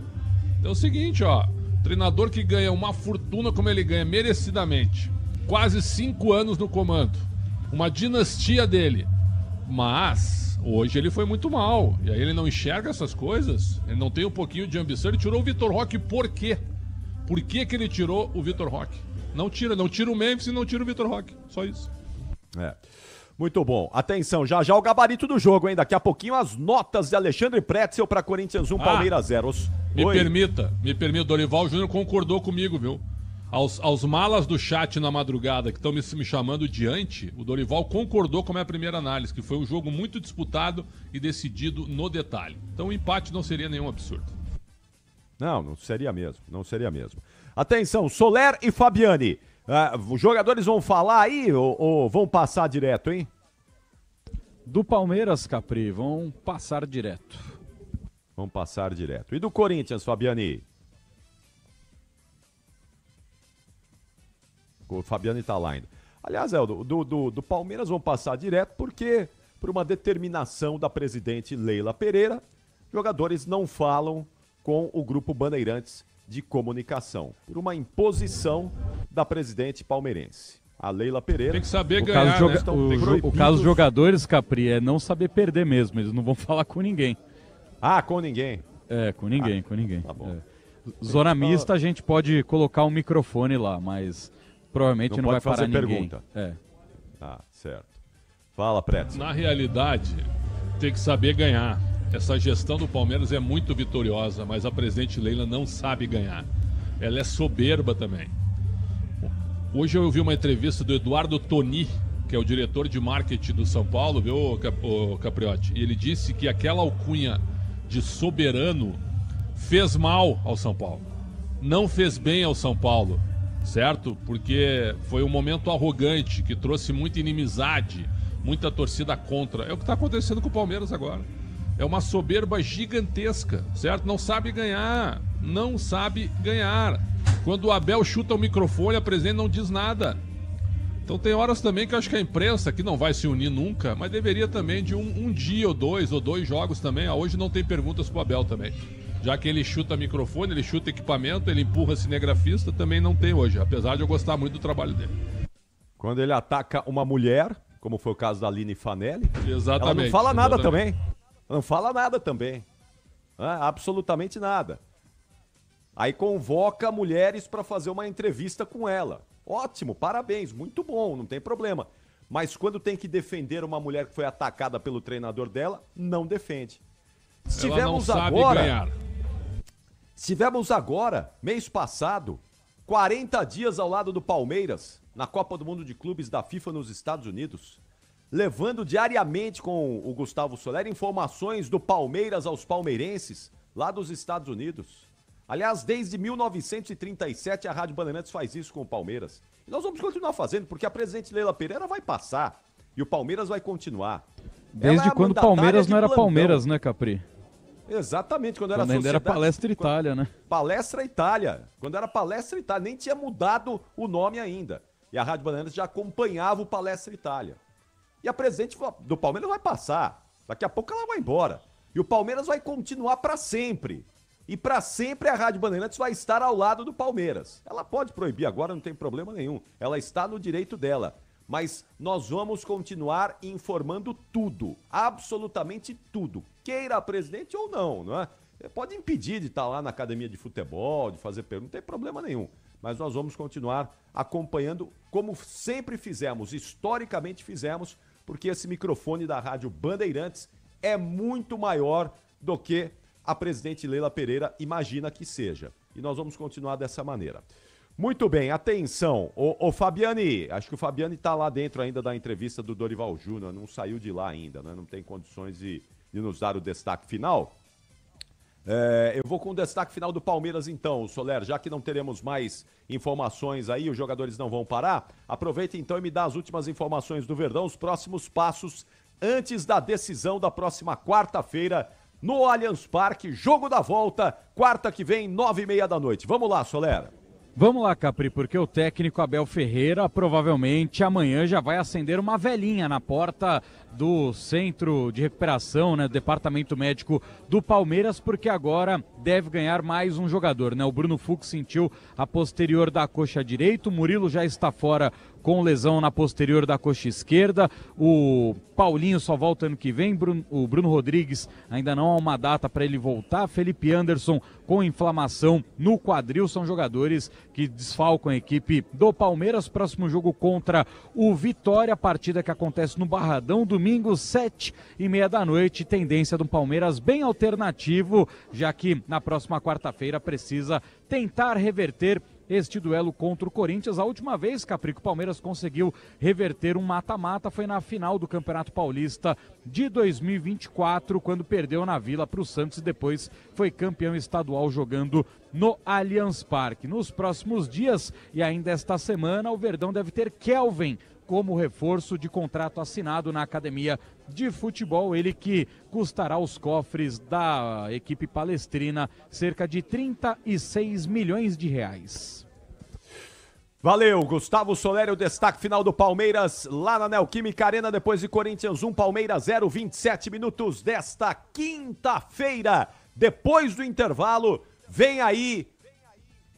Então é o seguinte, ó, treinador que ganha uma fortuna como ele ganha, merecidamente, quase 5 anos no comando, uma dinastia dele, mas hoje ele foi muito mal, e aí ele não enxerga essas coisas, ele não tem um pouquinho de ambição. Ele tirou o Vitor Roque por quê? Por que ele tirou o Vitor Roque? Não tira o Memphis e não tira o Vitor Roque, só isso. Muito bom. Atenção, já o gabarito do jogo, hein? Daqui a pouquinho as notas de Alexandre Pretzel para Corinthians 1, Palmeiras 0. Me permita, Dorival Júnior concordou comigo, viu? Aos malas do chat na madrugada que estão me chamando diante, o Dorival concordou com a minha primeira análise, que foi um jogo muito disputado e decidido no detalhe. Então o empate não seria nenhum absurdo. Não seria mesmo. Atenção, Soler e Fabiani. Os jogadores vão falar aí ou vão passar direto, hein? Do Palmeiras, Capri, vão passar direto. Vão passar direto. E do Corinthians, Fabiani? O Fabiani tá lá ainda. Aliás, do Palmeiras vão passar direto porque, por uma determinação da presidente Leila Pereira, jogadores não falam com o grupo Bandeirantes de comunicação, por uma imposição da presidente palmeirense, a Leila Pereira. Tem que saber ganhar, O caso dos jogadores, Capri, é não saber perder mesmo, eles não vão falar com ninguém. Com ninguém? Com ninguém. Tá bom. Zona mista a gente pode colocar um microfone lá, mas provavelmente não vai parar ninguém. Pergunta. Certo. Fala, Pretzel. Na realidade, tem que saber ganhar. Essa gestão do Palmeiras é muito vitoriosa, mas a presidente Leila não sabe ganhar. Ela é soberba também. Hoje eu ouvi uma entrevista do Eduardo Toni, que é o diretor de marketing do São Paulo, viu, Capriotti? E ele disse que aquela alcunha de soberano fez mal ao São Paulo. Não fez bem ao São Paulo, certo? Porque foi um momento arrogante, que trouxe muita inimizade, muita torcida contra. É o que está acontecendo com o Palmeiras agora. É uma soberba gigantesca, certo? Não sabe ganhar. Quando o Abel chuta o microfone, a presidente não diz nada. Então tem horas também que eu acho que a imprensa, que não vai se unir nunca, mas deveria também de um dia ou dois jogos também. Hoje não tem perguntas pro Abel também. Já que ele chuta microfone, ele chuta equipamento, ele empurra cinegrafista, também não tem hoje, apesar de eu gostar muito do trabalho dele. Quando ele ataca uma mulher, como foi o caso da Aline Fanelli, exatamente, ela não fala nada também. Não fala nada também. Absolutamente nada. Aí convoca mulheres para fazer uma entrevista com ela. Ótimo, parabéns, muito bom, não tem problema. Mas quando tem que defender uma mulher que foi atacada pelo treinador dela, não defende. Estivemos agora, mês passado, 40 dias ao lado do Palmeiras, na Copa do Mundo de Clubes da FIFA nos Estados Unidos, levando diariamente com o Gustavo Soler informações do Palmeiras aos palmeirenses, lá dos Estados Unidos. Aliás, desde 1937 a Rádio Bandeirantes faz isso com o Palmeiras. E nós vamos continuar fazendo, porque a presidente Leila Pereira vai passar e o Palmeiras vai continuar. Desde quando o Palmeiras não era Palmeiras, né, Capri? Exatamente, quando ainda era Palestra Itália, né? Palestra Itália. Quando era Palestra Itália, nem tinha mudado o nome ainda. E a Rádio Bandeirantes já acompanhava o Palestra Itália. E a presidente do Palmeiras vai passar. Daqui a pouco ela vai embora. E o Palmeiras vai continuar para sempre. E para sempre a Rádio Bandeirantes vai estar ao lado do Palmeiras. Ela pode proibir agora, não tem problema nenhum. Ela está no direito dela. Mas nós vamos continuar informando tudo, absolutamente tudo. Queira a presidente ou não, não é? Pode impedir de estar lá na academia de futebol, de fazer pergunta, não tem problema nenhum. Mas nós vamos continuar acompanhando como sempre fizemos, historicamente fizemos, porque esse microfone da Rádio Bandeirantes é muito maior do que a presidente Leila Pereira imagina que seja. E nós vamos continuar dessa maneira. Muito bem, atenção. Ô Fabiane, acho que o Fabiane está lá dentro ainda da entrevista do Dorival Júnior, não saiu de lá ainda, né? Não tem condições de nos dar o destaque final. Eu vou com o destaque final do Palmeiras então, Soler, já que não teremos mais informações aí, os jogadores não vão parar, aproveita então e me dá as últimas informações do Verdão, os próximos passos antes da decisão da próxima quarta-feira no Allianz Parque, jogo da volta, quarta que vem, 9h30 da noite. Vamos lá, Soler. Vamos lá, Capri, porque o técnico Abel Ferreira provavelmente amanhã já vai acender uma velinha na porta do centro de recuperação, né, do departamento médico do Palmeiras, porque agora deve ganhar mais um jogador, né? O Bruno Fux sentiu a posterior da coxa direita, o Murilo já está fora com lesão na posterior da coxa esquerda, o Paulinho só volta ano que vem, o Bruno Rodrigues ainda não há uma data para ele voltar, Felipe Anderson com inflamação no quadril, são jogadores que desfalcam a equipe do Palmeiras. Próximo jogo contra o Vitória, partida que acontece no Barradão, domingo, 7h30 da noite, tendência do Palmeiras bem alternativo, já que na próxima quarta-feira precisa tentar reverter este duelo contra o Corinthians. A última vez, Capri, que o Palmeiras conseguiu reverter um mata-mata foi na final do Campeonato Paulista de 2024, quando perdeu na Vila para o Santos e depois foi campeão estadual jogando no Allianz Parque. Nos próximos dias e ainda esta semana, o Verdão deve ter Kelvin como reforço de contrato assinado na academia de futebol, ele que custará aos cofres da equipe palestrina cerca de 36 milhões de reais. Valeu, Gustavo Soler, o destaque final do Palmeiras lá na Neoquímica Arena, depois de Corinthians 1, Palmeiras 0, 27 minutos desta quinta-feira. Depois do intervalo, vem aí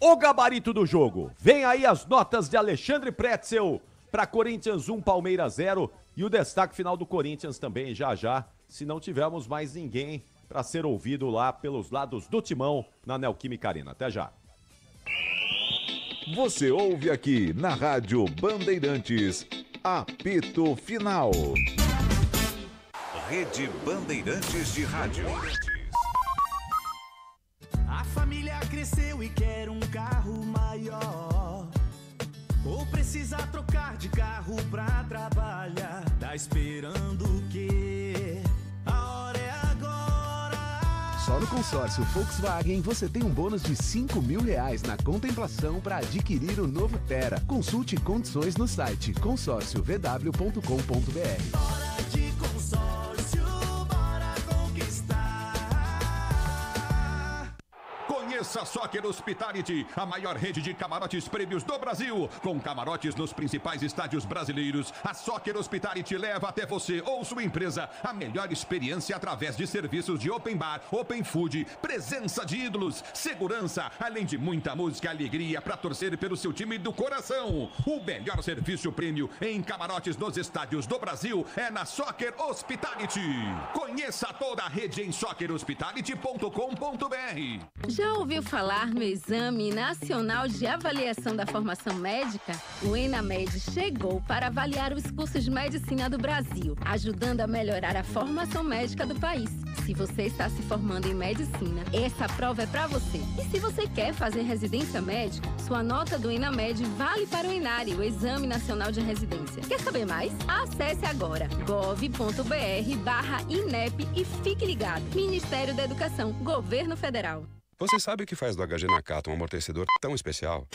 o gabarito do jogo, vem aí as notas de Alexandre Pretzel para Corinthians 1, Palmeiras 0 e o destaque final do Corinthians também já, se não tivermos mais ninguém para ser ouvido lá pelos lados do timão na Neoquímica Arena. Até já. Você ouve aqui na Rádio Bandeirantes, apito final. Rede Bandeirantes de Rádio. A família cresceu e quer um carro maior. Ou precisa trocar de carro pra trabalhar. Tá esperando o quê? A hora é agora. Só no consórcio Volkswagen você tem um bônus de R$5.000 na contemplação para adquirir o novo Tera. Consulte condições no site consórciovw.com.br. Hora de consórcio, bora conquistar. Conheça a Soccer Hospitality, a maior rede de camarotes prêmios do Brasil. Com camarotes nos principais estádios brasileiros, a Soccer Hospitality leva até você ou sua empresa a melhor experiência através de serviços de open bar, open food, presença de ídolos, segurança, além de muita música e alegria para torcer pelo seu time do coração. O melhor serviço prêmio em camarotes nos estádios do Brasil é na Soccer Hospitality. Conheça toda a rede em soccerhospitality.com.br. Já ouviu falar no Exame Nacional de Avaliação da Formação Médica? O ENAMED chegou para avaliar os cursos de medicina do Brasil, ajudando a melhorar a formação médica do país. Se você está se formando em medicina, essa prova é para você. E se você quer fazer residência médica, sua nota do ENAMED vale para o ENARE, o Exame Nacional de Residência. Quer saber mais? Acesse agora gov.br/INEP e fique ligado. Ministério da Educação, Governo Federal. Você sabe o que faz do HG Nakata um amortecedor tão especial?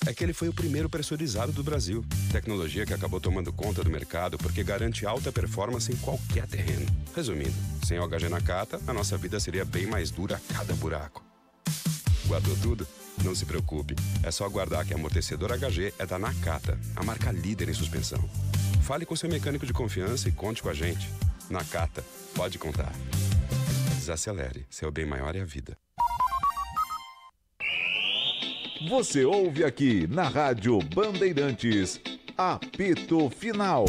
é que ele foi o primeiro pressurizado do Brasil. Tecnologia que acabou tomando conta do mercado porque garante alta performance em qualquer terreno. Resumindo, sem o HG Nakata, a nossa vida seria bem mais dura a cada buraco. Guardou tudo? Não se preocupe. É só aguardar que amortecedor HG é da Nakata, a marca líder em suspensão. Fale com seu mecânico de confiança e conte com a gente. Nakata, pode contar. Desacelere, seu bem maior é a vida. Você ouve aqui na Rádio Bandeirantes, apito final.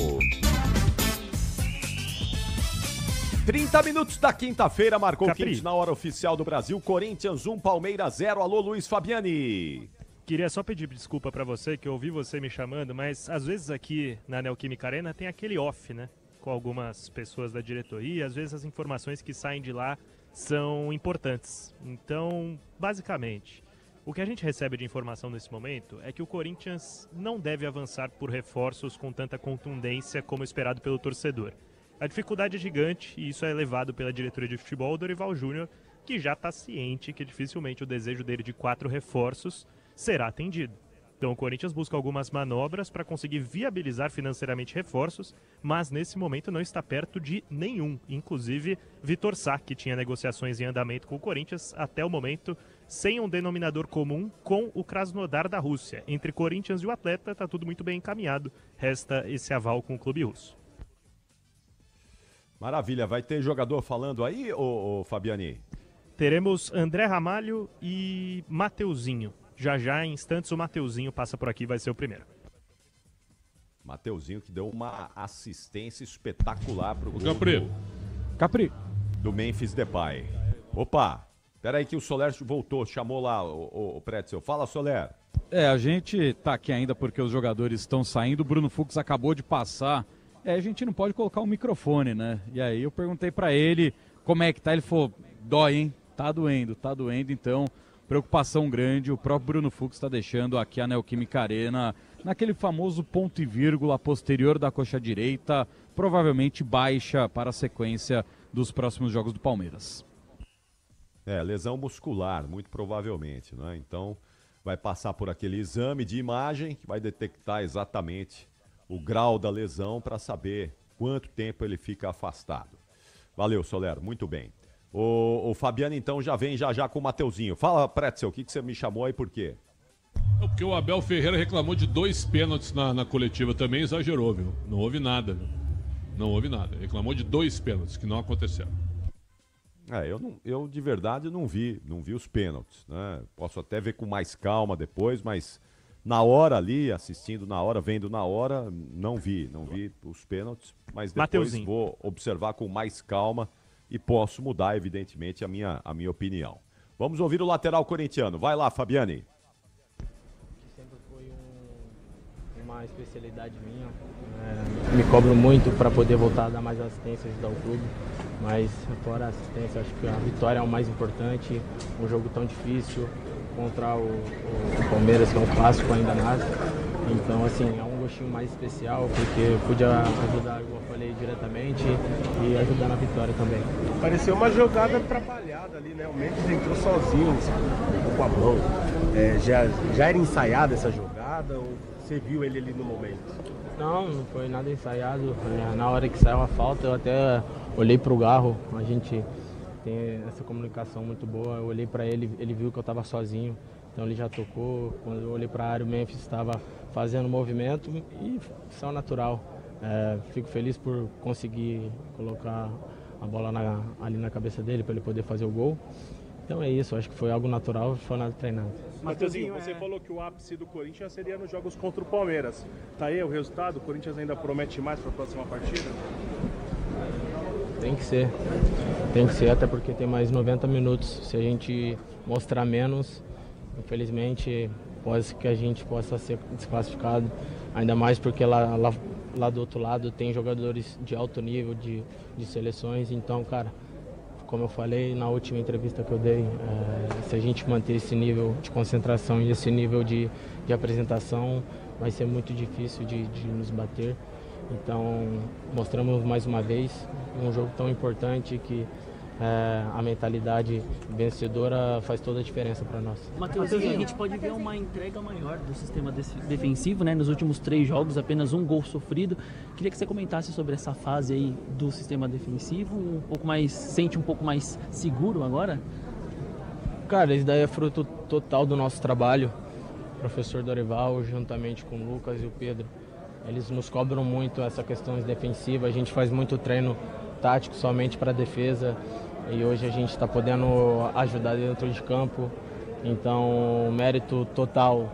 30 minutos da quinta-feira, marcou Capri. quente na hora oficial do Brasil. Corinthians 1, Palmeiras 0. Alô, Luiz Fabiani. Queria só pedir desculpa pra você, que eu ouvi você me chamando, mas às vezes aqui na Neoquímica Arena tem aquele off, né? Com algumas pessoas da diretoria, às vezes as informações que saem de lá são importantes. Então, basicamente, o que a gente recebe de informação nesse momento é que o Corinthians não deve avançar por reforços com tanta contundência como esperado pelo torcedor. A dificuldade é gigante e isso é levado pela diretoria de futebol, Dorival Júnior, que já está ciente que dificilmente o desejo dele de 4 reforços será atendido. Então o Corinthians busca algumas manobras para conseguir viabilizar financeiramente reforços, mas nesse momento não está perto de nenhum. Inclusive, Vitor Sá, que tinha negociações em andamento com o Corinthians, até o momento, sem um denominador comum com o Krasnodar da Rússia. Entre Corinthians e o atleta, está tudo muito bem encaminhado. Resta esse aval com o clube russo. Maravilha, vai ter jogador falando aí, ô Fabiani? Teremos André Ramalho e Mateuzinho. Já, em instantes, o Mateuzinho passa por aqui e vai ser o primeiro. Mateuzinho que deu uma assistência espetacular pro gol Capri. do Memphis Depay. Opa, peraí que o Soler voltou, chamou lá o Pretzel. Fala, Soler. A gente tá aqui ainda porque os jogadores estão saindo. O Bruno Fux acabou de passar. A gente não pode colocar um microfone, né? E aí eu perguntei pra ele como é que tá. Ele falou, dói, hein? Tá doendo. Então, preocupação grande. O próprio Bruno Fux está deixando aqui a Neoquímica Arena naquele famoso ponto e vírgula posterior da coxa direita, provavelmente baixa para a sequência dos próximos jogos do Palmeiras. Lesão muscular, muito provavelmente, né? Então, vai passar por aquele exame de imagem que vai detectar exatamente o grau da lesão para saber quanto tempo ele fica afastado. Valeu, Soler, muito bem. O Fabiano, então, já vem já com o Mateuzinho. Fala, Pretzel, o que você me chamou aí, por quê? Porque o Abel Ferreira reclamou de 2 pênaltis na coletiva, também exagerou, viu? Não houve nada, viu? Não houve nada. Reclamou de 2 pênaltis que não aconteceram. Eu de verdade não vi os pênaltis, né? Posso até ver com mais calma depois, mas na hora ali, assistindo na hora, vendo na hora, não vi os pênaltis, mas depois Mateuzinho. Vou observar com mais calma e posso mudar, evidentemente, a minha opinião. Vamos ouvir o lateral corintiano. Vai lá, Fabiani. Sempre foi uma especialidade minha. Me cobro muito para poder voltar a dar mais assistência, ajudar o clube. Mas fora a assistência, acho que a vitória é o mais importante. Um jogo tão difícil contra o Palmeiras, que é um clássico ainda nada. Então, assim, é um gostinho mais especial, porque eu pude ajudar, como eu falei, diretamente e ajudar na vitória também. Pareceu uma jogada atrapalhada ali, né? O Memphis entrou sozinho com a mão. Já era ensaiada essa jogada ou você viu ele ali no momento? Não foi nada ensaiado. Na hora que saiu a falta, eu até olhei para o Garro. A gente tem essa comunicação muito boa. Eu olhei para ele, ele viu que eu estava sozinho. Então ele já tocou. Quando eu olhei para a área, o Memphis estava fazendo movimento e são natural. Fico feliz por conseguir colocar a bola ali na cabeça dele para ele poder fazer o gol. Então é isso, acho que foi algo natural, foi nada treinado. Mateuzinho, você falou que o ápice do Corinthians seria nos jogos contra o Palmeiras. Tá aí o resultado? O Corinthians ainda promete mais para a próxima partida? Tem que ser, até porque tem mais 90 minutos. Se a gente mostrar menos, infelizmente, pode que a gente possa ser desclassificado. Ainda mais porque lá do outro lado tem jogadores de alto nível, de seleções. Então, cara, como eu falei na última entrevista que eu dei, se a gente manter esse nível de concentração e esse nível de apresentação, vai ser muito difícil de nos bater. Então, mostramos mais uma vez um jogo tão importante que a mentalidade vencedora faz toda a diferença para nós. Matheusinho, a gente pode ver uma entrega maior do sistema defensivo, né? Nos últimos 3 jogos, apenas 1 gol sofrido. Queria que você comentasse sobre essa fase aí do sistema defensivo, sente um pouco mais seguro agora? Cara, isso daí é fruto total do nosso trabalho. O professor Dorival, juntamente com o Lucas e o Pedro, eles nos cobram muito essa questão defensiva. A gente faz muito treino tático somente para defesa e hoje a gente está podendo ajudar dentro de campo. Então, mérito total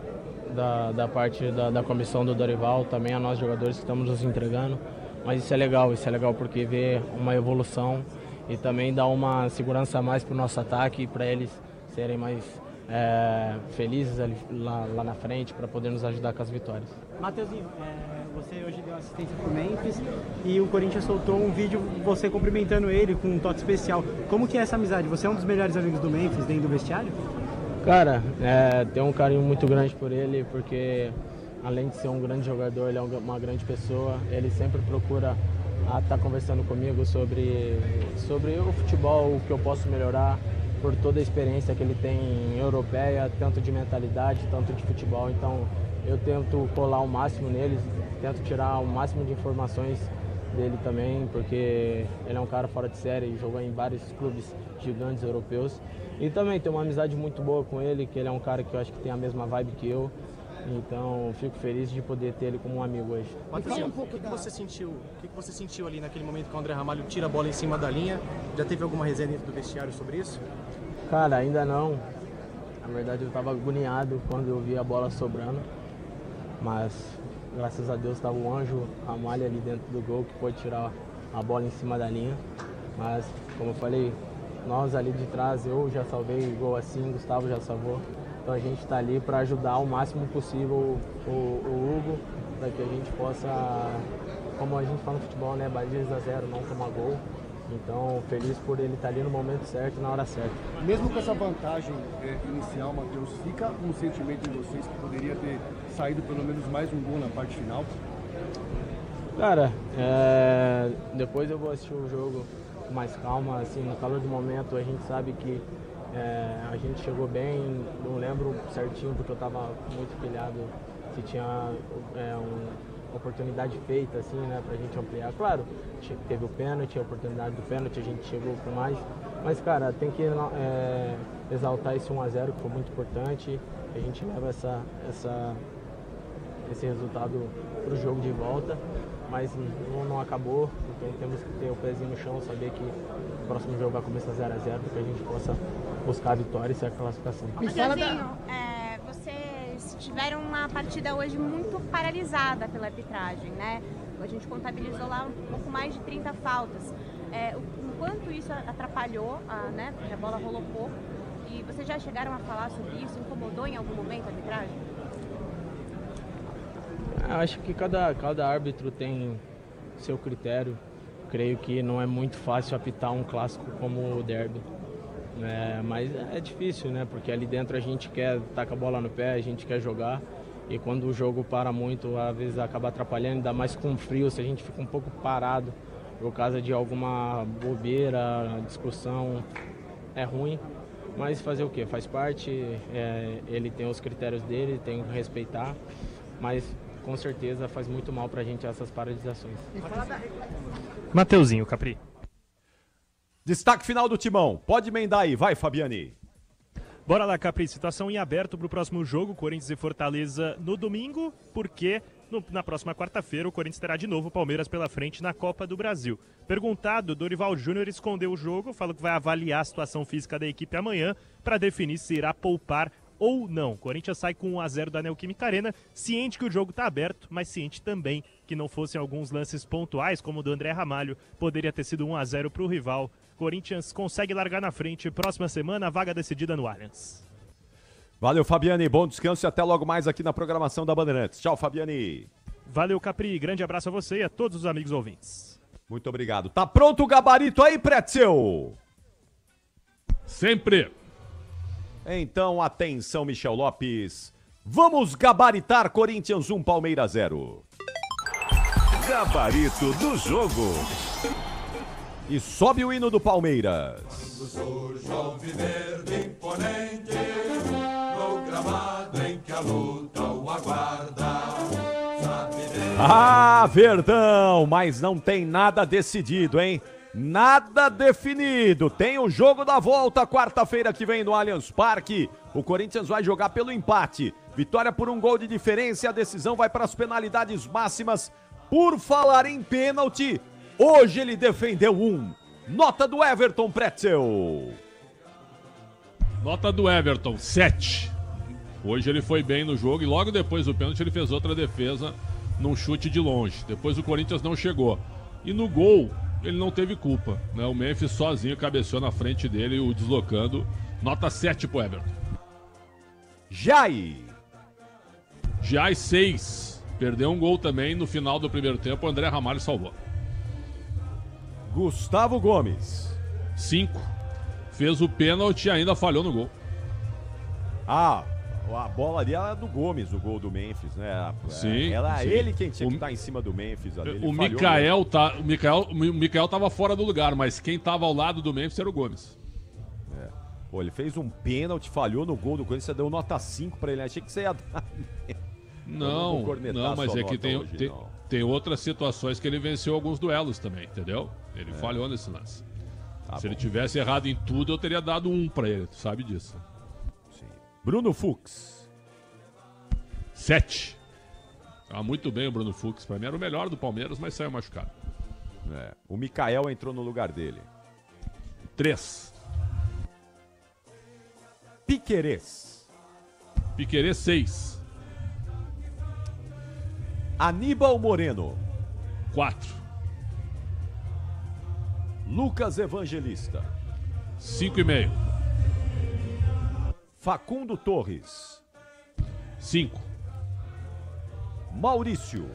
da parte da comissão do Dorival, também a nós jogadores que estamos nos entregando. Mas isso é legal porque vê uma evolução e também dá uma segurança a mais para o nosso ataque e para eles serem mais felizes ali, lá na frente para poder nos ajudar com as vitórias. Matheusinho, você hoje deu assistência pro Memphis e o Corinthians soltou um vídeo você cumprimentando ele com um toque especial. Como que é essa amizade? Você é um dos melhores amigos do Memphis dentro do vestiário? Cara, tenho um carinho muito grande por ele, porque além de ser um grande jogador, ele é uma grande pessoa. Ele sempre procura estar conversando comigo sobre o futebol, o que eu posso melhorar, por toda a experiência que ele tem europeia, tanto de mentalidade, tanto de futebol. Então eu tento colar o máximo neles, tento tirar o máximo de informações dele também, porque ele é um cara fora de série, jogou em vários clubes gigantes europeus. E também tenho uma amizade muito boa com ele, que ele é um cara que eu acho que tem a mesma vibe que eu. Então fico feliz de poder ter ele como um amigo hoje. Matheusinho, o que você sentiu ali naquele momento que o André Ramalho tira a bola em cima da linha? Já teve alguma resenha dentro do vestiário sobre isso? Cara, ainda não. Na verdade eu estava agoniado quando eu vi a bola sobrando. Mas graças a Deus estava o Anjo Ramalho ali dentro do gol que pôde tirar a bola em cima da linha. Mas como eu falei, nós ali de trás, eu já salvei gol assim, Gustavo já salvou. Então a gente está ali para ajudar o máximo possível o Hugo, para que a gente possa, como a gente fala no futebol, né, bater 2-0, não tomar gol. Então, feliz por ele estar ali no momento certo e na hora certa. Mesmo com essa vantagem inicial, Matheus, fica um sentimento em vocês que poderia ter saído pelo menos mais um gol na parte final? Cara, depois eu vou assistir o jogo com mais calma, assim, no calor do momento. A gente sabe que a gente chegou bem, não lembro certinho porque eu estava muito pilhado se tinha uma oportunidade feita assim, né, pra gente ampliar. Claro, teve o pênalti, a oportunidade do pênalti, a gente chegou por mais, mas cara, tem que exaltar esse 1-0 que foi muito importante. A gente leva esse resultado pro jogo de volta, mas não acabou, então temos que ter o pezinho no chão, saber que o próximo jogo vai começar 0-0 para que a gente possa buscar a vitória e ser a classificação. Matheusinho, vocês tiveram uma partida hoje muito paralisada pela arbitragem, né? A gente contabilizou lá um pouco mais de 30 faltas. O quanto isso atrapalhou, né? Porque a bola rolou pouco. E vocês já chegaram a falar sobre isso? Incomodou em algum momento a arbitragem? Acho que cada árbitro tem seu critério. Creio que não é muito fácil apitar um clássico como o derby. Mas é difícil, né? Porque ali dentro a gente quer estar com a bola no pé, a gente quer jogar. E quando o jogo para muito, às vezes acaba atrapalhando, ainda mais com frio, se a gente fica um pouco parado por causa de alguma bobeira, discussão, é ruim. Mas fazer o quê? Faz parte, ele tem os critérios dele, tem que respeitar. Mas com certeza faz muito mal pra gente essas paralisações. Matheusinho, Capri. Destaque final do Timão. Pode emendar aí, vai, Fabiani. Bora lá, Capri. Situação em aberto para o próximo jogo, Corinthians e Fortaleza no domingo, porque na próxima quarta-feira o Corinthians terá de novo o Palmeiras pela frente na Copa do Brasil. Perguntado, Dorival Júnior escondeu o jogo, falou que vai avaliar a situação física da equipe amanhã para definir se irá poupar ou não. Corinthians sai com 1-0 da Neoquímica Arena, ciente que o jogo está aberto, mas ciente também que não fossem alguns lances pontuais, como o do André Ramalho, poderia ter sido 1-0 para o rival. Corinthians consegue largar na frente. Próxima semana, a vaga decidida no Allianz. Valeu, Fabiani. Bom descanso e até logo mais aqui na programação da Bandeirantes. Tchau, Fabiani. Valeu, Capri. Grande abraço a você e a todos os amigos ouvintes. Muito obrigado. Tá pronto o gabarito aí, Pretzel? Sempre. Então, atenção, Michel Lopes. Vamos gabaritar Corinthians 1, Palmeiras 0. Gabarito do jogo. E sobe o hino do Palmeiras. Surge ao viverde imponente, no gramado em que a luta o aguarda. Ah, Verdão, mas não tem nada decidido, hein? Nada definido. Tem o jogo da volta quarta-feira que vem no Allianz Parque. O Corinthians vai jogar pelo empate. Vitória por 1 gol de diferença e a decisão vai para as penalidades máximas. Por falar em pênalti, hoje ele defendeu 1. Nota do Everton, Pretzel. Nota do Everton, 7. Hoje ele foi bem no jogo e logo depois do pênalti ele fez outra defesa num chute de longe. Depois o Corinthians não chegou. E no gol ele não teve culpa, né? O Memphis sozinho cabeceou na frente dele, o deslocando. Nota 7 pro Everton. Jai, 6. Perdeu um gol também no final do primeiro tempo, o André Ramalho salvou. Gustavo Gomes, 5. Fez o pênalti e ainda falhou no gol. Ah, a bola ali era do Gomes, o gol do Memphis, né? Sim. Sim. Ele quem tinha que estar em cima do Memphis ali. O Mikael tava fora do lugar, mas quem tava ao lado do Memphis era o Gomes. Pô, ele fez um pênalti, falhou no gol do Corinthians, você deu nota 5 pra ele. Achei que você ia dar. Não, mas é que tem outras situações que ele venceu alguns duelos também, entendeu? Ele falhou nesse lance. Se ele tivesse errado em tudo, eu teria dado 1 pra ele, tu sabe disso. Bruno Fux, 7. Tá muito bem o Bruno Fux. Pra mim era o melhor do Palmeiras, mas saiu machucado. O Mikael entrou no lugar dele. 3. Piquerez, 6. Aníbal Moreno, 4. Lucas Evangelista, 5,5. Facundo Torres, 5. Maurício,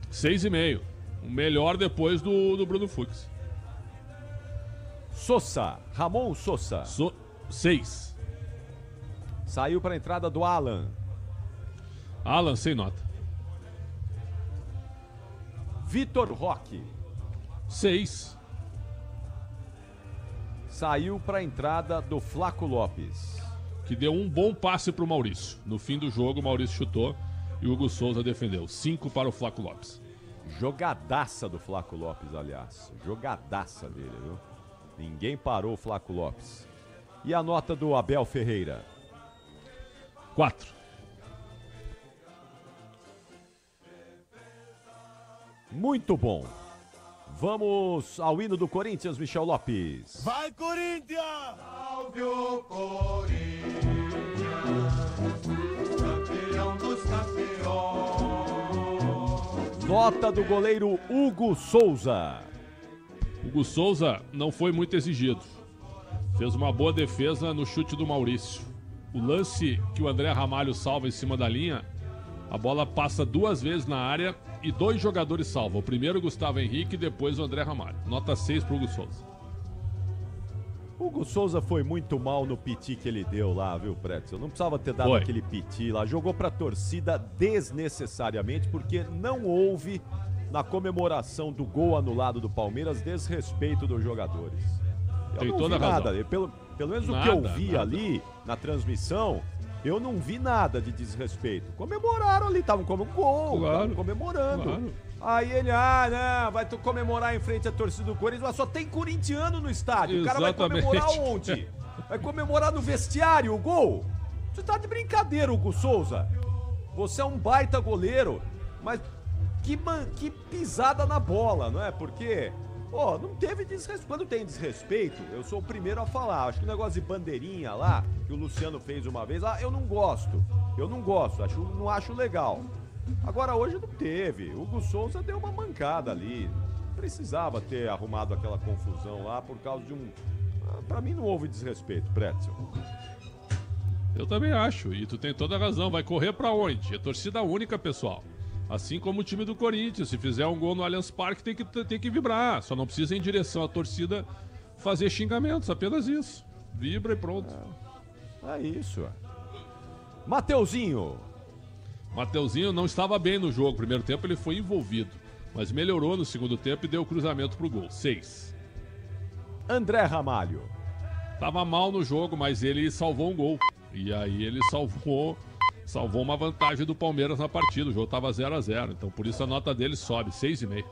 6,5. O melhor depois do Bruno Fux. Sosa, Ramon Sosa, 6. Saiu para a entrada do Alan. Alan, sem nota. Vitor Roque, 6. Saiu para a entrada do Flaco Lopes, que deu um bom passe pro Maurício. No fim do jogo, o Maurício chutou e o Hugo Souza defendeu. 5 para o Flaco Lopes. Jogadaça do Flaco Lopes, aliás. Jogadaça dele, viu? Ninguém parou o Flaco Lopes. E a nota do Abel Ferreira? 4. Muito bom. Vamos ao hino do Corinthians, Michel Lopes. Vai, Corinthians! Salve o Corinthians, campeão dos campeões. Nota do goleiro Hugo Souza. Hugo Souza não foi muito exigido. Fez uma boa defesa no chute do Maurício. O lance que o André Ramalho salva em cima da linha, a bola passa 2 vezes na área e 2 jogadores salvam. O primeiro o Gustavo Henrique e depois o André Ramalho. Nota 6 para o Hugo Souza. Hugo Souza foi muito mal no piti que ele deu lá, viu, Pretzel? Não precisava ter dado aquele piti lá. Jogou pra torcida desnecessariamente, porque não houve, na comemoração do gol anulado do Palmeiras, desrespeito dos jogadores. Tem toda a razão. Nada. Pelo menos o que eu vi ali na transmissão, eu não vi nada de desrespeito. Comemoraram ali, estavam como gol, estavam comemorando. Claro. Aí ele, não, vai comemorar em frente à torcida do Corinthians, mas só tem corintiano no estádio. Exatamente. O cara vai comemorar onde? Vai comemorar no vestiário o gol? Você tá de brincadeira, Hugo Souza. Você é um baita goleiro, mas que pisada na bola, não é? Porque, não teve desrespeito. Quando tem desrespeito, eu sou o primeiro a falar. Acho que o negócio de bandeirinha lá, que o Luciano fez uma vez, eu não gosto. Não acho legal. Agora hoje não teve. O Hugo Souza deu uma mancada ali. Precisava ter arrumado aquela confusão lá por causa de um... Pra mim não houve desrespeito, Pretzel. Eu também acho. E tu tem toda a razão. Vai correr pra onde? É torcida única, pessoal. Assim como o time do Corinthians. Se fizer um gol no Allianz Parque, tem que vibrar. Só não precisa ir em direção à torcida fazer xingamentos. Apenas isso. Vibra e pronto. É isso. Mateuzinho não estava bem no jogo. Primeiro tempo ele foi envolvido, mas melhorou no segundo tempo e deu o cruzamento pro gol. 6. André Ramalho. Tava mal no jogo, mas ele salvou um gol. E aí ele salvou uma vantagem do Palmeiras na partida. O jogo tava 0-0, então por isso a nota dele sobe, 6,5.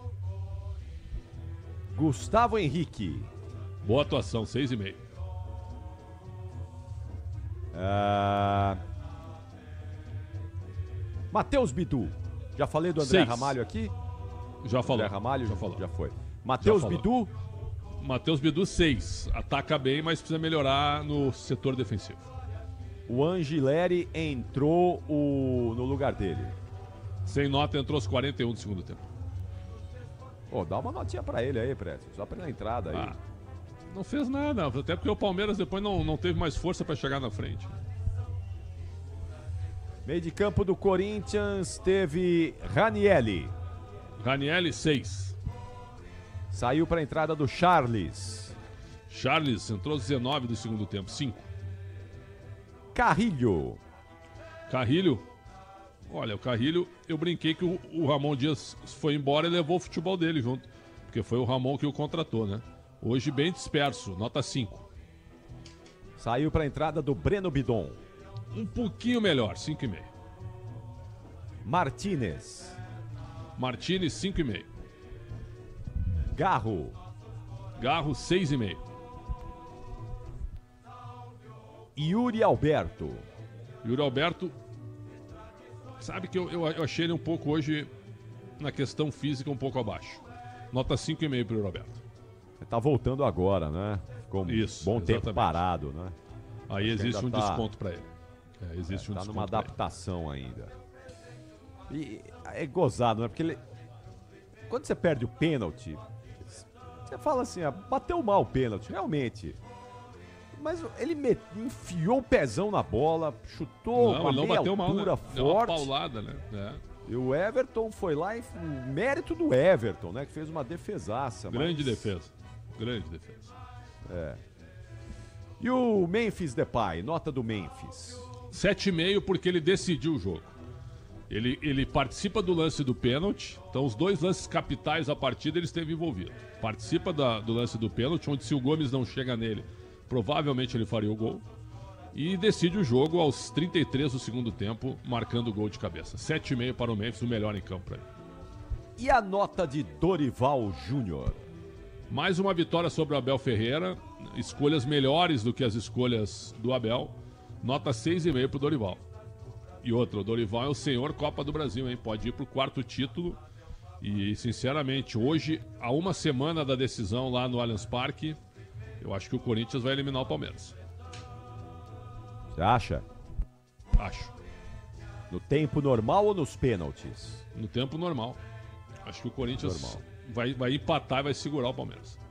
Gustavo Henrique. Boa atuação, 6,5. Matheus Bidu. Já falei do André 6. Ramalho aqui? Já falou. André Ramalho? Já falou. Já foi. Matheus Bidu? Matheus Bidu, 6. Ataca bem, mas precisa melhorar no setor defensivo. O Angileri entrou no lugar dele. Sem nota, entrou aos 41 do segundo tempo. Pô, dá uma notinha pra ele aí, Prédio. Só pra ele na entrada aí. Não fez nada, até porque o Palmeiras depois não teve mais força pra chegar na frente. Meio de campo do Corinthians teve Ranielli. Ranielli, 6. Saiu pra entrada do Charles. Charles entrou aos 19 do segundo tempo, 5. Carrilho. Olha, o Carrilho, eu brinquei que o Ramon Dias foi embora e levou o futebol dele junto. Porque foi o Ramon que o contratou, né? Hoje bem disperso, nota 5. Saiu para a entrada do Breno Bidon. Um pouquinho melhor, 5,5. Martínez, 5,5. Garro, 6,5. Yuri Alberto, sabe que eu achei ele um pouco hoje, na questão física, um pouco abaixo. Nota 5,5 pro Yuri Alberto. Ele tá voltando agora, né? Ficou um bom exatamente. tempo parado, né? Aí existe um desconto para ele. Existe um tá desconto numa adaptação ainda. E é gozado, né? Porque quando você perde o pênalti, você fala assim, bateu mal o pênalti, realmente. Mas ele enfiou o pezão na bola, chutou uma meia altura forte. Deu uma paulada, né? E o Everton foi lá, o mérito do Everton, né? Que fez uma defesaça. Grande defesa. E o Memphis Depay, nota do Memphis? 7,5 porque ele decidiu o jogo. Ele participa do lance do pênalti, então os dois lances capitais da partida ele esteve envolvido. Participa do lance do pênalti, onde se o Gomes não chega nele, provavelmente ele faria o gol. E decide o jogo aos 33 do segundo tempo, marcando o gol de cabeça. 7,5 para o Memphis, o melhor em campo para ele. E a nota de Dorival Júnior? Mais uma vitória sobre o Abel Ferreira, escolhas melhores do que as escolhas do Abel. Nota 6,5 para o Dorival. E outra, o Dorival é o senhor Copa do Brasil, hein? Pode ir pro 4º título. E, sinceramente, hoje, a uma semana da decisão lá no Allianz Parque, eu acho que o Corinthians vai eliminar o Palmeiras. Você acha? Acho. No tempo normal ou nos pênaltis? No tempo normal. Acho que o Corinthians vai empatar e vai segurar o Palmeiras.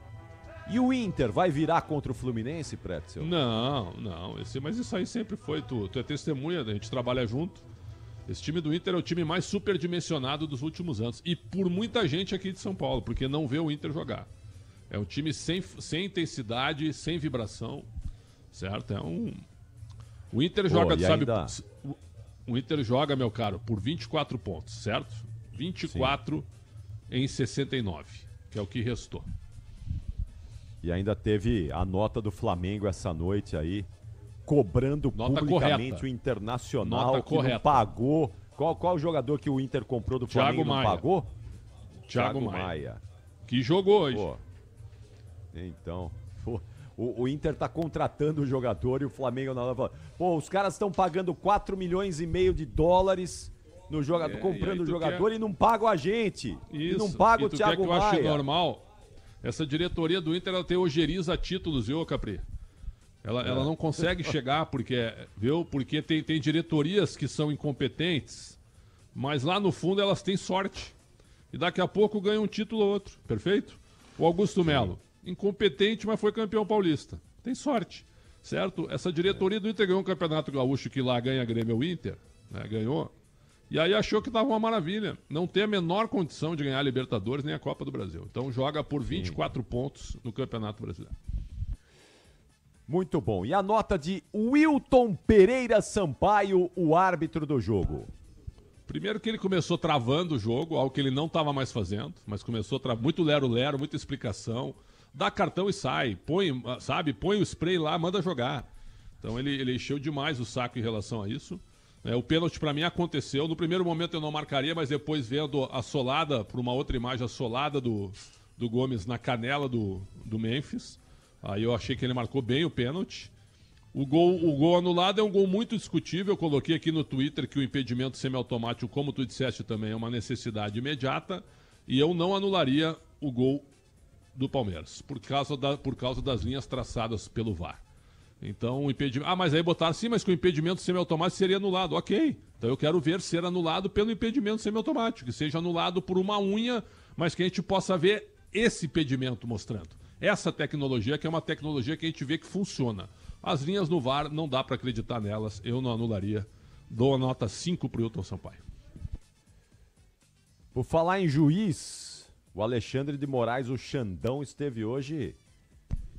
E o Inter vai virar contra o Fluminense, Pretzel? Não. Mas isso aí sempre foi. Tu é testemunha, a gente trabalha junto. Esse time do Inter é o time mais superdimensionado dos últimos anos. E por muita gente aqui de São Paulo, porque não vê o Inter jogar. É um time sem intensidade, sem vibração. Certo? O Inter joga, sabe... O Inter joga, meu caro, por 24 pontos, certo? 24 em 69, que é o que restou. E ainda teve a nota do Flamengo essa noite aí, cobrando nota publicamente correta. O Internacional, nota que correta. não pagou. Qual jogador que o Inter comprou do Flamengo não pagou? Thiago Maia. Que jogou hoje. Pô. Então, o Inter tá contratando o jogador e o Flamengo na hora fala, os caras estão pagando 4,5 milhões de dólares no jogador, comprando o jogador e não pagam a gente. Isso. E não pagam o Thiago Maia. Eu acho normal. Essa diretoria do Inter, ela tem ojeriza títulos, viu, Capri? Ela não consegue chegar porque tem diretorias que são incompetentes, mas lá no fundo elas têm sorte. E daqui a pouco ganha um título ou outro, perfeito? O Augusto Melo, incompetente, mas foi campeão paulista. Tem sorte, certo? Essa diretoria do Inter ganhou um campeonato gaúcho que lá ganha Grêmio o Inter, né? Ganhou. E aí achou que estava uma maravilha. Não tem a menor condição de ganhar a Libertadores nem a Copa do Brasil. Então joga por 24 pontos no Campeonato Brasileiro. Muito bom. E a nota de Wilton Pereira Sampaio, o árbitro do jogo? Primeiro que ele começou travando o jogo, algo que ele não estava mais fazendo, mas começou muito lero-lero, muita explicação. dá cartão e sai. Põe o spray lá, manda jogar. Então ele encheu demais o saco em relação a isso. O pênalti para mim aconteceu. No primeiro momento eu não marcaria, mas depois vendo a solada, por uma outra imagem, a solada do Gomes na canela do Memphis. Aí eu achei que ele marcou bem o pênalti. O gol anulado é um gol muito discutível. Eu coloquei aqui no Twitter que o impedimento semiautomático, como tu disseste também, é uma necessidade imediata. E eu não anularia o gol do Palmeiras, por causa das linhas traçadas pelo VAR. Então o impedimento... mas aí botaram sim, mas que o impedimento semiautomático seria anulado. Ok, então eu quero ver ser anulado pelo impedimento semiautomático, que seja anulado por uma unha, mas que a gente possa ver esse impedimento mostrando. Essa tecnologia, que é uma tecnologia que a gente vê que funciona. As linhas no VAR, não dá para acreditar nelas, eu não anularia. Dou a nota 5 pro Hilton Sampaio. Por falar em juiz, o Alexandre de Moraes, o Xandão, esteve hoje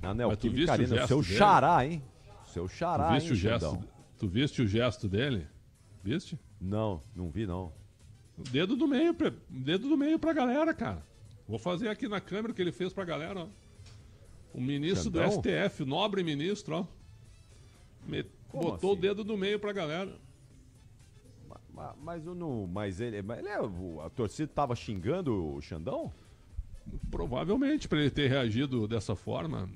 na Neoquímica Arena. Seu xará, hein? Seu xará, hein, Xandão? Tu viste o gesto dele? Viste? Não vi não. O dedo do meio pra galera, cara. Vou fazer aqui na câmera o que ele fez pra galera, ó. O ministro Xandão? Do STF, o nobre ministro, ó. Botou assim? O dedo do meio pra galera. Mas a torcida tava xingando o Xandão? Provavelmente, para ele ter reagido dessa forma.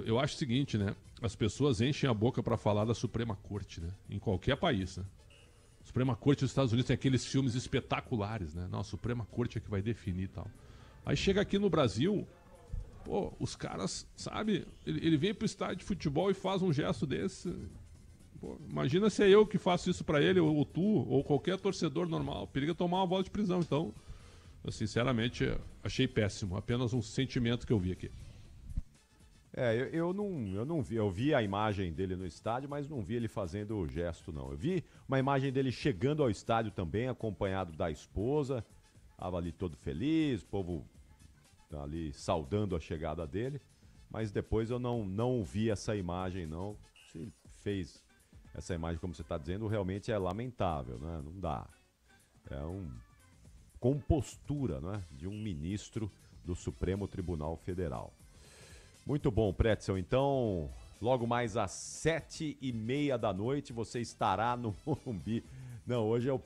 Eu acho o seguinte, né? As pessoas enchem a boca para falar da Suprema Corte, né? Em qualquer país, né? A Suprema Corte dos Estados Unidos tem aqueles filmes espetaculares, né? Não, a Suprema Corte é que vai definir e tal. Aí chega aqui no Brasil, pô, os caras, sabe? Ele vem pro estádio de futebol e faz um gesto desse. Pô, imagina se é eu que faço isso para ele, ou tu, ou qualquer torcedor normal. Periga tomar uma bola de prisão. Então, eu, sinceramente, achei péssimo. Apenas um sentimento que eu vi aqui. Eu não vi. Eu vi a imagem dele no estádio, mas não vi ele fazendo o gesto, não. Eu vi uma imagem dele chegando ao estádio também, acompanhado da esposa. Estava ali todo feliz, o povo ali saudando a chegada dele. Mas depois eu não vi essa imagem, não. Se ele fez essa imagem, como você está dizendo, realmente é lamentável, né? Não dá. É compostura, né? De um ministro do Supremo Tribunal Federal. Muito bom, Pretzel. Então, logo mais às 7h30 da noite, você estará no Morumbi. Não, hoje é o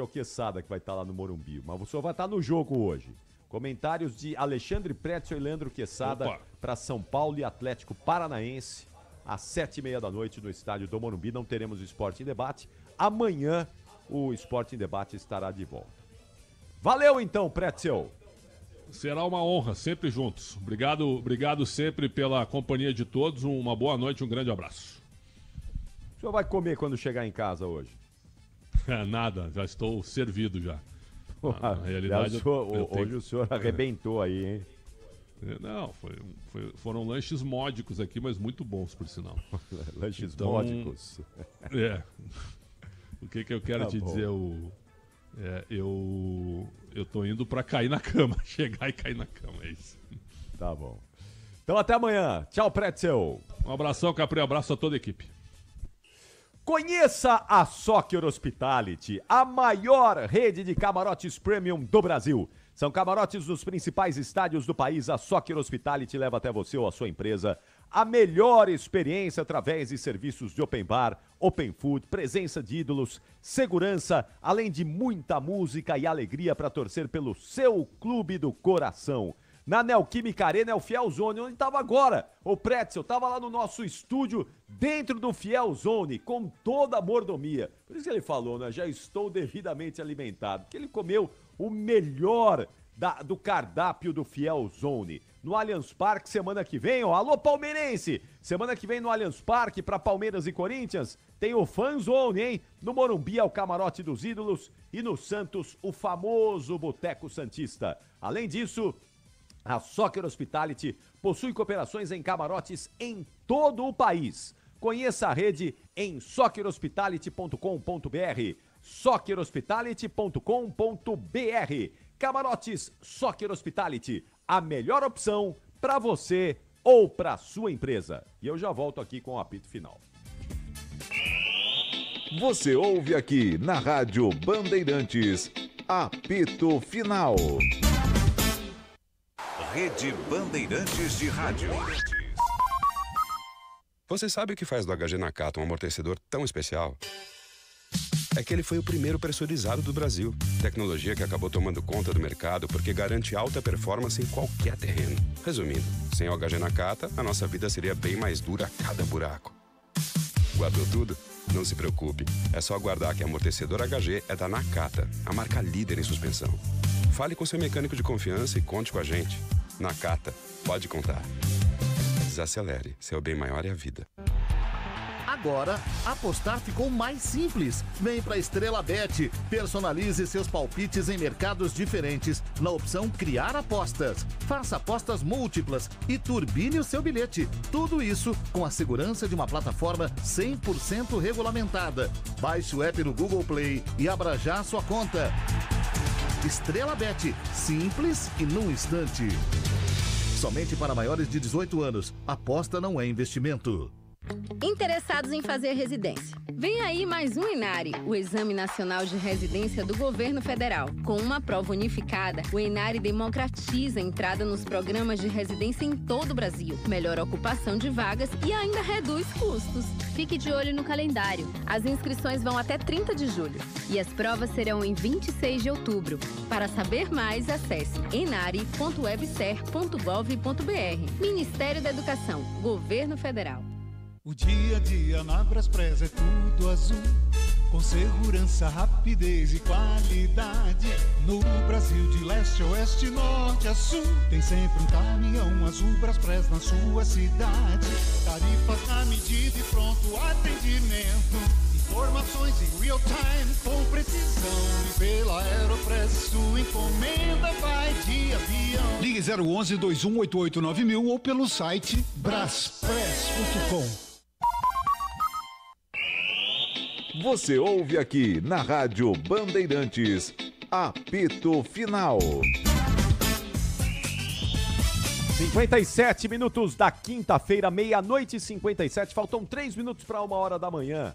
Quesada que vai estar lá no Morumbi. Mas você vai estar no jogo hoje. Comentários de Alexandre Pretzel e Leandro Quesada para São Paulo e Atlético Paranaense. Às 7h30 da noite no estádio do Morumbi. Não teremos o Esporte em Debate. Amanhã o Esporte em Debate estará de volta. Valeu então, Pretzel. Será uma honra, sempre juntos. Obrigado sempre pela companhia de todos. Uma boa noite, um grande abraço. O senhor vai comer quando chegar em casa hoje? Nada, já estou servido já. Na realidade, hoje o senhor arrebentou aí, hein? Não, foram lanches módicos aqui, mas muito bons, por sinal. Lanches módicos. O que eu quero te dizer? Eu tô indo pra cair na cama, chegar e cair na cama, é isso. Tá bom. Então até amanhã. Tchau, Pretzel. Um abração, Capri, abraço a toda a equipe. Conheça a Soccer Hospitality, a maior rede de camarotes premium do Brasil. São camarotes nos principais estádios do país. A Soccer Hospitality leva até você ou a sua empresa a melhor experiência através de serviços de open bar, open food, presença de ídolos, segurança, além de muita música e alegria para torcer pelo seu clube do coração. Na Neoquímica Arena é o Fiel Zone, onde estava agora. O Pretzel estava lá no nosso estúdio, dentro do Fiel Zone, com toda a mordomia. Por isso que ele falou, né? Já estou devidamente alimentado. Porque ele comeu o melhor do cardápio do Fiel Zone. No Allianz Parque, semana que vem, ó. Alô, palmeirense! Semana que vem no Allianz Parque, para Palmeiras e Corinthians, tem o Fan Zone, hein? No Morumbi é o Camarote dos Ídolos e no Santos, o famoso Boteco Santista. Além disso, a Soccer Hospitality possui cooperações em camarotes em todo o país. Conheça a rede em soccerhospitality.com.br, soccerhospitality.com.br. Camarotes Soccer Hospitality, a melhor opção para você ou para sua empresa. E eu já volto aqui com o apito final. Você ouve aqui na Rádio Bandeirantes, apito final. Rede Bandeirantes de Rádio. Você sabe o que faz do HG Nakata um amortecedor tão especial? É que ele foi o primeiro pressurizado do Brasil. Tecnologia que acabou tomando conta do mercado porque garante alta performance em qualquer terreno. Resumindo, sem o HG Nakata, a nossa vida seria bem mais dura a cada buraco. Guardou tudo? Não se preocupe. É só aguardar que amortecedor HG é da Nakata, a marca líder em suspensão. Fale com seu mecânico de confiança e conte com a gente. Nakata, pode contar. Desacelere, seu bem maior é a vida. Agora, apostar ficou mais simples. Vem pra Estrela Bet. Personalize seus palpites em mercados diferentes na opção Criar Apostas. Faça apostas múltiplas e turbine o seu bilhete. Tudo isso com a segurança de uma plataforma 100% regulamentada. Baixe o app no Google Play e abra já sua conta. Estrela Bet. Simples e num instante. Somente para maiores de 18 anos. Aposta não é investimento. Interessados em fazer residência? Vem aí mais um ENARE, o Exame Nacional de Residência do Governo Federal. Com uma prova unificada, o ENARE democratiza a entrada nos programas de residência em todo o Brasil, melhora a ocupação de vagas e ainda reduz custos. Fique de olho no calendário. As inscrições vão até 30 de julho. E as provas serão em 26 de outubro. Para saber mais, acesse enare.webser.gov.br. Ministério da Educação, Governo Federal. O dia a dia na Braspress é tudo azul, com segurança, rapidez e qualidade. No Brasil de leste a oeste, norte a sul, tem sempre um caminhão azul Braspress na sua cidade. Tarifas na medida e pronto atendimento. Informações em real time com precisão. E pela Aeropress sua encomenda vai de avião. Ligue 011-2188-9000 ou pelo site braspress.com. Você ouve aqui na Rádio Bandeirantes, apito final. 57 minutos da quinta-feira, meia-noite e 57. Faltam 3 minutos para 1h da manhã.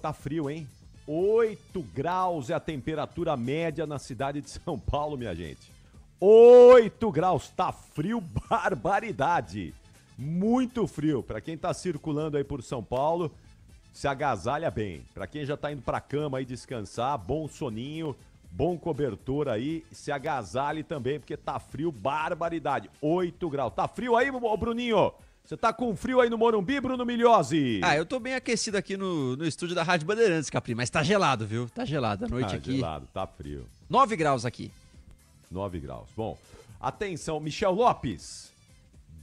Tá frio, hein? 8 graus é a temperatura média na cidade de São Paulo, minha gente. 8 graus, tá frio, barbaridade. Muito frio. Para quem tá circulando aí por São Paulo, se agasalha bem. Pra quem já tá indo pra cama aí descansar, bom soninho, bom cobertor aí, se agasalhe também, porque tá frio, barbaridade. 8 graus. Tá frio aí, Bruninho? Você tá com frio aí no Morumbi, Bruno Milhozzi? Eu tô bem aquecido aqui no estúdio da Rádio Bandeirantes, Capri, mas tá gelado, viu? Tá gelado a noite aqui. Tá gelado, tá frio. 9 graus aqui. 9 graus. Bom, atenção, Michel Lopes.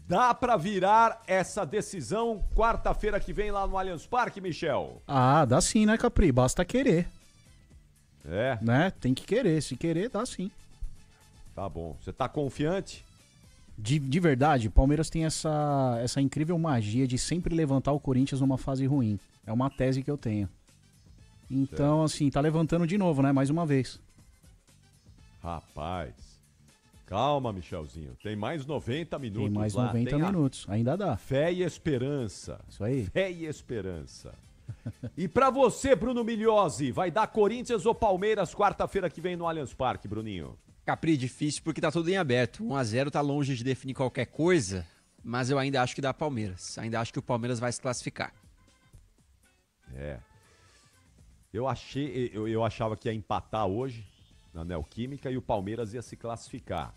Dá pra virar essa decisão quarta-feira que vem lá no Allianz Parque, Michel? Dá sim, né, Capri? Basta querer. É? Né? Tem que querer. Se querer, dá sim. Tá bom. Você tá confiante? De verdade, o Palmeiras tem essa incrível magia de sempre levantar o Corinthians numa fase ruim. É uma tese que eu tenho. Então, assim, tá levantando de novo, né? Mais uma vez. Rapaz. Calma, Michelzinho. Tem mais 90 minutos lá. Tem mais 90 minutos. Ainda dá. Fé e esperança. Isso aí. Fé e esperança. E pra você, Bruno Milhozzi, vai dar Corinthians ou Palmeiras quarta-feira que vem no Allianz Parque, Bruninho? Capri, difícil porque tá tudo em aberto. 1-0 tá longe de definir qualquer coisa, mas eu ainda acho que dá Palmeiras. Ainda acho que o Palmeiras vai se classificar. Eu achava que ia empatar hoje na Neoquímica e o Palmeiras ia se classificar.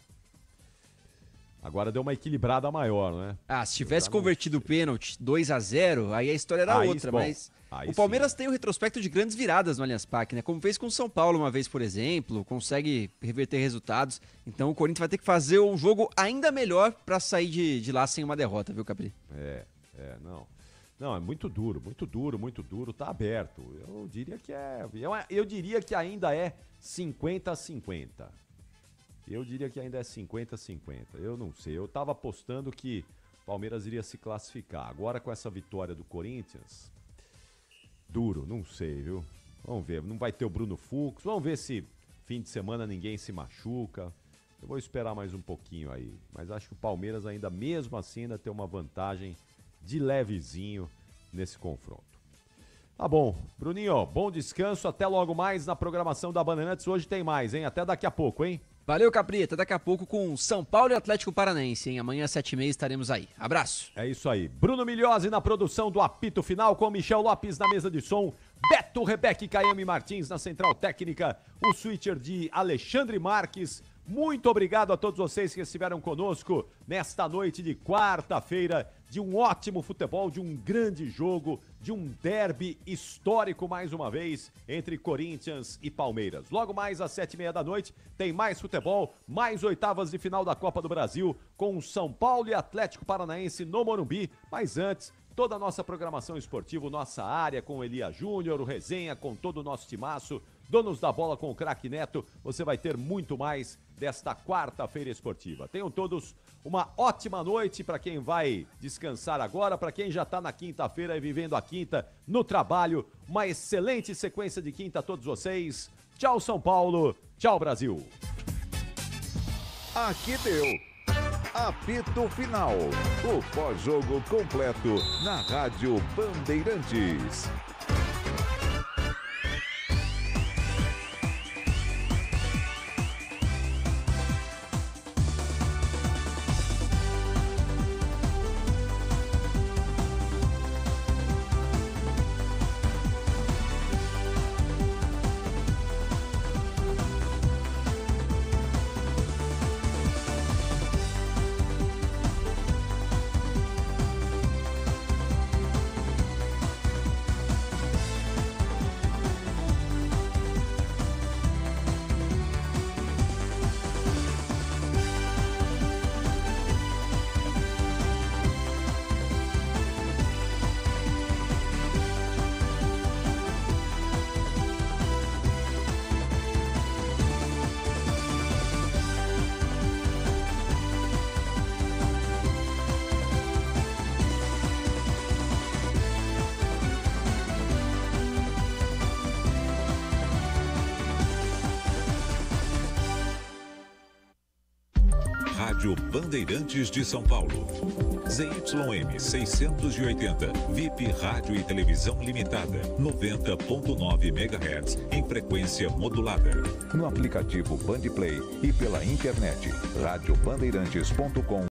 Agora deu uma equilibrada maior, né? Se tivesse convertido o pênalti 2-0, aí a história era outra, mas o Palmeiras tem um retrospecto de grandes viradas no Allianz Parque, né? Como fez com o São Paulo uma vez, por exemplo, consegue reverter resultados. Então o Corinthians vai ter que fazer um jogo ainda melhor para sair de lá sem uma derrota, viu, Capri? Não, é muito duro, tá aberto. Eu diria que ainda é 50-50. Eu diria que ainda é 50-50. Eu não sei. Eu tava apostando que o Palmeiras iria se classificar. Agora com essa vitória do Corinthians, duro, não sei, viu? Vamos ver. Não vai ter o Bruno Fux. Vamos ver se fim de semana ninguém se machuca. Eu vou esperar mais um pouquinho aí. Mas acho que o Palmeiras ainda, mesmo assim, ainda tem uma vantagem de levezinho nesse confronto. Tá bom. Bruninho, bom descanso. Até logo mais na programação da Bandeirantes. Hoje tem mais, hein? Até daqui a pouco, hein? Valeu, Capri. Até daqui a pouco com São Paulo e Atlético Paranaense, hein? Amanhã às 7h30 estaremos aí. Abraço. É isso aí. Bruno Migliozzi na produção do apito final, com Michel Lopes na mesa de som, Beto, Rebeca e Caiame Martins na central técnica, o switcher de Alexandre Marques. Muito obrigado a todos vocês que estiveram conosco nesta noite de quarta-feira, de um ótimo futebol, de um grande jogo, de um derby histórico mais uma vez entre Corinthians e Palmeiras. Logo mais às 7h30 da noite tem mais futebol, mais oitavas de final da Copa do Brasil com São Paulo e Atlético Paranaense no Morumbi. Mas antes, toda a nossa programação esportiva, nossa área com Elia Júnior, o Resenha com todo o nosso timaço, Donos da Bola com o Craque Neto, você vai ter muito mais desta quarta-feira esportiva. Tenham todos uma ótima noite para quem vai descansar agora, para quem já está na quinta-feira e vivendo a quinta no trabalho. Uma excelente sequência de quinta a todos vocês. Tchau, São Paulo. Tchau, Brasil. Aqui deu. Apito Final. O pós-jogo completo na Rádio Bandeirantes. Rádio Bandeirantes de São Paulo. ZYM 680, VIP Rádio e Televisão Limitada, 90.9 MHz, em frequência modulada. No aplicativo Bandplay e pela internet, radiobandeirantes.com.